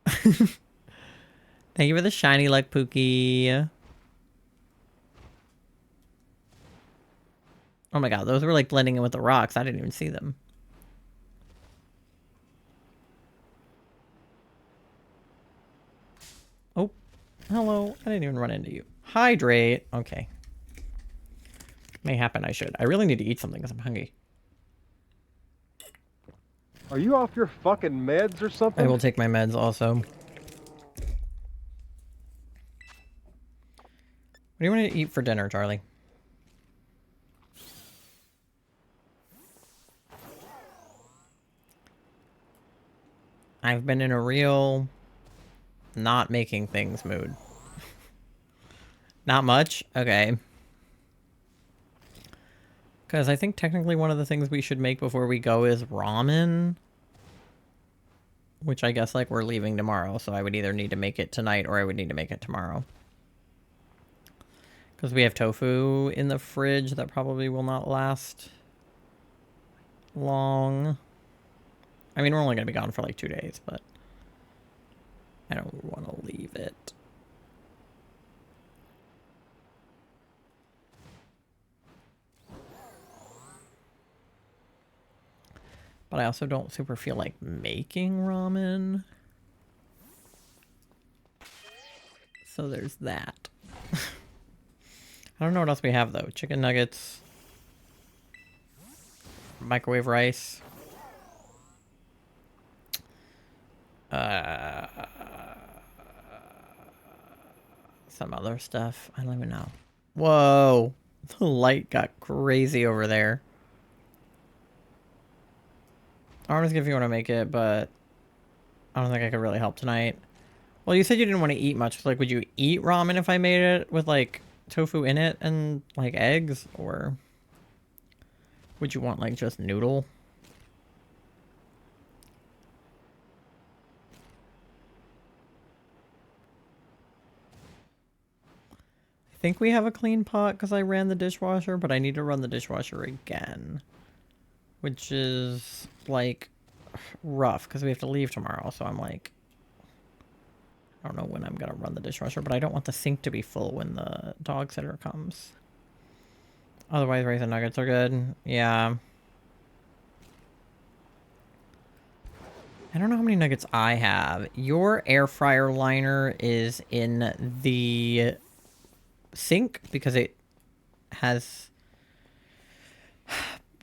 Thank you for the shiny luck, Pookie. Oh my god, those were like blending in with the rocks. I didn't even see them. Oh, hello. I didn't even run into you. Hydrate. Okay. May happen, I should. I really need to eat something because I'm hungry. Are you off your fucking meds or something? I will take my meds also. What do you want to eat for dinner, Charlie? I've been in a real not making things mood. Not much? Okay. Because I think technically one of the things we should make before we go is ramen. Which I guess, like, we're leaving tomorrow, so I would either need to make it tonight or I would need to make it tomorrow. Because we have tofu in the fridge that probably will not last long. I mean, we're only going to be gone for like 2 days, but... I don't want to leave it. But I also don't super feel like making ramen. So there's that. I don't know what else we have though. Chicken nuggets. Microwave rice. Some other stuff. I don't even know. Whoa. The light got crazy over there. I was if you want to make it, but I don't think I could really help tonight. Well, you said you didn't want to eat much. Like, would you eat ramen if I made it with, like, tofu in it and, like, eggs? Or would you want, like, just noodle? I think we have a clean pot because I ran the dishwasher, but I need to run the dishwasher again. Which is, like, rough because we have to leave tomorrow. So I'm like, I don't know when I'm going to run the dishwasher, but I don't want the sink to be full when the dog sitter comes. Otherwise, rice and nuggets are good. Yeah. I don't know how many nuggets I have. Your air fryer liner is in the sink because it has...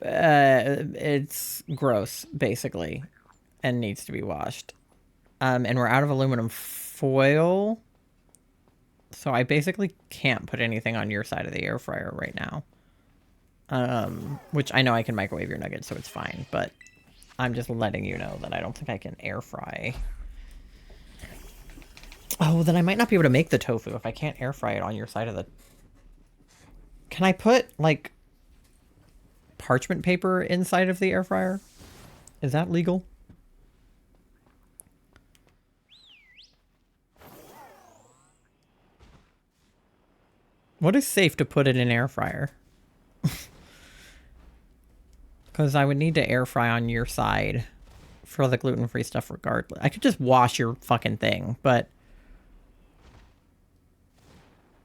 it's gross, basically, and needs to be washed. And we're out of aluminum foil, so I basically can't put anything on your side of the air fryer right now. Which I know I can microwave your nuggets, so it's fine, but I'm just letting you know that I don't think I can air fry. Oh, then I might not be able to make the tofu if I can't air fry it on your side of the... Can I put, like, parchment paper inside of the air fryer? Is that legal? What is safe to put in an air fryer? Because I would need to air fry on your side for the gluten-free stuff regardless. I could just wash your fucking thing, but...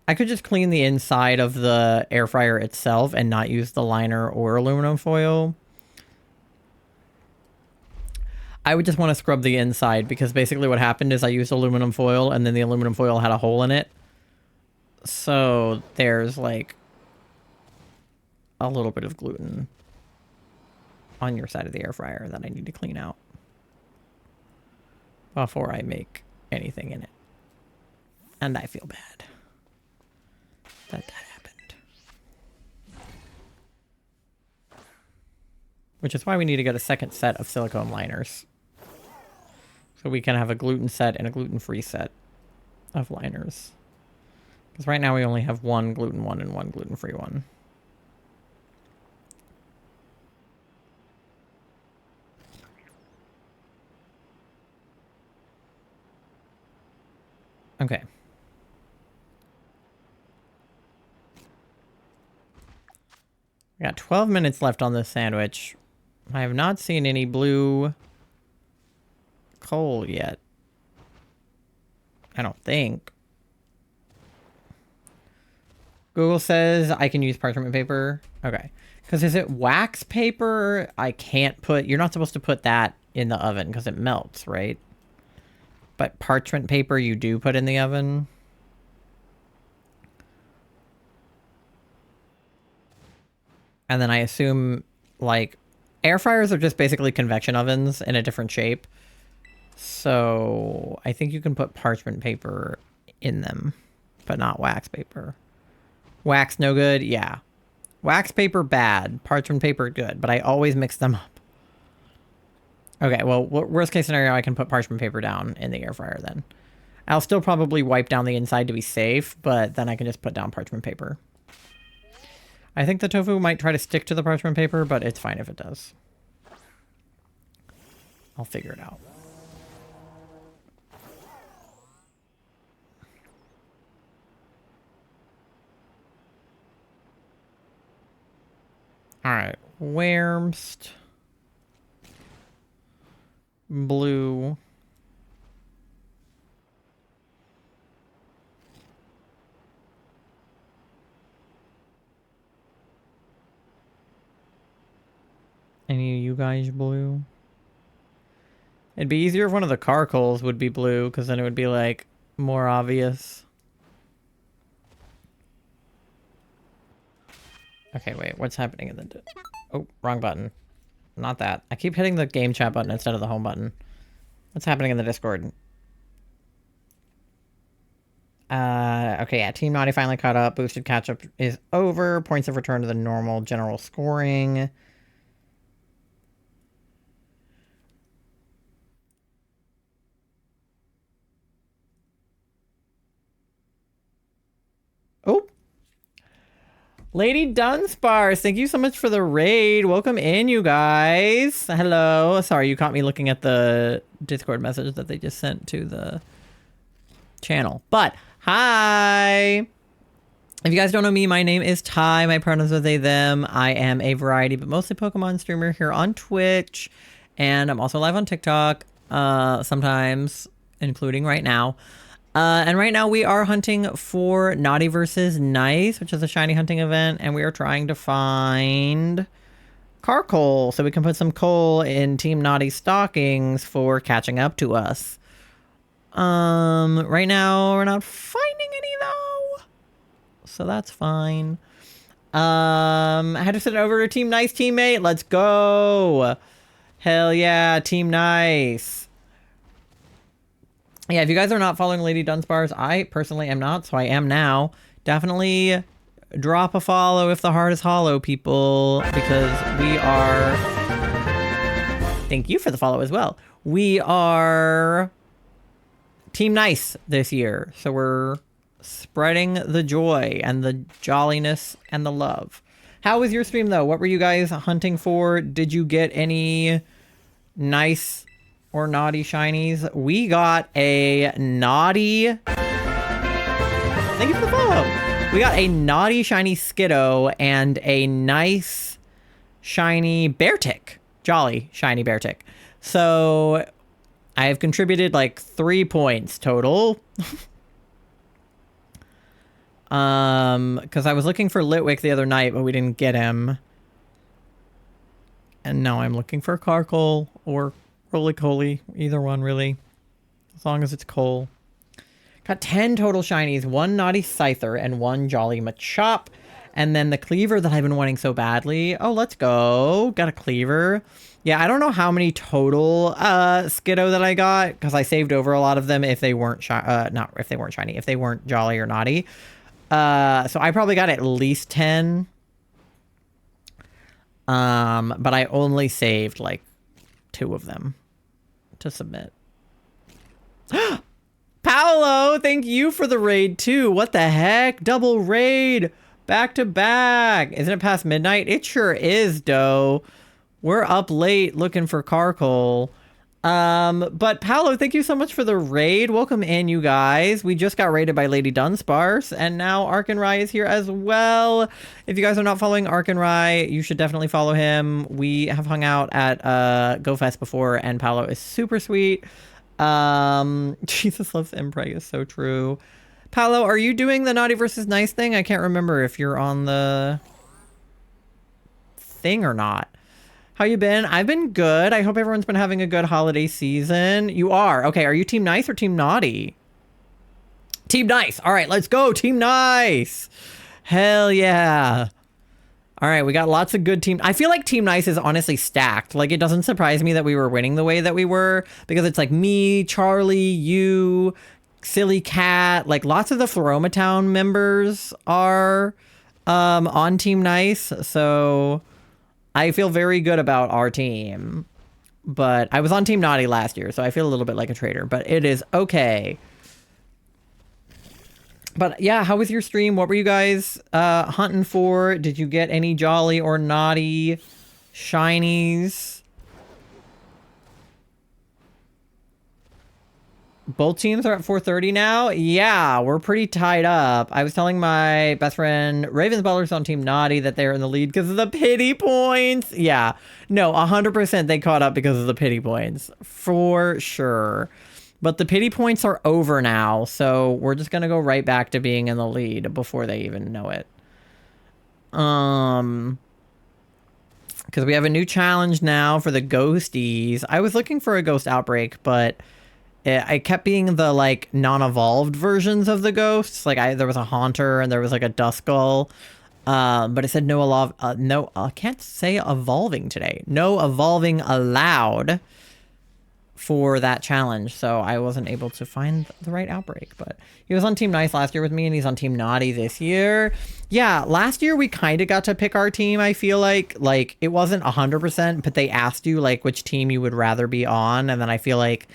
I could just clean the inside of the air fryer itself and not use the liner or aluminum foil. I would just want to scrub the inside because basically what happened is I used aluminum foil and then the aluminum foil had a hole in it. So there's like a little bit of gluten on your side of the air fryer that I need to clean out before I make anything in it. And I feel bad that happened. Which is why we need to get a second set of silicone liners. So we can have a gluten set and a gluten-free set of liners. Because right now we only have one gluten one and one gluten-free one. Okay. We got 12 minutes left on this sandwich. I have not seen any blue coal yet. I don't think. Google says I can use parchment paper. Okay. Because is it wax paper? I can't put... You're not supposed to put that in the oven because it melts, right? But parchment paper you do put in the oven. And then I assume, like, air fryers are just basically convection ovens in a different shape. So I think you can put parchment paper in them, but not wax paper. Wax no good? Yeah. Wax paper bad. Parchment paper good. But I always mix them up. Okay, well, worst case scenario, I can put parchment paper down in the air fryer then. I'll still probably wipe down the inside to be safe, but then I can just put down parchment paper. I think the tofu might try to stick to the parchment paper, but it's fine if it does. I'll figure it out. Alright, Wurst. Blue. Any of you guys blue? It'd be easier if one of the Carcoals would be blue, because then it would be, like, more obvious. Okay, wait, what's happening in the... Oh, wrong button. Not that. I keep hitting the game chat button instead of the home button. What's happening in the Discord? Okay, yeah, Team Naughty finally caught up. Boosted catch-up is over. Points have returned to the normal general scoring. Oh! Lady Dunspars, thank you so much for the raid. Welcome in, you guys. Hello. Sorry, you caught me looking at the Discord message that they just sent to the channel. But, hi! If you guys don't know me, my name is Ty. My pronouns are they, them. I am a variety, but mostly Pokemon streamer here on Twitch. And I'm also live on TikTok, sometimes, including right now. And right now we are hunting for Naughty versus Nice, which is a shiny hunting event, and we are trying to find Carcoal so we can put some coal in Team Naughty stockings for catching up to us. Right now we're not finding any though, so that's fine. I had to send it over to Team Nice teammate. Let's go. Hell yeah, Team Nice. Yeah, if you guys are not following Lady Dunspars, I personally am not, so I am now. Definitely drop a follow if the heart is hollow, people, because we are... Thank you for the follow as well. We are Team Nice this year, so we're spreading the joy and the jolliness and the love. How was your stream, though? What were you guys hunting for? Did you get any nice... or naughty shinies? We got a naughty... Thank you for the follow! We got a naughty shiny Skiddo and a nice shiny Beartic. Jolly shiny Beartic. So I have contributed like 3 points total. Because I was looking for Litwick the other night, but we didn't get him. And now I'm looking for Carcoal or Roly-Coly, either one really, as long as it's coal. Got 10 total shinies, 1 naughty Scyther and 1 jolly Machop, and then the Cleaver that I've been wanting so badly. Oh, let's go. Got a Cleaver. Yeah, I don't know how many total Skiddo that I got, because I saved over a lot of them if they weren't not if they weren't shiny, if they weren't jolly or naughty. So I probably got at least 10. But I only saved like 2 of them to submit. Paolo, thank you for the raid too. What the heck? Double raid back to back. Isn't it past midnight? It sure is, dough. We're up late looking for Carcoal. But Paolo, thank you so much for the raid. Welcome in, you guys. We just got raided by Lady Dunspars, and now Arkenrai is here as well. If you guys are not following Arkenrai, you should definitely follow him. We have hung out at GoFest before, and Paolo is super sweet. Jesus loves Emprey is so true. Paolo, are you doing the naughty versus nice thing? I can't remember if you're on the thing or not. How you been? I've been good. I hope everyone's been having a good holiday season. You are? Okay, are you Team Nice or Team Naughty? Team Nice. All right, let's go. Team Nice. Hell yeah. All right, we got lots of good team. I feel like Team Nice is honestly stacked. Like, it doesn't surprise me that we were winning the way that we were, because it's like me, Charlie, you, Silly Cat. Like, lots of the Floroma Town members are on Team Nice, so... I feel very good about our team, but I was on Team Naughty last year, so I feel a little bit like a traitor, but it is okay. But yeah, how was your stream? What were you guys hunting for? Did you get any jolly or naughty shinies? Both teams are at 4:30 now? Yeah, we're pretty tied up. I was telling my best friend Ravensbutler's on Team Naughty that they're in the lead because of the pity points. Yeah, no, 100% they caught up because of the pity points. For sure. But the pity points are over now, so we're just going to go right back to being in the lead before they even know it. because we have a new challenge now for the ghosties. I was looking for a ghost outbreak, but I kept being the like non-evolved versions of the ghosts. Like there was a haunter and there was like a Duskull. But it said no, I can't say evolving today. No evolving allowed for that challenge. So I wasn't able to find the right outbreak, but he was on Team Nice last year with me and he's on Team Naughty this year. Yeah, last year we kind of got to pick our team. I feel like it wasn't 100%, but they asked you like which team you would rather be on. And then I feel like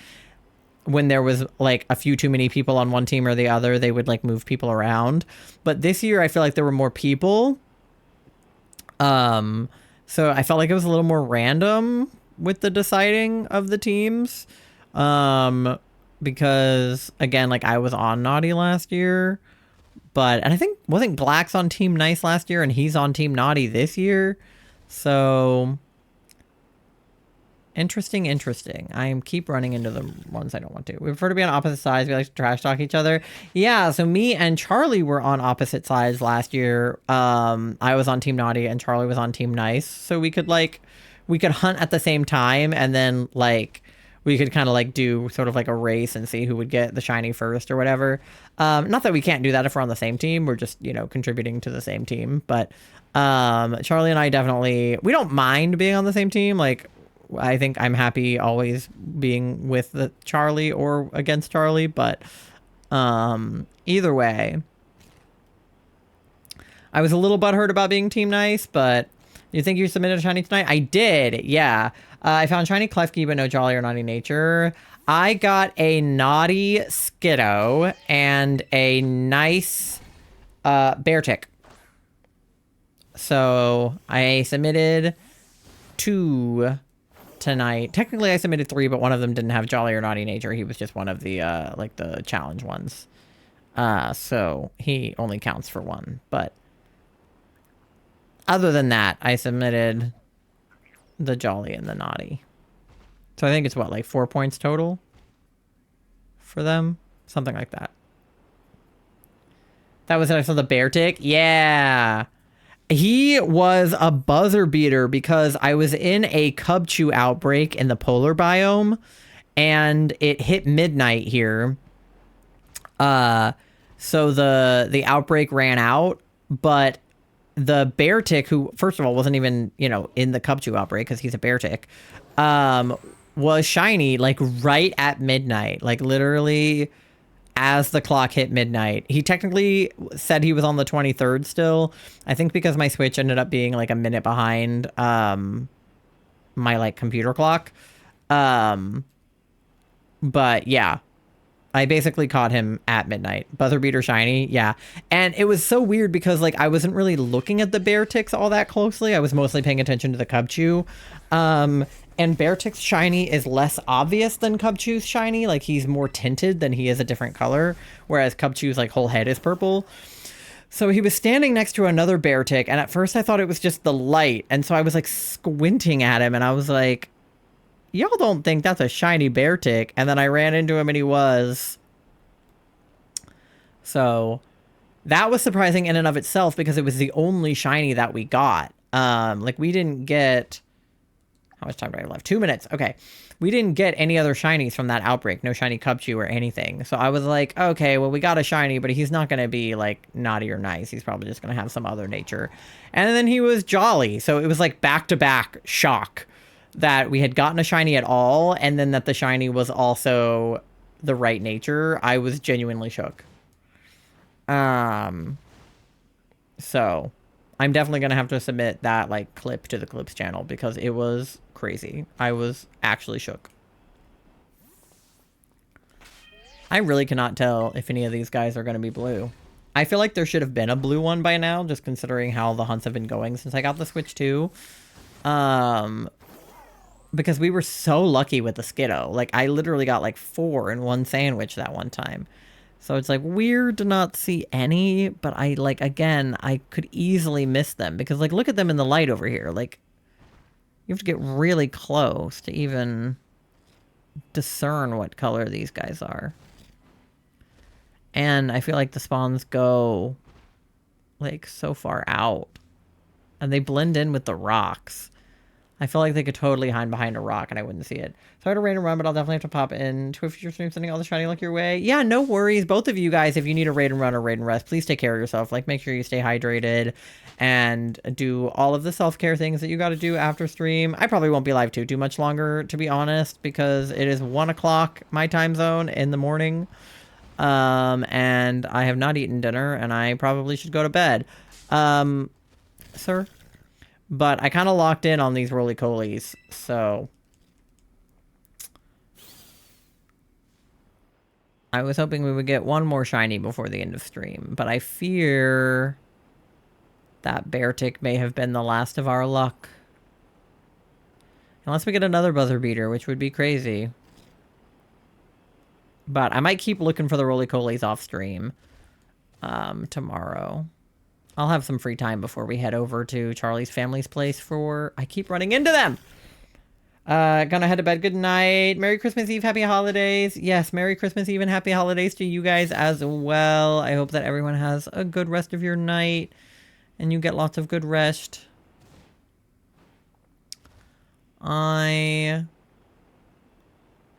when there was like a few too many people on one team or the other, they would like move people around. But this year I feel like there were more people. So I felt like it was a little more random with the deciding of the teams. Because again, like I was on Naughty last year, and I think wasn't Glax on Team Nice last year and he's on Team Naughty this year. So interesting. I keep running into the ones I don't want to. We prefer to be on opposite sides. We like to trash talk each other. Yeah, so me and Charlie were on opposite sides last year. I was on Team Naughty and Charlie was on Team Nice. So we could hunt at the same time and then like we could kind of like do sort of like a race and see who would get the shiny first or whatever. Not that we can't do that if we're on the same team. We're just, contributing to the same team. But Charlie and I definitely, we don't mind being on the same team. Like, I think I'm happy always being with the Charlie or against Charlie, but either way, I was a little butthurt about being Team Nice, but you think you submitted a shiny tonight? I did, yeah. I found shiny Klefki, but no Jolly or Naughty Nature. I got a Naughty Skiddo and a nice Beartic. So I submitted 2 tonight. Technically I submitted 3, but one of them didn't have Jolly or Naughty Nature. He was just one of the like the challenge ones. So he only counts for 1. But other than that, I submitted the Jolly and the Naughty. So I think it's what, like 4 points total for them? Something like that. That was it. I saw the Beartic. Yeah. He was a buzzer beater because I was in a Cubchoo outbreak in the polar biome and it hit midnight here. So the outbreak ran out, but the Beartic, who first of all wasn't even, in the Cubchoo outbreak because he's a Beartic, was shiny like right at midnight, like literally as the clock hit midnight. He technically said he was on the 23rd still. I think because my Switch ended up being like a minute behind my like computer clock. But yeah, I basically caught him at midnight. Buzzer beater shiny, yeah. And it was so weird because like I wasn't really looking at the Beartics all that closely. I was mostly paying attention to the Cubchoo. And Beartic's shiny is less obvious than Cubchoo's shiny. Like he's more tinted than he is a different color, whereas Cubchoo's like whole head is purple. So he was standing next to another Beartic, and at first I thought it was just the light, and so I was like squinting at him, and I was like, y'all don't think that's a shiny Beartic? And then I ran into him and he was. So that was surprising in and of itself because it was the only shiny that we got. Like we didn't get, how much time do I have left? 2 minutes. Okay. We didn't get any other shinies from that outbreak. No shiny Cubchoo or anything. So I was like, okay, well, we got a shiny, but he's not going to be like naughty or nice. He's probably just going to have some other nature. And then he was Jolly. So it was like back-to-back shock that we had gotten a shiny at all, and then that the shiny was also the right nature. I was genuinely shook. So I'm definitely gonna have to submit that like clip to the Clips channel because it was crazy. I was actually shook. I really cannot tell if any of these guys are gonna be blue. I feel like there should have been a blue one by now, just considering how the hunts have been going since I got the Switch 2. Because we were so lucky with the Skiddo. Like, I literally got like 4 in one sandwich that one time. So it's like weird to not see any, but I like, again, I could easily miss them because like, look at them in the light over here. Like, you have to get really close to even discern what color these guys are. And I feel like the spawns go like so far out and they blend in with the rocks. I feel like they could totally hide behind a rock and I wouldn't see it. So I had a raid and run, but I'll definitely have to pop in to a future stream, sending all the shiny luck your way. Yeah, no worries. Both of you guys, if you need a raid and run or raid and rest, please take care of yourself. Like, make sure you stay hydrated and do all of the self-care things that you got to do after stream. I probably won't be live too much longer, to be honest, because it is 1 o'clock my time zone in the morning. And I have not eaten dinner and I probably should go to bed. Sir? But I kind of locked in on these roly-colies, so... I was hoping we would get one more shiny before the end of stream, but I fear that Beartic may have been the last of our luck. Unless we get another buzzer beater, which would be crazy. But I might keep looking for the roly-colies off stream tomorrow. I'll have some free time before we head over to Charlie's family's place for... I keep running into them! Gonna head to bed. Good night. Merry Christmas Eve. Happy holidays. Yes, Merry Christmas Eve and happy holidays to you guys as well. I hope that everyone has a good rest of your night and you get lots of good rest. I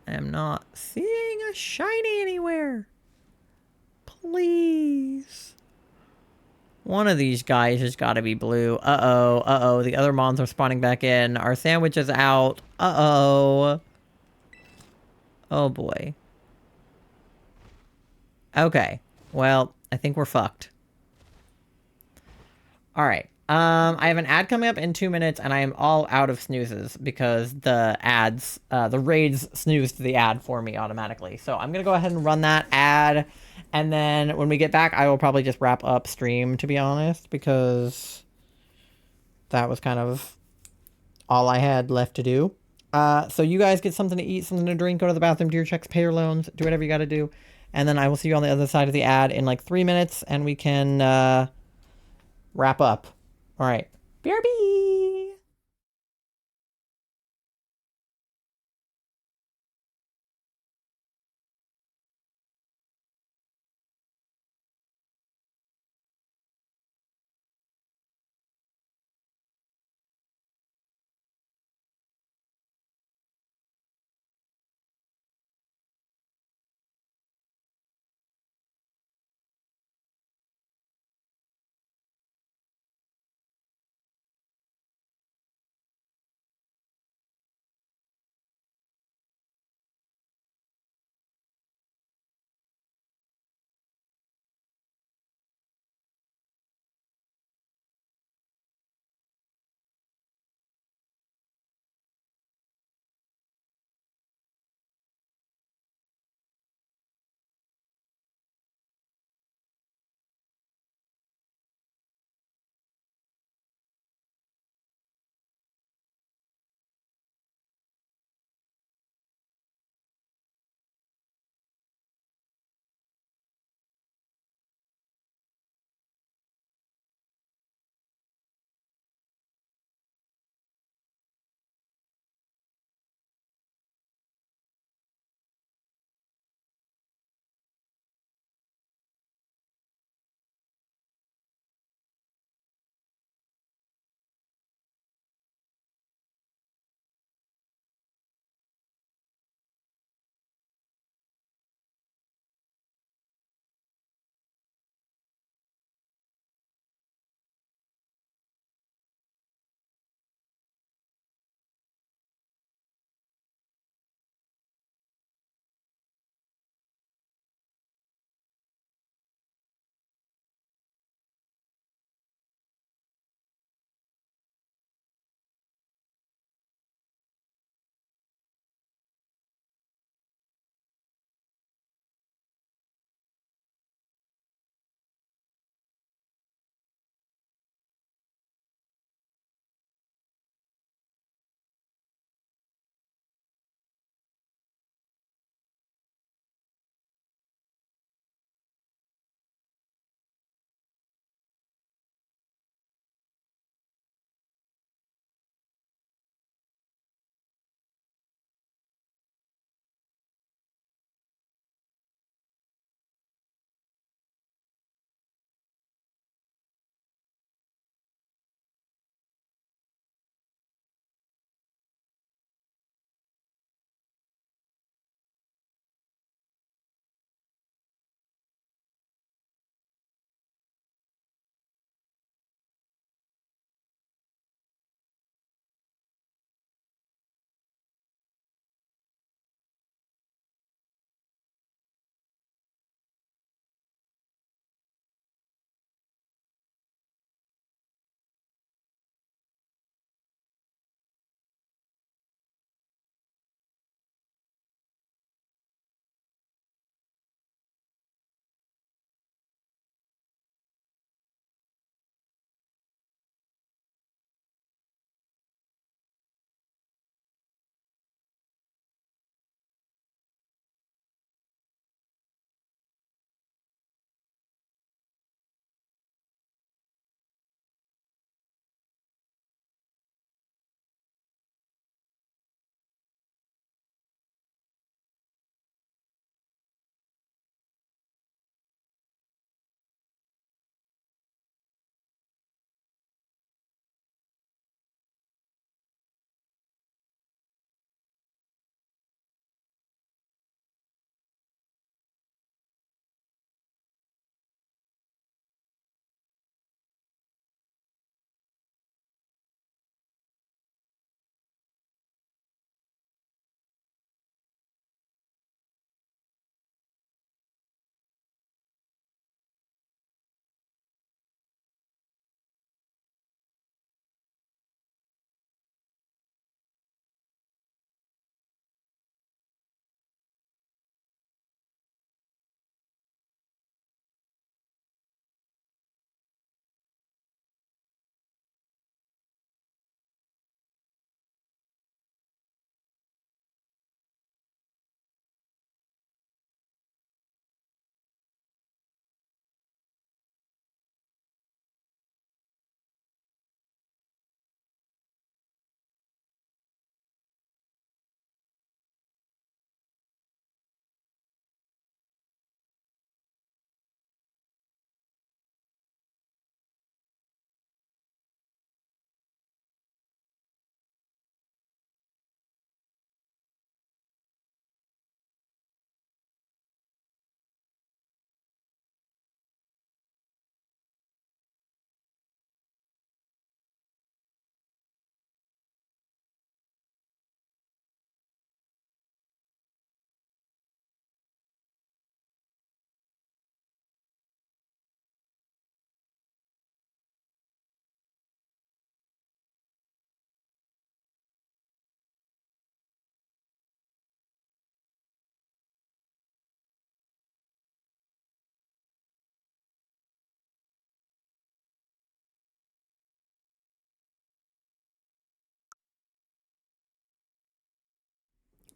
am not seeing a shiny anywhere. Please. One of these guys has got to be blue. Uh-oh. The other mons are spawning back in. Our sandwich is out. Uh-oh. Oh, boy. Okay. Well, I think we're fucked. Alright. I have an ad coming up in 2 minutes, and I am all out of snoozes because the ads, the raids snoozed the ad for me automatically. So I'm going to go ahead and run that ad. And then when we get back, I will probably just wrap up stream, to be honest, because that was kind of all I had left to do. So you guys get something to eat, something to drink, go to the bathroom, do your checks, pay your loans, do whatever you got to do. And then I will see you on the other side of the ad in like 3 minutes, and we can wrap up. All right. BRB!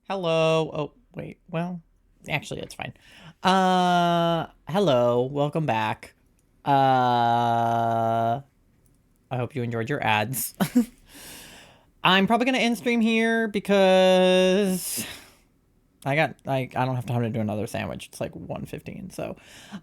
Hello. Oh, wait. Well, actually, it's fine. Hello. Welcome back. I hope you enjoyed your ads. I'm probably gonna end stream here because I don't have time to do another sandwich. It's like 1:15, so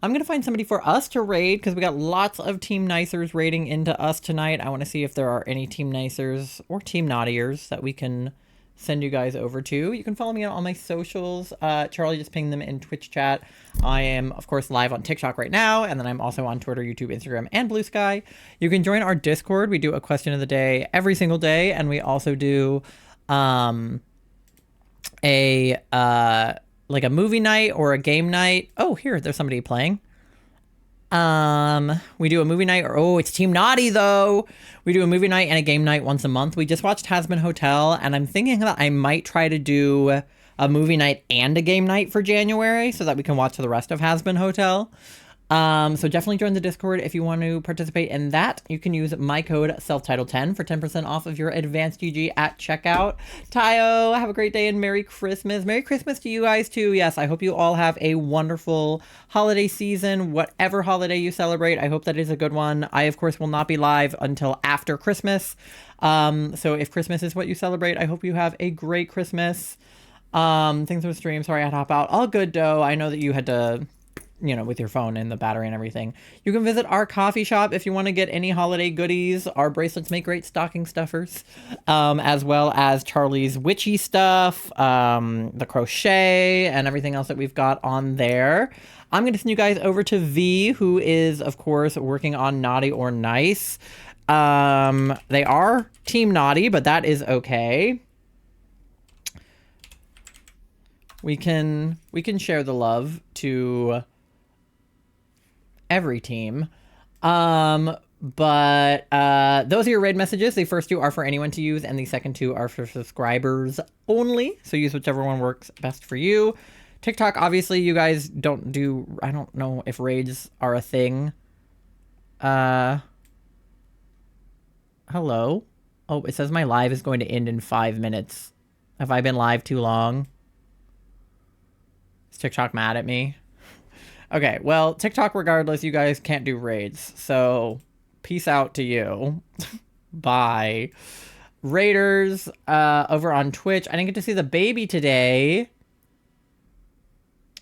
I'm gonna find somebody for us to raid because we got lots of Team Nicers raiding into us tonight. I want to see if there are any Team Nicers or Team Naughtiers that we can send you guys over to. You can follow me on all my socials. Charlie just pinged them in Twitch chat. I am, of course, live on TikTok right now, and then I'm also on Twitter, YouTube, Instagram, and Blue Sky. You can join our Discord. We do a question of the day every single day, and we also do like a movie night or a game night. Oh, here, there's somebody playing. We do a movie night, or oh, it's Team Naughty though. We do a movie night and a game night once a month. We just watched Hazbin Hotel, and I'm thinking that I might try to do a movie night and a game night for January so that we can watch the rest of Hazbin Hotel. So definitely join the Discord if you want to participate in that. You can use my code selftitled10 for 10% off of your advanced GG at checkout. Tayo, have a great day and Merry Christmas. Merry Christmas to you guys too. Yes, I hope you all have a wonderful holiday season, whatever holiday you celebrate. I hope that is a good one. I, of course, will not be live until after Christmas. So if Christmas is what you celebrate, I hope you have a great Christmas. Things with stream. Sorry I had to hop out. All good, though. I know that you had to, you know, with your phone and the battery and everything. You can visit our coffee shop if you want to get any holiday goodies. Our bracelets make great stocking stuffers, as well as Charlie's witchy stuff, the crochet, and everything else that we've got on there. I'm going to send you guys over to V, who is, of course, working on Naughty or Nice. They are Team Naughty, but that is okay. We can share the love to every team. But those are your raid messages. The first two are for anyone to use, and the second two are for subscribers only. So use whichever one works best for you. TikTok, obviously, you guys don't do... I don't know if raids are a thing. Hello? Oh, it says my live is going to end in 5 minutes. Have I been live too long? Is TikTok mad at me? Okay, well, TikTok, regardless, you guys can't do raids. So, peace out to you. Bye. Raiders, over on Twitch. I didn't get to see the baby today.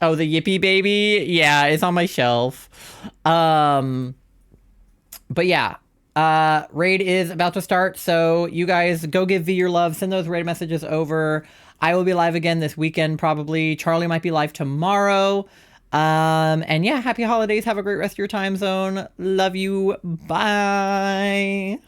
Oh, the Yippee baby? Yeah, it's on my shelf. But yeah. Raid is about to start, so you guys go give V your love. Send those raid messages over. I will be live again this weekend, probably. Charlie might be live tomorrow. And yeah, happy holidays. Have a great rest of your time zone. Love you. Bye.